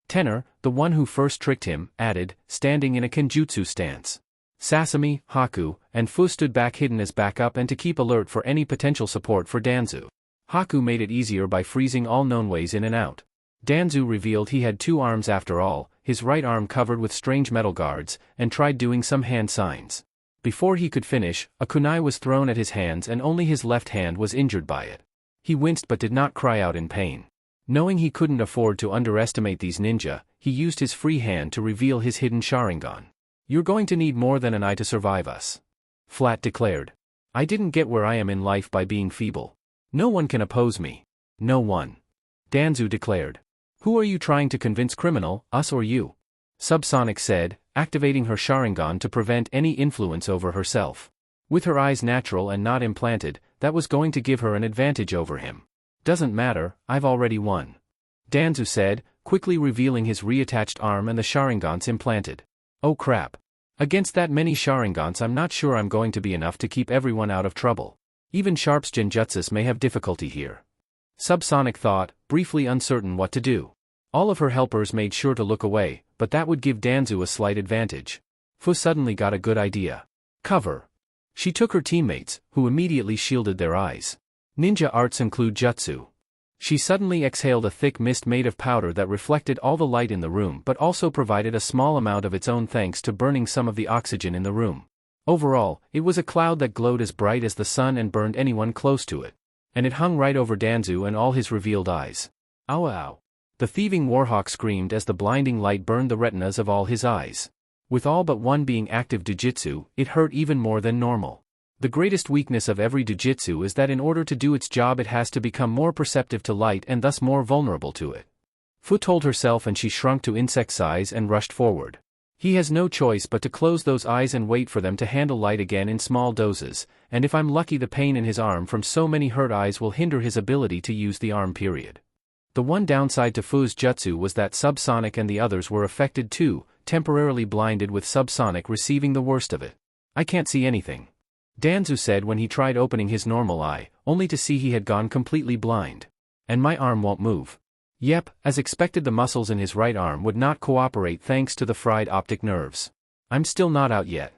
Tenor, the one who first tricked him, added, standing in a kenjutsu stance. Sasami, Haku, and Fu stood back hidden as backup and to keep alert for any potential support for Danzu. Haku made it easier by freezing all known ways in and out. Danzu revealed he had 2 arms after all, his right arm covered with strange metal guards, and tried doing some hand signs. Before he could finish, a kunai was thrown at his hands and only his left hand was injured by it. He winced but did not cry out in pain. Knowing he couldn't afford to underestimate these ninja, he used his free hand to reveal his hidden Sharingan. You're going to need more than an eye to survive us. Flat declared. I didn't get where I am in life by being feeble. No one can oppose me. No one. Danzu declared. Who are you trying to convince, criminal, us or you? Subsonic said, activating her Sharingan to prevent any influence over herself. With her eyes natural and not implanted, that was going to give her an advantage over him. Doesn't matter, I've already won. Danzu said, quickly revealing his reattached arm and the Sharingans implanted. Oh crap. Against that many Sharingans I'm not sure I'm going to be enough to keep everyone out of trouble. Even Sharp's Genjutsus may have difficulty here. Subsonic thought, briefly uncertain what to do. All of her helpers made sure to look away, but that would give Danzu a slight advantage. Fu suddenly got a good idea. Cover. She took her teammates, who immediately shielded their eyes. Ninja arts include jutsu. She suddenly exhaled a thick mist made of powder that reflected all the light in the room but also provided a small amount of its own thanks to burning some of the oxygen in the room. Overall, it was a cloud that glowed as bright as the sun and burned anyone close to it. And it hung right over Danzu and all his revealed eyes. Ow ow. The thieving warhawk screamed as the blinding light burned the retinas of all his eyes. With all but one being active Jujitsu, it hurt even more than normal. The greatest weakness of every Jujitsu is that in order to do its job it has to become more perceptive to light and thus more vulnerable to it. Fu told herself and she shrunk to insect size and rushed forward. He has no choice but to close those eyes and wait for them to handle light again in small doses, and if I'm lucky the pain in his arm from so many hurt eyes will hinder his ability to use the arm period. The one downside to Fu's jutsu was that Subsonic and the others were affected too, temporarily blinded with Subsonic receiving the worst of it. I can't see anything. Danzu said when he tried opening his normal eye, only to see he had gone completely blind. And my arm won't move. Yep, as expected the muscles in his right arm would not cooperate thanks to the fried optic nerves. I'm still not out yet,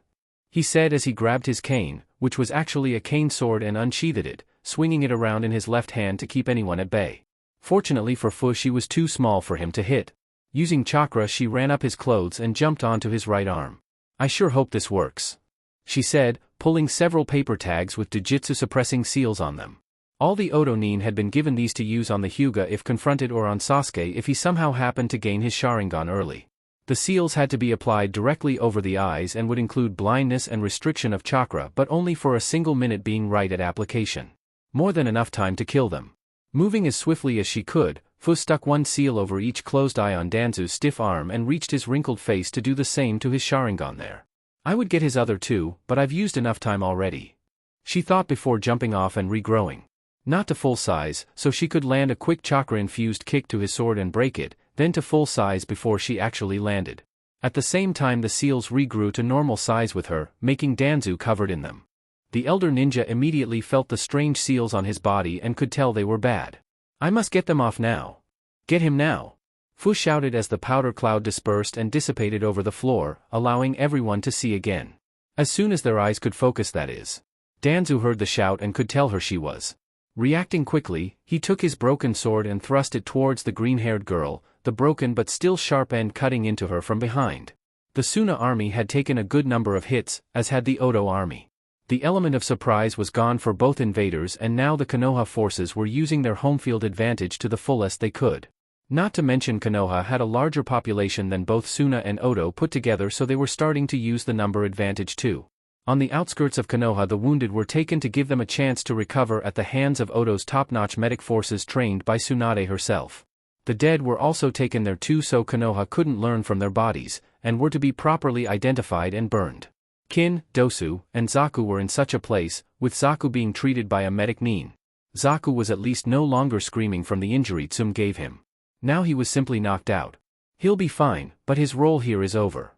he said as he grabbed his cane, which was actually a cane sword, and unsheathed it, swinging it around in his left hand to keep anyone at bay. Fortunately for Fu, she was too small for him to hit. Using chakra, she ran up his clothes and jumped onto his right arm. I sure hope this works, she said, pulling several paper tags with Jujutsu suppressing seals on them. All the Oto nin had been given these to use on the Hyuga if confronted, or on Sasuke if he somehow happened to gain his Sharingan early. The seals had to be applied directly over the eyes and would include blindness and restriction of chakra, but only for a single minute, being right at application. More than enough time to kill them. Moving as swiftly as she could, Fu stuck one seal over each closed eye on Danzu's stiff arm and reached his wrinkled face to do the same to his Sharingan there. I would get his other two, but I've used enough time already, she thought before jumping off and regrowing. Not to full size, so she could land a quick chakra-infused kick to his sword and break it, then to full size before she actually landed. At the same time the seals regrew to normal size with her, making Danzu covered in them. The elder ninja immediately felt the strange seals on his body and could tell they were bad. I must get them off now. Get him now, Fu shouted as the powder cloud dispersed and dissipated over the floor, allowing everyone to see again. As soon as their eyes could focus, that is. Danzu heard the shout and could tell her she was. Reacting quickly, he took his broken sword and thrust it towards the green-haired girl, the broken but still sharp end cutting into her from behind. The Suna army had taken a good number of hits, as had the Oto army. The element of surprise was gone for both invaders, and now the Konoha forces were using their home field advantage to the fullest they could. Not to mention Konoha had a larger population than both Suna and Oto put together, so they were starting to use the number advantage too. On the outskirts of Konoha the wounded were taken to give them a chance to recover at the hands of Oto's top-notch medic forces trained by Tsunade herself. The dead were also taken there too, so Konoha couldn't learn from their bodies, and were to be properly identified and burned. Kin, Dosu, and Zaku were in such a place, with Zaku being treated by a medic nin. Zaku was at least no longer screaming from the injury Tsum gave him. Now he was simply knocked out. He'll be fine, but his role here is over,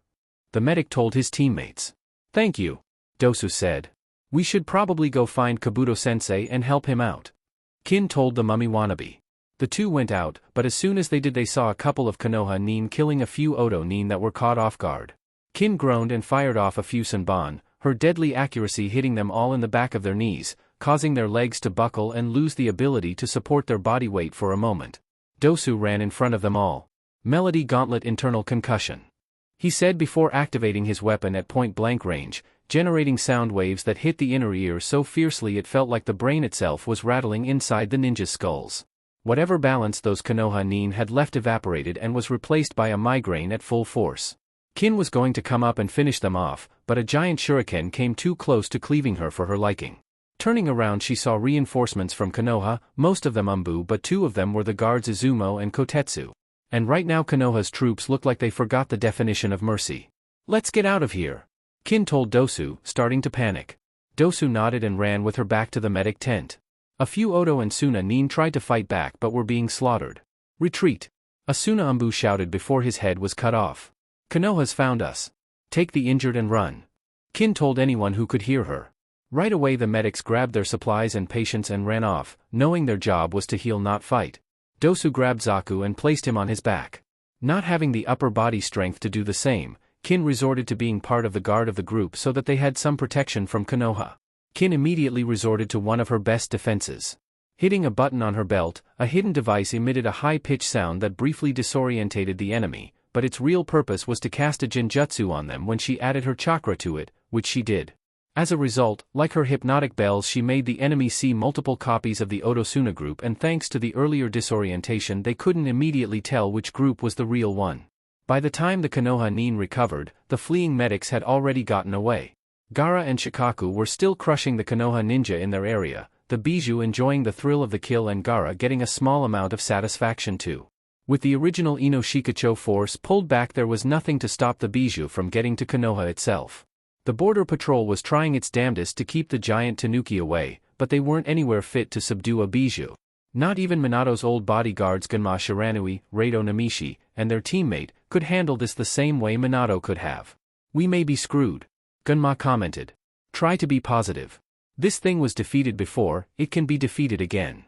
the medic told his teammates. Thank you, Dosu said. We should probably go find Kabuto-sensei and help him out, Kin told the mummy wannabe. The two went out, but as soon as they did they saw a couple of Konoha nin killing a few Oto nin that were caught off guard. Kin groaned and fired off a few Senbon, her deadly accuracy hitting them all in the back of their knees, causing their legs to buckle and lose the ability to support their body weight for a moment. Dosu ran in front of them all. Melody Gauntlet internal concussion, he said before activating his weapon at point-blank range, generating sound waves that hit the inner ear so fiercely it felt like the brain itself was rattling inside the ninjas' skulls. Whatever balance those Konoha nin had left evaporated and was replaced by a migraine at full force. Kin was going to come up and finish them off, but a giant shuriken came too close to cleaving her for her liking. Turning around she saw reinforcements from Konoha, most of them Umbu, but two of them were the guards Izumo and Kotetsu. And right now Konoha's troops looked like they forgot the definition of mercy. Let's get out of here, Kin told Dosu, starting to panic. Dosu nodded and ran with her back to the medic tent. A few Oto and Suna nin tried to fight back but were being slaughtered. Retreat, a Suna Umbu shouted before his head was cut off. Konoha's found us. Take the injured and run, Kin told anyone who could hear her. Right away the medics grabbed their supplies and patients and ran off, knowing their job was to heal not fight. Dosu grabbed Zaku and placed him on his back. Not having the upper body strength to do the same, Kin resorted to being part of the guard of the group so that they had some protection from Konoha. Kin immediately resorted to one of her best defenses. Hitting a button on her belt, a hidden device emitted a high-pitched sound that briefly disorientated the enemy, but its real purpose was to cast a genjutsu on them when she added her chakra to it, which she did. As a result, like her hypnotic bells, she made the enemy see multiple copies of the Oto-Suna group, and thanks to the earlier disorientation they couldn't immediately tell which group was the real one. By the time the Konoha nin recovered, the fleeing medics had already gotten away. Gaara and Shikaku were still crushing the Konoha ninja in their area, the Bijou enjoying the thrill of the kill and Gaara getting a small amount of satisfaction too. With the original Ino Shikacho force pulled back, there was nothing to stop the Bijou from getting to Konoha itself. The border patrol was trying its damnedest to keep the giant Tanuki away, but they weren't anywhere fit to subdue a Bijou. Not even Minato's old bodyguards Gunma Shiranui, Rado Namishi, and their teammate, could handle this the same way Minato could have. We may be screwed, Gunma commented. Try to be positive. This thing was defeated before, it can be defeated again.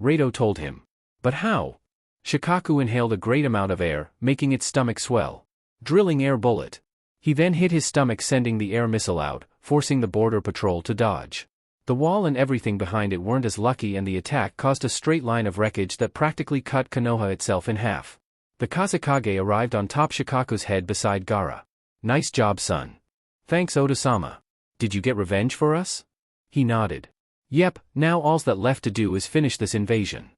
Rado told him. But how? Shikaku inhaled a great amount of air, making its stomach swell. Drilling air bullet. He then hit his stomach, sending the air missile out, forcing the border patrol to dodge. The wall and everything behind it weren't as lucky, and the attack caused a straight line of wreckage that practically cut Konoha itself in half. The Kazekage arrived on top Shikaku's head beside Gaara. Nice job, son. Thanks, Oda-sama. Did you get revenge for us? He nodded. Yep, now all's that left to do is finish this invasion.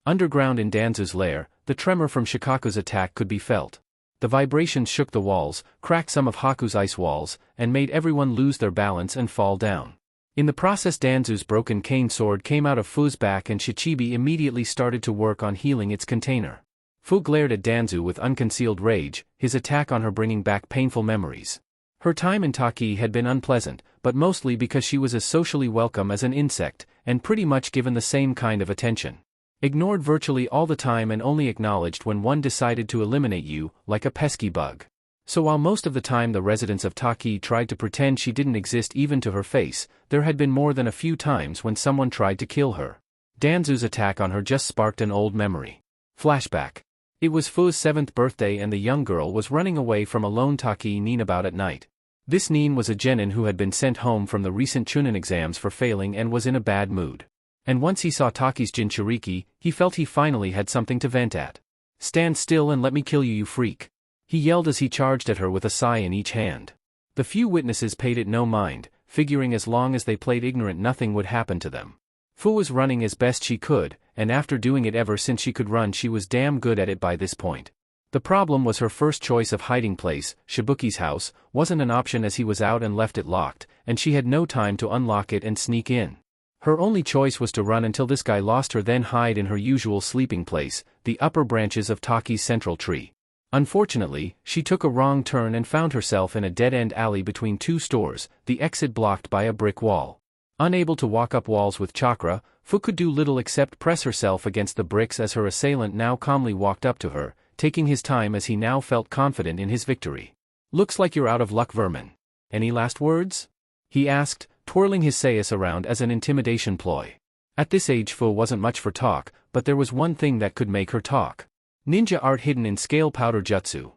Underground in Danzu's lair, the tremor from Shikaku's attack could be felt. The vibrations shook the walls, cracked some of Haku's ice walls, and made everyone lose their balance and fall down. In the process, Danzu's broken cane sword came out of Fu's back, and Shichibi immediately started to work on healing its container. Fu glared at Danzu with unconcealed rage, his attack on her bringing back painful memories. Her time in Taki had been unpleasant, but mostly because she was as socially welcome as an insect, and pretty much given the same kind of attention. Ignored virtually all the time and only acknowledged when one decided to eliminate you, like a pesky bug. So while most of the time the residents of Taki tried to pretend she didn't exist even to her face, there had been more than a few times when someone tried to kill her. Danzu's attack on her just sparked an old memory. Flashback. It was Fu's 7th birthday, and the young girl was running away from a lone Taki nin about at night. This nin was a genin who had been sent home from the recent Chunin exams for failing and was in a bad mood. And once he saw Taki's Jinchuriki, he felt he finally had something to vent at. Stand still and let me kill you, you freak. He yelled as he charged at her with a sai in each hand. The few witnesses paid it no mind, figuring as long as they played ignorant nothing would happen to them. Fu was running as best she could, and after doing it ever since she could run, she was damn good at it by this point. The problem was her first choice of hiding place, Shibuki's house, wasn't an option as he was out and left it locked, and she had no time to unlock it and sneak in. Her only choice was to run until this guy lost her, then hide in her usual sleeping place, the upper branches of Taki's central tree. Unfortunately, she took a wrong turn and found herself in a dead-end alley between two stores, the exit blocked by a brick wall. Unable to walk up walls with chakra, Fu could do little except press herself against the bricks as her assailant now calmly walked up to her, taking his time as he now felt confident in his victory. Looks like you're out of luck, vermin. Any last words? He asked, twirling his sayas around as an intimidation ploy. At this age Fu wasn't much for talk, but there was one thing that could make her talk. Ninja art hidden in scale powder jutsu.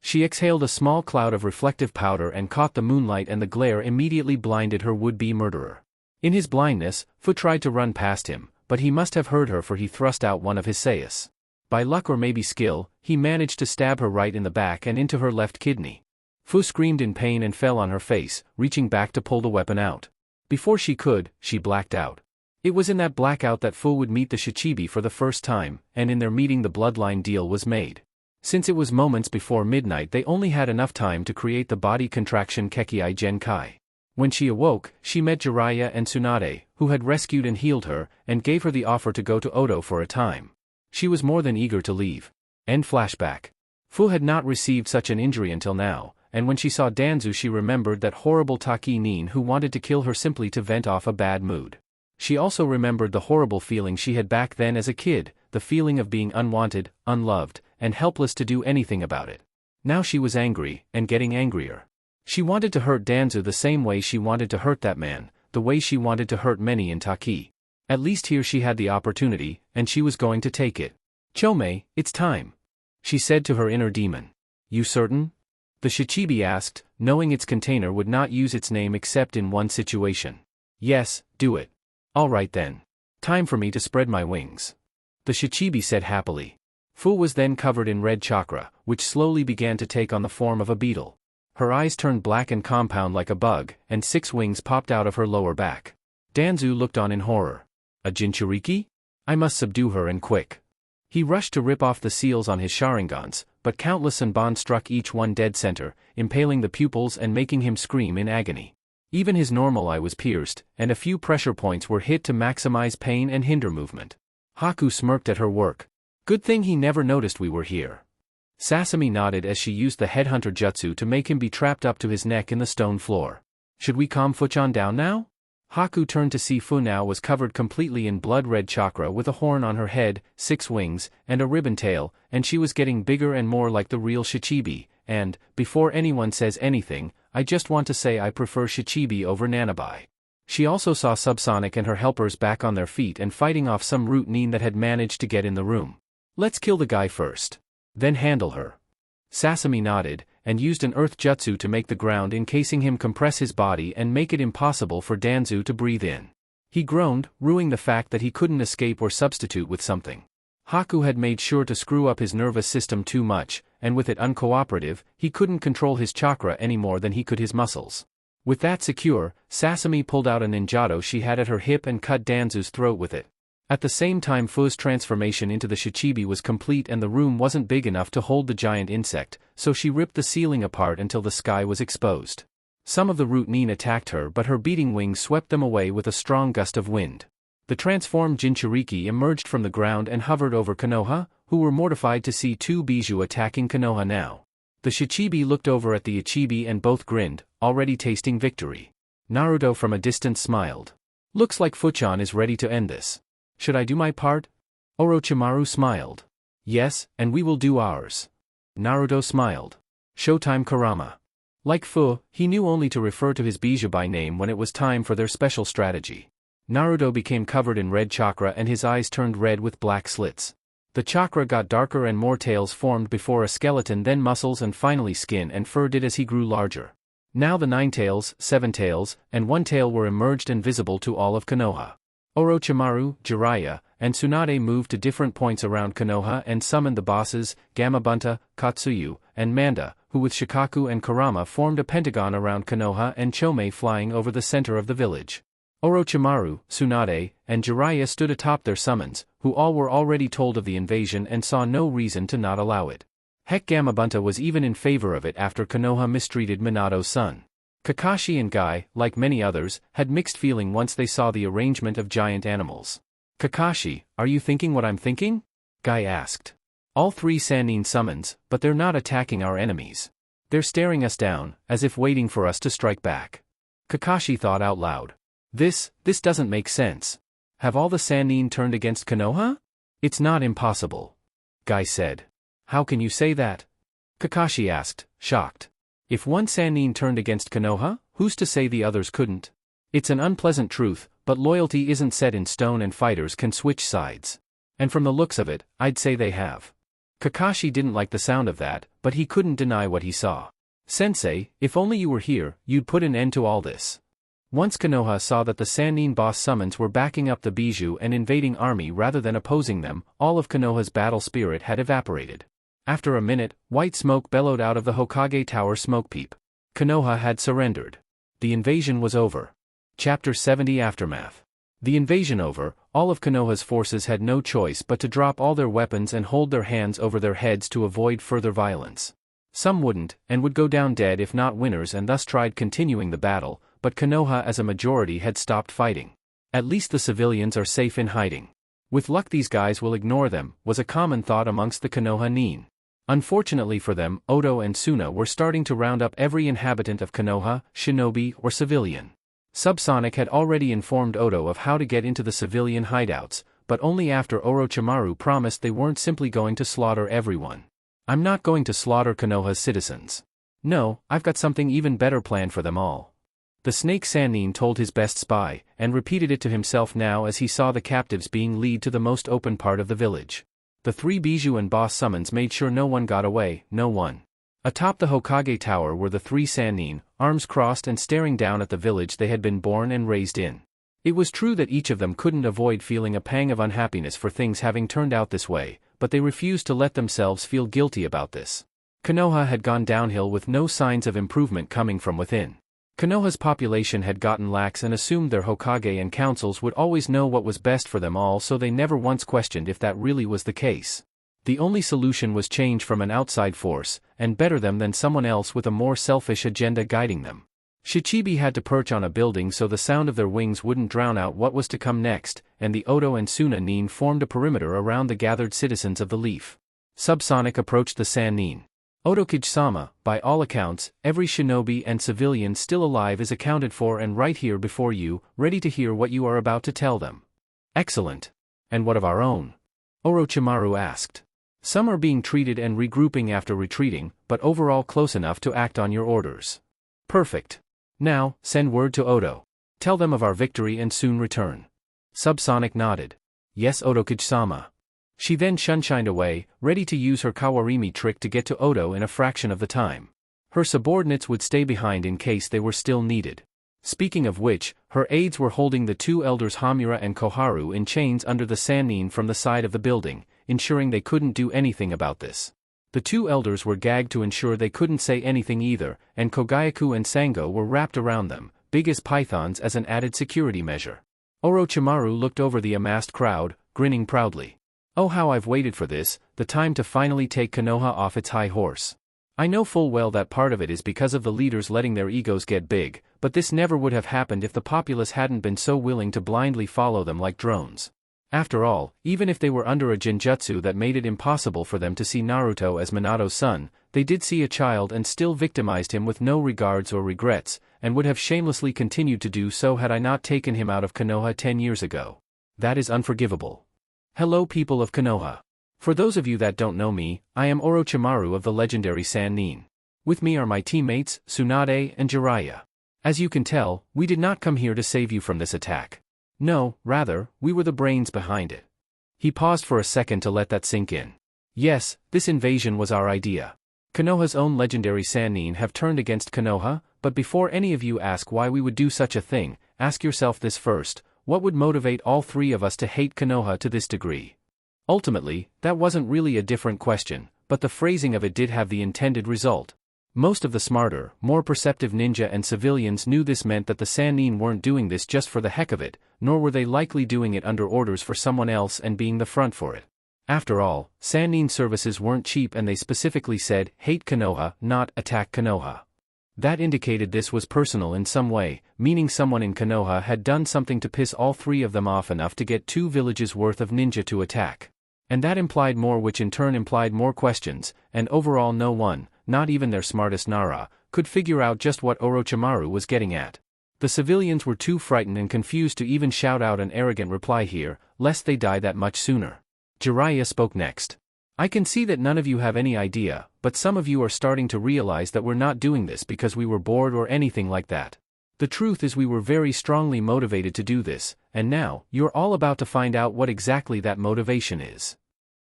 She exhaled a small cloud of reflective powder and caught the moonlight, and the glare immediately blinded her would-be murderer. In his blindness, Fu tried to run past him, but he must have heard her, for he thrust out one of his sayas. By luck or maybe skill, he managed to stab her right in the back and into her left kidney. Fu screamed in pain and fell on her face, reaching back to pull the weapon out. Before she could, she blacked out. It was in that blackout that Fu would meet the Shichibi for the first time, and in their meeting the bloodline deal was made. Since it was moments before midnight, they only had enough time to create the body contraction Kekiai Genkai. When she awoke, she met Jiraiya and Tsunade, who had rescued and healed her, and gave her the offer to go to Odo for a time. She was more than eager to leave. End flashback. Fu had not received such an injury until now, and when she saw Danzu she remembered that horrible Taki nin who wanted to kill her simply to vent off a bad mood. She also remembered the horrible feeling she had back then as a kid, the feeling of being unwanted, unloved, and helpless to do anything about it. Now she was angry, and getting angrier. She wanted to hurt Danzu the same way she wanted to hurt that man, the way she wanted to hurt many in Taki. At least here she had the opportunity, and she was going to take it. Chome, it's time, she said to her inner demon. You certain? The Shichibi asked, knowing its container would not use its name except in one situation. Yes, do it. All right then. Time for me to spread my wings. The Shichibi said happily. Fu was then covered in red chakra, which slowly began to take on the form of a beetle. Her eyes turned black and compound like a bug, and 6 wings popped out of her lower back. Danzu looked on in horror. A Jinchuriki? I must subdue her, and quick. He rushed to rip off the seals on his Sharingans, but countless Sanban struck each one dead center, impaling the pupils and making him scream in agony. Even his normal eye was pierced, and a few pressure points were hit to maximize pain and hinder movement. Haku smirked at her work. Good thing he never noticed we were here. Sasami nodded as she used the headhunter jutsu to make him be trapped up to his neck in the stone floor. Should we calm Fuchan down now? Haku turned to see Fu now was covered completely in blood-red chakra with a horn on her head, 6 wings, and a ribbon tail, and she was getting bigger and more like the real Shichibi, and, before anyone says anything, I just want to say I prefer Shichibi over Nanabai. She also saw Subsonic and her helpers back on their feet and fighting off some root Nin that had managed to get in the room. Let's kill the guy first. Then handle her. Sasami nodded, and used an earth jutsu to make the ground encasing him compress his body and make it impossible for Danzu to breathe in. He groaned, ruing the fact that he couldn't escape or substitute with something. Haku had made sure to screw up his nervous system too much, and with it uncooperative, he couldn't control his chakra any more than he could his muscles. With that secure, Sasami pulled out a ninjato she had at her hip and cut Danzu's throat with it. At the same time Fu's transformation into the Shichibi was complete and the room wasn't big enough to hold the giant insect, so she ripped the ceiling apart until the sky was exposed. Some of the root Nin attacked her but her beating wings swept them away with a strong gust of wind. The transformed Jinchuriki emerged from the ground and hovered over Konoha, who were mortified to see two Bijou attacking Konoha now. The Shichibi looked over at the Ichibi and both grinned, already tasting victory. Naruto from a distance smiled. Looks like Fuchan is ready to end this. Should I do my part? Orochimaru smiled. Yes, and we will do ours. Naruto smiled. Showtime Kurama. Like Fu, he knew only to refer to his Bijou by name when it was time for their special strategy. Naruto became covered in red chakra and his eyes turned red with black slits. The chakra got darker and more tails formed before a skeleton, then muscles and finally skin and fur did as he grew larger. Now the 9 tails, 7 tails, and 1 tail were emerged and visible to all of Konoha. Orochimaru, Jiraiya, and Tsunade moved to different points around Konoha and summoned the bosses, Gamabunta, Katsuyu, and Manda, who with Shikaku and Kurama formed a pentagon around Konoha and Chome flying over the center of the village. Orochimaru, Tsunade, and Jiraiya stood atop their summons, who all were already told of the invasion and saw no reason to not allow it. Heck, Gamabunta was even in favor of it after Konoha mistreated Minato's son. Kakashi and Guy, like many others, had mixed feeling once they saw the arrangement of giant animals. Kakashi, are you thinking what I'm thinking? Guy asked. All 3 Sannin summons, but they're not attacking our enemies. They're staring us down, as if waiting for us to strike back. Kakashi thought out loud. This doesn't make sense. Have all the Sannin turned against Konoha? It's not impossible. Guy said. How can you say that? Kakashi asked, shocked. If one Sannin turned against Konoha, who's to say the others couldn't? It's an unpleasant truth, but loyalty isn't set in stone and fighters can switch sides. And from the looks of it, I'd say they have. Kakashi didn't like the sound of that, but he couldn't deny what he saw. Sensei, if only you were here, you'd put an end to all this. Once Konoha saw that the Sannin boss summons were backing up the Bijou and invading army rather than opposing them, all of Konoha's battle spirit had evaporated. After a minute, white smoke bellowed out of the Hokage Tower smoke peep. Konoha had surrendered. The invasion was over. Chapter 70 Aftermath. The invasion over, all of Konoha's forces had no choice but to drop all their weapons and hold their hands over their heads to avoid further violence. Some wouldn't, and would go down dead if not winners and thus tried continuing the battle, but Konoha as a majority had stopped fighting. At least the civilians are safe in hiding. With luck these guys will ignore them, was a common thought amongst the Konoha Nin. Unfortunately for them, Oto and Suna were starting to round up every inhabitant of Konoha, shinobi or civilian. Subsonic had already informed Oto of how to get into the civilian hideouts, but only after Orochimaru promised they weren't simply going to slaughter everyone. I'm not going to slaughter Konoha's citizens. No, I've got something even better planned for them all. The Snake Sannin told his best spy, and repeated it to himself now as he saw the captives being led to the most open part of the village. The 3 Bijou and boss summons made sure no one got away, no one. Atop the Hokage Tower were the 3 Sannin, arms crossed and staring down at the village they had been born and raised in. It was true that each of them couldn't avoid feeling a pang of unhappiness for things having turned out this way, but they refused to let themselves feel guilty about this. Konoha had gone downhill with no signs of improvement coming from within. Konoha's population had gotten lax and assumed their Hokage and councils would always know what was best for them all, so they never once questioned if that really was the case. The only solution was change from an outside force, and better them than someone else with a more selfish agenda guiding them. Shichibi had to perch on a building so the sound of their wings wouldn't drown out what was to come next, and the Oto and Suna Nin formed a perimeter around the gathered citizens of the Leaf. Subsonic approached the Sannin. Otokage-sama, by all accounts, every shinobi and civilian still alive is accounted for and right here before you, ready to hear what you are about to tell them. Excellent. And what of our own? Orochimaru asked. Some are being treated and regrouping after retreating, but overall close enough to act on your orders. Perfect. Now, send word to Oto. Tell them of our victory and soon return. Subsonic nodded. Yes, Otokage-sama. She then shunshined away, ready to use her Kawarimi trick to get to Oto in a fraction of the time. Her subordinates would stay behind in case they were still needed. Speaking of which, her aides were holding the two elders Hamura and Koharu in chains under the Sannin from the side of the building, ensuring they couldn't do anything about this. The two elders were gagged to ensure they couldn't say anything either, and Kogayaku and Sango were wrapped around them, big as pythons as an added security measure. Orochimaru looked over the amassed crowd, grinning proudly. Oh, how I've waited for this, the time to finally take Konoha off its high horse. I know full well that part of it is because of the leaders letting their egos get big, but this never would have happened if the populace hadn't been so willing to blindly follow them like drones. After all, even if they were under a genjutsu that made it impossible for them to see Naruto as Minato's son, they did see a child and still victimized him with no regards or regrets, and would have shamelessly continued to do so had I not taken him out of Konoha 10 years ago. That is unforgivable. Hello people of Konoha. For those of you that don't know me, I am Orochimaru of the legendary Sannin. With me are my teammates, Tsunade and Jiraiya. As you can tell, we did not come here to save you from this attack. No, rather, we were the brains behind it. He paused for a second to let that sink in. Yes, this invasion was our idea. Konoha's own legendary Sannin have turned against Konoha, but before any of you ask why we would do such a thing, ask yourself this first: what would motivate all three of us to hate Konoha to this degree? Ultimately, that wasn't really a different question, but the phrasing of it did have the intended result. Most of the smarter, more perceptive ninja and civilians knew this meant that the Sannin weren't doing this just for the heck of it, nor were they likely doing it under orders for someone else and being the front for it. After all, Sannin services weren't cheap and they specifically said, hate Konoha, not attack Konoha. That indicated this was personal in some way, meaning someone in Konoha had done something to piss all three of them off enough to get 2 villages worth of ninja to attack. And that implied more, which in turn implied more questions, and overall no one, not even their smartest Nara, could figure out just what Orochimaru was getting at. The civilians were too frightened and confused to even shout out an arrogant reply here, lest they die that much sooner. Jiraiya spoke next. I can see that none of you have any idea, but some of you are starting to realize that we're not doing this because we were bored or anything like that. The truth is we were very strongly motivated to do this, and now, you're all about to find out what exactly that motivation is.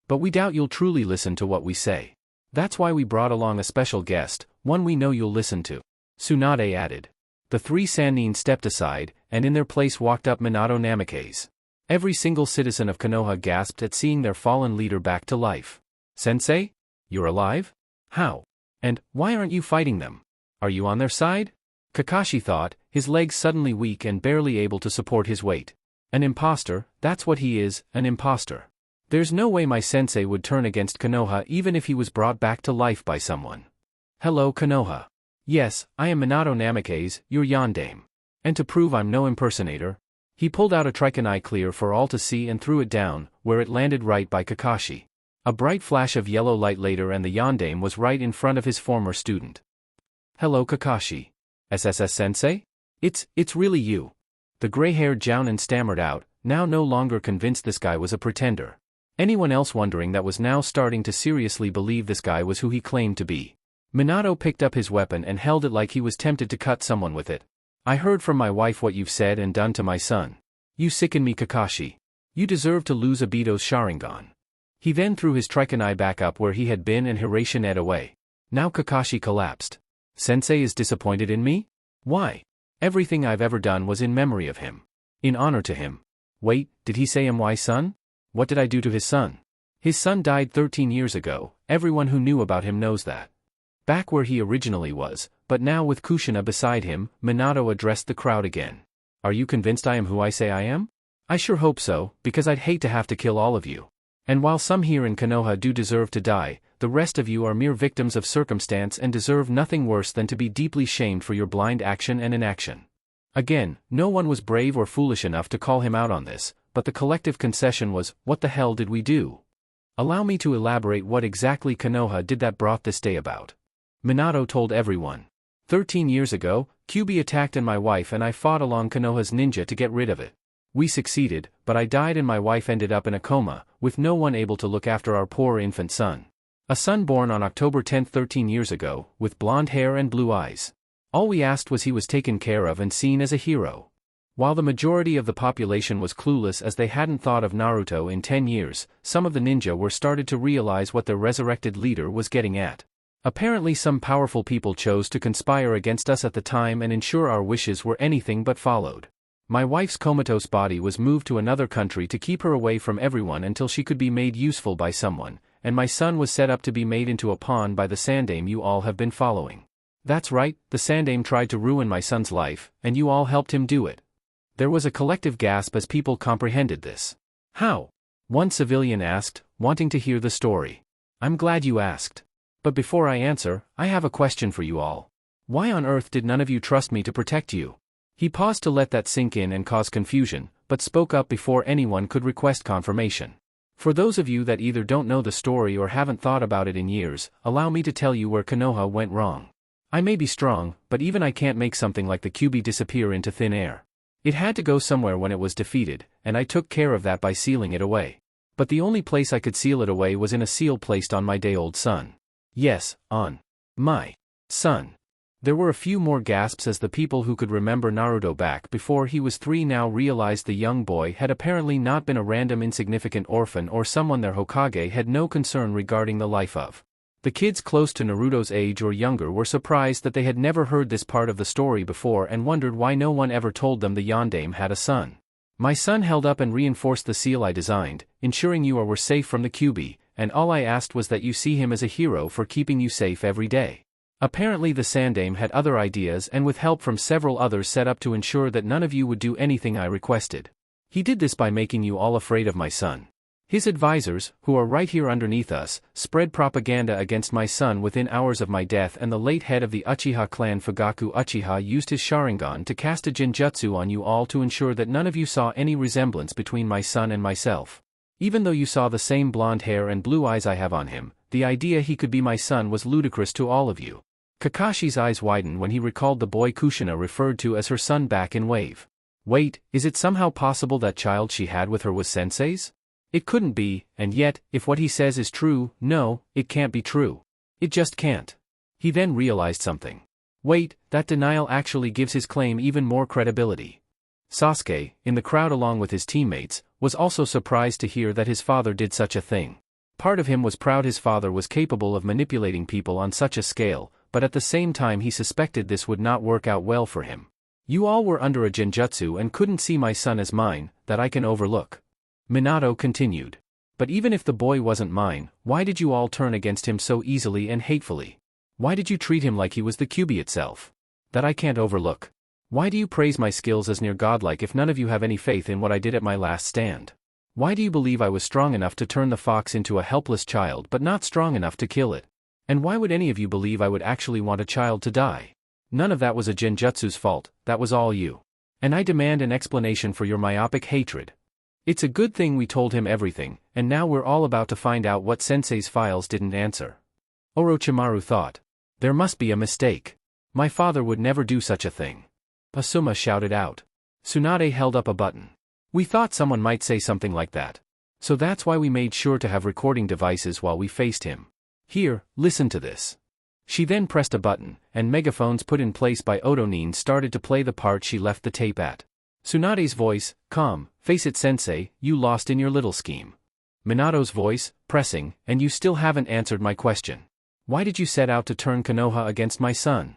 But we doubt you'll truly listen to what we say. That's why we brought along a special guest, one we know you'll listen to. Tsunade added. The 3 Sannin stepped aside, and in their place walked up Minato Namikaze. Every single citizen of Konoha gasped at seeing their fallen leader back to life. Sensei? You're alive? How? And, why aren't you fighting them? Are you on their side? Kakashi thought, his legs suddenly weak and barely able to support his weight. An imposter, that's what he is, an imposter. There's no way my sensei would turn against Konoha even if he was brought back to life by someone. Hello Konoha. Yes, I am Minato Namikaze, your yondaime. And to prove I'm no impersonator, he pulled out a trichonai clear for all to see and threw it down, where it landed right by Kakashi. A bright flash of yellow light later and the yondaime was right in front of his former student. Hello Kakashi. SSS sensei? It's really you. The gray-haired Jounin stammered out, now no longer convinced this guy was a pretender. Anyone else wondering that was now starting to seriously believe this guy was who he claimed to be. Minato picked up his weapon and held it like he was tempted to cut someone with it. I heard from my wife what you've said and done to my son. You sicken me Kakashi. You deserve to lose Obito's Sharingan. He then threw his trichonai back up where he had been and Hirashin it away. Now Kakashi collapsed. Sensei is disappointed in me? Why? Everything I've ever done was in memory of him. In honor to him. Wait, did he say my son? What did I do to his son? His son died 13 years ago, everyone who knew about him knows that. Back where he originally was, but now with Kushina beside him, Minato addressed the crowd again. Are you convinced I am who I say I am? I sure hope so, because I'd hate to have to kill all of you. And while some here in Konoha do deserve to die, the rest of you are mere victims of circumstance and deserve nothing worse than to be deeply shamed for your blind action and inaction. Again, no one was brave or foolish enough to call him out on this, but the collective concession was, what the hell did we do? Allow me to elaborate what exactly Konoha did that brought this day about. Minato told everyone. 13 years ago, Kyuubi attacked and my wife and I fought along Konoha's ninja to get rid of it. We succeeded, but I died and my wife ended up in a coma, with no one able to look after our poor infant son. A son born on October 10, 13 years ago, with blonde hair and blue eyes. All we asked was he was taken care of and seen as a hero. While the majority of the population was clueless as they hadn't thought of Naruto in 10 years, some of the ninja were started to realize what their resurrected leader was getting at. Apparently some powerful people chose to conspire against us at the time and ensure our wishes were anything but followed. My wife's comatose body was moved to another country to keep her away from everyone until she could be made useful by someone, and my son was set up to be made into a pawn by the Sandaime you all have been following. That's right, the Sandaime tried to ruin my son's life, and you all helped him do it. There was a collective gasp as people comprehended this. How? One civilian asked, wanting to hear the story. I'm glad you asked. But before I answer, I have a question for you all. Why on earth did none of you trust me to protect you? He paused to let that sink in and cause confusion, but spoke up before anyone could request confirmation. For those of you that either don't know the story or haven't thought about it in years, allow me to tell you where Konoha went wrong. I may be strong, but even I can't make something like the Kyuubi disappear into thin air. It had to go somewhere when it was defeated, and I took care of that by sealing it away. But the only place I could seal it away was in a seal placed on my day-old son. Yes, on my son. There were a few more gasps as the people who could remember Naruto back before he was 3 now realized the young boy had apparently not been a random insignificant orphan or someone their Hokage had no concern regarding the life of. The kids close to Naruto's age or younger were surprised that they had never heard this part of the story before and wondered why no one ever told them the Yondaime had a son. My son held up and reinforced the seal I designed, ensuring you were safe from the Kyuubi, and all I asked was that you see him as a hero for keeping you safe every day. Apparently the Sandaime had other ideas and with help from several others set up to ensure that none of you would do anything I requested. He did this by making you all afraid of my son. His advisors, who are right here underneath us, spread propaganda against my son within hours of my death, and the late head of the Uchiha clan Fugaku Uchiha used his Sharingan to cast a genjutsu on you all to ensure that none of you saw any resemblance between my son and myself. Even though you saw the same blonde hair and blue eyes I have on him, the idea he could be my son was ludicrous to all of you. Kakashi's eyes widened when he recalled the boy Kushina referred to as her son back in Wave. Wait, is it somehow possible that child she had with her was Sensei's? It couldn't be, and yet, if what he says is true, no, it can't be true. It just can't. He then realized something. Wait, that denial actually gives his claim even more credibility. Sasuke, in the crowd along with his teammates, was also surprised to hear that his father did such a thing. Part of him was proud his father was capable of manipulating people on such a scale, but at the same time he suspected this would not work out well for him. You all were under a genjutsu and couldn't see my son as mine, that I can overlook. Minato continued. But even if the boy wasn't mine, why did you all turn against him so easily and hatefully? Why did you treat him like he was the Kyuubi itself? That I can't overlook. Why do you praise my skills as near godlike if none of you have any faith in what I did at my last stand? Why do you believe I was strong enough to turn the fox into a helpless child but not strong enough to kill it? And why would any of you believe I would actually want a child to die? None of that was a genjutsu's fault, that was all you. And I demand an explanation for your myopic hatred. It's a good thing we told him everything, and now we're all about to find out what Sensei's files didn't answer. Orochimaru thought. There must be a mistake. My father would never do such a thing. Asuma shouted out. Tsunade held up a button. We thought someone might say something like that. So that's why we made sure to have recording devices while we faced him. Here, listen to this. She then pressed a button, and megaphones put in place by Otonin started to play the part she left the tape at. Tsunade's voice, calm, face it sensei, you lost in your little scheme. Minato's voice, pressing, and you still haven't answered my question. Why did you set out to turn Konoha against my son?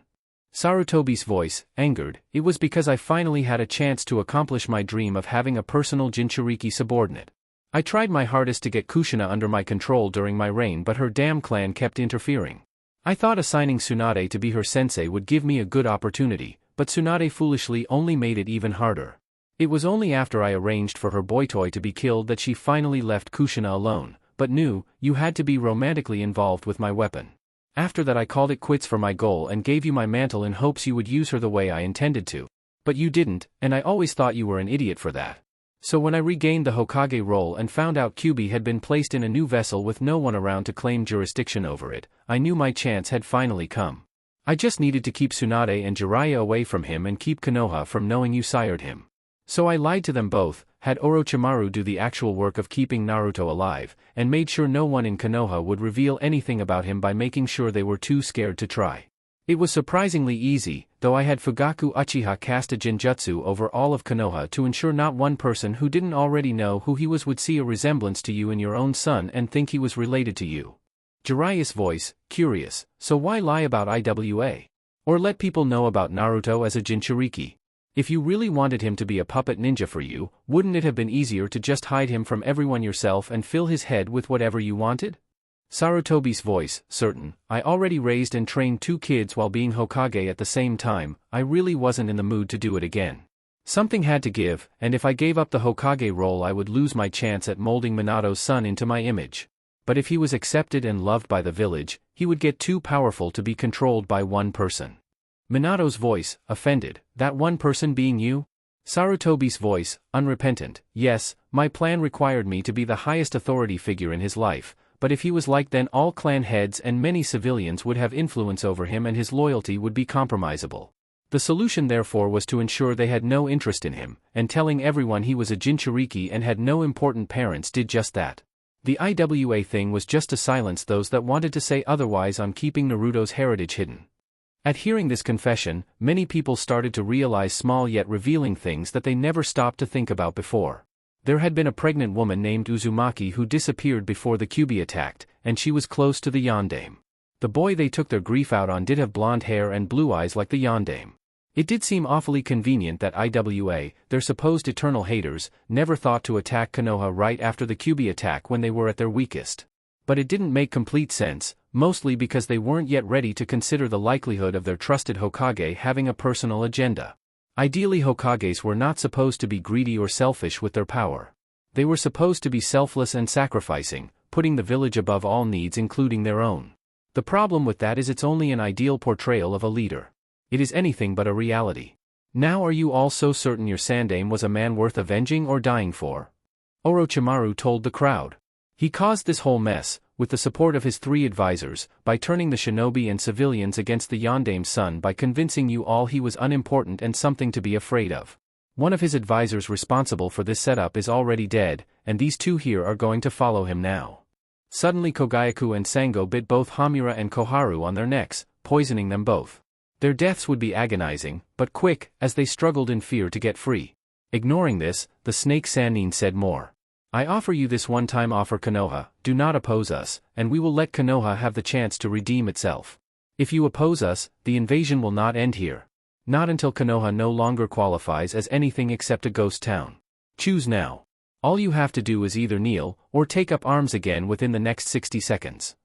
Sarutobi's voice, angered, it was because I finally had a chance to accomplish my dream of having a personal Jinchuriki subordinate. I tried my hardest to get Kushina under my control during my reign, but her damn clan kept interfering. I thought assigning Tsunade to be her sensei would give me a good opportunity, but Tsunade foolishly only made it even harder. It was only after I arranged for her boy toy to be killed that she finally left Kushina alone, but knew, you had to be romantically involved with my weapon. After that I called it quits for my goal and gave you my mantle in hopes you would use her the way I intended to. But you didn't, and I always thought you were an idiot for that. So when I regained the Hokage role and found out Kyuubi had been placed in a new vessel with no one around to claim jurisdiction over it, I knew my chance had finally come. I just needed to keep Tsunade and Jiraiya away from him and keep Konoha from knowing you sired him. So I lied to them both, had Orochimaru do the actual work of keeping Naruto alive, and made sure no one in Konoha would reveal anything about him by making sure they were too scared to try. It was surprisingly easy, though I had Fugaku Uchiha cast a genjutsu over all of Konoha to ensure not one person who didn't already know who he was would see a resemblance to you in your own son and think he was related to you. Jiraiya's voice, curious, so why lie about IWA? Or let people know about Naruto as a Jinchuriki? If you really wanted him to be a puppet ninja for you, wouldn't it have been easier to just hide him from everyone yourself and fill his head with whatever you wanted? Sarutobi's voice, certain, I already raised and trained 2 kids while being Hokage at the same time, I really wasn't in the mood to do it again. Something had to give, and if I gave up the Hokage role I would lose my chance at molding Minato's son into my image. But if he was accepted and loved by the village, he would get too powerful to be controlled by one person. Minato's voice, offended, that one person being you? Sarutobi's voice, unrepentant, yes, my plan required me to be the highest authority figure in his life, but if he was like then all clan heads and many civilians would have influence over him and his loyalty would be compromisable. The solution therefore was to ensure they had no interest in him, and telling everyone he was a Jinchuriki and had no important parents did just that. The IWA thing was just to silence those that wanted to say otherwise on keeping Naruto's heritage hidden. At hearing this confession, many people started to realize small yet revealing things that they never stopped to think about before. There had been a pregnant woman named Uzumaki who disappeared before the Kyuubi attacked, and she was close to the yondaime. The boy they took their grief out on did have blonde hair and blue eyes like the yondaime. It did seem awfully convenient that IWA, their supposed eternal haters, never thought to attack Konoha right after the Kyuubi attack when they were at their weakest. But it didn't make complete sense, mostly because they weren't yet ready to consider the likelihood of their trusted Hokage having a personal agenda. Ideally, Hokages were not supposed to be greedy or selfish with their power. They were supposed to be selfless and sacrificing, putting the village above all needs including their own. The problem with that is it's only an ideal portrayal of a leader. It is anything but a reality. Now are you all so certain your sandaime was a man worth avenging or dying for? Orochimaru told the crowd. He caused this whole mess, with the support of his 3 advisors, by turning the shinobi and civilians against the yondaime's son by convincing you all he was unimportant and something to be afraid of. One of his advisors responsible for this setup is already dead, and these 2 here are going to follow him now. Suddenly Kogayaku and Sango bit both Hamura and Koharu on their necks, poisoning them both. Their deaths would be agonizing, but quick, as they struggled in fear to get free. Ignoring this, the snake Sannin said more. I offer you this one-time offer Konoha, do not oppose us, and we will let Konoha have the chance to redeem itself. If you oppose us, the invasion will not end here. Not until Konoha no longer qualifies as anything except a ghost town. Choose now. All you have to do is either kneel, or take up arms again within the next 60 seconds.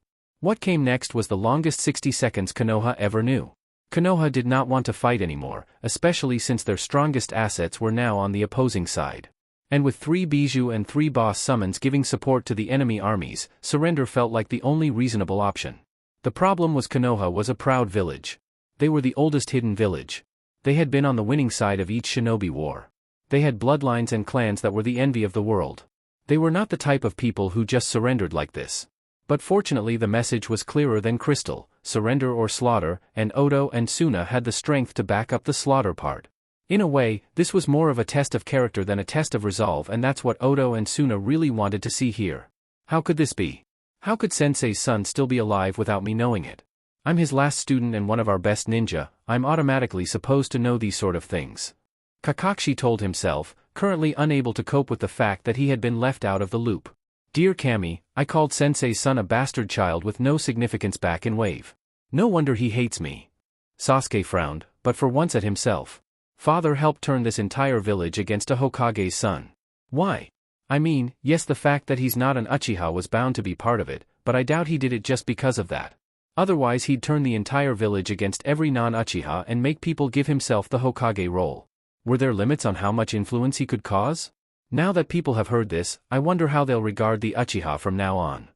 What came next was the longest 60 seconds Konoha ever knew. Konoha did not want to fight anymore, especially since their strongest assets were now on the opposing side. And with 3 Bijou and 3 boss summons giving support to the enemy armies, surrender felt like the only reasonable option. The problem was Konoha was a proud village. They were the oldest hidden village. They had been on the winning side of each shinobi war. They had bloodlines and clans that were the envy of the world. They were not the type of people who just surrendered like this. But fortunately the message was clearer than crystal, surrender or slaughter, and Odo and Suna had the strength to back up the slaughter part. In a way, this was more of a test of character than a test of resolve, and that's what Odo and Suna really wanted to see here. How could this be? How could Sensei's son still be alive without me knowing it? I'm his last student and one of our best ninja, I'm automatically supposed to know these sort of things. Kakashi told himself, currently unable to cope with the fact that he had been left out of the loop. Dear Kami, I called Sensei's son a bastard child with no significance back in Wave. No wonder he hates me. Sasuke frowned, but for once at himself. Father helped turn this entire village against a Hokage's son. Why? I mean, yes, the fact that he's not an Uchiha was bound to be part of it, but I doubt he did it just because of that. Otherwise he'd turn the entire village against every non-Uchiha and make people give himself the Hokage role. Were there limits on how much influence he could cause? Now that people have heard this, I wonder how they'll regard the Uchiha from now on.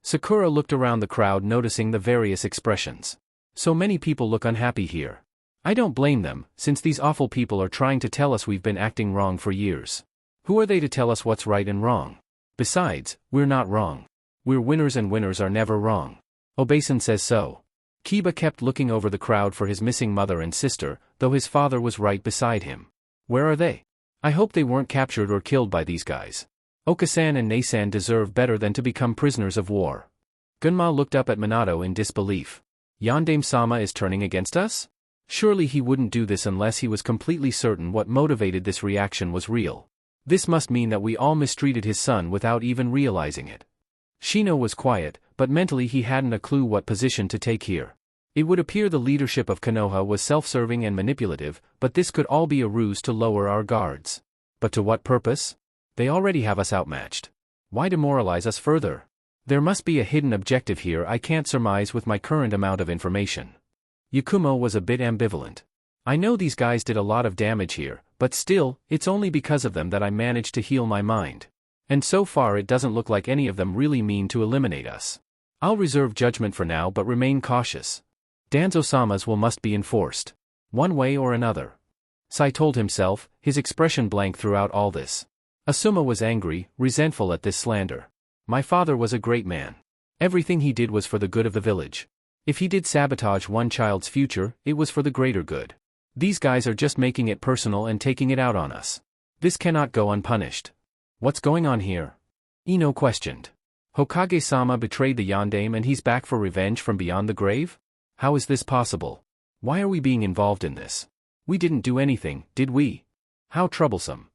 Sakura looked around the crowd noticing the various expressions. So many people look unhappy here. I don't blame them, since these awful people are trying to tell us we've been acting wrong for years. Who are they to tell us what's right and wrong? Besides, we're not wrong. We're winners and winners are never wrong. Obasan says so. Kiba kept looking over the crowd for his missing mother and sister, though his father was right beside him. Where are they? I hope they weren't captured or killed by these guys. Okasan and Nasan deserve better than to become prisoners of war. Gunma looked up at Minato in disbelief. Yandame-sama is turning against us? Surely he wouldn't do this unless he was completely certain what motivated this reaction was real. This must mean that we all mistreated his son without even realizing it. Shino was quiet, but mentally he hadn't a clue what position to take here. It would appear the leadership of Konoha was self-serving and manipulative, but this could all be a ruse to lower our guards. But to what purpose? They already have us outmatched. Why demoralize us further? There must be a hidden objective here I can't surmise with my current amount of information. Yakumo was a bit ambivalent. I know these guys did a lot of damage here, but still, it's only because of them that I managed to heal my mind. And so far it doesn't look like any of them really mean to eliminate us. I'll reserve judgment for now but remain cautious. Danzo-sama's will must be enforced. One way or another. Sai told himself, his expression blank throughout all this. Asuma was angry, resentful at this slander. My father was a great man. Everything he did was for the good of the village. If he did sabotage one child's future, it was for the greater good. These guys are just making it personal and taking it out on us. This cannot go unpunished. What's going on here? Ino questioned. Hokage-sama betrayed the Yandame and he's back for revenge from beyond the grave? How is this possible? Why are we being involved in this? We didn't do anything, did we? How troublesome.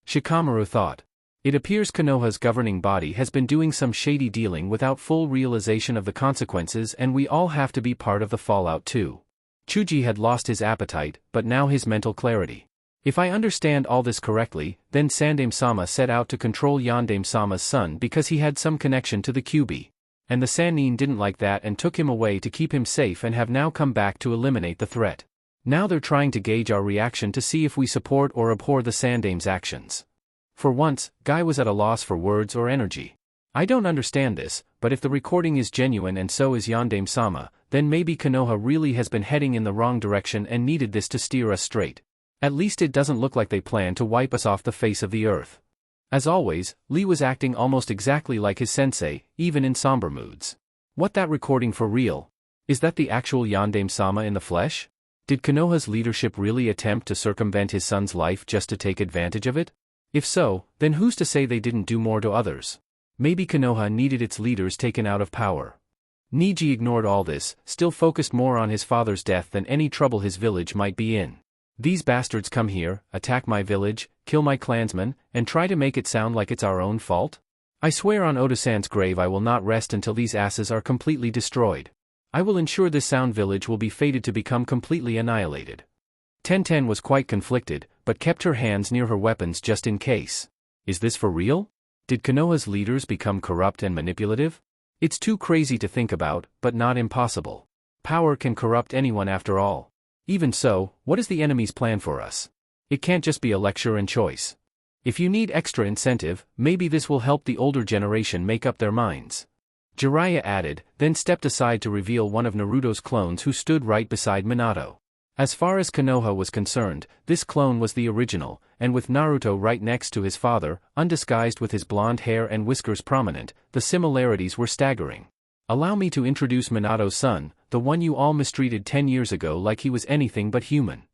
Shikamaru thought. It appears Konoha's governing body has been doing some shady dealing without full realization of the consequences and we all have to be part of the fallout too. Chuji had lost his appetite, but now his mental clarity. If I understand all this correctly, then Sandaime-sama set out to control Yandame-sama's son because he had some connection to the Kyuubi. And the Sannin didn't like that and took him away to keep him safe and have now come back to eliminate the threat. Now they're trying to gauge our reaction to see if we support or abhor the Sandaime's actions. For once, Guy was at a loss for words or energy. I don't understand this, but if the recording is genuine and so is Yandame-sama, then maybe Konoha really has been heading in the wrong direction and needed this to steer us straight. At least it doesn't look like they plan to wipe us off the face of the earth. As always, Lee was acting almost exactly like his sensei, even in somber moods. What that recording for real? Is that the actual Yandame-sama in the flesh? Did Konoha's leadership really attempt to circumvent his son's life just to take advantage of it? If so, then who's to say they didn't do more to others? Maybe Konoha needed its leaders taken out of power. Niji ignored all this, still focused more on his father's death than any trouble his village might be in. These bastards come here, attack my village, kill my clansmen, and try to make it sound like it's our own fault? I swear on Oda-san's grave I will not rest until these asses are completely destroyed. I will ensure this sound village will be fated to become completely annihilated. Tenten was quite conflicted, but kept her hands near her weapons just in case. Is this for real? Did Konoha's leaders become corrupt and manipulative? It's too crazy to think about, but not impossible. Power can corrupt anyone after all. Even so, what is the enemy's plan for us? It can't just be a lecture and choice. If you need extra incentive, maybe this will help the older generation make up their minds. Jiraiya added, then stepped aside to reveal one of Naruto's clones who stood right beside Minato. As far as Konoha was concerned, this clone was the original, and with Naruto right next to his father, undisguised with his blonde hair and whiskers prominent, the similarities were staggering. Allow me to introduce Minato's son, the one you all mistreated 10 years ago like he was anything but human.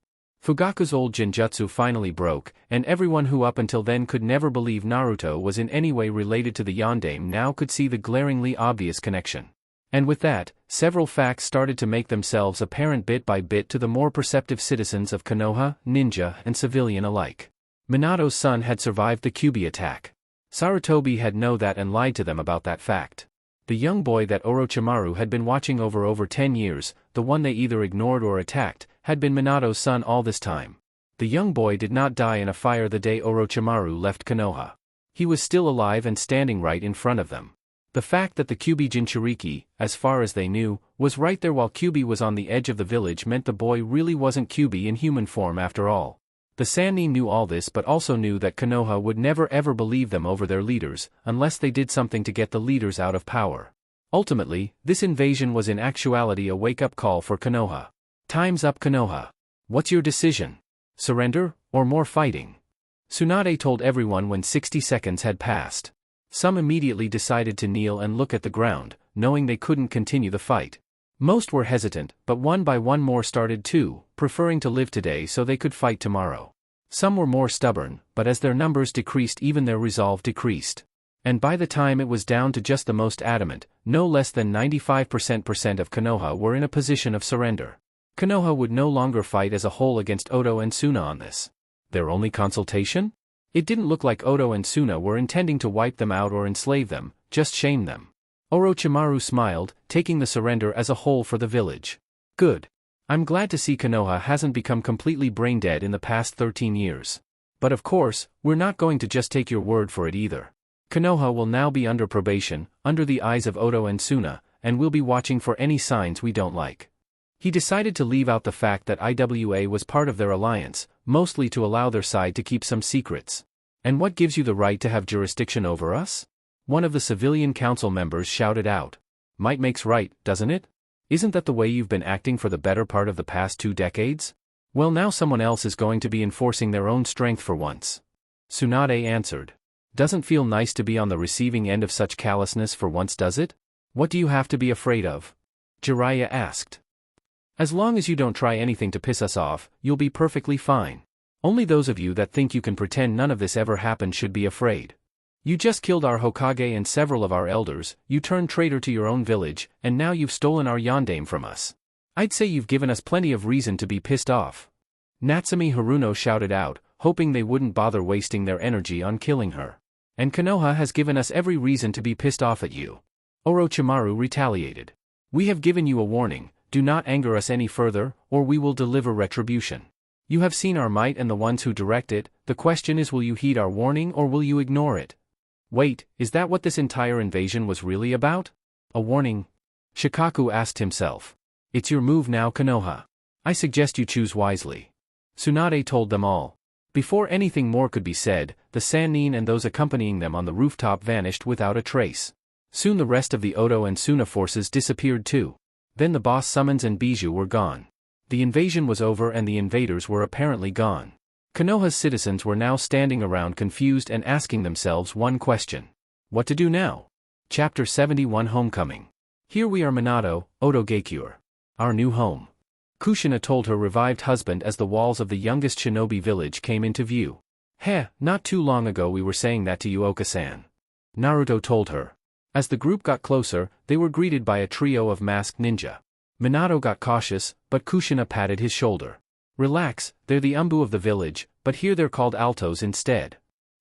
Fugaku's old genjutsu finally broke, and everyone who up until then could never believe Naruto was in any way related to the Yandame now could see the glaringly obvious connection. And with that, several facts started to make themselves apparent bit by bit to the more perceptive citizens of Konoha, ninja, and civilian alike. Minato's son had survived the Kyuubi attack. Sarutobi had known that and lied to them about that fact. The young boy that Orochimaru had been watching over 10 years, the one they either ignored or attacked, had been Minato's son all this time. The young boy did not die in a fire the day Orochimaru left Konoha. He was still alive and standing right in front of them. The fact that the Kyuubi Jinchuriki, as far as they knew, was right there while Kyuubi was on the edge of the village meant the boy really wasn't Kyuubi in human form after all. The Sannin knew all this but also knew that Konoha would never ever believe them over their leaders, unless they did something to get the leaders out of power. Ultimately, this invasion was in actuality a wake-up call for Konoha. Time's up, Konoha. What's your decision? Surrender, or more fighting? Tsunade told everyone when 60 seconds had passed. Some immediately decided to kneel and look at the ground, knowing they couldn't continue the fight. Most were hesitant, but one by one more started too, preferring to live today so they could fight tomorrow. Some were more stubborn, but as their numbers decreased even their resolve decreased. And by the time it was down to just the most adamant, no less than 95% of Konoha were in a position of surrender. Konoha would no longer fight as a whole against Oto and Tsuna on this. Their only consultation? It didn't look like Oto and Tsuna were intending to wipe them out or enslave them, just shame them. Orochimaru smiled, taking the surrender as a whole for the village. Good. I'm glad to see Konoha hasn't become completely brain-dead in the past 13 years. But of course, we're not going to just take your word for it either. Konoha will now be under probation, under the eyes of Oto and Tsuna, and we'll be watching for any signs we don't like. He decided to leave out the fact that IWA was part of their alliance, mostly to allow their side to keep some secrets. And what gives you the right to have jurisdiction over us? One of the civilian council members shouted out. Might makes right, doesn't it? Isn't that the way you've been acting for the better part of the past 2 decades? Well, now someone else is going to be enforcing their own strength for once. Tsunade answered. Doesn't feel nice to be on the receiving end of such callousness for once, does it? What do you have to be afraid of? Jiraiya asked. As long as you don't try anything to piss us off, you'll be perfectly fine. Only those of you that think you can pretend none of this ever happened should be afraid. You just killed our Hokage and several of our elders, you turned traitor to your own village, and now you've stolen our yondaime from us. I'd say you've given us plenty of reason to be pissed off. Natsumi Haruno shouted out, hoping they wouldn't bother wasting their energy on killing her. And Konoha has given us every reason to be pissed off at you. Orochimaru retaliated. We have given you a warning. Do not anger us any further, or we will deliver retribution. You have seen our might and the ones who direct it, the question is, will you heed our warning or will you ignore it? Wait, is that what this entire invasion was really about? A warning? Shikaku asked himself. It's your move now, Konoha. I suggest you choose wisely. Tsunade told them all. Before anything more could be said, the Sannin and those accompanying them on the rooftop vanished without a trace. Soon the rest of the Oto and Tsuna forces disappeared too. Then the boss summons and Bijou were gone. The invasion was over and the invaders were apparently gone. Konoha's citizens were now standing around confused and asking themselves one question. What to do now? Chapter 71 Homecoming. Here we are, Minato, Oto Geikure. Our new home. Kushina told her revived husband as the walls of the youngest shinobi village came into view. Heh, not too long ago we were saying that to you, Oka-san. Naruto told her. As the group got closer, they were greeted by a trio of masked ninja. Minato got cautious, but Kushina patted his shoulder. Relax, they're the Umbu of the village, but here they're called Altos instead.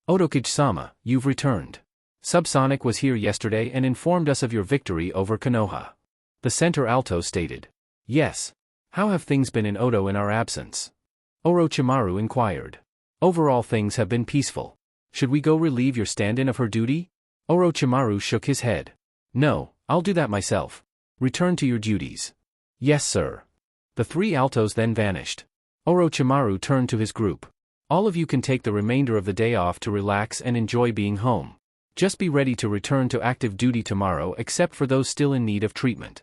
Otokage-sama, you've returned. Subsonic was here yesterday and informed us of your victory over Konoha. The center Alto stated. Yes. How have things been in Oto in our absence? Orochimaru inquired. Overall things have been peaceful. Should we go relieve your stand-in of her duty? Orochimaru shook his head. No, I'll do that myself. Return to your duties. Yes, sir. The 3 Altos then vanished. Orochimaru turned to his group. All of you can take the remainder of the day off to relax and enjoy being home. Just be ready to return to active duty tomorrow except for those still in need of treatment.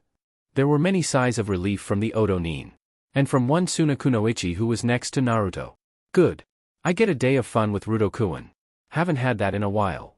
There were many sighs of relief from the Oto Nin. And from one Suna Kunoichi who was next to Naruto. Good. I get a day of fun with Rudokuin. Haven't had that in a while.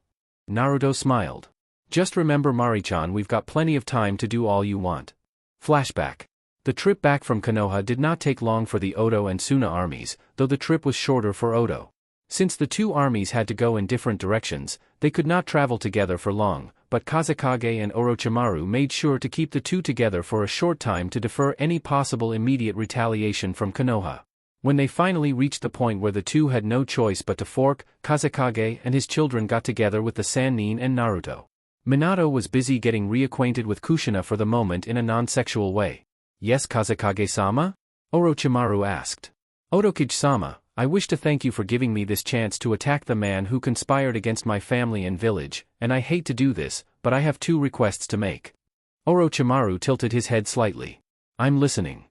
Naruto smiled. Just remember, Mari-chan, we've got plenty of time to do all you want. Flashback. The trip back from Konoha did not take long for the Oto and Tsuna armies, though the trip was shorter for Oto. Since the 2 armies had to go in different directions, they could not travel together for long, but Kazekage and Orochimaru made sure to keep the 2 together for a short time to defer any possible immediate retaliation from Konoha. When they finally reached the point where the 2 had no choice but to fork, Kazekage and his children got together with the Sannin and Naruto. Minato was busy getting reacquainted with Kushina for the moment in a non-sexual way. Yes, Kazekage-sama? Orochimaru asked. Otokage-sama, I wish to thank you for giving me this chance to attack the man who conspired against my family and village, and I hate to do this, but I have 2 requests to make. Orochimaru tilted his head slightly. I'm listening.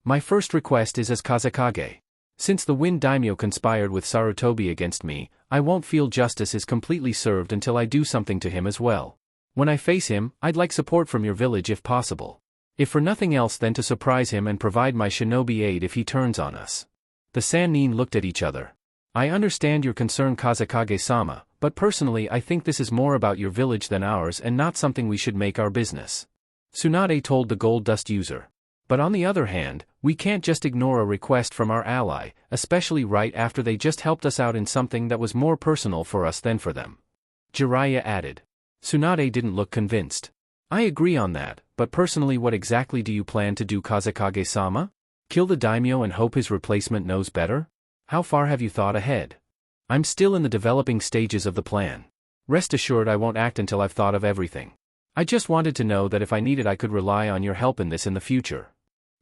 My first request is as Kazekage. Since the Wind Daimyo conspired with Sarutobi against me, I won't feel justice is completely served until I do something to him as well. When I face him, I'd like support from your village if possible. If for nothing else then to surprise him and provide my shinobi aid if he turns on us. The Sannin looked at each other. I understand your concern, Kazekage-sama, but personally I think this is more about your village than ours and not something we should make our business. Tsunade told the Gold Dust user. But on the other hand, we can't just ignore a request from our ally, especially right after they just helped us out in something that was more personal for us than for them. Jiraiya added. Tsunade didn't look convinced. I agree on that, but personally what exactly do you plan to do, Kazekage-sama? Kill the daimyo and hope his replacement knows better? How far have you thought ahead? I'm still in the developing stages of the plan. Rest assured I won't act until I've thought of everything. I just wanted to know that if I needed I could rely on your help in this in the future.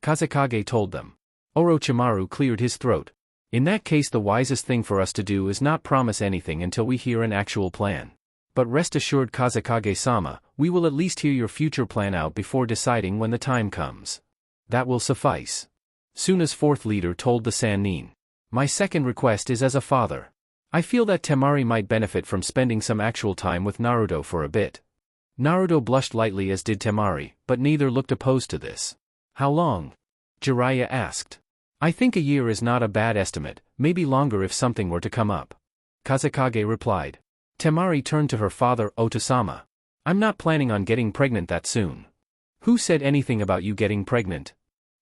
Kazekage told them. Orochimaru cleared his throat. In that case the wisest thing for us to do is not promise anything until we hear an actual plan. But rest assured Kazekage-sama, we will at least hear your future plan out before deciding when the time comes. That will suffice. Suna's fourth leader told the Sannin. My second request is as a father. I feel that Temari might benefit from spending some actual time with Naruto for a bit. Naruto blushed lightly as did Temari, but neither looked opposed to this. How long? Jiraiya asked. I think a year is not a bad estimate, maybe longer if something were to come up. Kazekage replied. Temari turned to her father, Otosama. I'm not planning on getting pregnant that soon. Who said anything about you getting pregnant?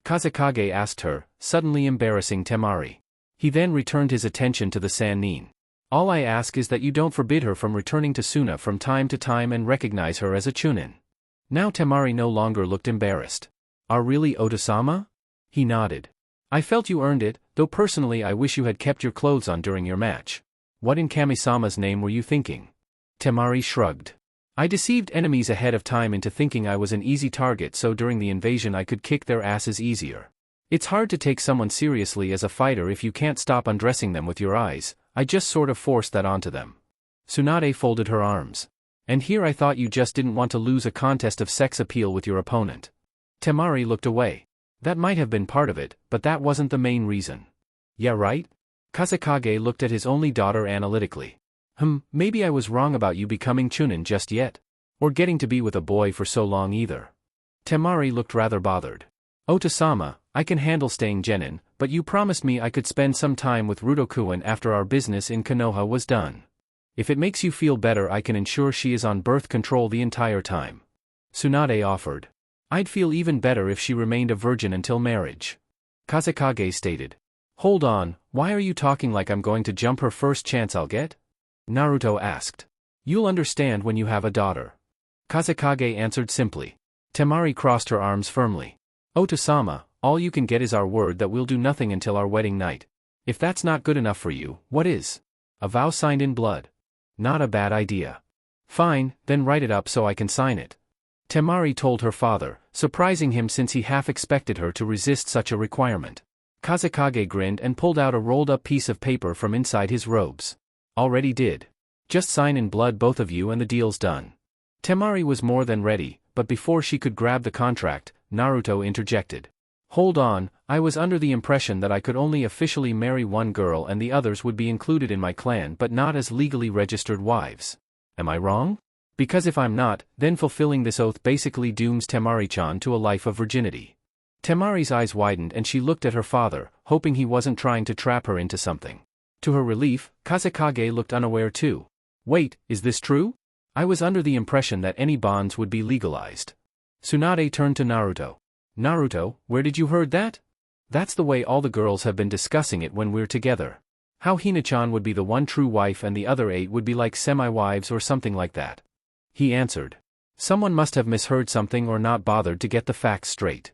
Kazekage asked her, suddenly embarrassing Temari. He then returned his attention to the Sannin. All I ask is that you don't forbid her from returning to Suna from time to time and recognize her as a chunin. Now Temari no longer looked embarrassed. Are really Otosama? He nodded. I felt you earned it, though personally I wish you had kept your clothes on during your match. What in Kami-sama's name were you thinking? Temari shrugged. I deceived enemies ahead of time into thinking I was an easy target so during the invasion I could kick their asses easier. It's hard to take someone seriously as a fighter if you can't stop undressing them with your eyes. I just sort of forced that onto them. Tsunade folded her arms. And here I thought you just didn't want to lose a contest of sex appeal with your opponent. Temari looked away. That might have been part of it, but that wasn't the main reason. Yeah, right? Kazekage looked at his only daughter analytically. Maybe I was wrong about you becoming chunin just yet. Or getting to be with a boy for so long either. Temari looked rather bothered. Otosama, I can handle staying genin, but you promised me I could spend some time with Rudokuin after our business in Konoha was done. If it makes you feel better I can ensure she is on birth control the entire time. Tsunade offered. I'd feel even better if she remained a virgin until marriage. Kazekage stated. Hold on, why are you talking like I'm going to jump her first chance I'll get? Naruto asked. You'll understand when you have a daughter. Kazekage answered simply. Temari crossed her arms firmly. Otosama, all you can get is our word that we'll do nothing until our wedding night. If that's not good enough for you, what is? A vow signed in blood. Not a bad idea. Fine, then write it up so I can sign it. Temari told her father, surprising him since he half expected her to resist such a requirement. Kazekage grinned and pulled out a rolled-up piece of paper from inside his robes. Already did. Just sign in blood both of you and the deal's done. Temari was more than ready, but before she could grab the contract, Naruto interjected. Hold on, I was under the impression that I could only officially marry one girl and the others would be included in my clan but not as legally registered wives. Am I wrong? Because if I'm not, then fulfilling this oath basically dooms Temari-chan to a life of virginity. Temari's eyes widened and she looked at her father, hoping he wasn't trying to trap her into something. To her relief, Kazekage looked unaware too. Wait, is this true? I was under the impression that any bonds would be legalized. Tsunade turned to Naruto. Naruto, where did you heard that? That's the way all the girls have been discussing it when we're together. How Hina-chan would be the one true wife and the other 8 would be like semi-wives or something like that. He answered. Someone must have misheard something or not bothered to get the facts straight.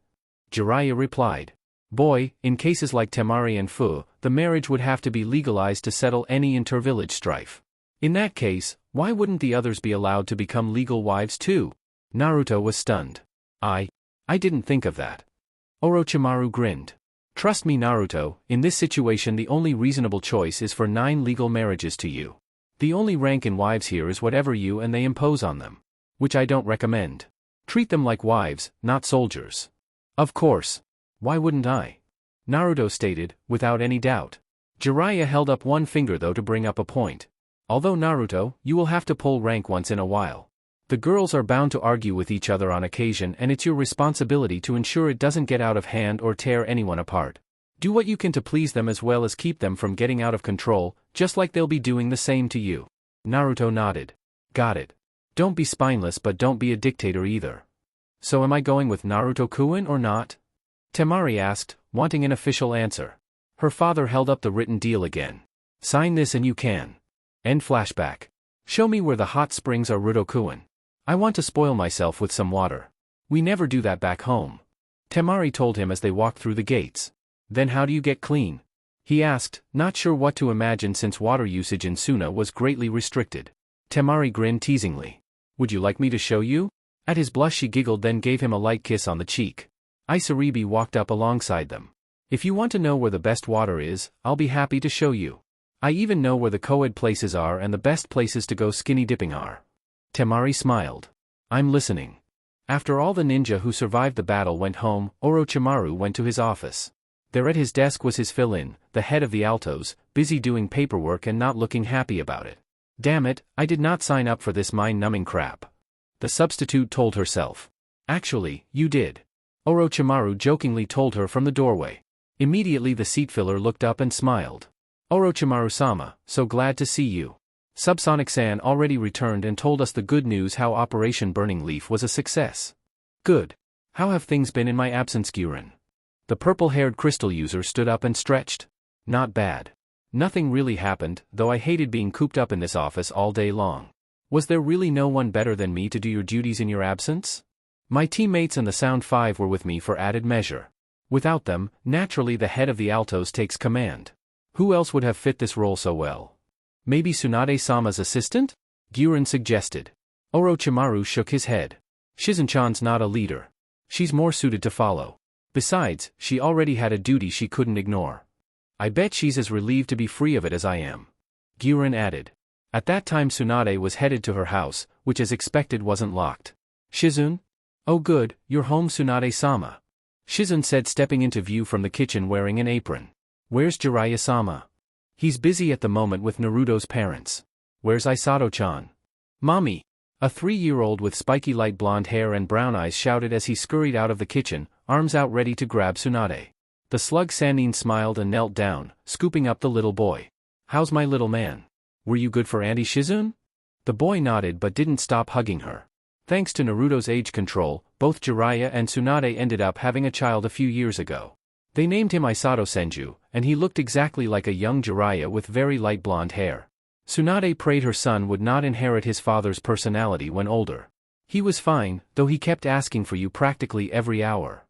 Jiraiya replied. Boy, in cases like Temari and Fu, the marriage would have to be legalized to settle any inter-village strife. In that case, why wouldn't the others be allowed to become legal wives too? Naruto was stunned. I didn't think of that. Orochimaru grinned. Trust me Naruto, in this situation the only reasonable choice is for 9 legal marriages to you. The only rank in wives here is whatever you and they impose on them. Which I don't recommend. Treat them like wives, not soldiers. Of course. Why wouldn't I? Naruto stated, without any doubt. Jiraiya held up one finger though to bring up a point. Although Naruto, you will have to pull rank once in a while. The girls are bound to argue with each other on occasion and it's your responsibility to ensure it doesn't get out of hand or tear anyone apart. Do what you can to please them as well as keep them from getting out of control, just like they'll be doing the same to you. Naruto nodded. Got it. Don't be spineless but don't be a dictator either. So am I going with Naruto-kun or not? Temari asked, wanting an official answer. Her father held up the written deal again. Sign this and you can. End flashback. Show me where the hot springs are Rudokuin. I want to spoil myself with some water. We never do that back home. Temari told him as they walked through the gates. Then how do you get clean? He asked, not sure what to imagine since water usage in Suna was greatly restricted. Temari grinned teasingly. Would you like me to show you? At his blush she giggled, then gave him a light kiss on the cheek. Isaribi walked up alongside them. If you want to know where the best water is, I'll be happy to show you. I even know where the co-ed places are and the best places to go skinny dipping are. Temari smiled. I'm listening. After all the ninja who survived the battle went home, Orochimaru went to his office. There at his desk was his fill-in, the head of the Altos, busy doing paperwork and not looking happy about it. Damn it, I did not sign up for this mind-numbing crap. The substitute told herself. Actually, you did. Orochimaru jokingly told her from the doorway. Immediately the seat filler looked up and smiled. Orochimaru-sama, so glad to see you. Subsonic-san already returned and told us the good news how Operation Burning Leaf was a success. Good. How have things been in my absence, Guren? The purple-haired crystal user stood up and stretched. Not bad. Nothing really happened, though I hated being cooped up in this office all day long. Was there really no one better than me to do your duties in your absence? My teammates and the Sound Five were with me for added measure. Without them, naturally the head of the Altos takes command. Who else would have fit this role so well? Maybe Tsunade-sama's assistant? Guren suggested. Orochimaru shook his head. Shizun-chan's not a leader. She's more suited to follow. Besides, she already had a duty she couldn't ignore. I bet she's as relieved to be free of it as I am. Guren added. At that time Tsunade was headed to her house, which as expected wasn't locked. Shizun? Oh good, you're home, Tsunade-sama. Shizun said, stepping into view from the kitchen wearing an apron. Where's Jiraiya-sama? He's busy at the moment with Naruto's parents. Where's Isato-chan? Mommy! A 3-year-old with spiky light blonde hair and brown eyes shouted as he scurried out of the kitchen, arms out ready to grab Tsunade. The slug Sannin smiled and knelt down, scooping up the little boy. How's my little man? Were you good for Auntie Shizun? The boy nodded but didn't stop hugging her. Thanks to Naruto's age control, both Jiraiya and Tsunade ended up having a child a few years ago. They named him Isato Senju, and he looked exactly like a young Jiraiya with very light blonde hair. Tsunade prayed her son would not inherit his father's personality when older. He was fine, though he kept asking for you practically every hour.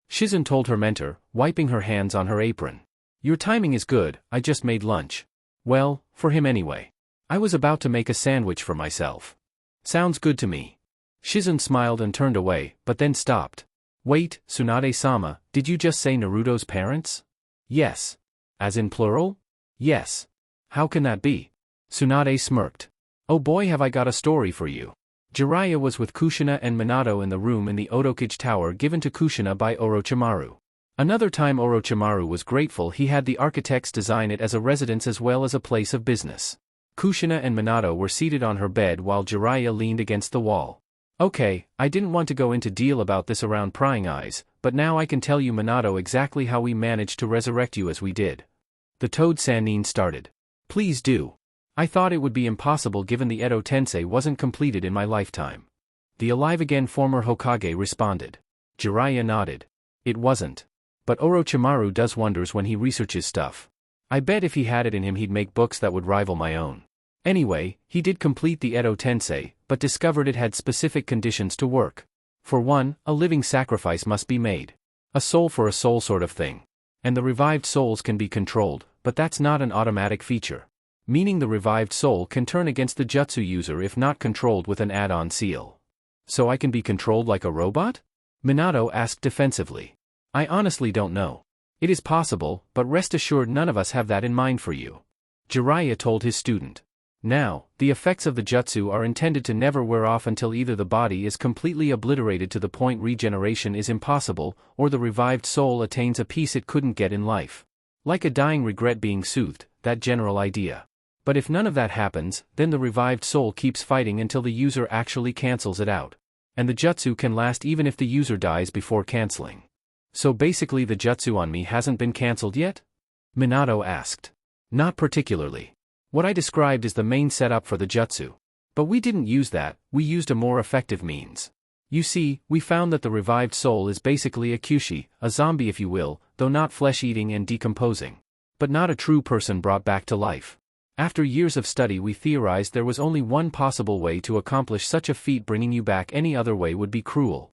Shizun told her mentor, wiping her hands on her apron. Your timing is good, I just made lunch. Well, for him anyway. I was about to make a sandwich for myself. Sounds good to me. Shizun smiled and turned away, but then stopped. Wait, Tsunade-sama, did you just say Naruto's parents? Yes. As in plural? Yes. How can that be? Tsunade smirked. Oh boy, have I got a story for you. Jiraiya was with Kushina and Minato in the room in the Odokage Tower given to Kushina by Orochimaru. Another time Orochimaru was grateful he had the architects design it as a residence as well as a place of business. Kushina and Minato were seated on her bed while Jiraiya leaned against the wall. Okay, I didn't want to go into deal about this around prying eyes, but now I can tell you, Minato, exactly how we managed to resurrect you as we did. The Toad Sannin started. Please do. I thought it would be impossible given the Edo Tensei wasn't completed in my lifetime. The alive-again former Hokage responded. Jiraiya nodded. It wasn't. But Orochimaru does wonders when he researches stuff. I bet if he had it in him he'd make books that would rival my own. Anyway, he did complete the Edo Tensei, but discovered it had specific conditions to work. For one, a living sacrifice must be made. A soul for a soul sort of thing. And the revived souls can be controlled, but that's not an automatic feature. Meaning the revived soul can turn against the jutsu user if not controlled with an add-on seal. So I can be controlled like a robot? Minato asked defensively. I honestly don't know. It is possible, but rest assured none of us have that in mind for you. Jiraiya told his student. Now, the effects of the jutsu are intended to never wear off until either the body is completely obliterated to the point regeneration is impossible, or the revived soul attains a peace it couldn't get in life. Like a dying regret being soothed, that general idea. But if none of that happens, then the revived soul keeps fighting until the user actually cancels it out. And the jutsu can last even if the user dies before canceling. So basically the jutsu on me hasn't been cancelled yet? Minato asked. Not particularly. What I described is the main setup for the jutsu. But we didn't use that, we used a more effective means. You see, we found that the revived soul is basically a kyushi, a zombie if you will, though not flesh-eating and decomposing. But not a true person brought back to life. After years of study we theorized there was only one possible way to accomplish such a feat, bringing you back any other way would be cruel.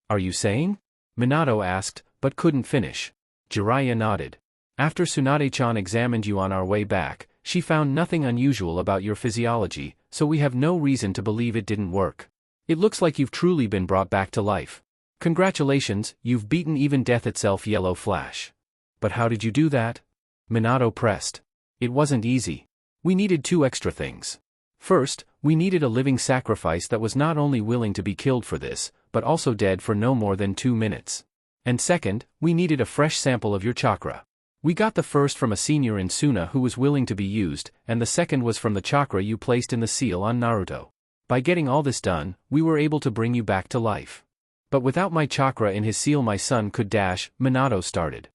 Are you saying? Minato asked, but couldn't finish. Jiraiya nodded. After Tsunade-chan examined you on our way back, she found nothing unusual about your physiology, so we have no reason to believe it didn't work. It looks like you've truly been brought back to life. Congratulations, you've beaten even death itself, Yellow Flash. But how did you do that? Minato pressed. It wasn't easy. We needed 2 extra things. First, we needed a living sacrifice that was not only willing to be killed for this, but also dead for no more than 2 minutes. And second, we needed a fresh sample of your chakra. We got the first from a senior in Suna who was willing to be used, and the second was from the chakra you placed in the seal on Naruto. By getting all this done, we were able to bring you back to life. But without my chakra in his seal my son could dash, Minato started.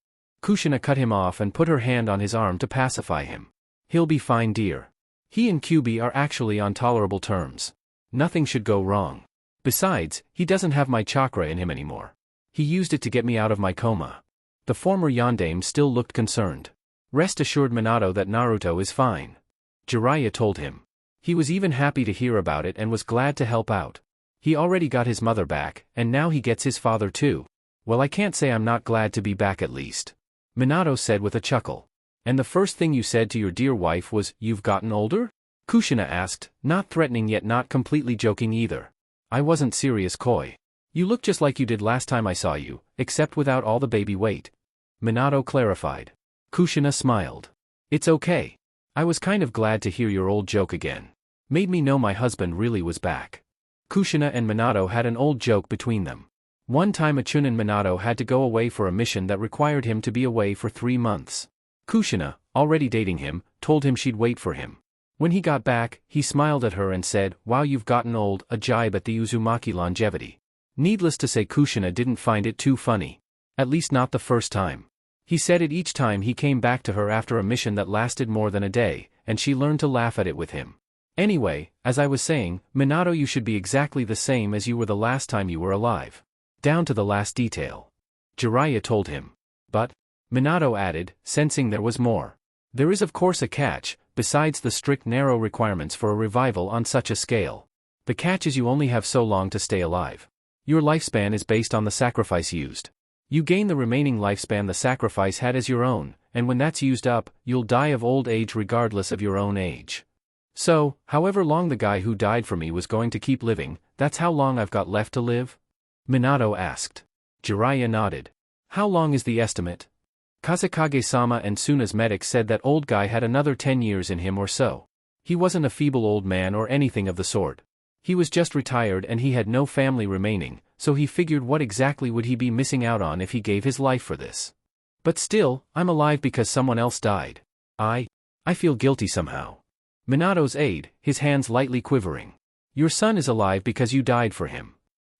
Kushina cut him off and put her hand on his arm to pacify him. He'll be fine, dear. He and Kyubi are actually on tolerable terms. Nothing should go wrong. Besides, he doesn't have my chakra in him anymore. He used it to get me out of my coma. The former yondaime still looked concerned. Rest assured, Minato, that Naruto is fine. Jiraiya told him. He was even happy to hear about it and was glad to help out. He already got his mother back, and now he gets his father too. Well, I can't say I'm not glad to be back at least. Minato said with a chuckle. And the first thing you said to your dear wife was, "You've gotten older?" Kushina asked, not threatening yet not completely joking either. I wasn't serious, Koi. You look just like you did last time I saw you, except without all the baby weight. Minato clarified. Kushina smiled. It's okay. I was kind of glad to hear your old joke again. Made me know my husband really was back. Kushina and Minato had an old joke between them. One time a Chunin Minato had to go away for a mission that required him to be away for 3 months. Kushina, already dating him, told him she'd wait for him. When he got back, he smiled at her and said, "Wow, you've gotten old," a jibe at the Uzumaki longevity. Needless to say, Kushina didn't find it too funny. At least not the first time. He said it each time he came back to her after a mission that lasted more than a day, and she learned to laugh at it with him. Anyway, as I was saying, Minato, you should be exactly the same as you were the last time you were alive. Down to the last detail. Jiraiya told him. But, Minato added, sensing there was more. There is of course a catch, besides the strict narrow requirements for a revival on such a scale. The catch is you only have so long to stay alive. Your lifespan is based on the sacrifice used. You gain the remaining lifespan the sacrifice had as your own, and when that's used up, you'll die of old age regardless of your own age. So, however long the guy who died for me was going to keep living, that's how long I've got left to live? Minato asked. Jiraiya nodded. How long is the estimate? Kazekage-sama and Suna's medic said that old guy had another 10 years in him or so. He wasn't a feeble old man or anything of the sort. He was just retired and he had no family remaining, so he figured what exactly would he be missing out on if he gave his life for this. But still, I'm alive because someone else died. I feel guilty somehow. Minato's aide, his hands lightly quivering. Your son is alive because you died for him.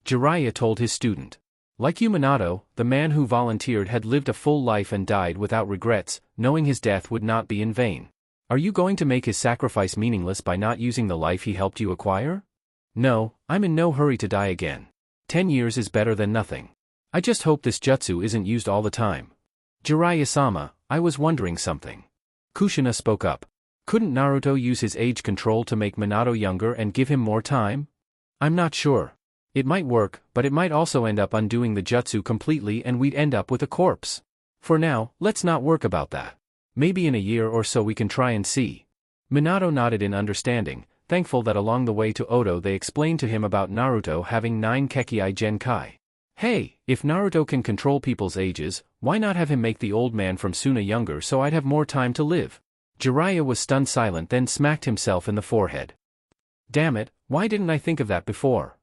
Jiraiya told his student. Like you, Minato, the man who volunteered had lived a full life and died without regrets, knowing his death would not be in vain. Are you going to make his sacrifice meaningless by not using the life he helped you acquire? No, I'm in no hurry to die again. 10 years is better than nothing. I just hope this jutsu isn't used all the time. Jiraiya-sama, I was wondering something. Kushina spoke up. Couldn't Naruto use his age control to make Minato younger and give him more time? I'm not sure. It might work, but it might also end up undoing the jutsu completely and we'd end up with a corpse. For now, let's not work about that. Maybe in a year or so we can try and see. Minato nodded in understanding, thankful that along the way to Oto they explained to him about Naruto having 9 Kekkai Genkai. Hey, if Naruto can control people's ages, why not have him make the old man from Suna younger so I'd have more time to live? Jiraiya was stunned silent, then smacked himself in the forehead. Damn it, why didn't I think of that before?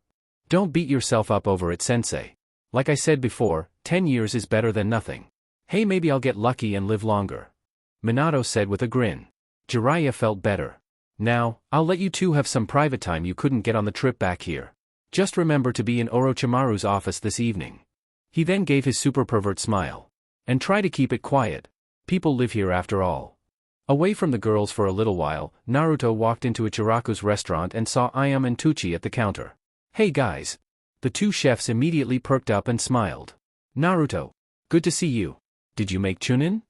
Don't beat yourself up over it, sensei. Like I said before, 10 years is better than nothing. Hey, maybe I'll get lucky and live longer. Minato said with a grin. Jiraiya felt better. Now, I'll let you two have some private time you couldn't get on the trip back here. Just remember to be in Orochimaru's office this evening. He then gave his super pervert smile. And try to keep it quiet. People live here after all. Away from the girls for a little while, Naruto walked into Ichiraku's restaurant and saw Ayame and Tucci at the counter. Hey guys. The two chefs immediately perked up and smiled. Naruto. Good to see you. Did you make Chunin?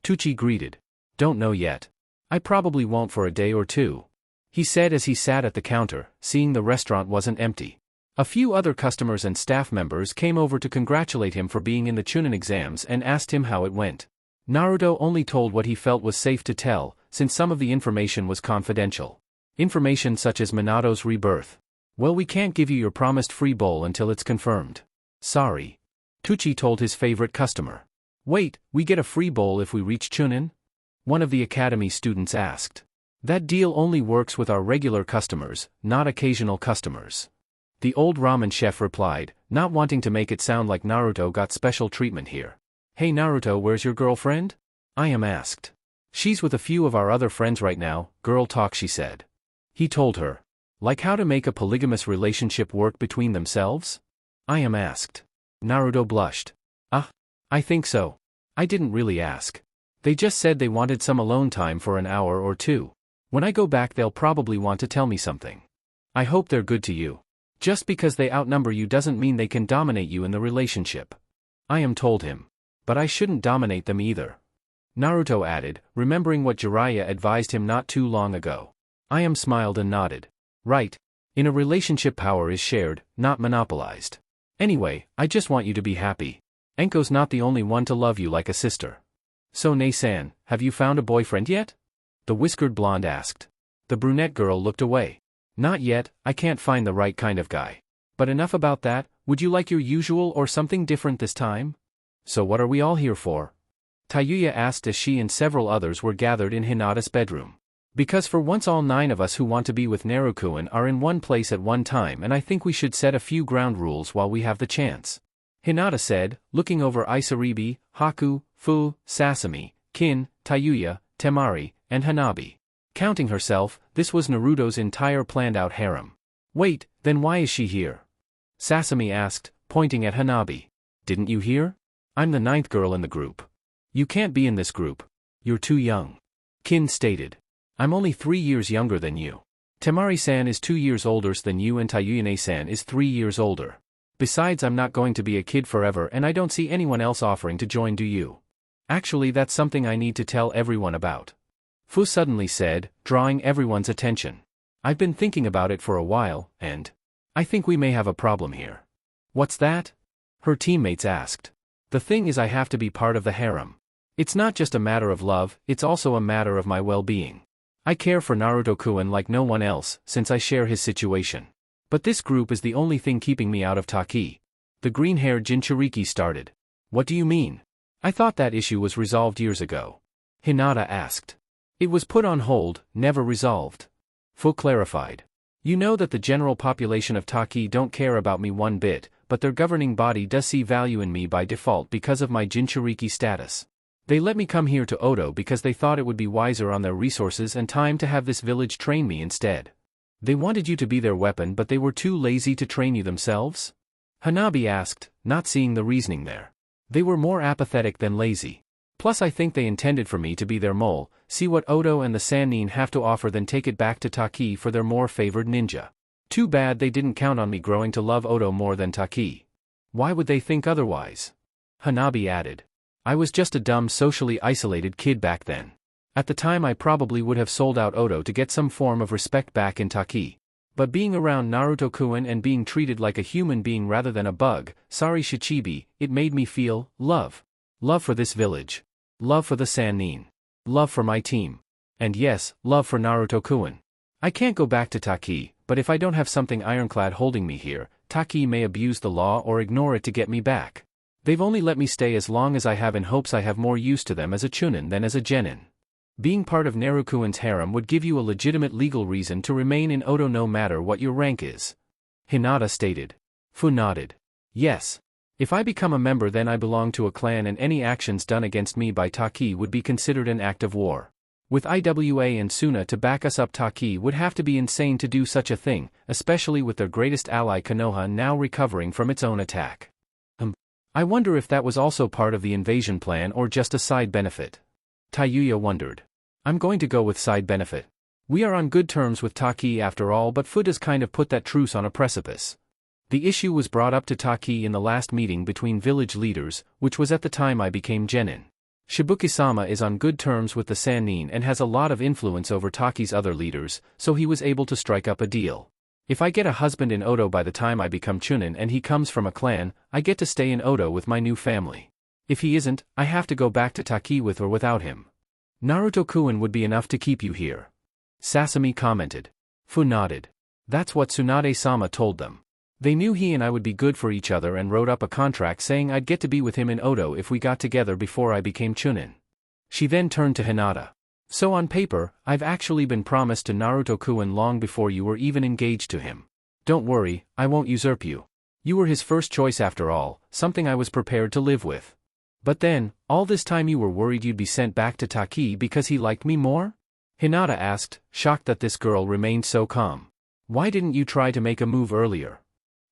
Tucci greeted. Don't know yet. I probably won't for a day or two, he said as he sat at the counter, seeing the restaurant wasn't empty. A few other customers and staff members came over to congratulate him for being in the Chunin exams and asked him how it went. Naruto only told what he felt was safe to tell, since some of the information was confidential. Information such as Minato's rebirth. Well, we can't give you your promised free bowl until it's confirmed. Sorry. Tucci told his favorite customer. Wait, we get a free bowl if we reach Chunin? One of the academy students asked. That deal only works with our regular customers, not occasional customers. The old ramen chef replied, not wanting to make it sound like Naruto got special treatment here. Hey Naruto, where's your girlfriend? I am asked. She's with a few of our other friends right now, girl talk, she said. He told her. Like how to make a polygamous relationship work between themselves? I am asked. Naruto blushed. I think so. I didn't really ask. They just said they wanted some alone time for an hour or two. When I go back they'll probably want to tell me something. I hope they're good to you. Just because they outnumber you doesn't mean they can dominate you in the relationship. I am told him. But I shouldn't dominate them either. Naruto added, remembering what Jiraiya advised him not too long ago. I am smiled and nodded. Right. In a relationship power is shared, not monopolized. Anyway, I just want you to be happy. Enko's not the only one to love you like a sister. So Nei-san, have you found a boyfriend yet? The whiskered blonde asked. The brunette girl looked away. Not yet, I can't find the right kind of guy. But enough about that, would you like your usual or something different this time? So what are we all here for? Tayuya asked as she and several others were gathered in Hinata's bedroom. Because for once all 9 of us who want to be with Naruto are in one place at one time, and I think we should set a few ground rules while we have the chance. Hinata said, looking over Isaribi, Haku, Fu, Sasami, Kin, Tayuya, Temari, and Hanabi. Counting herself, this was Naruto's entire planned-out harem. Wait, then why is she here? Sasami asked, pointing at Hanabi. Didn't you hear? I'm the 9th girl in the group. You can't be in this group. You're too young. Kin stated. I'm only 3 years younger than you. Temari-san is 2 years older than you and Tayuya-san is 3 years older. Besides, I'm not going to be a kid forever and I don't see anyone else offering to join, do you? Actually, that's something I need to tell everyone about. Fu suddenly said, drawing everyone's attention. I've been thinking about it for a while, and I think we may have a problem here. What's that? Her teammates asked. The thing is, I have to be part of the harem. It's not just a matter of love, it's also a matter of my well-being. I care for Naruto-kun like no one else, since I share his situation. But this group is the only thing keeping me out of Taki. The green-haired Jinchuriki started. What do you mean? I thought that issue was resolved years ago. Hinata asked. It was put on hold, never resolved. Fu clarified. You know that the general population of Taki don't care about me one bit, but their governing body does see value in me by default because of my Jinchuriki status. They let me come here to Odo because they thought it would be wiser on their resources and time to have this village train me instead. They wanted you to be their weapon, but they were too lazy to train you themselves? Hanabi asked, not seeing the reasoning there. They were more apathetic than lazy. Plus I think they intended for me to be their mole, see what Odo and the Sannin have to offer, then take it back to Taki for their more favored ninja. Too bad they didn't count on me growing to love Odo more than Taki. Why would they think otherwise? Hanabi added. I was just a dumb, socially isolated kid back then. At the time I probably would have sold out Odo to get some form of respect back in Taki. But being around Naruto-kun and being treated like a human being rather than a bug, sorry Shichibi, it made me feel love. Love for this village. Love for the Sannin. Love for my team. And yes, love for Naruto-kun. I can't go back to Taki, but if I don't have something ironclad holding me here, Taki may abuse the law or ignore it to get me back. They've only let me stay as long as I have in hopes I have more use to them as a Chunin than as a Genin. Being part of Naruto-kun's harem would give you a legitimate legal reason to remain in Odo no matter what your rank is. Hinata stated. Fu nodded. Yes. If I become a member, then I belong to a clan and any actions done against me by Taki would be considered an act of war. With Iwa and Suna to back us up, Taki would have to be insane to do such a thing, especially with their greatest ally Konoha now recovering from its own attack. I wonder if that was also part of the invasion plan or just a side benefit. Tayuya wondered. I'm going to go with side benefit. We are on good terms with Taki after all, but Fu does kind of put that truce on a precipice. The issue was brought up to Taki in the last meeting between village leaders, which was at the time I became Genin. Shibuki-sama is on good terms with the Sannin and has a lot of influence over Taki's other leaders, so he was able to strike up a deal. If I get a husband in Odo by the time I become Chunin and he comes from a clan, I get to stay in Odo with my new family. If he isn't, I have to go back to Taki with or without him. Naruto-kun would be enough to keep you here. Sasami commented. Fu nodded. That's what Tsunade-sama told them. They knew he and I would be good for each other and wrote up a contract saying I'd get to be with him in Odo if we got together before I became Chunin. She then turned to Hinata. So on paper, I've actually been promised to Naruto-kun long before you were even engaged to him. Don't worry, I won't usurp you. You were his first choice after all, something I was prepared to live with. But then, all this time you were worried you'd be sent back to Taki because he liked me more? Hinata asked, shocked that this girl remained so calm. Why didn't you try to make a move earlier?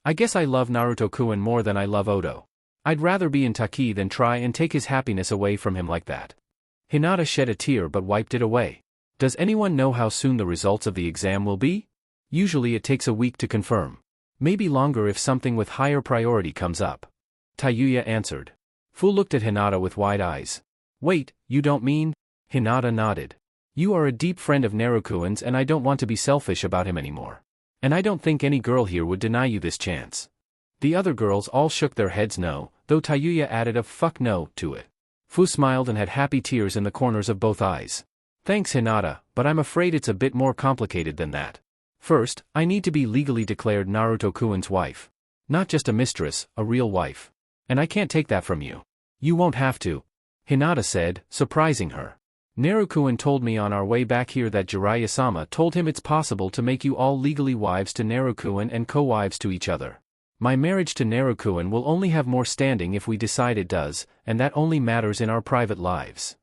I guess I love Naruto-kun more than I love Odo. I'd rather be in Taki than try and take his happiness away from him like that. Hinata shed a tear but wiped it away. Does anyone know how soon the results of the exam will be? Usually it takes a week to confirm. Maybe longer if something with higher priority comes up. Tayuya answered. Fu looked at Hinata with wide eyes. Wait, you don't mean? Hinata nodded. You are a deep friend of Naruto-kun's and I don't want to be selfish about him anymore. And I don't think any girl here would deny you this chance. The other girls all shook their heads no, though Tayuya added a fuck no to it. Fu smiled and had happy tears in the corners of both eyes. Thanks Hinata, but I'm afraid it's a bit more complicated than that. First, I need to be legally declared Naruto-kun's wife. Not just a mistress, a real wife. And I can't take that from you. You won't have to. Hinata said, surprising her. Naruto-kun told me on our way back here that Jiraiya-sama told him it's possible to make you all legally wives to Naruto-kun and co-wives to each other. My marriage to Naruto-kun will only have more standing if we decide it does, and that only matters in our private lives.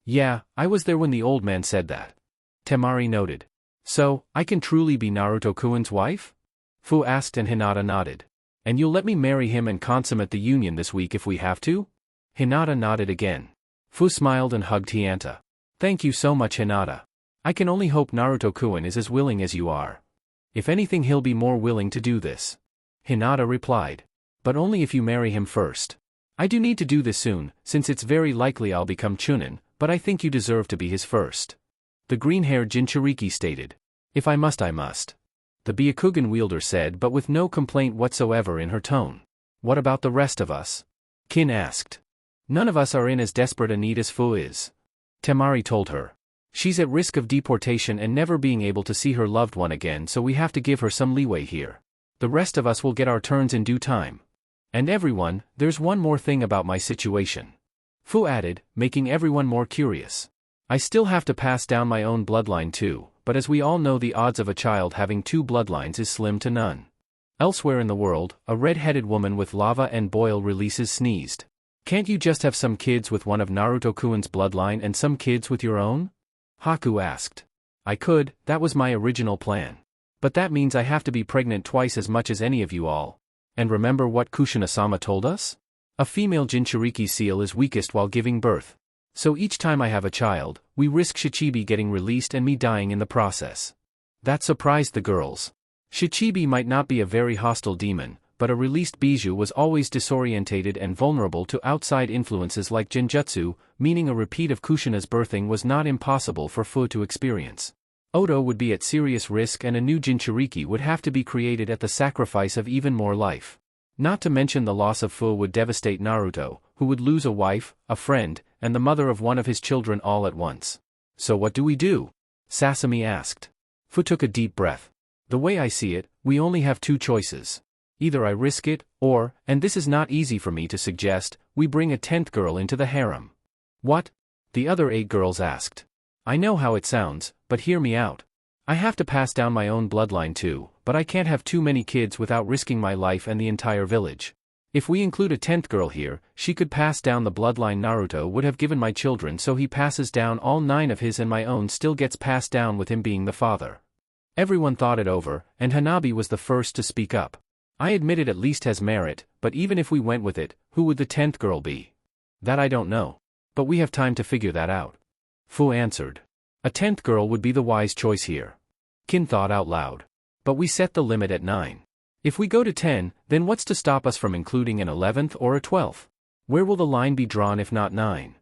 Yeah, I was there when the old man said that. Temari noted. So, I can truly be Naruto-kun's wife? Fu asked and Hinata nodded. And you'll let me marry him and consummate the union this week if we have to? Hinata nodded again. Fu smiled and hugged Hinata. Thank you so much Hinata. I can only hope Naruto-kun is as willing as you are. If anything he'll be more willing to do this. Hinata replied. But only if you marry him first. I do need to do this soon, since it's very likely I'll become Chunin, but I think you deserve to be his first. The green-haired Jinchuriki stated. If I must I must. The Byakugan wielder said but with no complaint whatsoever in her tone. What about the rest of us? Kin asked. None of us are in as desperate a need as Fu is. Temari told her. She's at risk of deportation and never being able to see her loved one again, so we have to give her some leeway here. The rest of us will get our turns in due time. And everyone, there's one more thing about my situation. Fu added, making everyone more curious. I still have to pass down my own bloodline too, but as we all know the odds of a child having two bloodlines is slim to none. Elsewhere in the world, a red-headed woman with lava and boil releases sneezed. Can't you just have some kids with one of Naruto-kun's bloodline and some kids with your own? Haku asked. I could, that was my original plan. But that means I have to be pregnant twice as much as any of you all. And remember what Kushina-sama told us? A female Jinchuriki seal is weakest while giving birth. So each time I have a child, we risk Shichibi getting released and me dying in the process. That surprised the girls. Shichibi might not be a very hostile demon, but a released Bijou was always disorientated and vulnerable to outside influences like Genjutsu, meaning a repeat of Kushina's birthing was not impossible for Fu to experience. Odo would be at serious risk and a new Jinchuriki would have to be created at the sacrifice of even more life. Not to mention the loss of Fu would devastate Naruto, who would lose a wife, a friend, and the mother of one of his children all at once. So what do we do? Sasami asked. Fu took a deep breath. The way I see it, we only have two choices. Either I risk it, or, and this is not easy for me to suggest, we bring a 10th girl into the harem. What? The other 8 girls asked. I know how it sounds, but hear me out. I have to pass down my own bloodline too, but I can't have too many kids without risking my life and the entire village. If we include a 10th girl here, she could pass down the bloodline Naruto would have given my children, so he passes down all 9 of his and my own still gets passed down with him being the father. Everyone thought it over, and Hanabi was the first to speak up. I admit it at least has merit, but even if we went with it, who would the 10th girl be? That I don't know. But we have time to figure that out. Fu answered. A 10th girl would be the wise choice here. Kin thought out loud. But we set the limit at 9. If we go to 10, then what's to stop us from including an 11th or a 12th? Where will the line be drawn if not 9?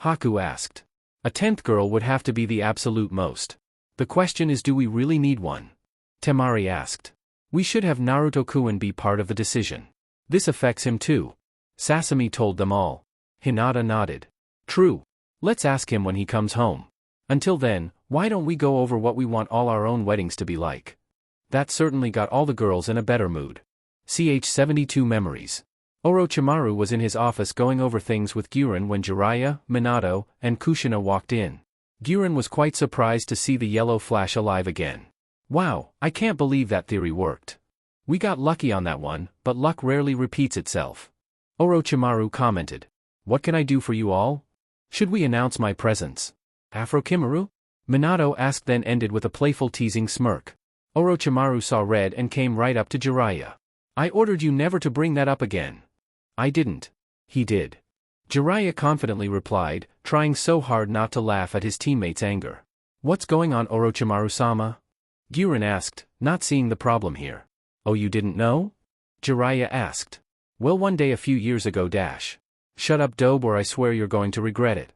Haku asked. A 10th girl would have to be the absolute most. The question is, do we really need one? Temari asked. We should have Naruto-kun be part of the decision. This affects him too. Sasami told them all. Hinata nodded. True. Let's ask him when he comes home. Until then, why don't we go over what we want all our own weddings to be like? That certainly got all the girls in a better mood. Ch72 Memories. Orochimaru was in his office going over things with Guren when Jiraiya, Minato, and Kushina walked in. Guren was quite surprised to see the yellow flash alive again. Wow, I can't believe that theory worked. We got lucky on that one, but luck rarely repeats itself. Orochimaru commented. What can I do for you all? Should we announce my presence? Afrokimaru? Minato asked, then ended with a playful teasing smirk. Orochimaru saw red and came right up to Jiraiya. I ordered you never to bring that up again. I didn't. He did. Jiraiya confidently replied, trying so hard not to laugh at his teammate's anger. What's going on, Orochimaru-sama? Guren asked, not seeing the problem here. Oh, you didn't know? Jiraiya asked. Well, one day a few years ago dash. Shut up, Dobe, or I swear you're going to regret it.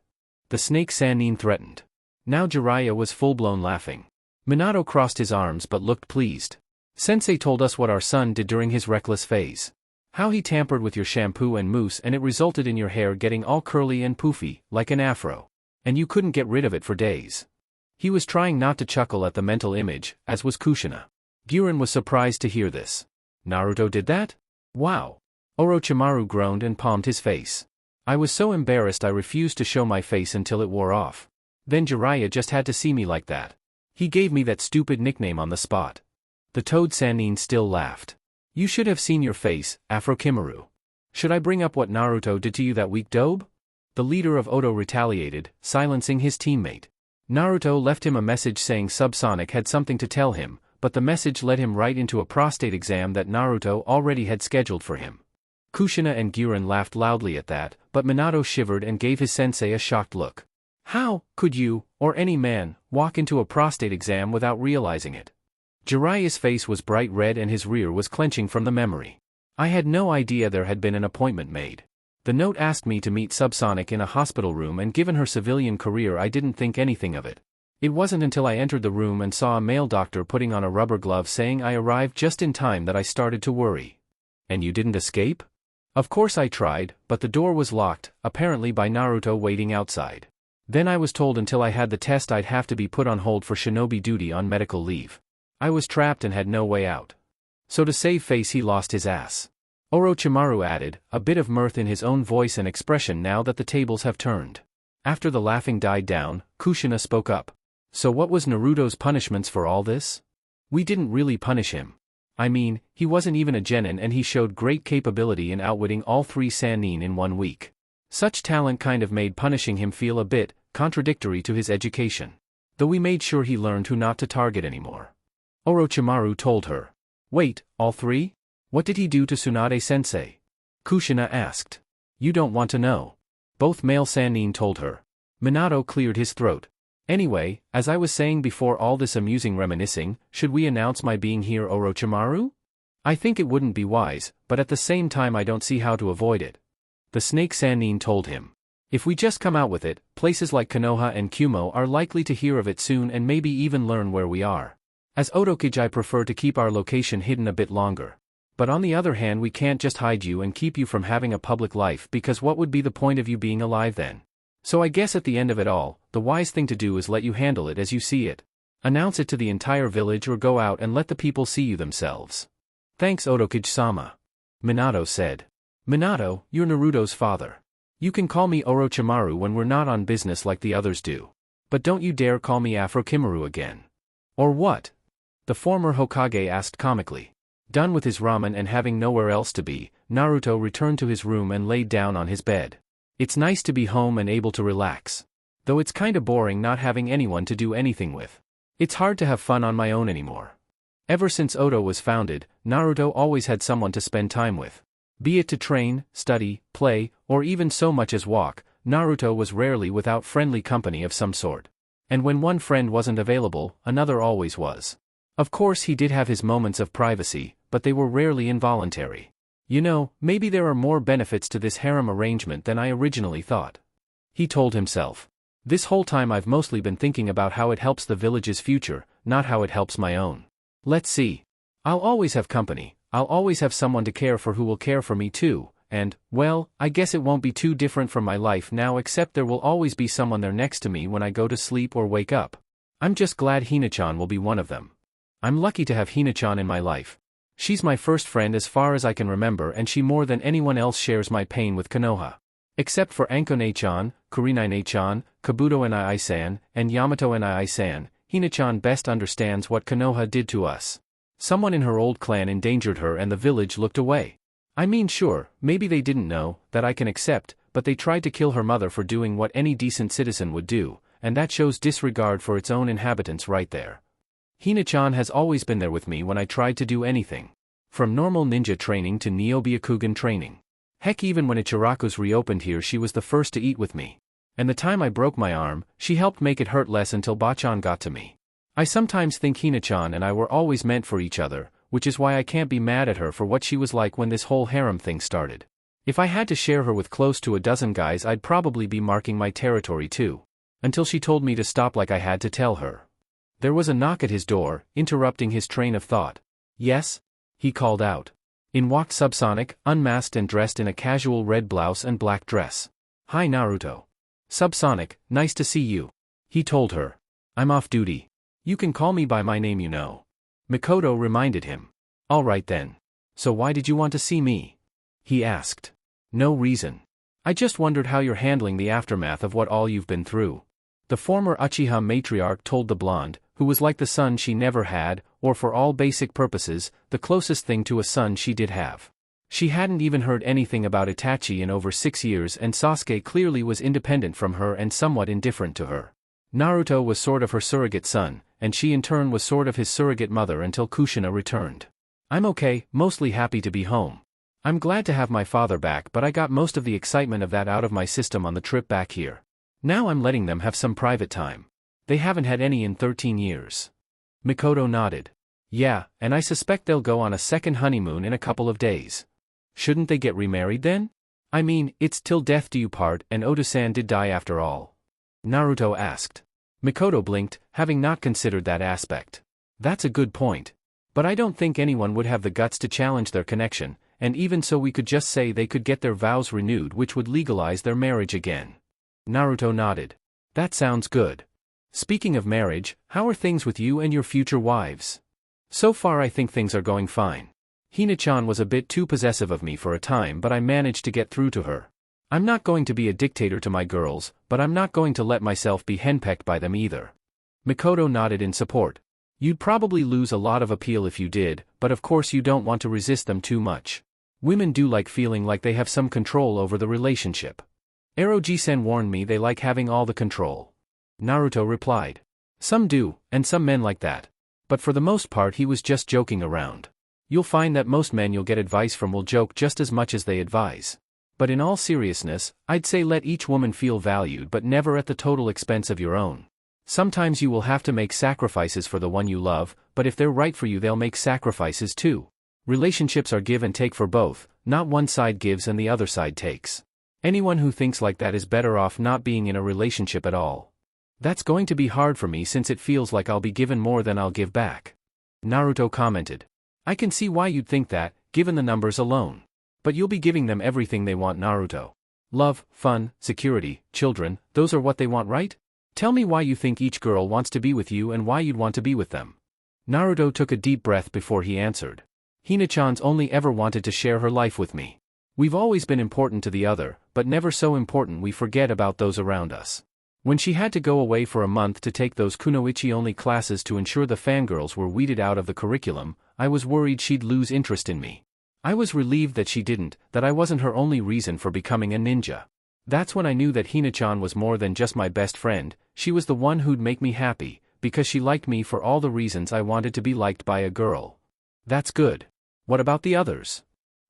The snake Sannin threatened. Now Jiraiya was full-blown laughing. Minato crossed his arms but looked pleased. Sensei told us what our son did during his reckless phase. How he tampered with your shampoo and mousse and it resulted in your hair getting all curly and poofy, like an afro. And you couldn't get rid of it for days. He was trying not to chuckle at the mental image, as was Kushina. Guren was surprised to hear this. Naruto did that? Wow. Orochimaru groaned and palmed his face. I was so embarrassed I refused to show my face until it wore off. Then Jiraiya just had to see me like that. He gave me that stupid nickname on the spot. The Toad Sannin still laughed. You should have seen your face, Afrokimaru. Should I bring up what Naruto did to you that week, Dobe? The leader of Oto retaliated, silencing his teammate. Naruto left him a message saying Subsonic had something to tell him, but the message led him right into a prostate exam that Naruto already had scheduled for him. Kushina and Guren laughed loudly at that, but Minato shivered and gave his sensei a shocked look. How could you, or any man, walk into a prostate exam without realizing it? Jiraiya's face was bright red and his rear was clenching from the memory. I had no idea there had been an appointment made. The note asked me to meet Subsonic in a hospital room, and given her civilian career I didn't think anything of it. It wasn't until I entered the room and saw a male doctor putting on a rubber glove saying I arrived just in time that I started to worry. And you didn't escape? Of course I tried, but the door was locked, apparently by Naruto waiting outside. Then I was told until I had the test I'd have to be put on hold for shinobi duty on medical leave. I was trapped and had no way out. So to save face he lost his ass. Orochimaru added, a bit of mirth in his own voice and expression now that the tables have turned. After the laughing died down, Kushina spoke up. So what was Naruto's punishments for all this? We didn't really punish him. I mean, he wasn't even a genin and he showed great capability in outwitting all 3 Sannin in 1 week. Such talent kind of made punishing him feel a bit contradictory to his education. Though we made sure he learned who not to target anymore. Orochimaru told her. Wait, all 3? What did he do to Tsunade-sensei? Kushina asked. You don't want to know. Both male Sannin told her. Minato cleared his throat. Anyway, as I was saying before all this amusing reminiscing, should we announce my being here, Orochimaru? I think it wouldn't be wise, but at the same time I don't see how to avoid it. The snake Sannin told him. If we just come out with it, places like Konoha and Kumo are likely to hear of it soon and maybe even learn where we are. As Otokage I prefer to keep our location hidden a bit longer. But on the other hand we can't just hide you and keep you from having a public life because what would be the point of you being alive then? So I guess at the end of it all, the wise thing to do is let you handle it as you see it. Announce it to the entire village or go out and let the people see you themselves. Thanks Otokage-sama. Minato said. Minato, you're Naruto's father. You can call me Orochimaru when we're not on business like the others do. But don't you dare call me Afrokimaru again. Or what? The former Hokage asked comically. Done with his ramen and having nowhere else to be, Naruto returned to his room and laid down on his bed. It's nice to be home and able to relax. Though it's kinda boring not having anyone to do anything with. It's hard to have fun on my own anymore. Ever since Oto was founded, Naruto always had someone to spend time with. Be it to train, study, play, or even so much as walk, Naruto was rarely without friendly company of some sort. And when one friend wasn't available, another always was. Of course he did have his moments of privacy, but they were rarely involuntary. You know, maybe there are more benefits to this harem arrangement than I originally thought. he told himself. This whole time I've mostly been thinking about how it helps the village's future, not how it helps my own. Let's see. I'll always have company, I'll always have someone to care for who will care for me too, and, well, I guess it won't be too different from my life now except there will always be someone there next to me when I go to sleep or wake up. I'm just glad Hina-chan will be one of them. I'm lucky to have Hina-chan in my life. She's my first friend as far as I can remember and she more than anyone else shares my pain with Konoha. Except for Anko-ne-chan, Kurinai-ne-chan, Kabuto-ni-san, and Yamato-ni-san, Hina-chan best understands what Konoha did to us. Someone in her old clan endangered her and the village looked away. I mean sure, maybe they didn't know, that I can accept, but they tried to kill her mother for doing what any decent citizen would do, and that shows disregard for its own inhabitants right there. Hina-chan has always been there with me when I tried to do anything. From normal ninja training to Neo-Byakugan training. Heck, even when Ichiraku's reopened here she was the first to eat with me. And the time I broke my arm, she helped make it hurt less until Bachan got to me. I sometimes think Hina-chan and I were always meant for each other, which is why I can't be mad at her for what she was like when this whole harem thing started. If I had to share her with close to a dozen guys I'd probably be marking my territory too. Until she told me to stop like I had to tell her. There was a knock at his door, interrupting his train of thought. Yes? He called out. In walked Subsonic, unmasked and dressed in a casual red blouse and black dress. Hi Naruto. Subsonic, nice to see you. He told her. I'm off duty. You can call me by my name you know. Mikoto reminded him. Alright then. So why did you want to see me? He asked. No reason. I just wondered how you're handling the aftermath of what all you've been through. The former Uchiha matriarch told the blonde, who was like the son she never had, or for all basic purposes, the closest thing to a son she did have. She hadn't even heard anything about Itachi in over 6 years and Sasuke clearly was independent from her and somewhat indifferent to her. Naruto was sort of her surrogate son, and she in turn was sort of his surrogate mother until Kushina returned. I'm okay, mostly happy to be home. I'm glad to have my father back but I got most of the excitement of that out of my system on the trip back here. Now I'm letting them have some private time. They haven't had any in 13 years. Mikoto nodded. Yeah, and I suspect they'll go on a second honeymoon in a couple of days. Shouldn't they get remarried then? I mean, it's till death do you part and Oda-san did die after all. Naruto asked. Mikoto blinked, having not considered that aspect. That's a good point. But I don't think anyone would have the guts to challenge their connection, and even so we could just say they could get their vows renewed which would legalize their marriage again. Naruto nodded. That sounds good. Speaking of marriage, how are things with you and your future wives? So far I think things are going fine. Hina-chan was a bit too possessive of me for a time but I managed to get through to her. I'm not going to be a dictator to my girls, but I'm not going to let myself be henpecked by them either. Mikoto nodded in support. You'd probably lose a lot of appeal if you did, but of course you don't want to resist them too much. Women do like feeling like they have some control over the relationship. Eroji-sen warned me they like having all the control. Naruto replied. Some do, and some men like that. But for the most part he was just joking around. You'll find that most men you'll get advice from will joke just as much as they advise. But in all seriousness, I'd say let each woman feel valued but never at the total expense of your own. Sometimes you will have to make sacrifices for the one you love, but if they're right for you they'll make sacrifices too. Relationships are give and take for both, not one side gives and the other side takes. Anyone who thinks like that is better off not being in a relationship at all. That's going to be hard for me since it feels like I'll be given more than I'll give back. Naruto commented. I can see why you'd think that, given the numbers alone. But you'll be giving them everything they want Naruto. Love, fun, security, children, those are what they want right? Tell me why you think each girl wants to be with you and why you'd want to be with them. Naruto took a deep breath before he answered. Hina-chan's only ever wanted to share her life with me. We've always been important to the other, but never so important we forget about those around us. When she had to go away for a month to take those kunoichi-only classes to ensure the fangirls were weeded out of the curriculum, I was worried she'd lose interest in me. I was relieved that she didn't, that I wasn't her only reason for becoming a ninja. That's when I knew that Hina-chan was more than just my best friend, she was the one who'd make me happy, because she liked me for all the reasons I wanted to be liked by a girl. That's good. What about the others?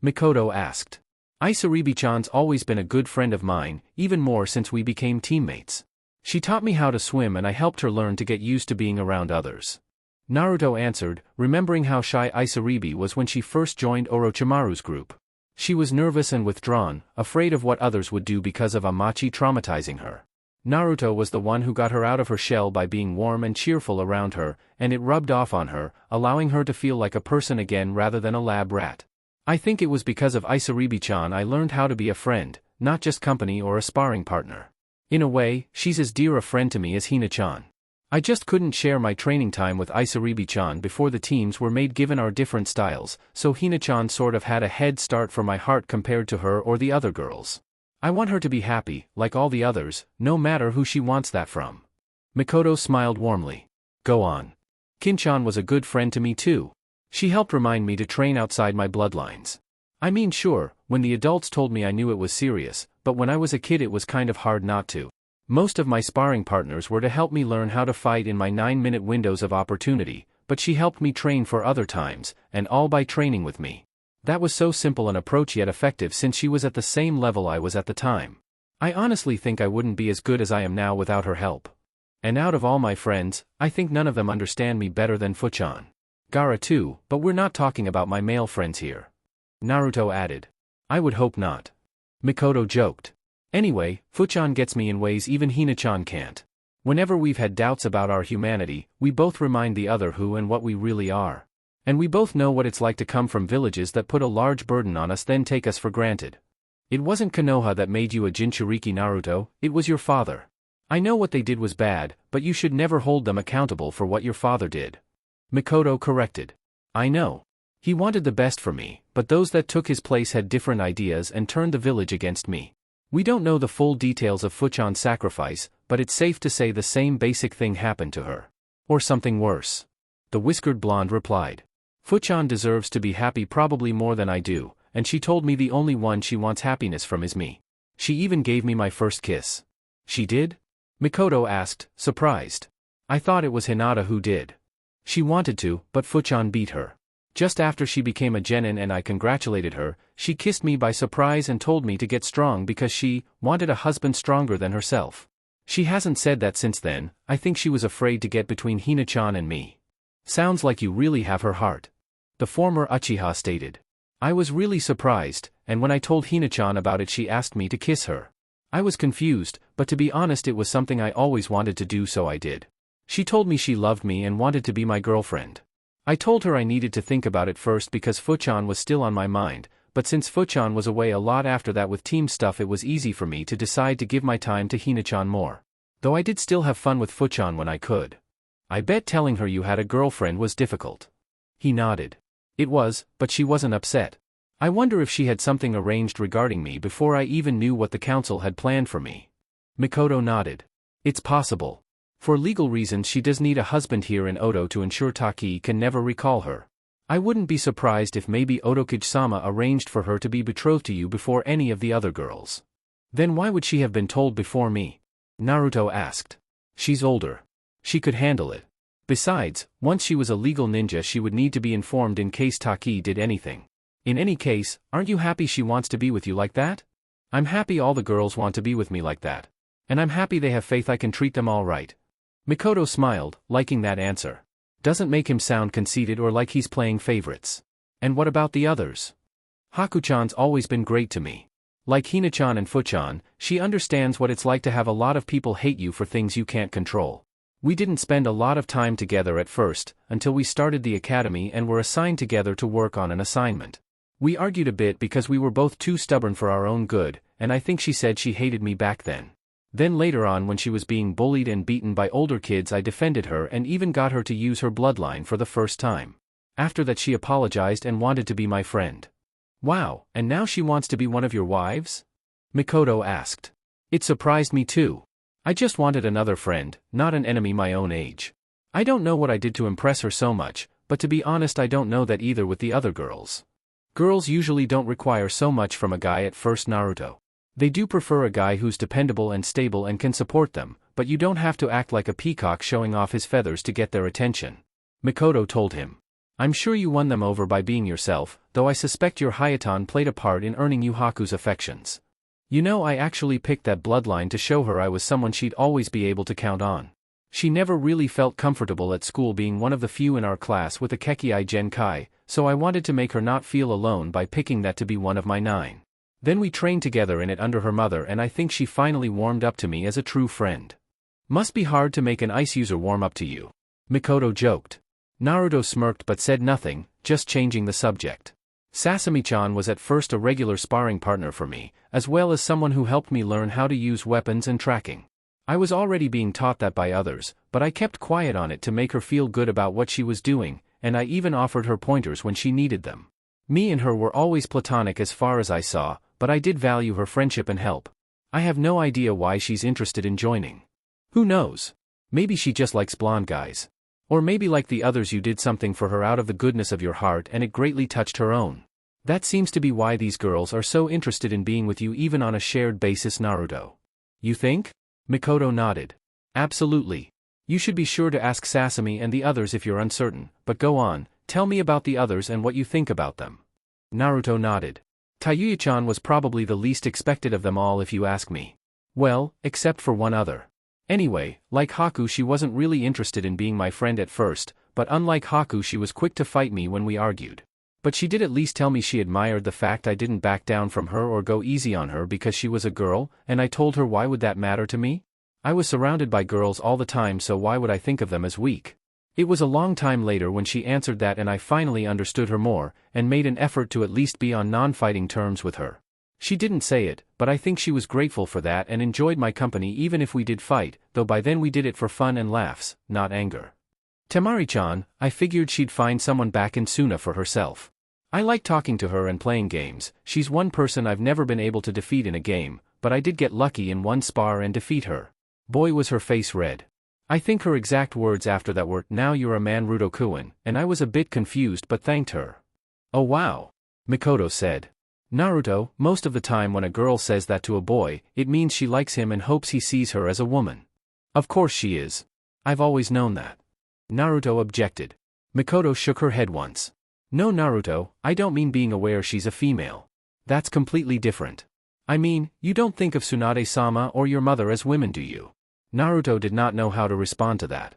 Mikoto asked. Isaribi-chan's always been a good friend of mine, even more since we became teammates. She taught me how to swim and I helped her learn to get used to being around others. Naruto answered, remembering how shy Isaribi was when she first joined Orochimaru's group. She was nervous and withdrawn, afraid of what others would do because of Amachi traumatizing her. Naruto was the one who got her out of her shell by being warm and cheerful around her, and it rubbed off on her, allowing her to feel like a person again rather than a lab rat. I think it was because of Isaribi-chan I learned how to be a friend, not just company or a sparring partner. In a way, she's as dear a friend to me as Hina-chan. I just couldn't share my training time with Isaribi-chan before the teams were made given our different styles, so Hina-chan sort of had a head start for my heart compared to her or the other girls. I want her to be happy, like all the others, no matter who she wants that from. Mikoto smiled warmly. Go on. Kin-chan was a good friend to me too. She helped remind me to train outside my bloodlines. I mean sure, when the adults told me I knew it was serious, but when I was a kid it was kind of hard not to. Most of my sparring partners were to help me learn how to fight in my 9-minute windows of opportunity, but she helped me train for other times, and all by training with me. That was so simple an approach yet effective since she was at the same level I was at the time. I honestly think I wouldn't be as good as I am now without her help. And out of all my friends, I think none of them understand me better than Fu-chan. Gaara too, but we're not talking about my male friends here. Naruto added. I would hope not. Mikoto joked. Anyway, Fu-chan gets me in ways even Hina-chan can't. Whenever we've had doubts about our humanity, we both remind the other who and what we really are. And we both know what it's like to come from villages that put a large burden on us then take us for granted. It wasn't Konoha that made you a Jinchuriki Naruto, it was your father. I know what they did was bad, but you should never hold them accountable for what your father did. Mikoto corrected. I know. He wanted the best for me, but those that took his place had different ideas and turned the village against me. We don't know the full details of Fu-chan's sacrifice, but it's safe to say the same basic thing happened to her. Or something worse. The whiskered blonde replied. Fu-chan deserves to be happy probably more than I do, and she told me the only one she wants happiness from is me. She even gave me my first kiss. She did? Mikoto asked, surprised. I thought it was Hinata who did. She wanted to, but Fu-chan beat her. Just after she became a genin and I congratulated her, she kissed me by surprise and told me to get strong because she wanted a husband stronger than herself. She hasn't said that since then. I think she was afraid to get between Hina-chan and me. Sounds like you really have her heart. The former Uchiha stated. I was really surprised, and when I told Hina-chan about it she asked me to kiss her. I was confused, but to be honest it was something I always wanted to do so I did. She told me she loved me and wanted to be my girlfriend. I told her I needed to think about it first because Fu-chan was still on my mind, but since Fu-chan was away a lot after that with team stuff it was easy for me to decide to give my time to Hina-chan more. Though I did still have fun with Fu-chan when I could. I bet telling her you had a girlfriend was difficult. He nodded. It was, but she wasn't upset. I wonder if she had something arranged regarding me before I even knew what the council had planned for me. Mikoto nodded. It's possible. For legal reasons she does need a husband here in Oto to ensure Taki can never recall her. I wouldn't be surprised if maybe Otokage-sama arranged for her to be betrothed to you before any of the other girls. Then why would she have been told before me? Naruto asked. She's older. She could handle it. Besides, once she was a legal ninja she would need to be informed in case Taki did anything. In any case, aren't you happy she wants to be with you like that? I'm happy all the girls want to be with me like that. And I'm happy they have faith I can treat them all right. Mikoto smiled, liking that answer. Doesn't make him sound conceited or like he's playing favorites. And what about the others? Haku-chan's always been great to me. Like Hina-chan and Fu-chan, she understands what it's like to have a lot of people hate you for things you can't control. We didn't spend a lot of time together at first, until we started the academy and were assigned together to work on an assignment. We argued a bit because we were both too stubborn for our own good, and I think she said she hated me back then. Then later on when she was being bullied and beaten by older kids I defended her and even got her to use her bloodline for the first time. After that she apologized and wanted to be my friend. Wow, and now she wants to be one of your wives? Mikoto asked. It surprised me too. I just wanted another friend, not an enemy my own age. I don't know what I did to impress her so much, but to be honest I don't know that either with the other girls. Girls usually don't require so much from a guy at first Naruto. They do prefer a guy who's dependable and stable and can support them, but you don't have to act like a peacock showing off his feathers to get their attention. Mikoto told him. I'm sure you won them over by being yourself, though I suspect your Hayatan played a part in earning you Haku's affections. You know I actually picked that bloodline to show her I was someone she'd always be able to count on. She never really felt comfortable at school being one of the few in our class with a Kekii Genkai, so I wanted to make her not feel alone by picking that to be one of my 9. Then we trained together in it under her mother, and I think she finally warmed up to me as a true friend. Must be hard to make an ice user warm up to you, Mikoto joked. Naruto smirked but said nothing, just changing the subject. Sasami-chan was at first a regular sparring partner for me, as well as someone who helped me learn how to use weapons and tracking. I was already being taught that by others, but I kept quiet on it to make her feel good about what she was doing, and I even offered her pointers when she needed them. Me and her were always platonic as far as I saw, but I did value her friendship and help. I have no idea why she's interested in joining. Who knows? Maybe she just likes blonde guys. Or maybe like the others you did something for her out of the goodness of your heart and it greatly touched her own. That seems to be why these girls are so interested in being with you even on a shared basis, Naruto. You think? Mikoto nodded. Absolutely. You should be sure to ask Sasami and the others if you're uncertain, but go on, tell me about the others and what you think about them. Naruto nodded. Tayuya-chan was probably the least expected of them all if you ask me. Well, except for one other. Anyway, like Haku, she wasn't really interested in being my friend at first, but unlike Haku she was quick to fight me when we argued. But she did at least tell me she admired the fact I didn't back down from her or go easy on her because she was a girl, and I told her why would that matter to me? I was surrounded by girls all the time, so why would I think of them as weak? It was a long time later when she answered that and I finally understood her more, and made an effort to at least be on non-fighting terms with her. She didn't say it, but I think she was grateful for that and enjoyed my company even if we did fight, though by then we did it for fun and laughs, not anger. Temari-chan, I figured she'd find someone back in Suna for herself. I like talking to her and playing games. She's one person I've never been able to defeat in a game, but I did get lucky in one spar and defeat her. Boy was her face red. I think her exact words after that were, "Now you're a man, Ruto-kun," and I was a bit confused but thanked her. Oh wow, Mikoto said. Naruto, most of the time when a girl says that to a boy, it means she likes him and hopes he sees her as a woman. Of course she is. I've always known that. Naruto objected. Mikoto shook her head once. No Naruto, I don't mean being aware she's a female. That's completely different. I mean, you don't think of Tsunade-sama or your mother as women, do you? Naruto did not know how to respond to that.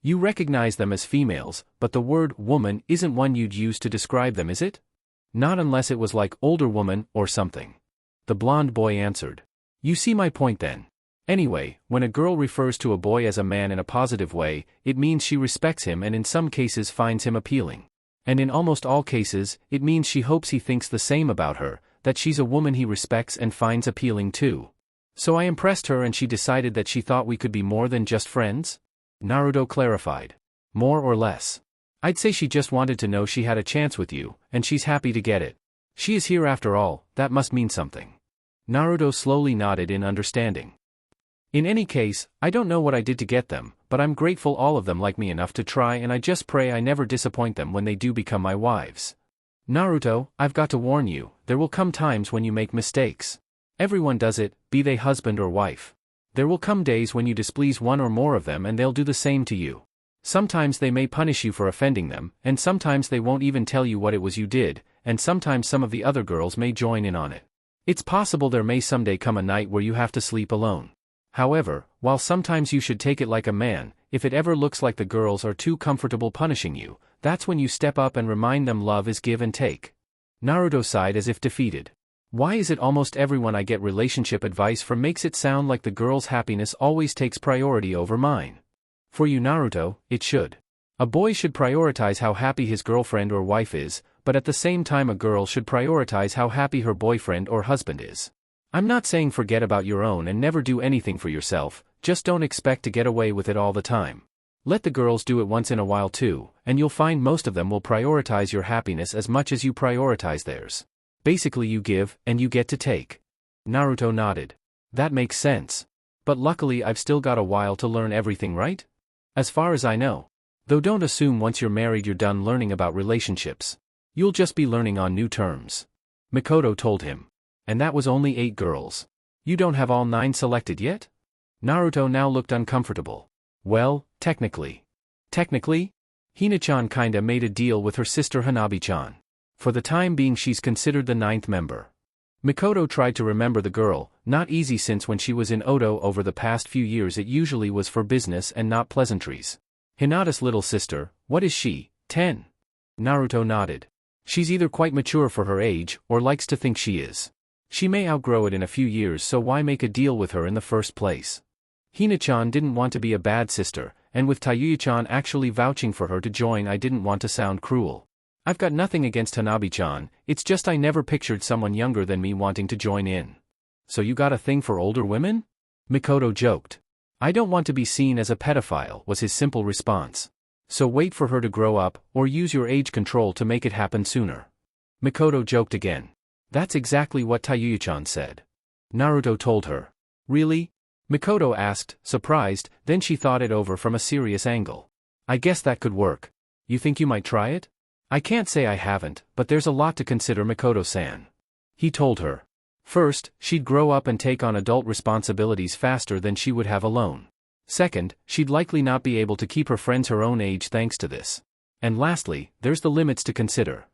You recognize them as females, but the word woman isn't one you'd use to describe them, is it? Not unless it was like older woman or something. The blonde boy answered. You see my point then. Anyway, when a girl refers to a boy as a man in a positive way, it means she respects him and in some cases finds him appealing. And in almost all cases, it means she hopes he thinks the same about her, that she's a woman he respects and finds appealing too. So I impressed her and she decided that she thought we could be more than just friends? Naruto clarified. More or less. I'd say she just wanted to know she had a chance with you, and she's happy to get it. She is here after all, that must mean something. Naruto slowly nodded in understanding. In any case, I don't know what I did to get them, but I'm grateful all of them like me enough to try, and I just pray I never disappoint them when they do become my wives. Naruto, I've got to warn you, there will come times when you make mistakes. Everyone does it, be they husband or wife. There will come days when you displease one or more of them and they'll do the same to you. Sometimes they may punish you for offending them, and sometimes they won't even tell you what it was you did, and sometimes some of the other girls may join in on it. It's possible there may someday come a night where you have to sleep alone. However, while sometimes you should take it like a man, if it ever looks like the girls are too comfortable punishing you, that's when you step up and remind them love is give and take. Naruto sighed as if defeated. Why is it almost everyone I get relationship advice from makes it sound like the girl's happiness always takes priority over mine? For you Naruto, it should. A boy should prioritize how happy his girlfriend or wife is, but at the same time a girl should prioritize how happy her boyfriend or husband is. I'm not saying forget about your own and never do anything for yourself, just don't expect to get away with it all the time. Let the girls do it once in a while too, and you'll find most of them will prioritize your happiness as much as you prioritize theirs. Basically you give, and you get to take. Naruto nodded. That makes sense. But luckily I've still got a while to learn everything, right? As far as I know. Though don't assume once you're married you're done learning about relationships. You'll just be learning on new terms. Mikoto told him. And that was only 8 girls. You don't have all 9 selected yet? Naruto now looked uncomfortable. Well, technically. Technically? Hina-chan kinda made a deal with her sister Hanabi-chan. For the time being she's considered the 9th member. Mikoto tried to remember the girl, not easy since when she was in Odo over the past few years it usually was for business and not pleasantries. Hinata's little sister, what is she, 10? Naruto nodded. She's either quite mature for her age, or likes to think she is. She may outgrow it in a few years, so why make a deal with her in the first place? Hina-chan didn't want to be a bad sister, and with Tayuya-chan actually vouching for her to join I didn't want to sound cruel. I've got nothing against Hanabi-chan, it's just I never pictured someone younger than me wanting to join in. So you got a thing for older women? Mikoto joked. I don't want to be seen as a pedophile, was his simple response. So wait for her to grow up, or use your age control to make it happen sooner. Mikoto joked again. That's exactly what Tayuya-chan said. Naruto told her. Really? Mikoto asked, surprised, then she thought it over from a serious angle. I guess that could work. You think you might try it? I can't say I haven't, but there's a lot to consider, Mikoto-san. He told her. First, she'd grow up and take on adult responsibilities faster than she would have alone. Second, she'd likely not be able to keep her friends her own age thanks to this. And lastly, there's the limits to consider.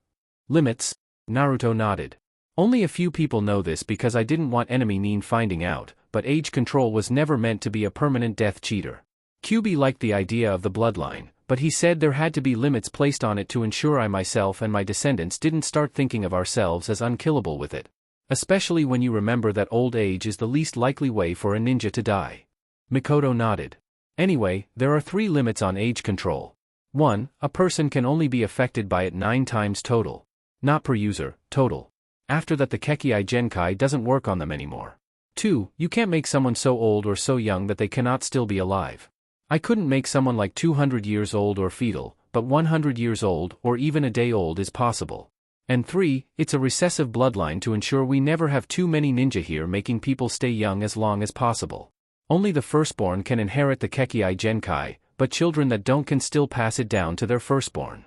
Limits? Naruto nodded. Only a few people know this because I didn't want enemy Nin finding out, but age control was never meant to be a permanent death cheater. Kyuubi liked the idea of the bloodline, but he said there had to be limits placed on it to ensure I myself and my descendants didn't start thinking of ourselves as unkillable with it. Especially when you remember that old age is the least likely way for a ninja to die. Mikoto nodded. Anyway, there are 3 limits on age control. 1. A person can only be affected by it 9 times total. Not per user, total. After that the Kekkai Genkai doesn't work on them anymore. 2. You can't make someone so old or so young that they cannot still be alive. I couldn't make someone like 200 years old or fetal, but 100 years old or even a day old is possible. And 3, it's a recessive bloodline to ensure we never have too many ninja here making people stay young as long as possible. Only the firstborn can inherit the Kekkai Genkai, but children that don't can still pass it down to their firstborn.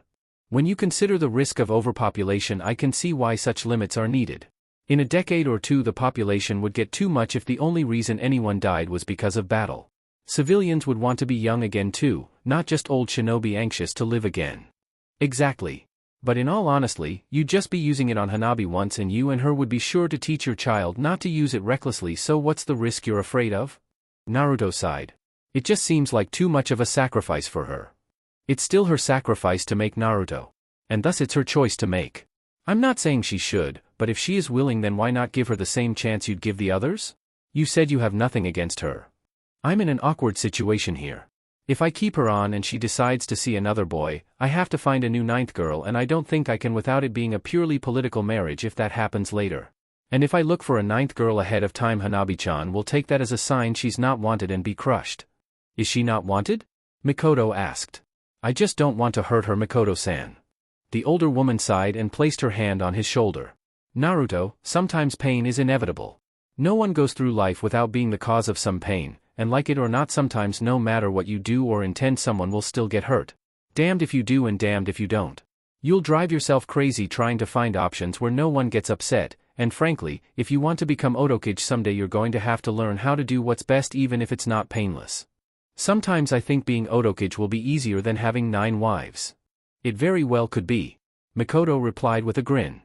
When you consider the risk of overpopulation I can see why such limits are needed. In a decade or two the population would get too much if the only reason anyone died was because of battle. Civilians would want to be young again too, not just old shinobi anxious to live again. Exactly. But in all honesty, you'd just be using it on Hanabi once and you and her would be sure to teach your child not to use it recklessly, so what's the risk you're afraid of? Naruto sighed. It just seems like too much of a sacrifice for her. It's still her sacrifice to make Naruto. And thus it's her choice to make. I'm not saying she should, but if she is willing then why not give her the same chance you'd give the others? You said you have nothing against her. I'm in an awkward situation here. If I keep her on and she decides to see another boy, I have to find a new 9th girl and I don't think I can without it being a purely political marriage if that happens later. And if I look for a 9th girl ahead of time Hanabi-chan will take that as a sign she's not wanted and be crushed. Is she not wanted? Mikoto asked. I just don't want to hurt her, Mikoto-san. The older woman sighed and placed her hand on his shoulder. Naruto, sometimes pain is inevitable. No one goes through life without being the cause of some pain, and like it or not sometimes no matter what you do or intend someone will still get hurt. Damned if you do and damned if you don't. You'll drive yourself crazy trying to find options where no one gets upset, and frankly, if you want to become Otokage someday you're going to have to learn how to do what's best even if it's not painless. Sometimes I think being Otokage will be easier than having 9 wives. It very well could be. Mikoto replied with a grin.